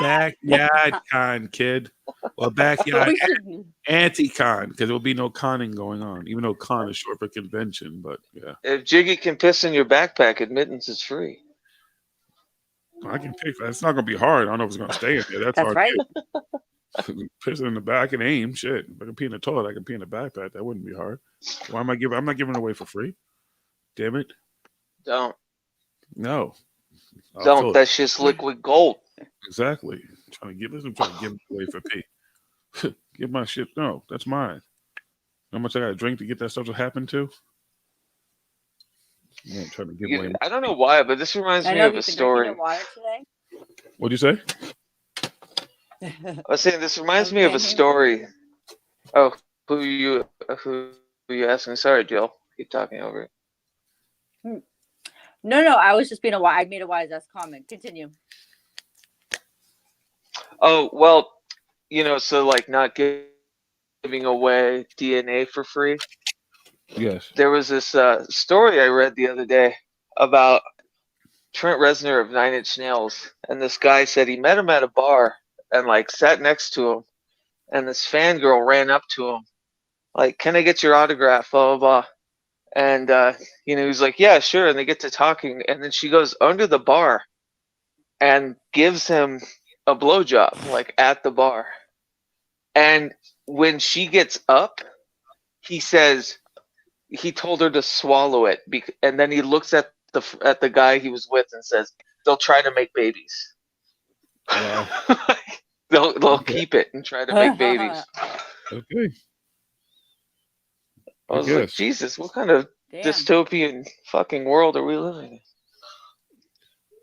Speaker 3: backyard con, kid. Or
Speaker 11: But
Speaker 3: backyard
Speaker 11: we should.
Speaker 3: anti-con, because there will be no conning going on, even though con is short for convention. But yeah,
Speaker 12: If Jiggy can piss in your backpack, admittance is free.
Speaker 3: I can pick that. It's not going to be hard. I don't know if it's going to stay in there. That's
Speaker 11: That's
Speaker 3: hard.
Speaker 11: right.
Speaker 3: Pissing in the back and aim. Shit. If I can pee in the toilet, I can pee in the backpack. That wouldn't be hard. Why am I giving? I'm not giving it away for free. Damn it.
Speaker 12: Don't.
Speaker 3: No. I'll fill
Speaker 12: Don't.
Speaker 3: it.
Speaker 12: That's just liquid gold.
Speaker 3: Exactly. I'm trying to give it away for pee. Give my shit. No, that's mine. How much I got to drink to get that stuff to happen to? I'm trying to give away.
Speaker 12: I don't know why, but this reminds
Speaker 11: I
Speaker 12: me
Speaker 11: know
Speaker 12: of a
Speaker 11: you've been drinking
Speaker 12: story.
Speaker 11: your water today.
Speaker 3: What'd you say?
Speaker 12: I was saying this reminds me of a
Speaker 11: Okay.
Speaker 12: story. Oh, who you asking? Sorry, Jill. Keep talking over it.
Speaker 11: No, I was just being I made a wise ass comment. Continue.
Speaker 12: Oh, well, so like not giving away DNA for free.
Speaker 3: Yes.
Speaker 12: There was this story I read the other day about Trent Reznor of Nine Inch Nails, and this guy said he met him at a bar and like sat next to him, and this fangirl ran up to him, like, "Can I get your autograph?" Blah blah blah. And he's like, "Yeah, sure." And they get to talking, and then she goes under the bar and gives him a blowjob, like at the bar. And when she gets up, he says he told her to swallow it, and then he looks at the guy he was with and says, "They'll try to make babies.
Speaker 3: Wow.
Speaker 12: They'll keep it and try to make babies."
Speaker 3: Okay.
Speaker 12: I was like, Jesus, what kind of dystopian fucking world are we living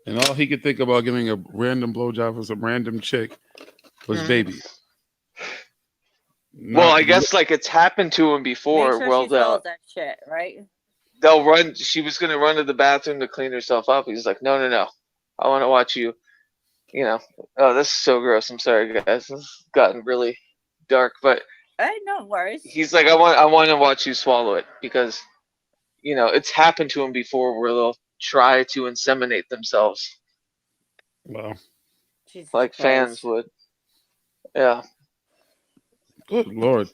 Speaker 12: in?
Speaker 3: And all he could think about giving a random blowjob for some random chick was babies.
Speaker 12: Well, I guess like it's happened to him before.
Speaker 11: Make sure
Speaker 12: Well,
Speaker 11: she swallows that shit, right?
Speaker 12: they'll run. She was gonna run to the bathroom to clean herself up. He's like, no. I want to watch you. Oh, this is so gross. I'm sorry, guys. This has gotten really dark, but
Speaker 11: Hey, no worries.
Speaker 12: he's like, I want to watch you swallow it because, it's happened to him before where they'll try to inseminate themselves.
Speaker 3: Wow.
Speaker 11: Jesus
Speaker 12: Like
Speaker 11: Christ.
Speaker 12: fans would. Yeah.
Speaker 3: Good Lord.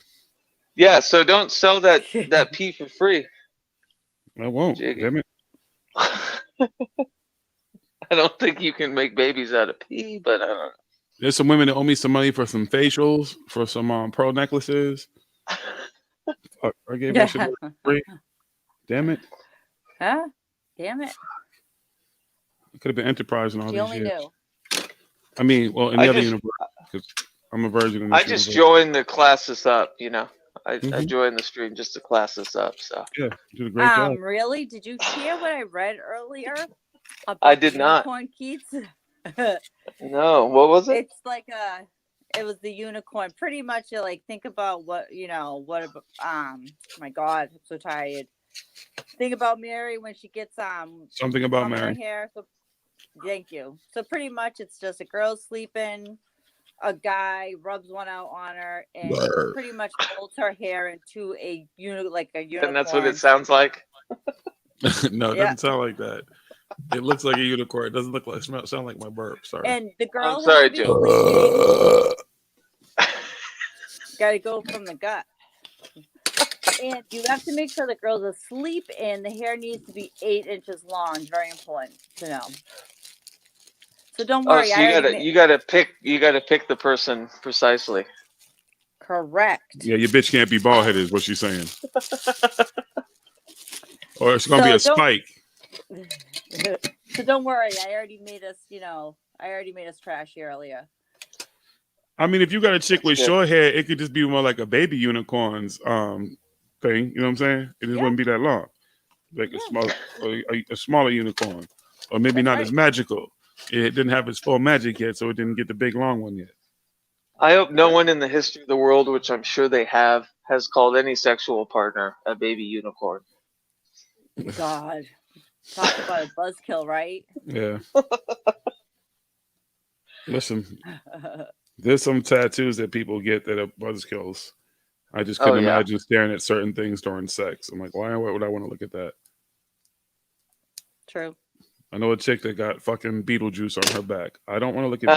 Speaker 12: Yeah. So don't sell that pee for free.
Speaker 3: I won't.
Speaker 12: Jiggy.
Speaker 3: Damn it.
Speaker 12: I don't think you can make babies out of pee, but I don't know.
Speaker 3: There's some women that owe me some money for some facials, for some pearl necklaces. I gave that shit for free. Damn it.
Speaker 11: Huh? Damn it.
Speaker 3: I could have been enterprising all
Speaker 11: She
Speaker 3: these
Speaker 11: only
Speaker 3: years.
Speaker 11: knew.
Speaker 3: I mean, well, in
Speaker 12: I
Speaker 3: the other
Speaker 12: just-
Speaker 3: universe, because I'm a virgin in
Speaker 12: I
Speaker 3: this
Speaker 12: just
Speaker 3: universe.
Speaker 12: joined the class this up, I
Speaker 3: Mhm.
Speaker 12: joined the stream just to class this up. So
Speaker 3: Yeah, you did a great job.
Speaker 11: Really? Did you hear what I read earlier? About
Speaker 12: I did not.
Speaker 11: unicorn Keats?
Speaker 12: No, what was it?
Speaker 11: It's like it was the unicorn. Pretty much, like think about what my God, I'm so tired. Think about Mary when she gets
Speaker 3: Something about
Speaker 11: on her
Speaker 3: Mary.
Speaker 11: hair. So, thank you. So pretty much, it's just a girl sleeping. A guy rubs one out on her and
Speaker 3: Brr.
Speaker 11: pretty much molds her hair into a unicorn.
Speaker 12: And that's what it sounds like.
Speaker 3: No, it
Speaker 11: Yeah.
Speaker 3: doesn't sound like that. It looks like a unicorn. It doesn't look like sound like my burp. Sorry.
Speaker 11: And the girl
Speaker 12: I'm sorry,
Speaker 11: has to be
Speaker 12: Joe.
Speaker 11: sleeping. Gotta go from the gut. And you have to make sure the girl's asleep, and the hair needs to be 8 inches long. Very important to know. So don't
Speaker 12: Oh,
Speaker 11: worry.
Speaker 12: so
Speaker 11: I
Speaker 12: you gotta pick the person precisely.
Speaker 11: Correct.
Speaker 3: Yeah, your bitch can't be bald headed, is what she's saying. Or it's gonna be a
Speaker 11: So don't-
Speaker 3: spike.
Speaker 11: So don't worry. I already made us trashy earlier.
Speaker 3: I mean, if you got a chick with
Speaker 12: That's good.
Speaker 3: short hair, it could just be more like a baby unicorn's thing. You know what I'm saying? It just wouldn't be that long, like a smaller unicorn, or maybe
Speaker 11: That's
Speaker 3: not
Speaker 11: right.
Speaker 3: as magical. It didn't have its full magic yet, so it didn't get the big long one yet.
Speaker 12: I hope no one in the history of the world, which I'm sure they have has called any sexual partner a baby unicorn.
Speaker 11: God, talk about a buzzkill, right?
Speaker 3: Yeah. Listen, there's some tattoos that people get that are buzzkills. I just couldn't imagine staring at certain things during sex. I'm like, why would I want to look at that?
Speaker 11: True.
Speaker 3: I know a chick that got fucking Beetlejuice on her back. I don't want to look at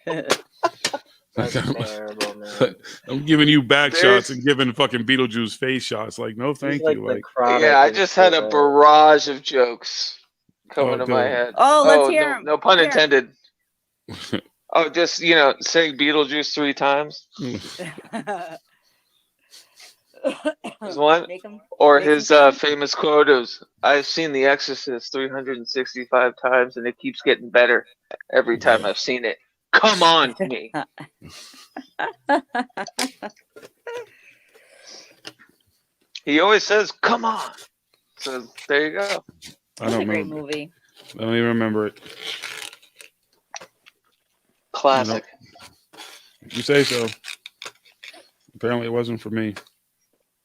Speaker 3: Beetlejuice.
Speaker 12: That's terrible, man.
Speaker 3: I'm giving you back shots and giving fucking Beetlejuice face shots. Like, no, thank you. Like,
Speaker 12: yeah, I just had a barrage of jokes coming to my head.
Speaker 11: Oh, let's hear him.
Speaker 12: No pun intended. Oh, just saying Beetlejuice 3 times. There's one, or his famous quote is, "I've seen The Exorcist 365 times, and it keeps getting better every time I've seen it. Come on, me." He always says, "Come on." So there you go.
Speaker 11: That's a great movie.
Speaker 3: I don't even remember it.
Speaker 12: Classic.
Speaker 3: You say so. Apparently, it wasn't for me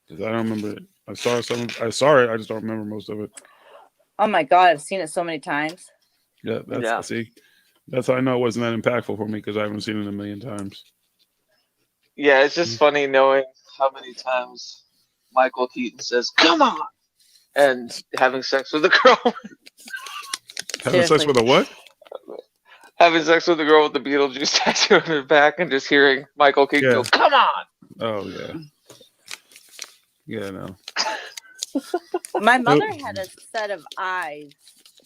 Speaker 3: because I don't remember it. I saw it. I just don't remember most of it.
Speaker 11: Oh my God, I've seen it so many times.
Speaker 3: Yeah, see, that's how I know it wasn't that impactful for me because I haven't seen it a million times.
Speaker 12: Yeah, it's just funny knowing how many times Michael Keaton says, "Come on," and having sex with a girl.
Speaker 3: Having sex with a what?
Speaker 12: Having sex with a girl with the Beetlejuice tattoo on her back and just hearing Michael Keaton go, "Come on!"
Speaker 3: Oh, yeah. Yeah, no.
Speaker 11: My mother had a set of eyes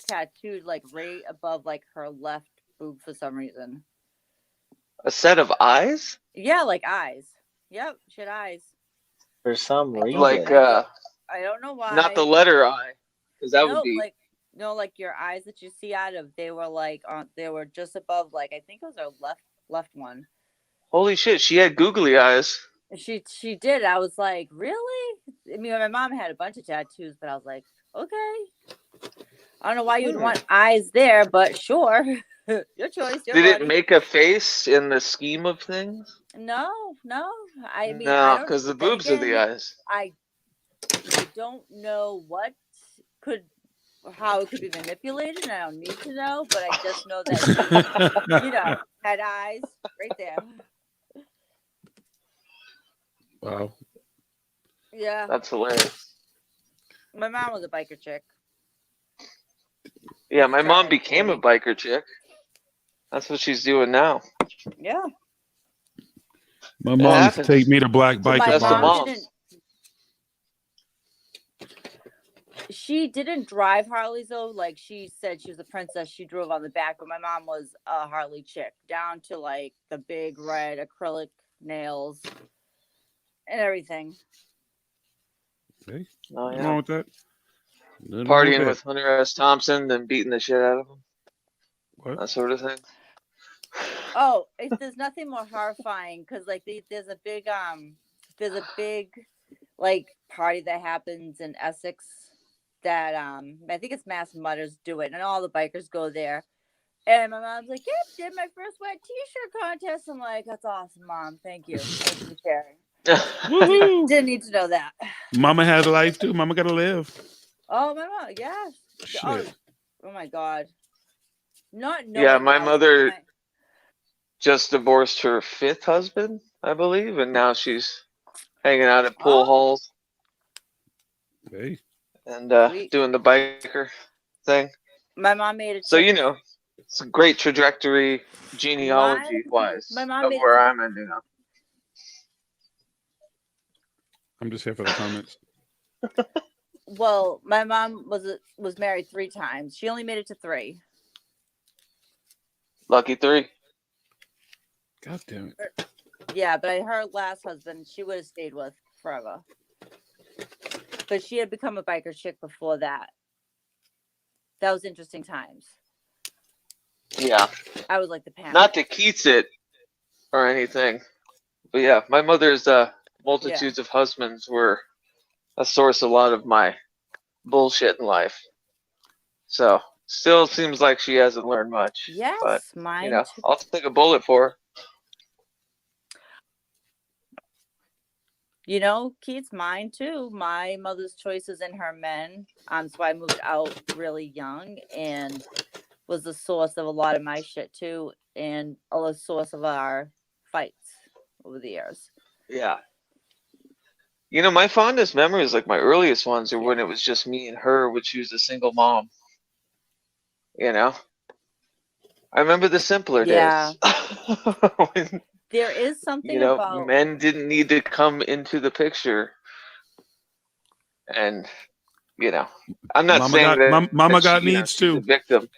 Speaker 11: tattooed like right above like her left boob for some reason.
Speaker 12: A set of eyes?
Speaker 11: Yeah, like eyes. Yep, she had eyes.
Speaker 8: For some reason.
Speaker 12: Like,
Speaker 11: I don't know why.
Speaker 12: not the letter I, because that would be.
Speaker 11: Like your eyes that you see out of, they were like they were just above, like I think it was her left one.
Speaker 12: Holy shit, she had googly eyes.
Speaker 11: She did. I was like, really? I mean, my mom had a bunch of tattoos, but I was like, okay. I don't know why you'd want eyes there, but sure. Your choice. Your
Speaker 12: Did
Speaker 11: body.
Speaker 12: it make a face in the scheme of things?
Speaker 11: No. I mean,
Speaker 12: no, because the boobs are the eyes.
Speaker 11: I don't know how it could be manipulated, and I don't need to know, but I just know that she, had eyes right there.
Speaker 3: Wow.
Speaker 11: Yeah.
Speaker 12: That's hilarious.
Speaker 11: My mom was a biker chick.
Speaker 12: Yeah, my mom became a biker chick. That's what she's doing now.
Speaker 11: Yeah.
Speaker 3: My mom used to take me to black biker bars.
Speaker 11: She didn't drive Harleys though. Like she said, she was a princess. She drove on the back, but my mom was a Harley chick, down to like the big red acrylic nails and everything.
Speaker 3: Okay.
Speaker 12: Oh, yeah.
Speaker 3: What's wrong with that?
Speaker 12: Partying with Hunter S. Thompson, then beating the shit out of him.
Speaker 3: What?
Speaker 12: That sort of thing.
Speaker 11: Oh, there's nothing more horrifying because like there's a big like party that happens in Essex that I think it's Mass Mutters do it, and all the bikers go there. And my mom's like, "Yep, did my first wet T-shirt contest." I'm like, "That's awesome, Mom. Thank you for sharing." Didn't need to know that.
Speaker 3: Mama has a life too. Mama gotta live.
Speaker 11: Oh, my mom, yeah. Oh my God.
Speaker 12: Yeah, my mother just divorced her 5th husband, I believe, and now she's hanging out at pool halls.
Speaker 3: Hey.
Speaker 12: And doing the biker thing.
Speaker 11: My mom made it.
Speaker 12: So it's a great trajectory genealogy-wise of where I'm ending up.
Speaker 3: I'm just here for the comments.
Speaker 11: Well, my mom was married 3 times. She only made it to 3.
Speaker 12: Lucky 3.
Speaker 3: God damn it.
Speaker 11: Yeah, but her last husband, she would have stayed with forever. But she had become a biker chick before that. That was interesting times.
Speaker 12: Yeah.
Speaker 11: I was like the panic.
Speaker 12: Not to Keats it or anything. But yeah, my mother's multitudes of husbands were a source of a lot of my bullshit in life. So still seems like she hasn't learned much.
Speaker 11: Yes,
Speaker 12: but
Speaker 11: mine.
Speaker 12: I'll take a bullet for her.
Speaker 11: You know, Keith's mine too. My mother's choices in her men. So I moved out really young and was the source of a lot of my shit too, and a source of our fights over the years.
Speaker 12: Yeah. You know, my fondest memories, like my earliest ones, are when it was just me and her, when she was a single mom. You know, I remember the simpler
Speaker 11: Yeah.
Speaker 12: days. When,
Speaker 11: There is
Speaker 12: you
Speaker 11: something
Speaker 12: know,
Speaker 11: about
Speaker 12: men didn't need to come into the picture. And, you know, I'm not saying that
Speaker 3: Mama
Speaker 12: she,
Speaker 3: got
Speaker 12: you know,
Speaker 3: needs
Speaker 12: she's a
Speaker 3: too.
Speaker 12: victim.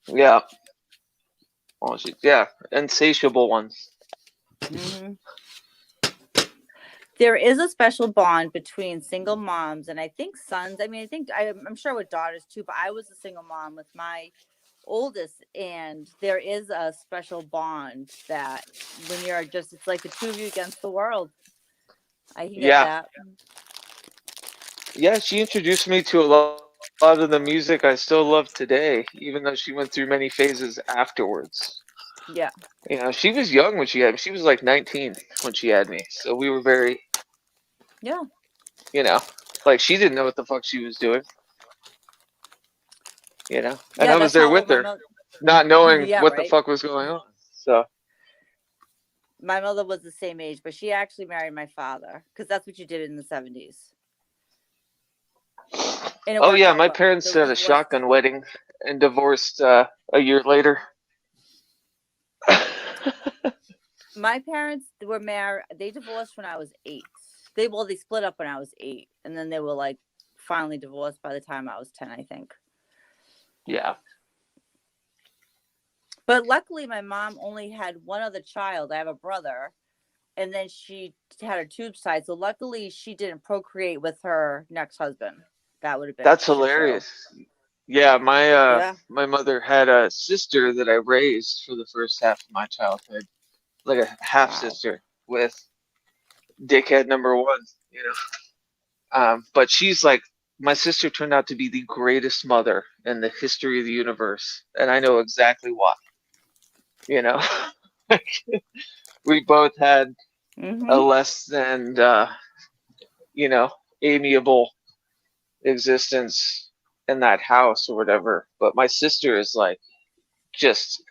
Speaker 12: Yeah. Well, yeah, insatiable ones.
Speaker 11: Mhm. There is a special bond between single moms and I think sons. I mean, I'm sure with daughters too, but I was a single mom with my oldest, and there is a special bond that when you're just, it's like the two of you against the world. I can get
Speaker 12: Yeah.
Speaker 11: that.
Speaker 12: Yeah, she introduced me to a lot of the music I still love today, even though she went through many phases afterwards.
Speaker 11: Yeah.
Speaker 12: You know, she was young when she was like 19 when she had me. So we were very,
Speaker 11: Yeah.
Speaker 12: you know, like she didn't know what the fuck she was doing, you know? And
Speaker 11: Yeah,
Speaker 12: I was
Speaker 11: that's
Speaker 12: there
Speaker 11: how
Speaker 12: with
Speaker 11: old my
Speaker 12: her,
Speaker 11: mother.
Speaker 12: not knowing
Speaker 11: Yeah,
Speaker 12: what the
Speaker 11: right.
Speaker 12: fuck was going on. So,
Speaker 11: My mother was the same age, but she actually married my father because that's what you did in the 70s. And it
Speaker 12: oh
Speaker 11: worked
Speaker 12: yeah,
Speaker 11: out
Speaker 12: my
Speaker 11: well.
Speaker 12: parents
Speaker 11: They
Speaker 12: had a
Speaker 11: divorced.
Speaker 12: shotgun wedding and divorced a year later.
Speaker 11: My parents were married. They divorced when I was 8. They split up when I was 8, and then they were like finally divorced by the time I was 10, I think.
Speaker 12: Yeah.
Speaker 11: But luckily, my mom only had one other child. I have a brother, and then she had her tubes tied. So luckily, she didn't procreate with her next husband. That would have been a
Speaker 12: That's
Speaker 11: shit show.
Speaker 12: hilarious. Yeah,
Speaker 11: Yeah.
Speaker 12: my mother had a sister that I raised for the first half of my childhood, like a half sister with dickhead number one, you know. But she's like, my sister turned out to be the greatest mother in the history of the universe, and I know exactly why. You know, we both had a less than you know, amiable existence in that house or whatever. But my sister is like, just,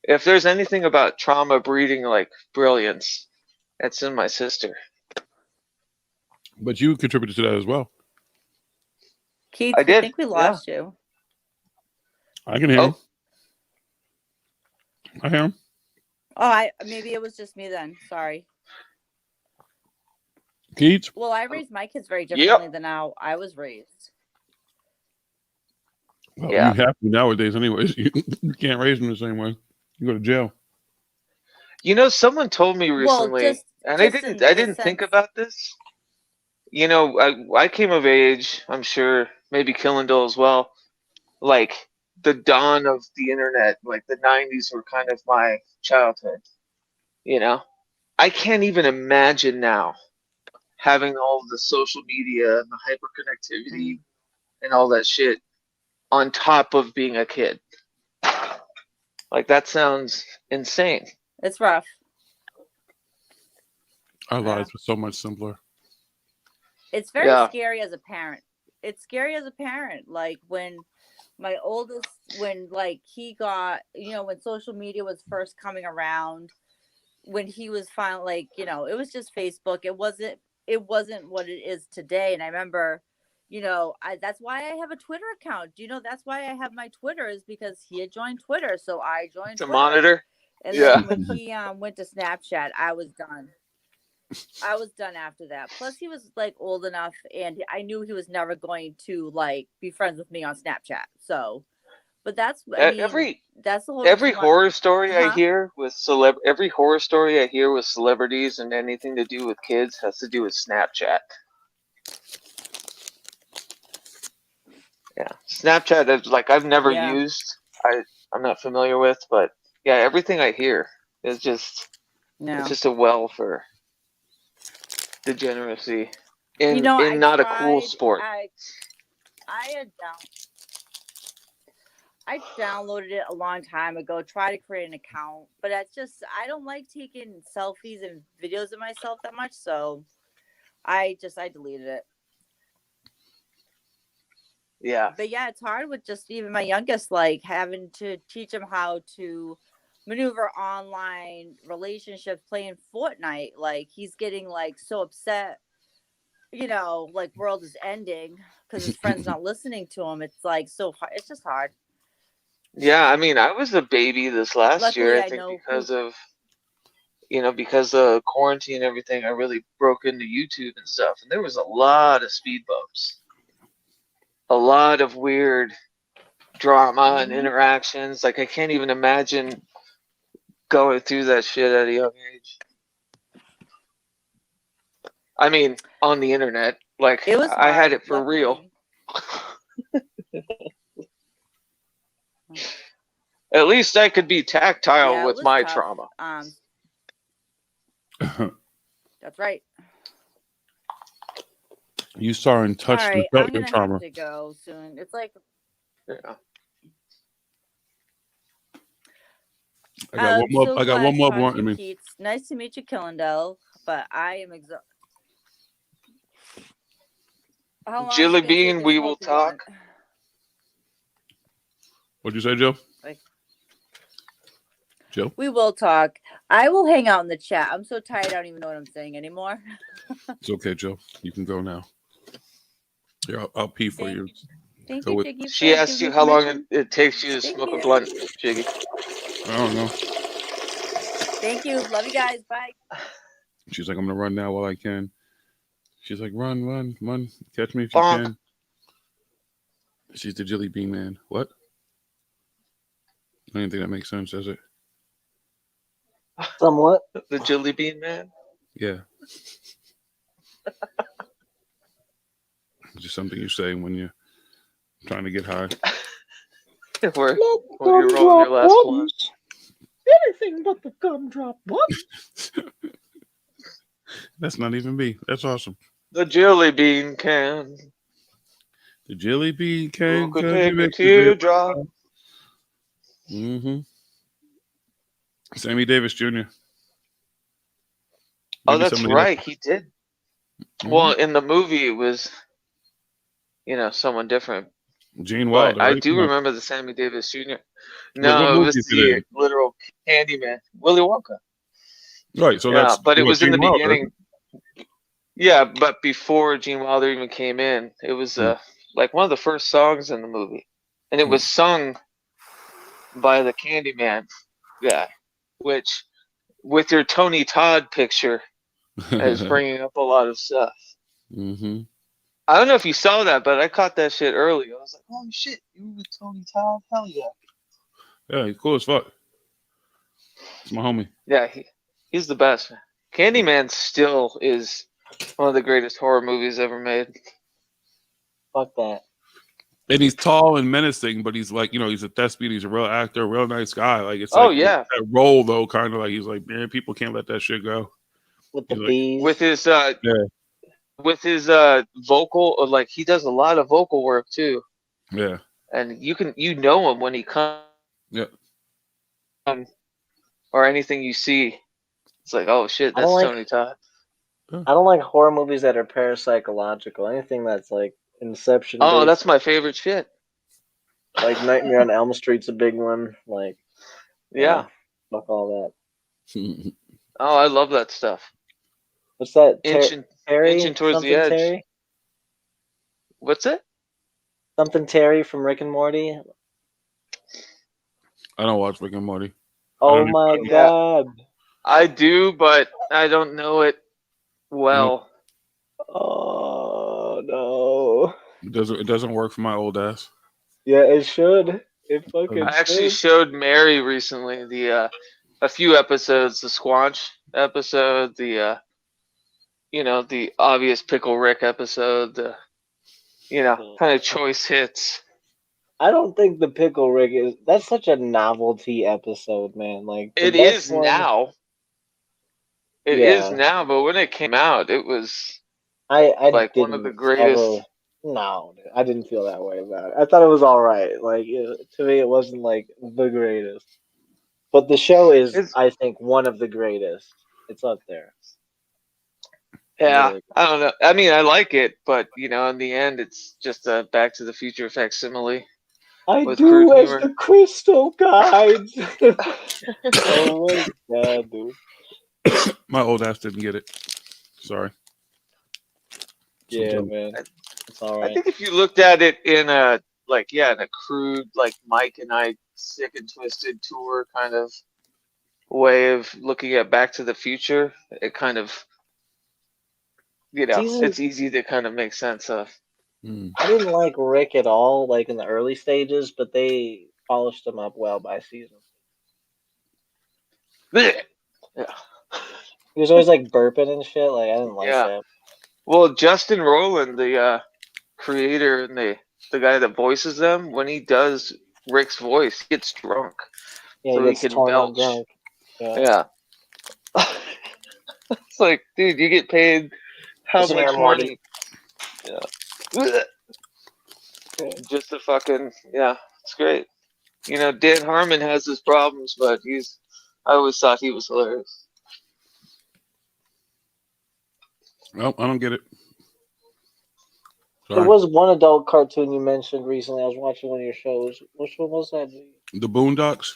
Speaker 12: if there's anything about trauma breeding like brilliance, it's in my sister.
Speaker 3: But you contributed to that as well.
Speaker 11: Keith,
Speaker 12: I
Speaker 11: we
Speaker 12: did.
Speaker 11: think we
Speaker 12: Yeah.
Speaker 11: lost you.
Speaker 3: I can hear him. I hear him.
Speaker 11: Oh, maybe it was just me then. Sorry.
Speaker 3: Keats?
Speaker 11: Well, I raised my kids very differently than how I was raised.
Speaker 3: Well,
Speaker 12: Yeah.
Speaker 3: you have to nowadays, anyways. You can't raise them the same way. You go to jail.
Speaker 12: You know, someone told me recently, and I didn't think about this. You know, I came of age, I'm sure, maybe Killendall as well. Like the dawn of the internet, like the 90s were kind of my childhood. You know, I can't even imagine now having all of the social media and the hyperconnectivity and all that shit on top of being a kid. Like that sounds insane.
Speaker 11: It's rough.
Speaker 3: Our lives were so much simpler.
Speaker 11: It's very scary as a parent. It's scary as a parent. Like when my oldest, when like he got, when social media was first coming around, when he was finally like, it was just Facebook. It wasn't what it is today. And I remember, that's why I have a Twitter account. Do you know that's why I have my Twitter, is because he had joined Twitter. So I joined
Speaker 12: To
Speaker 11: Twitter.
Speaker 12: monitor.
Speaker 11: And then when he went to Snapchat, I was done. I was done after that. Plus, he was like old enough, and I knew he was never going to like be friends with me on Snapchat. So, but that's that's the whole
Speaker 12: every
Speaker 11: reason why.
Speaker 12: horror story I hear with every horror story I hear with celebrities and anything to do with kids has to do with Snapchat. Yeah, Snapchat is like I've never used. I'm not familiar with, but yeah, everything I hear is just it's just a well for degeneracy in not a cool sport.
Speaker 11: I downloaded it a long time ago, tried to create an account, but I don't like taking selfies and videos of myself that much. So I deleted it.
Speaker 12: Yeah.
Speaker 11: But yeah, it's hard with just even my youngest, like having to teach him how to maneuver online relationships playing Fortnite. Like he's getting like so upset, like world is ending because his friend's not listening to him. It's like so hard. It's just hard.
Speaker 12: Yeah, I mean, I was a baby this last year,
Speaker 11: Luckily,
Speaker 12: I
Speaker 11: I
Speaker 12: think
Speaker 11: know
Speaker 12: because of because of quarantine and everything, I really broke into YouTube and stuff, and there was a lot of speed bumps, a lot of weird drama and interactions. Like I can't even imagine going through that shit at a young age. I mean, on the internet, like
Speaker 11: it was
Speaker 12: I had
Speaker 11: hard.
Speaker 12: it for real. At least I could be tactile
Speaker 11: Yeah, it
Speaker 12: with
Speaker 11: was
Speaker 12: my
Speaker 11: tough.
Speaker 12: trauma.
Speaker 11: That's right.
Speaker 3: You saw and
Speaker 11: All
Speaker 3: touched and
Speaker 11: right,
Speaker 3: felt
Speaker 11: I'm
Speaker 3: your
Speaker 11: gonna
Speaker 3: trauma.
Speaker 11: have to go soon. It's like
Speaker 12: Yeah.
Speaker 3: I got one more.
Speaker 11: so
Speaker 3: I got
Speaker 11: glad
Speaker 3: one
Speaker 11: to
Speaker 3: more
Speaker 11: talk
Speaker 3: blunt
Speaker 11: to
Speaker 3: in
Speaker 11: you,
Speaker 3: me.
Speaker 11: Keats. Nice to meet you, Killendale. But I am exhausted. How long is
Speaker 12: Jelly
Speaker 11: it gonna take
Speaker 12: Bean,
Speaker 11: to
Speaker 12: we
Speaker 11: smoke
Speaker 12: will
Speaker 11: a blunt?
Speaker 12: talk.
Speaker 3: What'd you say, Joe?
Speaker 11: Like,
Speaker 3: Joe?
Speaker 11: we will talk. I will hang out in the chat. I'm so tired. I don't even know what I'm saying anymore.
Speaker 3: It's okay, Joe. You can go now. Here, I'll pee for you.
Speaker 11: Thank
Speaker 3: Go
Speaker 11: you,
Speaker 3: with-
Speaker 11: Jiggy.
Speaker 12: She asked you how long it takes you to
Speaker 11: Thank
Speaker 12: smoke
Speaker 11: you.
Speaker 12: a blunt, Jiggy.
Speaker 3: I don't know.
Speaker 11: Thank you. Love you guys. Bye.
Speaker 3: She's like, I'm gonna run now while I can. She's like, run, run, run. Catch me if
Speaker 12: Bonk.
Speaker 3: you can. She's the Jelly Bean Man. What? I don't think that makes sense, does it?
Speaker 8: Somewhat.
Speaker 12: The Jelly Bean Man?
Speaker 3: Yeah. Just something you say when you're trying to get high.
Speaker 12: When you're rolling your last blunt.
Speaker 8: Anything but the gumdrop blunt.
Speaker 3: That's not even me. That's awesome.
Speaker 12: The Jelly Bean can.
Speaker 3: The Jelly Bean can
Speaker 12: Who could
Speaker 3: cause
Speaker 12: take
Speaker 3: you
Speaker 12: a
Speaker 3: make
Speaker 12: teardrop?
Speaker 3: Mm-hmm. Sammy Davis Jr.
Speaker 12: Oh,
Speaker 3: Maybe
Speaker 12: that's
Speaker 3: somebody
Speaker 12: right. He did.
Speaker 3: Mhm.
Speaker 12: Well, in the movie, it was, someone different.
Speaker 3: Gene
Speaker 12: But
Speaker 3: Wilder,
Speaker 12: I
Speaker 3: right?
Speaker 12: do
Speaker 3: Come on.
Speaker 12: remember the Sammy Davis Jr.
Speaker 3: Wait,
Speaker 12: No,
Speaker 3: what
Speaker 12: it
Speaker 3: movie
Speaker 12: was
Speaker 3: is it
Speaker 12: the
Speaker 3: in?
Speaker 12: literal Candyman, Willy Wonka.
Speaker 3: Right, so
Speaker 12: Yeah,
Speaker 3: that's
Speaker 12: but it
Speaker 3: what,
Speaker 12: was in
Speaker 3: Gene
Speaker 12: the
Speaker 3: Wilder.
Speaker 12: beginning. Yeah, but before Gene Wilder even came in, it was like one of the first songs in the movie, and it was sung by the Candyman guy, which with your Tony Todd picture is bringing up a lot of stuff.
Speaker 3: Mm-hmm.
Speaker 12: I don't know if you saw that, but I caught that shit early. I was like, "Holy shit, you were with Tony Todd? Hell yeah!"
Speaker 3: Yeah, he's cool as fuck. It's my homie.
Speaker 12: Yeah, he's the best. Candyman still is one of the greatest horror movies ever made.
Speaker 8: Fuck that.
Speaker 3: And he's tall and menacing, but he's like, he's a thespian. He's a real actor, a real nice guy. Like it's
Speaker 12: Oh,
Speaker 3: like
Speaker 12: yeah.
Speaker 3: that role though, kind of like he's like, man, people can't let that shit go.
Speaker 8: With the
Speaker 3: He's like,
Speaker 8: bees.
Speaker 12: With his
Speaker 3: yeah,
Speaker 12: with his vocal, like he does a lot of vocal work too,
Speaker 3: yeah,
Speaker 12: and you know him when he comes
Speaker 3: yeah.
Speaker 12: or anything you see. It's like, oh shit,
Speaker 8: I don't
Speaker 12: that's
Speaker 8: like-
Speaker 12: Tony Todd.
Speaker 8: I don't like horror movies that are parapsychological. Anything that's like Inception.
Speaker 12: Oh, that's my favorite shit.
Speaker 8: Like Nightmare on Elm Street's a big one. Like,
Speaker 12: Yeah.
Speaker 8: fuck all that.
Speaker 12: Oh, I love that stuff.
Speaker 8: What's that?
Speaker 12: Inching towards
Speaker 8: something
Speaker 12: the edge.
Speaker 8: Terry?
Speaker 12: What's it?
Speaker 8: Something Terry from Rick and Morty.
Speaker 3: I don't watch Rick and Morty.
Speaker 8: Oh my god.
Speaker 12: I do, but I don't know it well.
Speaker 8: Oh no.
Speaker 3: It doesn't work for my old ass.
Speaker 8: Yeah, it should. It fucking
Speaker 12: I actually
Speaker 8: should.
Speaker 12: showed Mary recently a few episodes, the Squanch episode, the the obvious Pickle Rick episode, the kind of choice hits.
Speaker 8: I don't think the Pickle Rick is. That's such a novelty episode, man. Like the
Speaker 12: It
Speaker 8: best
Speaker 12: is
Speaker 8: one-
Speaker 12: now. It is now, but when it came out, it was
Speaker 8: I
Speaker 12: like one of the greatest.
Speaker 8: No, I didn't feel that way about it. I thought it was all right. Like to me, it wasn't like the greatest. But the show is, I think, one of the greatest. It's up there.
Speaker 12: Yeah,
Speaker 8: Really
Speaker 12: I don't know. I mean, I like it, but you know, in the end, it's just a Back to the Future facsimile
Speaker 8: I
Speaker 12: with crude
Speaker 8: do as
Speaker 12: humor.
Speaker 8: the crystal guides. Oh my god, dude.
Speaker 3: My old ass didn't get it. Sorry.
Speaker 8: Yeah,
Speaker 3: Sometimes.
Speaker 8: man. It's all
Speaker 12: I
Speaker 8: right.
Speaker 12: think if you looked at it in a in a crude Mike and I sick and twisted tour kind of way of looking at Back to the Future, it kind of
Speaker 8: It's easy.
Speaker 12: it's easy to kind of make sense of.
Speaker 3: Mm.
Speaker 8: I didn't like Rick at all, like in the early stages, but they polished him up well by season.
Speaker 12: Yeah.
Speaker 8: He was always like burping and shit. Like I didn't like
Speaker 12: Yeah.
Speaker 8: that.
Speaker 12: Well, Justin Roiland, the creator and the guy that voices them, when he does Rick's voice, he gets drunk,
Speaker 8: Yeah,
Speaker 12: so
Speaker 8: he
Speaker 12: he
Speaker 8: gets
Speaker 12: can
Speaker 8: torn up
Speaker 12: belch.
Speaker 8: drunk. Yeah.
Speaker 12: Yeah. It's like, dude, you get paid how
Speaker 8: Listen
Speaker 12: much
Speaker 8: here, Morty.
Speaker 12: money? Yeah. Just to fucking it's great. You know, Dan Harmon has his problems, but I always thought he was hilarious.
Speaker 3: Well, I don't get it.
Speaker 8: There
Speaker 3: Sorry.
Speaker 8: was one adult cartoon you mentioned recently. I was watching one of your shows. Which one was that?
Speaker 3: The Boondocks.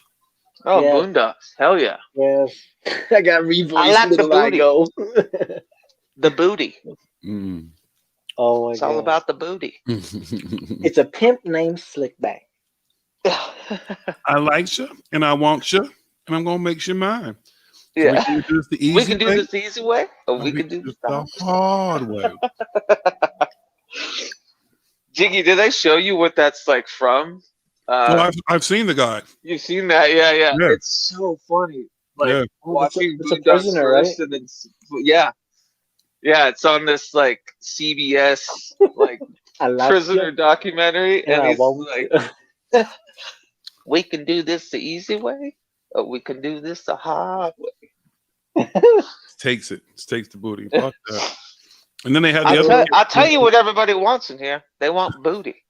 Speaker 12: Oh,
Speaker 8: Yeah.
Speaker 12: Boondocks. Hell yeah.
Speaker 8: Yes. I got
Speaker 12: I
Speaker 8: revoiced
Speaker 12: like the
Speaker 8: little I
Speaker 12: booty.
Speaker 8: go.
Speaker 12: The booty.
Speaker 3: Mm.
Speaker 8: Oh my
Speaker 12: It's all
Speaker 8: god.
Speaker 12: about the booty.
Speaker 8: It's a pimp named Slickback.
Speaker 3: I like you, and I want you, and I'm gonna make you mine. So
Speaker 12: Yeah.
Speaker 3: we can do this the easy
Speaker 12: We can do
Speaker 3: way,
Speaker 12: this the easy way, or
Speaker 3: or
Speaker 12: we can do
Speaker 3: this
Speaker 12: this
Speaker 3: the hard way.
Speaker 12: Jiggy, did I show you what that's like from?
Speaker 3: Well, I've seen the guy.
Speaker 12: You've seen that? Yeah.
Speaker 3: Yeah.
Speaker 12: It's so funny. Like
Speaker 3: Yeah.
Speaker 8: Oh, it's
Speaker 12: watching
Speaker 8: a
Speaker 12: Boondocks
Speaker 8: prisoner,
Speaker 12: first,
Speaker 8: right?
Speaker 12: and then yeah, it's on this CBS
Speaker 8: I like
Speaker 12: prisoner
Speaker 8: you,
Speaker 12: documentary,
Speaker 8: and
Speaker 12: and
Speaker 8: I
Speaker 12: he's
Speaker 8: won't.
Speaker 12: like, "We can do this the easy way, or we can do this the hard way."
Speaker 3: Takes the booty. Fuck that. And then they had the other.
Speaker 12: I'll tell you what everybody wants in here. They want booty.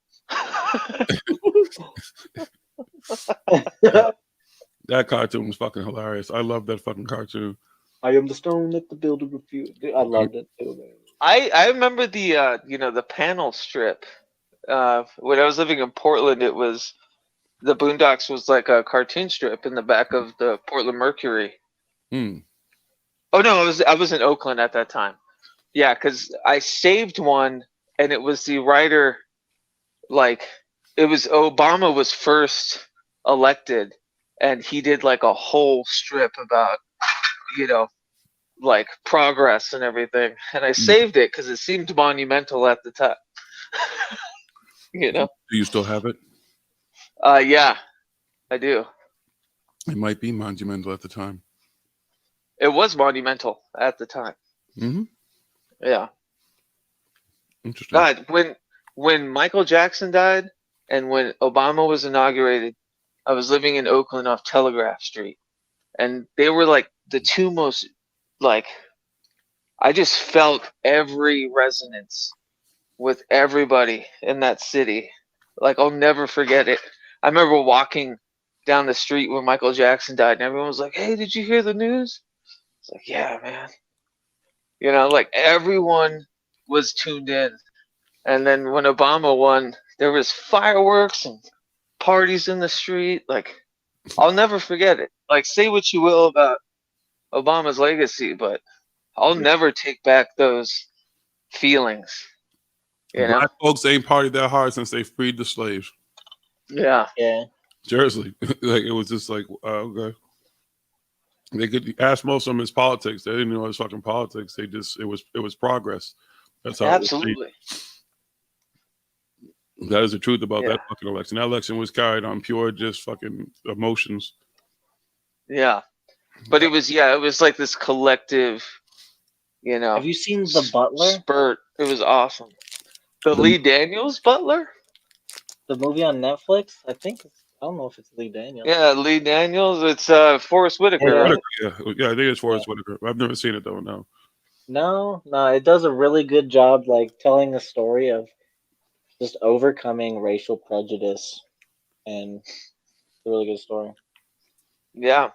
Speaker 3: That cartoon was fucking hilarious. I love that fucking cartoon.
Speaker 8: I am the stone that the builder refused. I loved it too, man.
Speaker 12: I remember the the panel strip. When I was living in Portland, it was the Boondocks was like a cartoon strip in the back of the Portland Mercury.
Speaker 3: Hmm.
Speaker 12: Oh no, I was in Oakland at that time. Yeah, because I saved one, and it was the writer. It was Obama was first elected, and he did like a whole strip about progress and everything, and I saved it because it seemed monumental at the time.
Speaker 3: Do you still have it?
Speaker 12: Yeah, I do.
Speaker 3: It might be monumental at the time.
Speaker 12: It was monumental at the time.
Speaker 3: Mm-hmm.
Speaker 12: Yeah.
Speaker 3: Interesting.
Speaker 12: God, when Michael Jackson died and when Obama was inaugurated, I was living in Oakland off Telegraph Street, and they were like the two most I just felt every resonance with everybody in that city. Like, I'll never forget it. I remember walking down the street when Michael Jackson died, and everyone was like, "Hey, did you hear the news?" It's like, "Yeah, man." Everyone was tuned in. And then when Obama won, there was fireworks and parties in the street. I'll never forget it. Say what you will about Obama's legacy, but I'll never take back those feelings.
Speaker 3: Black folks ain't partied that hard since they freed the slaves.
Speaker 12: Yeah.
Speaker 8: Yeah.
Speaker 3: Seriously. It was just like, okay. They could ask most of them it's politics. They didn't know it was fucking politics. It was progress. That's how
Speaker 12: Absolutely.
Speaker 3: That is the truth about that fucking election. That election was carried on pure just fucking emotions.
Speaker 12: Yeah. But it was like this collective,
Speaker 8: Have you seen The Butler?
Speaker 12: Spurt. It was awesome. The Lee Daniels Butler?
Speaker 8: The movie on Netflix? I don't know if it's Lee Daniels.
Speaker 12: Yeah, Lee Daniels. It's Forrest Whitaker, right?
Speaker 3: Yeah, I think it's Forrest Whitaker. I've never seen it though. No.
Speaker 8: No, it does a really good job telling the story of just overcoming racial prejudice, and it's a really good story.
Speaker 12: Yeah.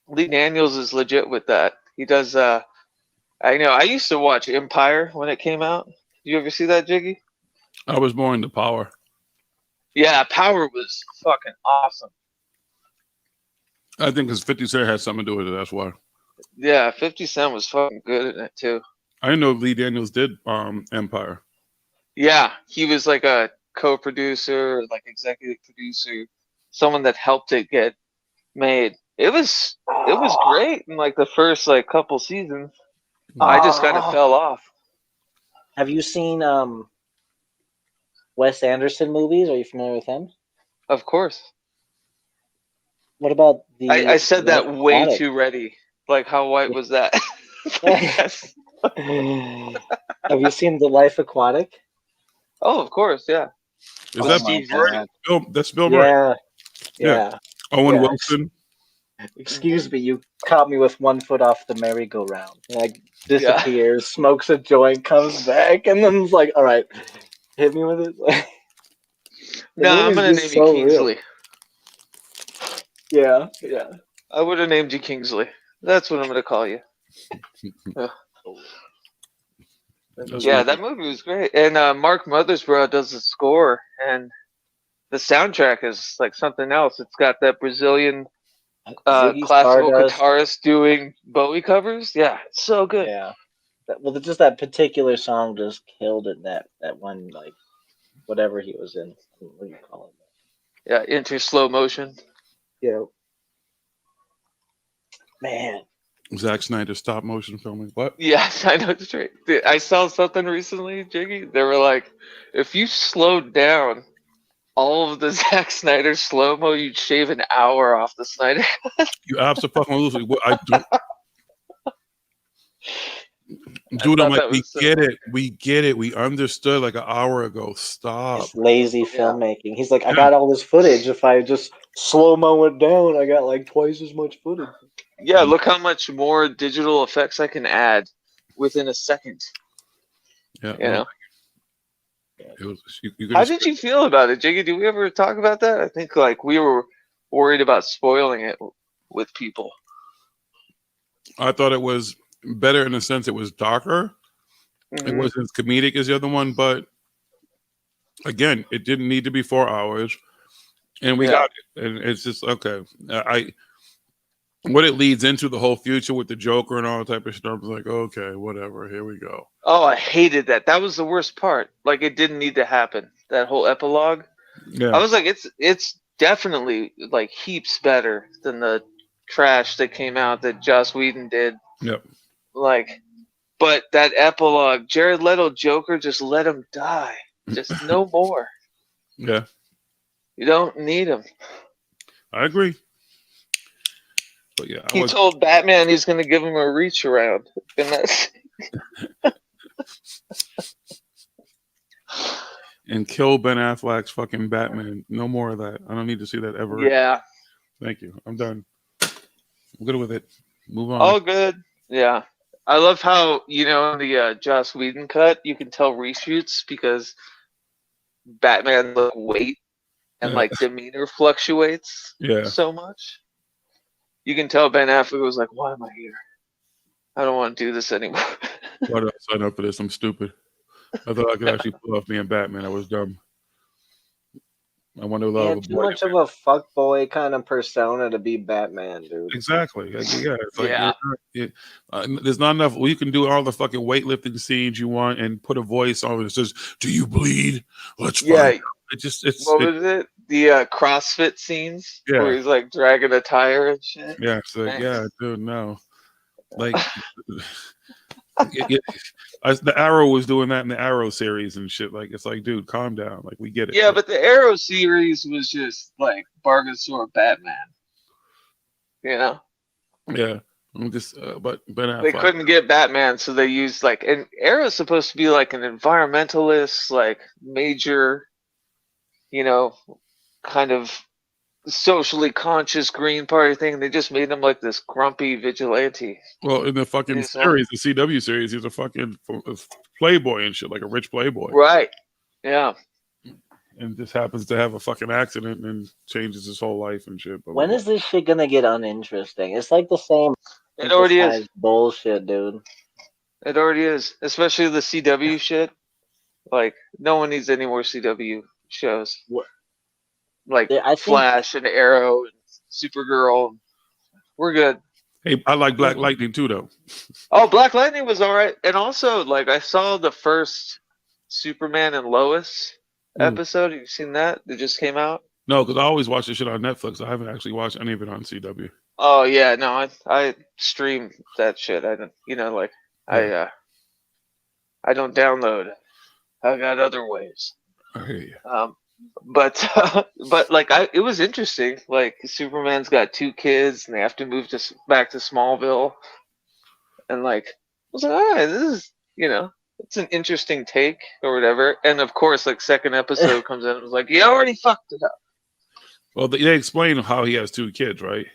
Speaker 12: Lee Daniels is legit with that. He does I I know. I used to watch Empire when it came out. You ever see that, Jiggy?
Speaker 3: I was more into Power.
Speaker 12: Yeah, Power was fucking awesome.
Speaker 3: I think because 50 Cent had something to do with it. That's why.
Speaker 12: Yeah, 50 Cent was fucking good in it too.
Speaker 3: I didn't know Lee Daniels did Empire.
Speaker 12: Yeah, he was like a co-producer, like executive producer, someone that helped it get made. It was great in like the first like couple seasons. I just kind of fell off.
Speaker 8: Have you seen Wes Anderson movies? Are you familiar with him?
Speaker 12: Of course.
Speaker 8: What about the?
Speaker 12: I said that way
Speaker 8: Aquatic?
Speaker 12: too ready. Like, how white was that? Yes.
Speaker 8: Have you seen The Life Aquatic?
Speaker 12: Oh, of course, yeah.
Speaker 3: Is
Speaker 8: Oh
Speaker 3: that
Speaker 8: my
Speaker 3: Bill Murray?
Speaker 8: God.
Speaker 3: That's Bill Murray.
Speaker 8: Yeah.
Speaker 3: Owen
Speaker 8: Yeah.
Speaker 3: Wilson.
Speaker 8: Excuse me, you caught me with one foot off the merry-go-round. Like disappears, smokes a joint, comes back, and then it's like, all right, hit me with it. The
Speaker 12: No, I'm
Speaker 8: movie's
Speaker 12: gonna
Speaker 8: just
Speaker 12: name you
Speaker 8: so real.
Speaker 12: Kingsley.
Speaker 8: Yeah.
Speaker 12: I would have named you Kingsley. That's what I'm gonna call you. Yeah, that movie was great. And Mark Mothersbaugh does the score, and the soundtrack is like something else. It's got that Brazilian
Speaker 8: Ziggy
Speaker 12: classical
Speaker 8: Stardust.
Speaker 12: guitarist doing Bowie covers. Yeah, it's so good.
Speaker 8: Yeah. Well, just that particular song just killed it. That one, like, whatever he was in. What do you call it?
Speaker 12: Yeah, into slow motion.
Speaker 8: Yeah. Man.
Speaker 3: Zack Snyder stop motion filming. What?
Speaker 12: Yes, I know it's right. I saw something recently, Jiggy. They were like, if you slowed down all of the Zack Snyder slow mo, you'd shave an hour off the Snyder.
Speaker 3: You absolutely. I don't. Dude, I'm like, get it. We get it. We understood like an hour ago. Stop.
Speaker 8: It's lazy filmmaking. He's like, I got all this footage. If I just slow mo it down, I got like twice as much footage.
Speaker 12: Yeah, look how much more digital effects I can add within a second.
Speaker 3: Yeah.
Speaker 12: You know?
Speaker 3: It was,
Speaker 12: How did you feel about it, Jiggy? Did we ever talk about that? I think like we were worried about spoiling it with people.
Speaker 3: I thought it was better in the sense it was darker.
Speaker 12: Mm-hmm.
Speaker 3: It wasn't as comedic as the other one, but again, it didn't need to be 4 hours, and we got it. And it's just okay. What it leads into the whole future with the Joker and all that type of stuff. I was like, okay, whatever. Here we go.
Speaker 12: Oh, I hated that. That was the worst part. Like it didn't need to happen. That whole epilogue.
Speaker 3: Yeah.
Speaker 12: I was like, it's definitely like heaps better than the trash that came out that Joss Whedon did.
Speaker 3: Yep.
Speaker 12: Like, but that epilogue, Jared Leto Joker, just let him die. Just no more.
Speaker 3: Yeah.
Speaker 12: You don't need him.
Speaker 3: I agree. But yeah,
Speaker 12: He told Batman he's going to give him a reach around, and that's
Speaker 3: and kill Ben Affleck's fucking Batman. No more of that. I don't need to see that ever.
Speaker 12: Yeah.
Speaker 3: Thank you. I'm done. I'm good with it. Move on.
Speaker 12: all good. Yeah. I love how, in the Joss Whedon cut, you can tell reshoots because Batman weight and like demeanor fluctuates so much. You can tell Ben Affleck was like, why am I here? I don't want to do this anymore.
Speaker 3: Why did I sign up for this? I'm stupid. I thought I could actually pull off being Batman. I was dumb. I want to love
Speaker 8: too much of a fuckboy kind of persona to be Batman, dude.
Speaker 3: Exactly. Yeah. It's like, there's not enough. Well, you can do all the fucking weightlifting scenes you want and put a voice on it that says, "Do you bleed? Let's find out."
Speaker 12: What was it? The CrossFit scenes where he's like dragging a tire and shit.
Speaker 3: Yeah. It's like,
Speaker 12: Nice.
Speaker 3: dude, no. Like, the Arrow was doing that in the Arrow series and shit. Like, it's like, dude, calm down. Like, we get it.
Speaker 12: Yeah, but the Arrow series was just like Bargasaur Batman.
Speaker 3: Yeah. I'm just, but Ben Affleck.
Speaker 12: They couldn't get Batman, so they used and Arrow's supposed to be like an environmentalist, like major, kind of socially conscious Green Party thing. They just made him like this grumpy vigilante.
Speaker 3: Well, in the fucking series, the CW series, he's a fucking playboy and shit, like a rich playboy.
Speaker 12: Right. Yeah.
Speaker 3: And just happens to have a fucking accident and changes his whole life and shit.
Speaker 8: When is this shit gonna get uninteresting? It's like the same.
Speaker 12: It already is.
Speaker 8: Bullshit, dude.
Speaker 12: It already is, especially the CW shit. Like, no one needs any more CW shows. Like
Speaker 8: I think
Speaker 12: Flash and Arrow and Supergirl. We're good.
Speaker 3: Hey, I like Black Lightning too, though.
Speaker 12: Oh, Black Lightning was all right, and also like I saw the first Superman and Lois episode. Have you seen that? That just came out.
Speaker 3: No, because I always watch this shit on Netflix. I haven't actually watched any of it on CW.
Speaker 12: Oh yeah, no, I stream that shit. I don't, like I don't download. I got other ways.
Speaker 3: I hear you.
Speaker 12: But like it was interesting. Like Superman's got 2 kids and they have to move back to Smallville, and like I was like, all right, this is it's an interesting take or whatever. And of course, like second episode comes in, and it was like, you already fucked it up.
Speaker 3: Well, they explain how he has 2 kids, right?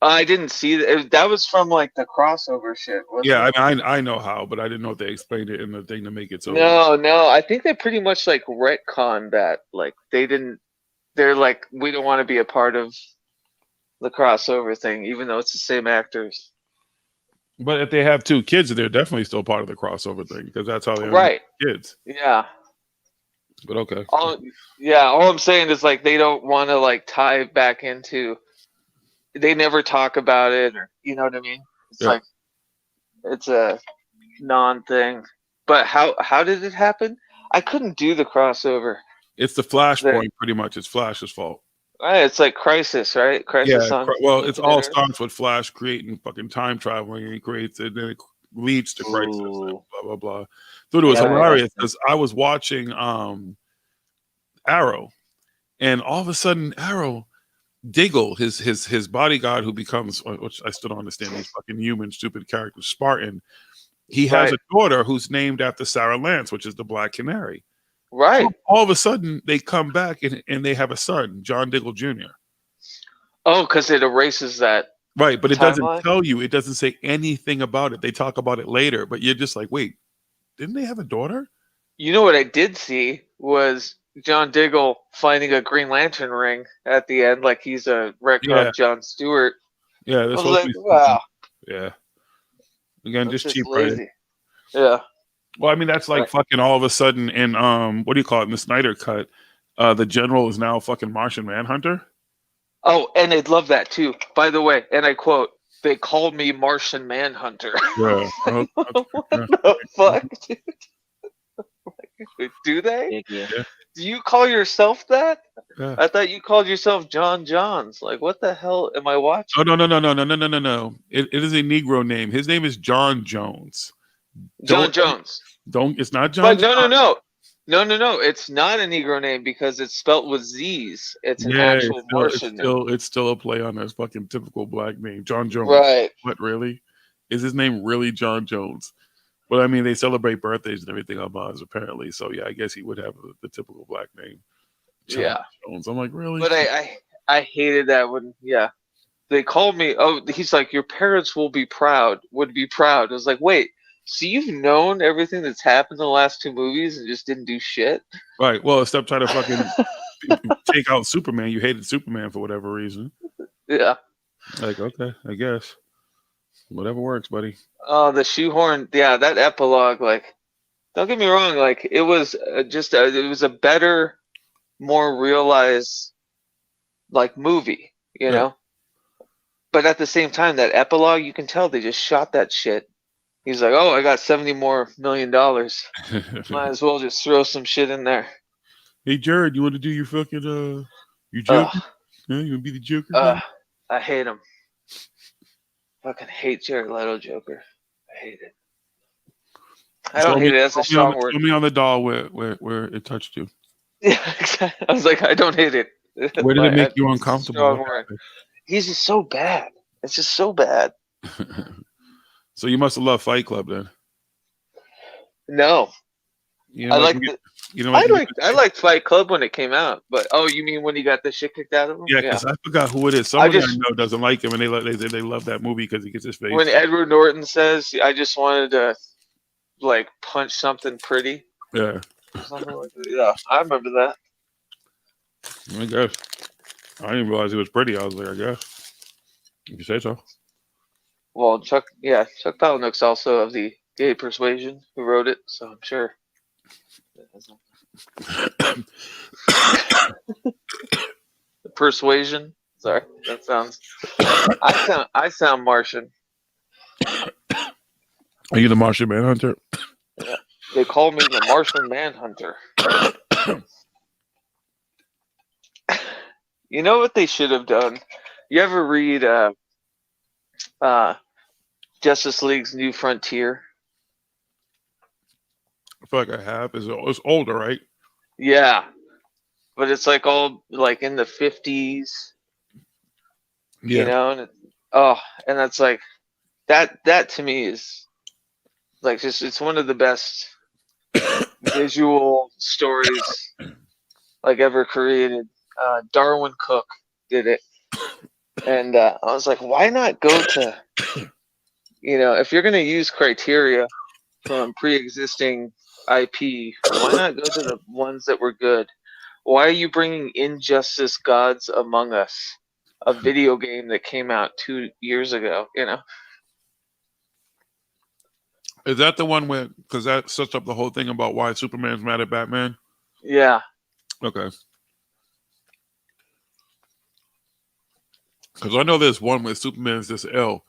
Speaker 12: I didn't see that. That was from like the crossover shit.
Speaker 3: Yeah, I know how, but I didn't know if they explained it in the thing to make it so.
Speaker 12: No, I think they pretty much like retconned that. Like they didn't. They're like, we don't want to be a part of the crossover thing, even though it's the same actors.
Speaker 3: But if they have 2 kids, they're definitely still part of the crossover thing because that's how they
Speaker 12: right
Speaker 3: kids.
Speaker 12: Yeah.
Speaker 3: But okay.
Speaker 12: All I'm saying is like they don't want to like tie back into. They never talk about it, or you know what I mean. It's like it's a non-thing. But how did it happen? I couldn't do the crossover.
Speaker 3: It's the Flashpoint, pretty much. It's Flash's fault.
Speaker 12: Right, it's like Crisis, right? Crisis on.
Speaker 3: Well, it's all starts with Flash creating fucking time traveling, and he creates it, and then it leads to Crisis. And blah blah blah. Thought it was hilarious because I was watching Arrow, and all of a sudden Arrow. Diggle, his bodyguard, who becomes, which I still don't understand, these fucking human stupid characters, Spartan. He has a daughter who's named after Sarah Lance, which is the Black Canary.
Speaker 12: Right.
Speaker 3: So all of a sudden, they come back and they have a son, John Diggle Jr.
Speaker 12: Oh, because it erases that.
Speaker 3: Right, but it doesn't tell you. It doesn't say anything about it. They talk about it later, but you're just like, wait, didn't they have a daughter?
Speaker 12: You know what I did see was John Diggle finding a Green Lantern ring at the end, like he's a retcon John Stewart.
Speaker 3: Yeah, that's
Speaker 12: like, wow.
Speaker 3: Yeah. Again,
Speaker 12: That's
Speaker 3: just cheap
Speaker 12: lazy.
Speaker 3: writing.
Speaker 12: Yeah.
Speaker 3: Well, I mean, that's like fucking all of a sudden in what do you call it in the Snyder cut? The general is now fucking Martian Manhunter.
Speaker 12: Oh, and I'd love that too. By the way, and I quote, "They called me Martian Manhunter."
Speaker 3: Yeah.
Speaker 12: What the fuck, dude? Do they?
Speaker 3: Yeah.
Speaker 12: Do you call yourself that?
Speaker 3: Yeah.
Speaker 12: I thought you called yourself John Johns. Like, what the hell am I watching?
Speaker 3: Oh no! It is a Negro name. His name is John Jones.
Speaker 12: John Jones.
Speaker 3: It's not John.
Speaker 12: But no. It's not a Negro name because it's spelt with Z's. It's an actual Martian name.
Speaker 3: It's still a play on his fucking typical black name, John Jones.
Speaker 12: Right.
Speaker 3: What really? Is his name really John Jones? Well, I mean, they celebrate birthdays and everything on Mars, apparently. So yeah, I guess he would have the typical black name. John Jones. I'm like, really?
Speaker 12: But I hated that when they called me. Oh, he's like, your parents would be proud. I was like, wait, so you've known everything that's happened in the last 2 movies and just didn't do shit?
Speaker 3: Right. Well, except try to fucking take out Superman. You hated Superman for whatever reason.
Speaker 12: Yeah.
Speaker 3: Like, okay, I guess. Whatever works, buddy.
Speaker 12: Oh, the shoehorn. Yeah, that epilogue. Like, don't get me wrong. Like, it was it was a better, more realized, like, movie. You know. But at the same time, that epilogue, you can tell they just shot that shit. He's like, oh, I got $70 million. Might as well just throw some shit in there.
Speaker 3: Hey, Jared, you want to do your fucking your Joker? You want to be the Joker?
Speaker 12: I hate him. Fucking hate Jared Leto Joker. I hate it. I don't hate it. That's a strong word.
Speaker 3: Show me on the doll where it touched you.
Speaker 12: Yeah, exactly. I was like, I don't hate it.
Speaker 3: Where did it make you uncomfortable?
Speaker 12: He's just so bad. It's just so bad.
Speaker 3: So you must have loved Fight Club then.
Speaker 12: No.
Speaker 3: You know,
Speaker 12: I liked Fight Club when it came out, but you mean when he got the shit kicked out of him?
Speaker 3: Yeah, because I forgot who it is. Someone I know doesn't like him, and they love that movie because he gets his face.
Speaker 12: When Edward Norton says, "I just wanted to like punch something pretty."
Speaker 3: Yeah.
Speaker 12: Something like that. Yeah, I remember that.
Speaker 3: I guess I didn't realize he was pretty. I was like, I guess if you say so.
Speaker 12: Well, Chuck Palahniuk's also of the gay persuasion who wrote it, so I'm sure. Persuasion. Sorry, that sounds. I sound Martian.
Speaker 3: Are you the Martian Manhunter?
Speaker 12: Yeah. They call me the Martian Manhunter. You know what they should have done? You ever read Justice League's New Frontier?
Speaker 3: I feel like I have. It's older, right?
Speaker 12: Yeah, but it's like all like in the 50s,
Speaker 3: Yeah.
Speaker 12: you know, and that's like that to me is like just it's one of the best visual stories like ever created. Darwin Cook did it, and I was like, why not go to, if you're gonna use criteria from pre-existing IP, why not go to the ones that were good? Why are you bringing Injustice: Gods Among Us, a video game that came out 2 years ago?
Speaker 3: Is that the one where, because that sets up the whole thing about why Superman's mad at Batman?
Speaker 12: Yeah.
Speaker 3: Okay. Because I know there's one where Superman's this ill,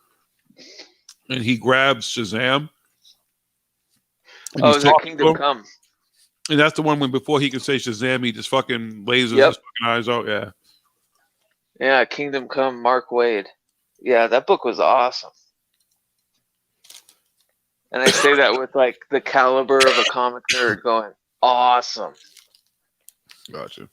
Speaker 3: and he grabs Shazam.
Speaker 12: Oh, is it Kingdom Come?
Speaker 3: And that's the one when before he can say Shazam, he just fucking lasers his fucking eyes out. Yeah.
Speaker 12: Yeah, Kingdom Come, Mark Waid. Yeah, that book was awesome. And I say that with like the caliber of a comic nerd going, awesome.
Speaker 3: Gotcha.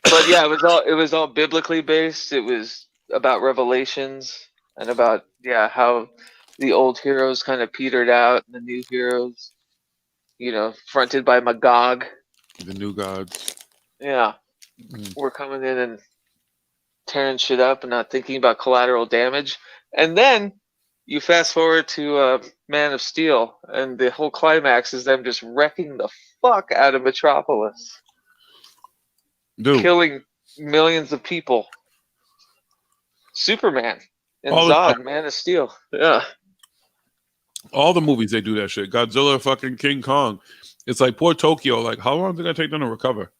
Speaker 12: But yeah, it was all biblically based. It was about revelations and about how the old heroes kind of petered out and the new heroes, fronted by Magog.
Speaker 3: The new gods.
Speaker 12: Yeah. We're coming in and tearing shit up and not thinking about collateral damage. And then you fast forward to Man of Steel, and the whole climax is them just wrecking the fuck out of Metropolis.
Speaker 3: Dude.
Speaker 12: Killing millions of people. Superman and
Speaker 3: All the
Speaker 12: Zod,
Speaker 3: time.
Speaker 12: Man of Steel. Yeah.
Speaker 3: All the movies, they do that shit. Godzilla, fucking King Kong. It's like poor Tokyo. Like, how long is it going to take them to recover?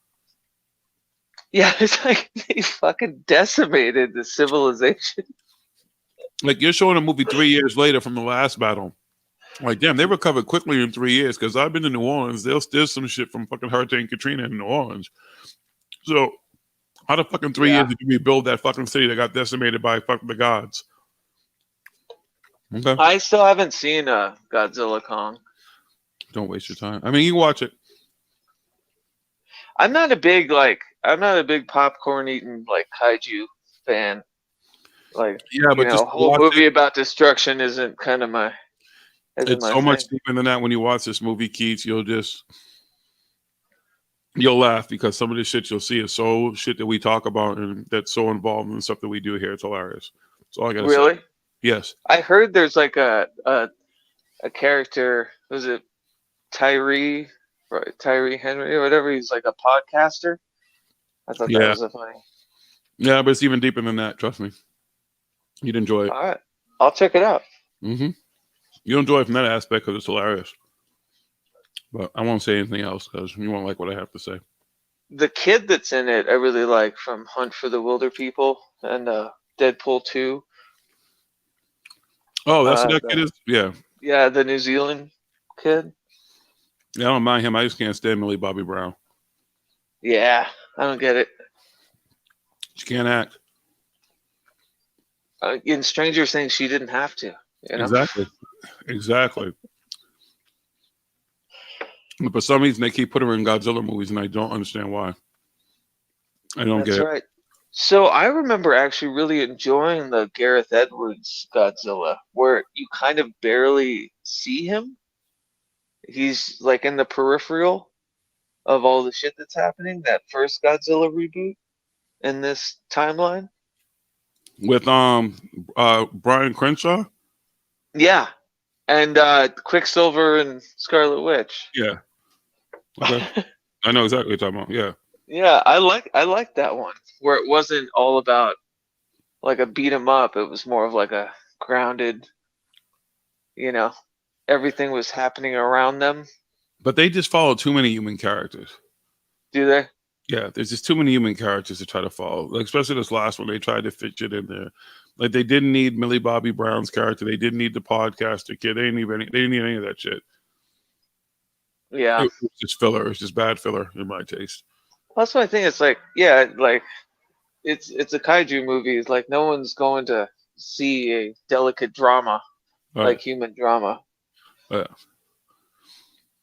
Speaker 12: Yeah, it's like they fucking decimated the civilization.
Speaker 3: Like, you're showing a movie 3 years later from the last battle. Like, damn, they recovered quickly in 3 years, because I've been to New Orleans. There's some shit from fucking Hurricane Katrina in New Orleans. So, how the fucking 3 years did you rebuild that fucking city that got decimated by fucking the gods? Okay.
Speaker 12: I still haven't seen Godzilla Kong.
Speaker 3: Don't waste your time. I mean, you can watch it.
Speaker 12: I'm not a big popcorn eating like kaiju fan. Like,
Speaker 3: yeah, but just
Speaker 12: a whole movie about destruction isn't kind of my.
Speaker 3: It's so much deeper than that. When you watch this movie, Keats, you'll laugh, because some of the shit you'll see is so shit that we talk about and that's so involved in the stuff that we do here. It's hilarious. That's all I gotta say.
Speaker 12: Really?
Speaker 3: Yes.
Speaker 12: I heard there's like a character. Was it Tyree Henry or whatever? He's like a podcaster. I thought that was a funny.
Speaker 3: Yeah, but it's even deeper than that. Trust me. You'd enjoy it.
Speaker 12: All right, I'll check it out.
Speaker 3: Mm-hmm. You'll enjoy it from that aspect because it's hilarious. But I won't say anything else because you won't like what I have to say.
Speaker 12: The kid that's in it, I really like, from Hunt for the Wilder People and Deadpool 2.
Speaker 3: Oh, that's what that kid is? Yeah.
Speaker 12: Yeah, the New Zealand kid.
Speaker 3: Yeah, I don't mind him. I just can't stand Millie Bobby Brown.
Speaker 12: Yeah, I don't get it.
Speaker 3: She can't act.
Speaker 12: In Stranger Things, she didn't have to.
Speaker 3: Exactly. But for some reason, they keep putting her in Godzilla movies, and I don't understand why. I don't get it.
Speaker 12: That's right. So I remember actually really enjoying the Gareth Edwards Godzilla, where you kind of barely see him. He's like in the peripheral of all the shit that's happening. That first Godzilla reboot in this timeline
Speaker 3: with Brian Crenshaw.
Speaker 12: Yeah, and Quicksilver and Scarlet Witch.
Speaker 3: Yeah. Okay. I know exactly what you're talking about. Yeah.
Speaker 12: Yeah, I like that one where it wasn't all about like a beat 'em up. It was more of like a grounded, you know, everything was happening around them.
Speaker 3: But they just follow too many human characters.
Speaker 12: Do they?
Speaker 3: Yeah, there's just too many human characters to try to follow. Like, especially this last one, they tried to fit it in there. Like, they didn't need Millie Bobby Brown's character. They didn't need the podcaster kid. They didn't need any of that shit.
Speaker 12: Yeah.
Speaker 3: It was just filler. It was just bad filler in my taste.
Speaker 12: That's what I think. It's like, yeah, like it's a kaiju movie. It's like no one's going to see a delicate drama, like human drama.
Speaker 3: Yeah.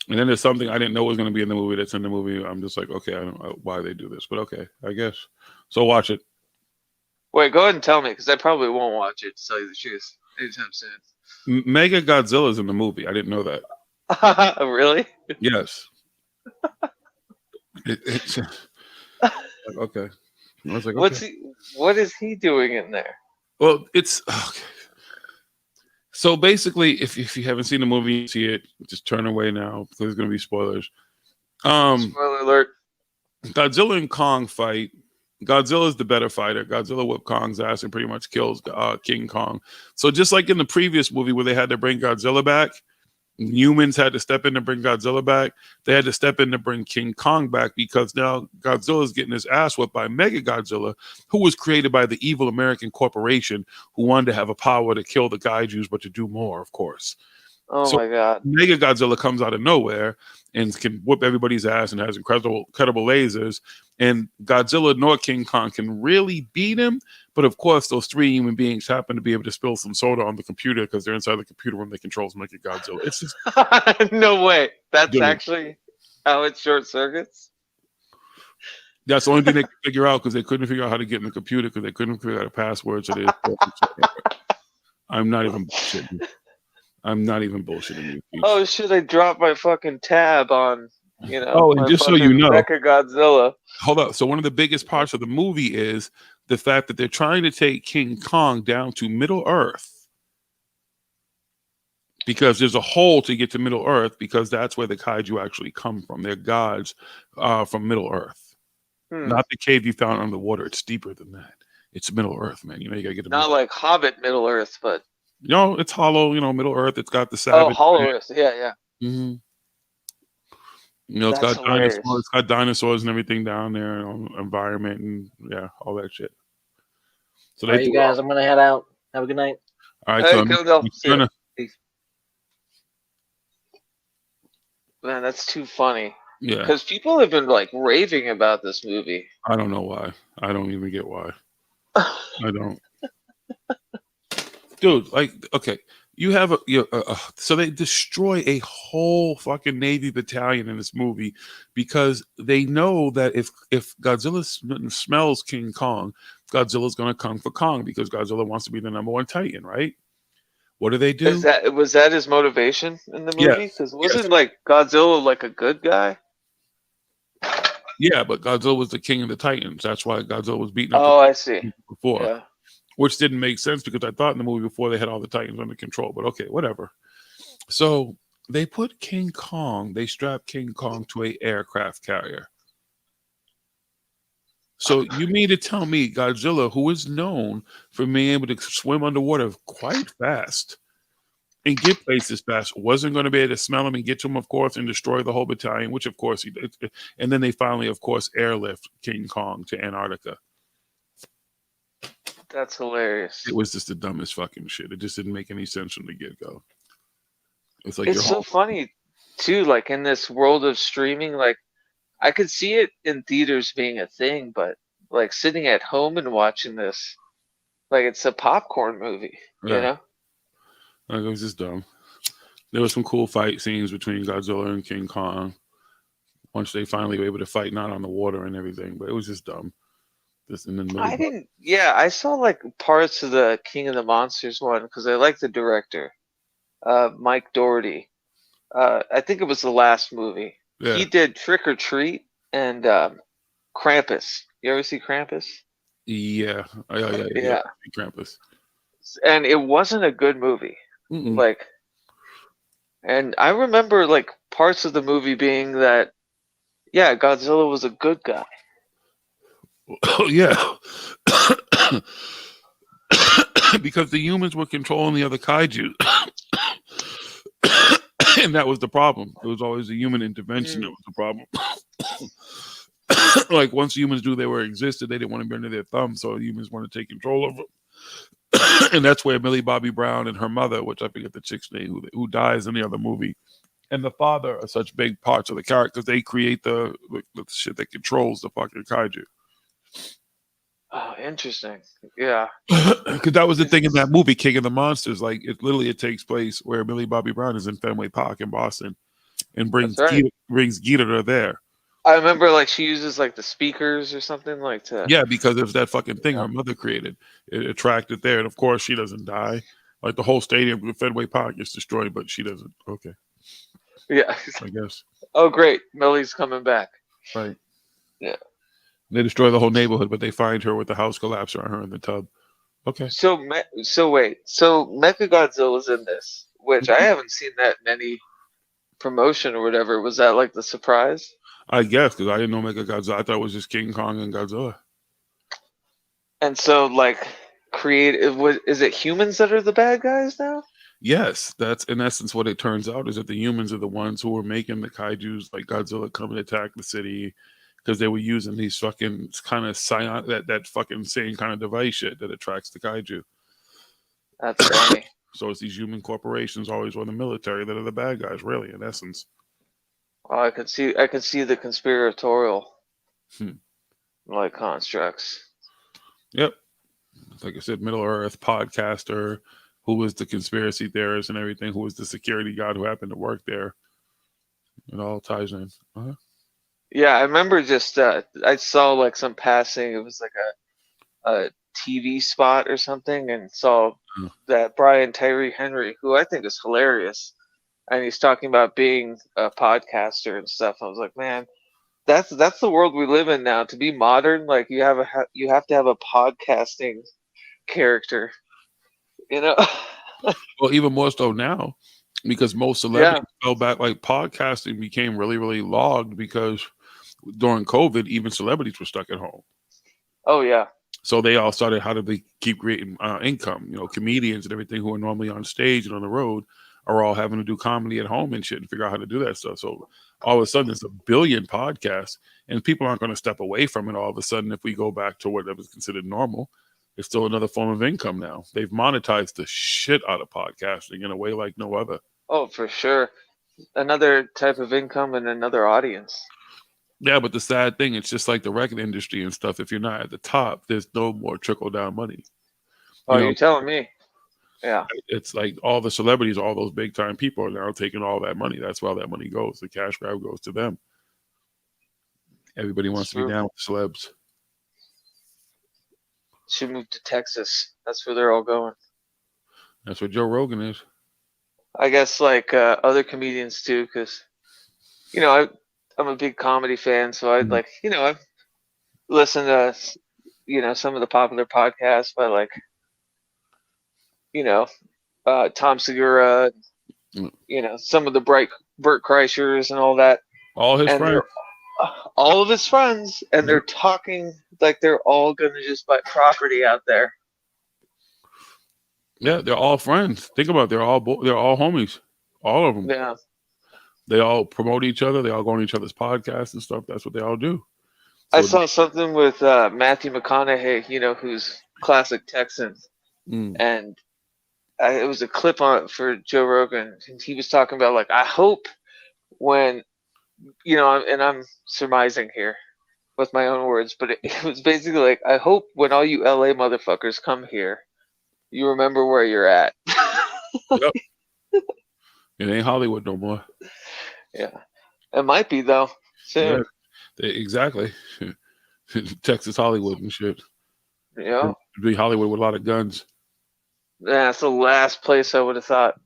Speaker 3: And then there's something I didn't know was going to be in the movie that's in the movie. I'm just like, okay, I don't know why they do this, but okay, I guess. So watch it.
Speaker 12: Wait, go ahead and tell me, because I probably won't watch it, to tell you the truth, anytime soon.
Speaker 3: Mega Godzilla's in the movie. I didn't know that.
Speaker 12: Really?
Speaker 3: Yes. It's okay. I was like, okay.
Speaker 12: What is he doing in there?
Speaker 3: Well, it's okay. So basically, if you haven't seen the movie, you see it, just turn away now because there's going to be spoilers.
Speaker 12: Spoiler alert.
Speaker 3: Godzilla and Kong fight. Godzilla's the better fighter. Godzilla whipped Kong's ass and pretty much kills King Kong. So just like in the previous movie where they had to bring Godzilla back, humans had to step in to bring Godzilla back. They had to step in to bring King Kong back because now Godzilla's getting his ass whipped by Mega Godzilla, who was created by the evil American corporation who wanted to have a power to kill the kaijus, but to do more, of course.
Speaker 12: Oh my God.
Speaker 3: Mega Godzilla comes out of nowhere and can whoop everybody's ass and has incredible lasers. And Godzilla nor King Kong can really beat him. But of course, those three human beings happen to be able to spill some soda on the computer because they're inside the computer room that controls Mega Godzilla. It's just
Speaker 12: no way. That's actually how it short circuits.
Speaker 3: That's the only thing they could figure out because they couldn't figure out how to get in the computer because they couldn't figure out a password. So they. I'm not even bullshitting. I'm not even bullshitting you.
Speaker 12: Oh shit! I dropped my fucking tab on, you know.
Speaker 3: Oh, and just so you know,
Speaker 12: Mecha Godzilla.
Speaker 3: Hold up. So one of the biggest parts of the movie is the fact that they're trying to take King Kong down to Middle Earth because there's a hole to get to Middle Earth because that's where the kaiju actually come from. They're gods from Middle Earth, not the cave you found underwater. It's deeper than that. It's Middle Earth, man. You know, you gotta get to
Speaker 12: not like Hobbit Middle Earth, but
Speaker 3: it's hollow. You know, Middle Earth. It's got the savage.
Speaker 12: Oh, Hollow Earth. Yeah.
Speaker 3: Mm-hmm. You know, it's
Speaker 12: That's
Speaker 3: got
Speaker 12: hilarious.
Speaker 3: dinosaurs. It's got dinosaurs and everything down there, environment and all that shit. So
Speaker 8: all right, you guys, I'm gonna head out. Have a good night.
Speaker 3: All right,
Speaker 12: Hey,
Speaker 3: so
Speaker 12: man, that's too funny.
Speaker 3: Yeah,
Speaker 12: because people have been like raving about this movie.
Speaker 3: I don't know why. I don't even get why. I don't. Dude, like, okay, you have so they destroy a whole fucking Navy battalion in this movie because they know that if Godzilla smells King Kong, Godzilla's gonna come for Kong because Godzilla wants to be the #1 Titan, right? What do they do?
Speaker 12: Was that his motivation in the movie? Because wasn't like Godzilla like a good guy?
Speaker 3: Yeah, but Godzilla was the king of the Titans. That's why Godzilla was beaten up.
Speaker 12: Oh, I see.
Speaker 3: Before.
Speaker 12: Yeah.
Speaker 3: Which didn't make sense because I thought in the movie before they had all the Titans under control, but okay, whatever. So they put King Kong, they strapped King Kong to an aircraft carrier. So you mean to tell me Godzilla, who is known for being able to swim underwater quite fast and get places fast, wasn't going to be able to smell him and get to him, of course, and destroy the whole battalion, which of course he did. And then they finally, of course, airlift King Kong to Antarctica.
Speaker 12: That's hilarious.
Speaker 3: It was just the dumbest fucking shit. It just didn't make any sense from the get-go. It's like
Speaker 12: It's so funny too, like in this world of streaming, like I could see it in theaters being a thing, but like sitting at home and watching this, like it's a popcorn movie, you know?
Speaker 3: Like, it was just dumb. There was some cool fight scenes between Godzilla and King Kong once they finally were able to fight, not on the water and everything, but it was just dumb.
Speaker 12: I saw like parts of the King of the Monsters one because I like the director, Mike Doherty. I think it was the last movie.
Speaker 3: Yeah.
Speaker 12: He did Trick or Treat and Krampus. You ever see Krampus?
Speaker 3: Yeah.
Speaker 12: Yeah.
Speaker 3: Krampus.
Speaker 12: And it wasn't a good movie. Like, and I remember like parts of the movie being that, yeah, Godzilla was a good guy.
Speaker 3: Oh yeah. because the humans were controlling the other kaiju. And that was the problem. It was always the human intervention that was the problem. Like once humans knew they were existed, they didn't want to be under their thumb, so humans wanted to take control of them. And that's where Millie Bobby Brown and her mother, which I forget the chick's name, who dies in the other movie, and the father are such big parts of the characters. They create the shit that controls the fucking kaiju.
Speaker 12: Oh, interesting. Yeah.
Speaker 3: Because that was the thing in that movie, King of the Monsters. Like it takes place where Millie Bobby Brown is in Fenway Park in Boston, and brings
Speaker 12: That's right.
Speaker 3: Gita to there.
Speaker 12: I remember like she uses like the speakers or something like to.
Speaker 3: Yeah, because of that fucking thing her mother created. It attracted there, and of course she doesn't die. Like the whole stadium, Fenway Park gets destroyed, but she doesn't. Okay.
Speaker 12: Yeah.
Speaker 3: I guess.
Speaker 12: Oh, great! Millie's coming back.
Speaker 3: Right.
Speaker 12: Yeah.
Speaker 3: They destroy the whole neighborhood, but they find her with the house collapse on her in the tub. Okay.
Speaker 12: So wait. So Mechagodzilla's in this, which I haven't seen that in any promotion or whatever. Was that like the surprise?
Speaker 3: I guess because I didn't know Mechagodzilla. I thought it was just King Kong and Godzilla.
Speaker 12: And so like is it humans that are the bad guys now?
Speaker 3: Yes, that's in essence what it turns out is that the humans are the ones who were making the kaijus, like Godzilla come and attack the city, because they were using these fucking kind of that fucking same kind of device shit that attracts the kaiju.
Speaker 12: That's funny.
Speaker 3: So it's these human corporations always run the military that are the bad guys, really, in essence.
Speaker 12: Oh, I could see the conspiratorial like constructs.
Speaker 3: Yep. Like I said, Middle Earth podcaster, who was the conspiracy theorist and everything, who was the security guard who happened to work there. It all ties in. Uh-huh.
Speaker 12: Yeah, I remember just I saw like some passing. It was like a TV spot or something, and saw that Brian Tyree Henry, who I think is hilarious, and he's talking about being a podcaster and stuff. I was like, man, that's the world we live in now. To be modern, like you have to have a podcasting character, you know.
Speaker 3: Well, even more so now, because most celebrities fell back. Like podcasting became really, really logged because during COVID, even celebrities were stuck at home.
Speaker 12: Oh yeah.
Speaker 3: So they all started, how do they keep creating income? You know, comedians and everything who are normally on stage and on the road are all having to do comedy at home and shit and figure out how to do that stuff. So all of a sudden, there's a billion podcasts, and people aren't going to step away from it all of a sudden if we go back to what was considered normal. It's still another form of income now. They've monetized the shit out of podcasting in a way like no other.
Speaker 12: Oh, for sure. Another type of income and another audience.
Speaker 3: Yeah, but the sad thing, it's just like the record industry and stuff. If you're not at the top, there's no more trickle-down money.
Speaker 12: You're telling me. Yeah.
Speaker 3: It's like all the celebrities, all those big-time people are now taking all that money. That's where all that money goes. The cash grab goes to them. Everybody wants to be down with the celebs.
Speaker 12: Should move to Texas. That's where they're all going.
Speaker 3: That's where Joe Rogan is.
Speaker 12: I guess like other comedians too, because you know I'm a big comedy fan, so I'd like I've listened to some of the popular podcasts by like Tom Segura, some of the Burt Kreischers and all that.
Speaker 3: All his friends.
Speaker 12: All of his friends, and they're talking like they're all gonna just buy property out there.
Speaker 3: Yeah, they're all friends. Think about it. They're all homies. All of them.
Speaker 12: Yeah.
Speaker 3: They all promote each other. They all go on each other's podcasts and stuff. That's what they all do.
Speaker 12: So I saw something with Matthew McConaughey, who's classic Texan, and it was a clip for Joe Rogan, and he was talking about like, I hope when, and I'm surmising here with my own words, but it was basically like, I hope when all you LA motherfuckers come here, you remember where you're at.
Speaker 3: Yep. It ain't Hollywood no more.
Speaker 12: Yeah. It might be, though, soon.
Speaker 3: Yeah, exactly. Texas Hollywood and shit.
Speaker 12: Yeah.
Speaker 3: It'd be Hollywood with a lot of guns.
Speaker 12: Yeah, it's the last place I would have thought.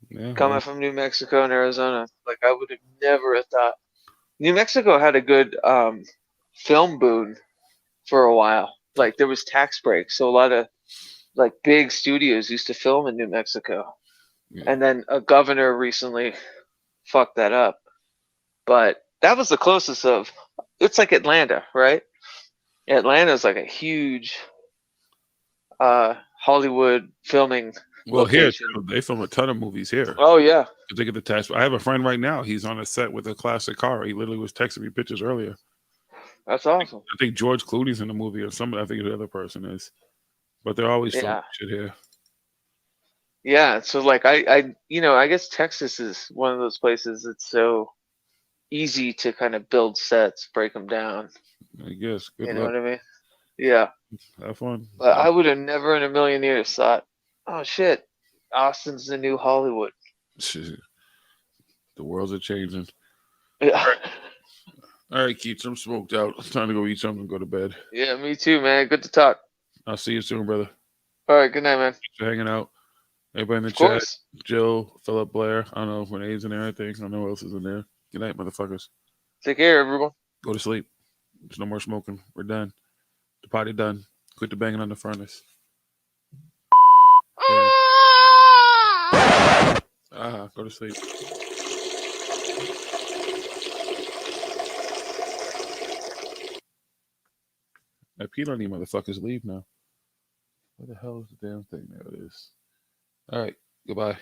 Speaker 3: Yeah,
Speaker 12: Coming from New Mexico and Arizona, like I would have never have thought. New Mexico had a good film boom for a while. Like there was tax breaks, so a lot of like big studios used to film in New Mexico. Yeah. And then a governor recently fucked that up. But that was the closest of. It's like Atlanta, right? Atlanta's like a huge Hollywood filming
Speaker 3: Well, here
Speaker 12: location.
Speaker 3: they film a ton of movies here.
Speaker 12: Oh yeah,
Speaker 3: They get the tax. I have a friend right now. He's on a set with a classic car. He literally was texting me pictures earlier.
Speaker 12: that's awesome.
Speaker 3: I think George Clooney's in the movie, or somebody. I think the other person is, but they're always filming shit here.
Speaker 12: Yeah, so like I guess Texas is one of those places that's so easy to kind of build sets, break them down.
Speaker 3: I guess. Good
Speaker 12: You know
Speaker 3: luck.
Speaker 12: what I mean? Yeah.
Speaker 3: Have fun.
Speaker 12: But I would have never in a million years thought, oh shit, Austin's the new Hollywood.
Speaker 3: The worlds are changing.
Speaker 12: Yeah.
Speaker 3: All right, Keats, I'm smoked out. It's time to go eat something and go to bed.
Speaker 12: Yeah, me too, man. Good to talk.
Speaker 3: I'll see you soon, brother.
Speaker 12: All right, good night, man.
Speaker 3: Thanks for hanging out. Everybody in the
Speaker 12: Of
Speaker 3: chat.
Speaker 12: course.
Speaker 3: Jill, Philip, Blair. I don't know if Renee's in there. I think. I don't know who else is in there. Good night, motherfuckers.
Speaker 12: Take care, everyone.
Speaker 3: Go to sleep. There's no more smoking. We're done. The party done. Quit the banging on the furnace. Yeah. Go to sleep. I peed on you motherfuckers. Leave now. Where the hell is the damn thing? There it is. All right. Goodbye.